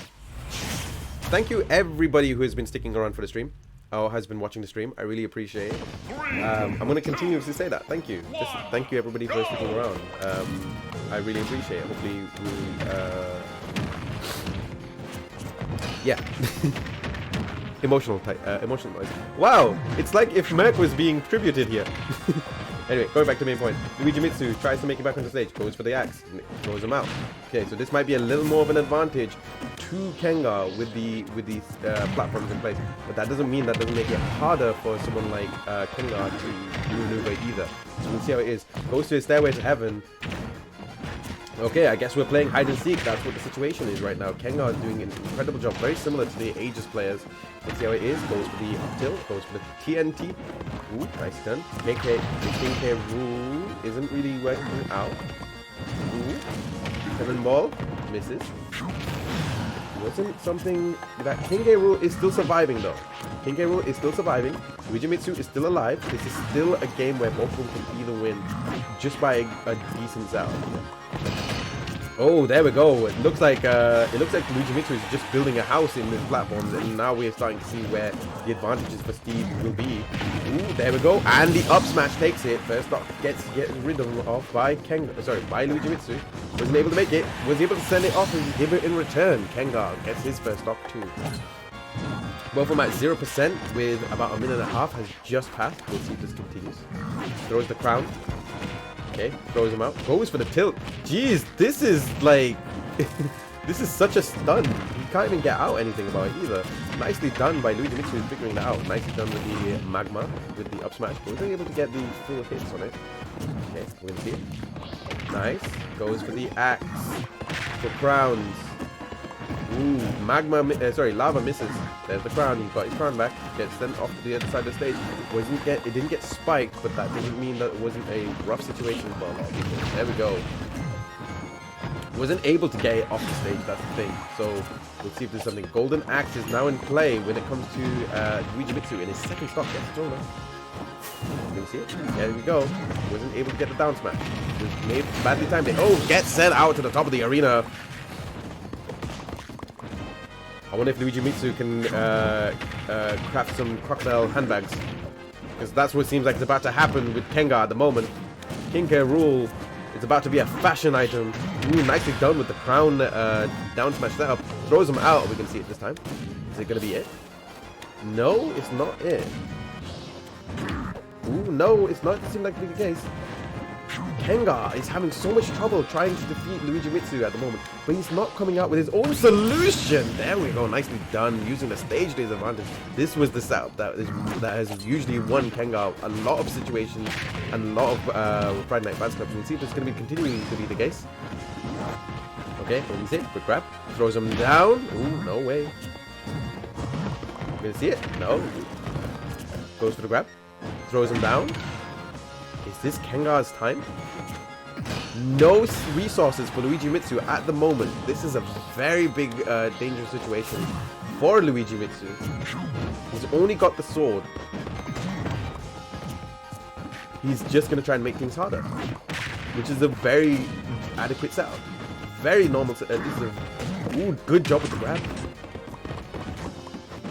Speaker 1: Thank you everybody who has been sticking around for the stream, or has been watching the stream. I really appreciate it. I'm going to continue to say that. Thank you. Just thank you everybody for sticking around. I really appreciate it. Hopefully yeah. Emotional noise. Wow, it's like if Merc was being tributed here. Anyway, going back to the main point. Luigi Mitsu tries to make it back on the stage, goes for the axe, throws him out. Okay, so this might be a little more of an advantage to Kenga with the platforms in place, but that doesn't mean that doesn't make it harder for someone like Kenga to maneuver either. So we'll see how it is. Goes to his stairway to heaven. Okay, I guess we're playing hide and seek. That's what the situation is right now. Kenga is doing an incredible job, very similar to the Aegis players. Let's see how it is. Goes for the up tilt, goes for the TNT. Ooh, nice turn. KK rule isn't really working out. Ooh, cannonball misses. Wasn't something that King Rule is still surviving though. King Rule is still surviving. Luigi Mitsu is still alive. This is still a game where both of them can either win just by a decent sound. Oh, there we go. It looks like Luigi Mitsu is just building a house in this platform, and now we're starting to see where the advantages for Steve will be. Ooh, there we go. And the up smash takes it. First stock gets rid of by by Luigi Mitsu. Wasn't able to make it. Was able to send it off and give it in return. Kengar gets his first stock too. Both of them at 0% with about a minute and a half has just passed. We'll see if this continues. Throws the crown. Okay, throws him out. Goes for the tilt. Jeez, this is like... this is such a stun. He can't even get out anything about it either. Nicely done by Luigi Mitsu figuring that out. Nicely done with the magma, with the up smash. But wasn't able to get the full hits on it. Okay, we're going to see it. Nice. Goes for the axe. For crowns. Ooh, lava misses. There's the crown. He got his crown back. Gets sent off to the other side of the stage. It didn't get spiked, but that doesn't mean that it wasn't a rough situation for a lot of people. There we go. Wasn't able to get it off the stage. That's the thing. So we'll see if there's something. Golden Axe is now in play when it comes to Luigi Mitsu in his second stock. Gets thrown off. You can see it. There we go. Wasn't able to get the down smash. Was made badly timed it. Oh, gets sent out to the top of the arena. I wonder if Luigi Mitsu can craft some crocodile handbags. Because that's what seems like it's about to happen with Kengar at the moment. King K. Rool is about to be a fashion item. Ooh, nicely done with the crown down smash setup. Throws him out. We can see it this time. Is it going to be it? No, it's not it. Ooh, no, it's not. It seems like to be the case. Kengar is having so much trouble trying to defeat Luigi Mitsu at the moment, but he's not coming out with his own solution. There we go, nicely done, using the stage days advantage. This was the setup that has usually won Kengar a lot of situations and a lot of Friday Night Fans Club. We'll see if it's going to be continuing to be the case. Okay, let me see it. Quick grab, throws him down. Ooh, no way. Gonna see it? No. Goes for the grab, throws him down. Is this Kengar's time? No resources for Luigi Mitsu at the moment. This is a very big, dangerous situation for Luigi Mitsu. He's only got the sword. He's just going to try and make things harder, which is a very adequate setup. Very normal setup. Ooh, good job with the grab.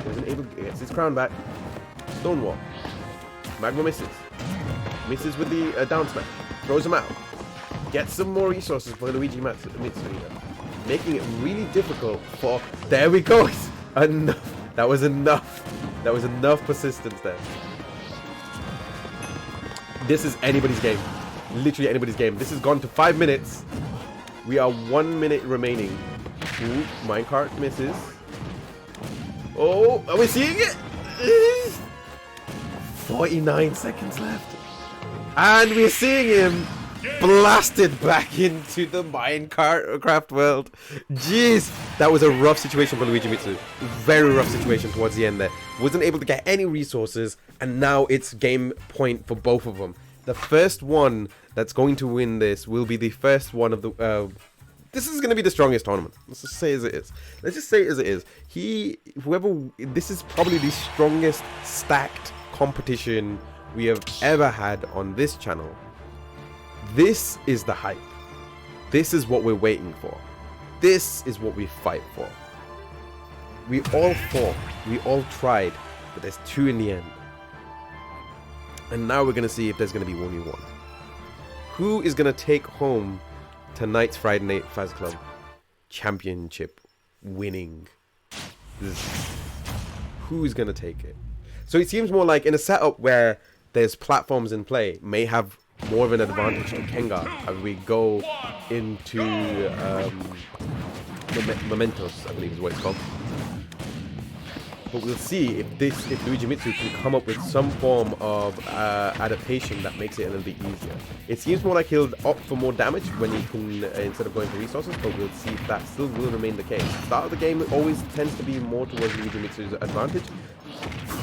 Speaker 1: Wasn't able to get his crown back. Stonewall. Magma misses. Misses with the down smash. Throws him out. Gets some more resources for Luigi Mitsu. Making it really difficult for... There we go. Enough. That was enough. That was enough persistence there. This is anybody's game. Literally anybody's game. This has gone to 5 minutes. We are 1 minute remaining. Ooh, minecart misses. Oh, are we seeing it? 49 seconds left. And we're seeing him blasted back into the Minecraft world. Jeez, that was a rough situation for Luigi Mitsu. Very rough situation towards the end there. Wasn't able to get any resources, and now it's game point for both of them. The first one that's going to win this will be the first one of the... this is going to be the strongest tournament. Let's just say as it is. Let's just say it as it is. This is probably the strongest stacked competition we have ever had on this channel. This is the hype. This is what we're waiting for. This is what we fight for. We all fought. We all tried. But there's 2 in the end. And now we're going to see if there's going to be only 1. Who is going to take home tonight's Friday Night Faz Club championship winning? Who's going to take it? So it seems more like in a setup where there's platforms in play, may have more of an advantage to Kengar as we go into Mementos, I believe is what it's called. But we'll see if Luigi Mitsu can come up with some form of adaptation that makes it a little bit easier. It seems more like he'll opt for more damage when he can, instead of going for resources, but we'll see if that still will remain the case. The start of the game always tends to be more towards Luigi Mitsu's advantage.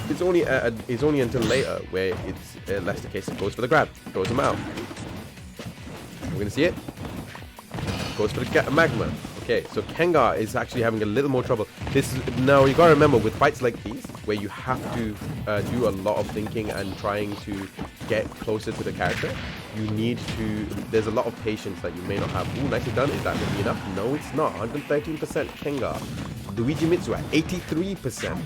Speaker 1: It's only until later where it's less the case. It goes for the grab, throws him out. We're gonna see it. Goes for the magma. Okay, so Kengar is actually having a little more trouble. Now you gotta remember with fights like these, where you have to do a lot of thinking and trying to get closer to the character. you need to, there's a lot of patience that you may not have. Ooh, nicely done. Is that going to be enough? No, it's not. 113% Kengar. Luigi Mitsu at 83%.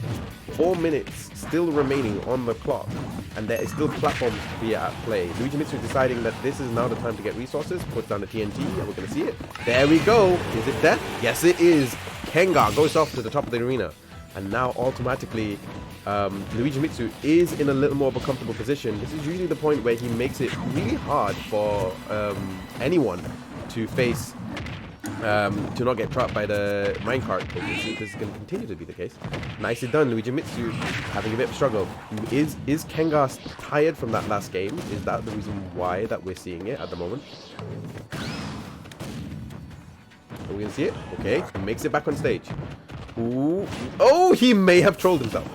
Speaker 1: 4 minutes still remaining on the clock. And there is still platforms to be at play. Luigi Mitsu deciding that this is now the time to get resources. Puts down the TNT, and we're going to see it. There we go. Is it death? Yes, it is. Kengar goes off to the top of the arena. And now automatically, Luigi Mitsu is in a little more of a comfortable position. This is usually the point where he makes it really hard for anyone to face, to not get trapped by the minecart. But you see this is going to continue to be the case. Nicely done, Luigi Mitsu having a bit of a struggle. Is Kengar tired from that last game? Is that the reason why that we're seeing it at the moment? Are we going to see it? Okay, he makes it back on stage. Ooh. Oh, he may have trolled himself.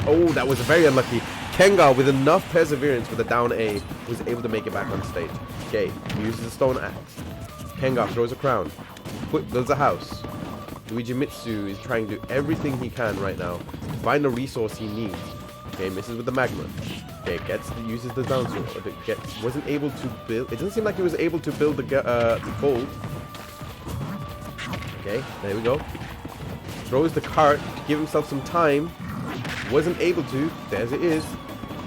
Speaker 1: Oh, that was very unlucky. Kengar, with enough perseverance with a down A, was able to make it back on stage. Okay, he uses the stone axe. Kengar throws a crown. Builds a house. Luigi Mitsu is trying to do everything he can right now to find the resource he needs. Okay, misses with the magma. Okay, uses the down sword. Wasn't able to build. It doesn't seem like he was able to build the gold. Okay, there we go. Throws the cart to give himself some time. Wasn't able to. There's it is.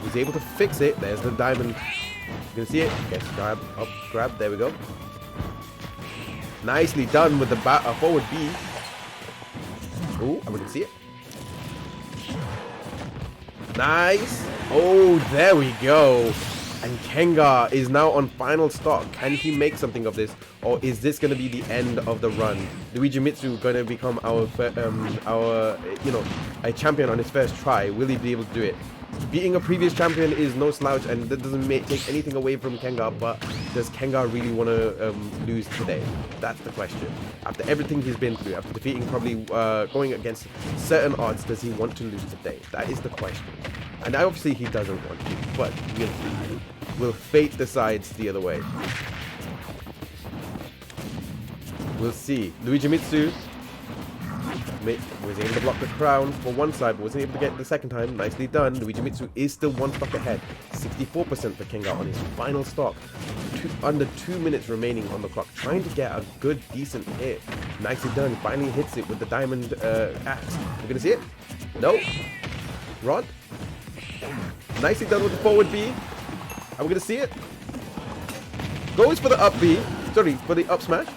Speaker 1: Was able to fix it. There's the diamond. You can see it. Gets grab. Up, grab. There we go. Nicely done with the forward B. Oh, we can see it. Nice. Oh, there we go. And Kengar is now on final stock. Can he make something of this? Or is this going to be the end of the run? Luigi Mitsu going to become our a champion on his first try. Will he be able to do it? Beating a previous champion is no slouch, and that doesn't take anything away from Kengar, but does Kengar really want to lose today? That's the question. After everything he's been through, after defeating probably going against certain odds, does he want to lose today? That is the question. And obviously he doesn't want to, but will fate decides the other way? We'll see. Luigi Mitsu was able to block the crown for one side, but wasn't able to get it the second time. Nicely done. Luigi Mitsu is still one stock ahead. 64% for Kengar on his final stock. Under 2 minutes remaining on the clock. Trying to get a good, decent hit. Nicely done. Finally hits it with the diamond axe. We're going to see it? No. Rod. Nicely done with the forward B. Are we going to see it? Goes for the up B. Sorry, for the up smash.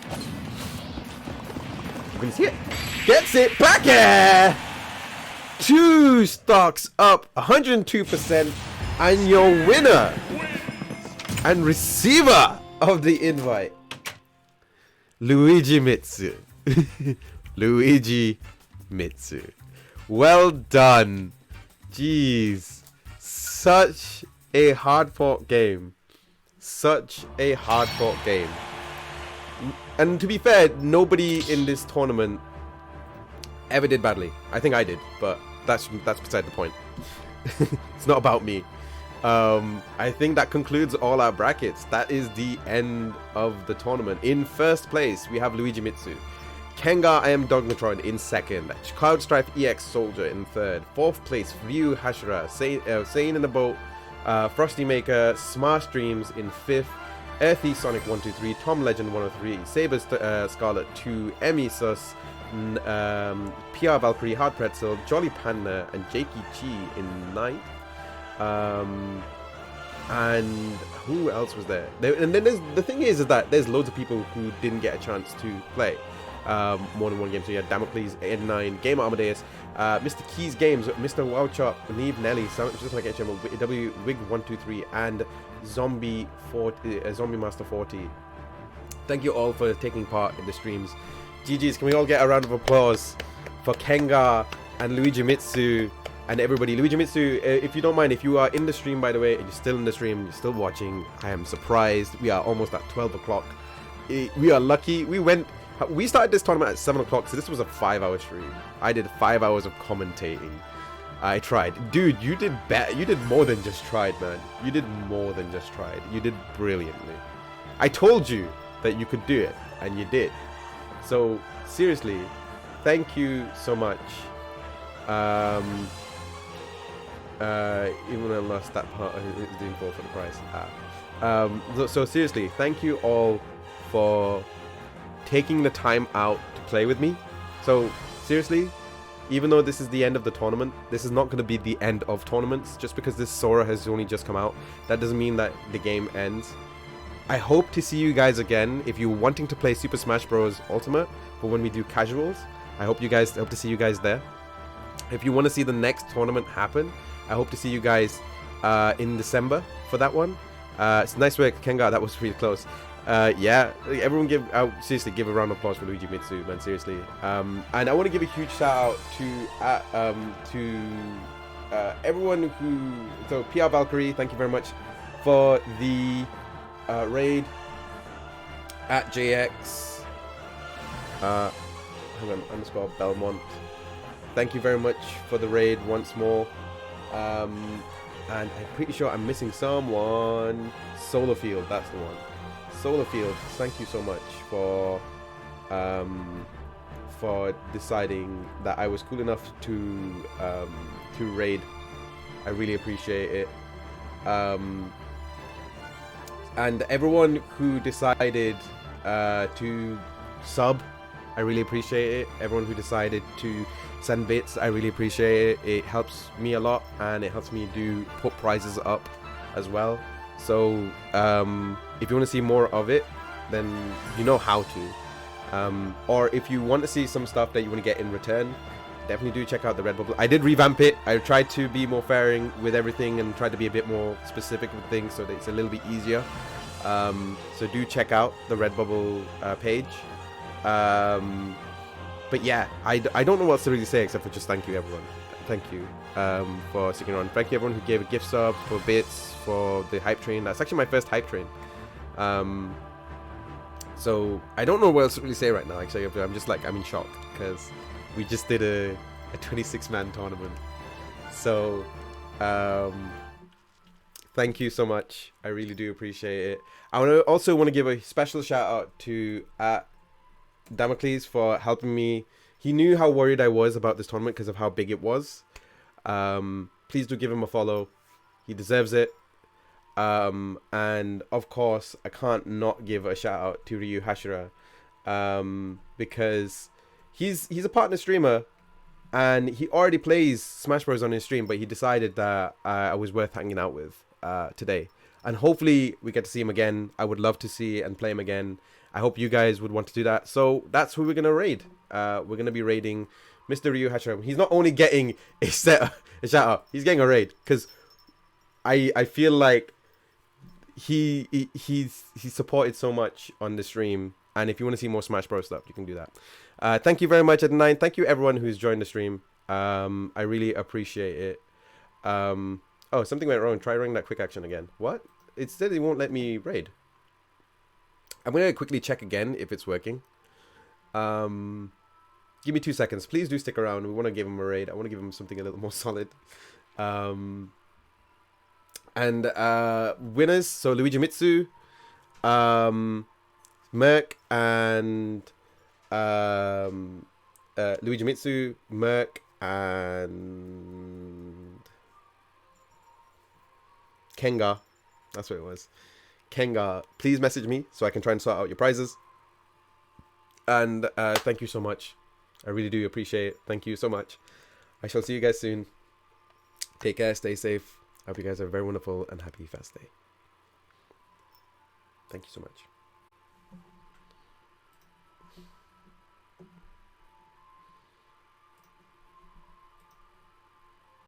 Speaker 1: We're going to see it. Gets it. Back air. 2 stocks up. 102%. And your winner and receiver of the invite, Luigi Mitsu. Luigi Mitsu. Well done. Jeez. Such a hard-fought game. Such a hard-fought game. And to be fair, nobody in this tournament ever did badly. I think I did, but that's beside the point. It's not about me. I think that concludes all our brackets. That is the end of the tournament. In first place, we have Luigi Mitsu. Kengar I Am Dogmatron in second. Cloud Strife EX Soldier in third. Fourth place, Ryu Hashira. Sane in the Boat. Frosty Maker. Smash Dreams in fifth. Earthy Sonic 123. Tom Legend 103. Saber Scarlet 2. Emmy Sus. PR Valkyrie. Hard Pretzel. Jolly Panda. And Jakey Chi in ninth. And who else was there? And then the thing is that there's loads of people who didn't get a chance to play more than one game. So you had Damocles 89, Game Amadeus, Mr. Keys Games, Mr. Wowchop, Neve Nelly, just like HM, W Wig 123, and Zombie Master 40. Thank you all for taking part in the streams. GG's, can we all get a round of applause for Kengar and Luigi Mitsu? And everybody, Luigi Mitsu, if you don't mind, if you are in the stream, by the way, and you're still in the stream, you're still watching, I am surprised. We are almost at 12 o'clock. We are lucky. We started this tournament at 7 o'clock, so this was a 5-hour stream. I did 5 hours of commentating. I tried. Dude, you did better. You did more than just tried, man. You did more than just tried. You did brilliantly. I told you that you could do it, and you did. So, seriously, thank you so much. Even when I lost that part, it didn't fall for the price. So seriously, thank you all for taking the time out to play with me. So seriously, even though this is the end of the tournament, this is not going to be the end of tournaments. Just because this Sora has only just come out, that doesn't mean that the game ends. I hope to see you guys again. If you're wanting to play Super Smash Bros. Ultimate, but when we do casuals, I hope to see you guys there. If you want to see the next tournament happen, I hope to see you guys in December for that one. It's nice work, Kenga. That was really close. Yeah, everyone seriously give a round of applause for Luigi Mitsu, man. Seriously. And I want to give a huge shout out to everyone who. So PR Valkyrie, thank you very much for the raid. At JX. Hang on, underscore Belmont. Thank you very much for the raid once more. And I'm pretty sure I'm missing someone. Solarfield, that's the one. Solarfield, thank you so much for deciding that I was cool enough to raid. I really appreciate it. And everyone who decided to sub, I really appreciate it. Everyone who decided to send bits, I really appreciate it. It helps me a lot, and it helps me put prizes up as well. So if you want to see more of it, then you know how to. Or if you want to see some stuff that you want to get in return, definitely do check out the Redbubble. I did revamp it. I tried to be more fairing with everything and tried to be a bit more specific with things so that it's a little bit easier. So do check out the Redbubble page. But yeah, I don't know what else to really say except for just thank you everyone. Thank you for sticking around. Thank you everyone who gave a gift sub, for bits, for the hype train. That's actually my first hype train. So I don't know what else to really say right now. Actually, I'm in shock because we just did a 26-man tournament. So thank you so much. I really do appreciate it. I also want to give a special shout out to Damocles for helping me. He knew how worried I was about this tournament because of how big it was. Please do give him a follow. He deserves it. And of course, I can't not give a shout out to Ryu Hashira, because he's a partner streamer, and he already plays Smash Bros on his stream, but he decided that I was worth hanging out with today. And hopefully we get to see him again. I would love to see and play him again. I hope you guys would want to do that. So that's who we're going to raid. We're going to be raiding Mr. Ryu Hashira. He's not only getting a shout out, he's getting a raid. Because I feel like he's supported so much on the stream. And if you want to see more Smash Bros stuff, you can do that. Thank you very much, Ed9. Thank you everyone who's joined the stream. I really appreciate it. Oh, something went wrong. Try running that quick action again. What? It said it won't let me raid. I'm going to quickly check again if it's working. Give me 2 seconds. Please do stick around. We want to give him a raid. I want to give him something a little more solid. And winners. So Luigi Mitsu, Merc, and Luigi Mitsu, Merc, and Kenga. That's what it was. Kenga, please message me so I can try and sort out your prizes. And thank you so much. I really do appreciate it. Thank you so much. I shall see you guys soon. Take care. Stay safe. I hope you guys have a very wonderful and happy fast day. Thank you so much.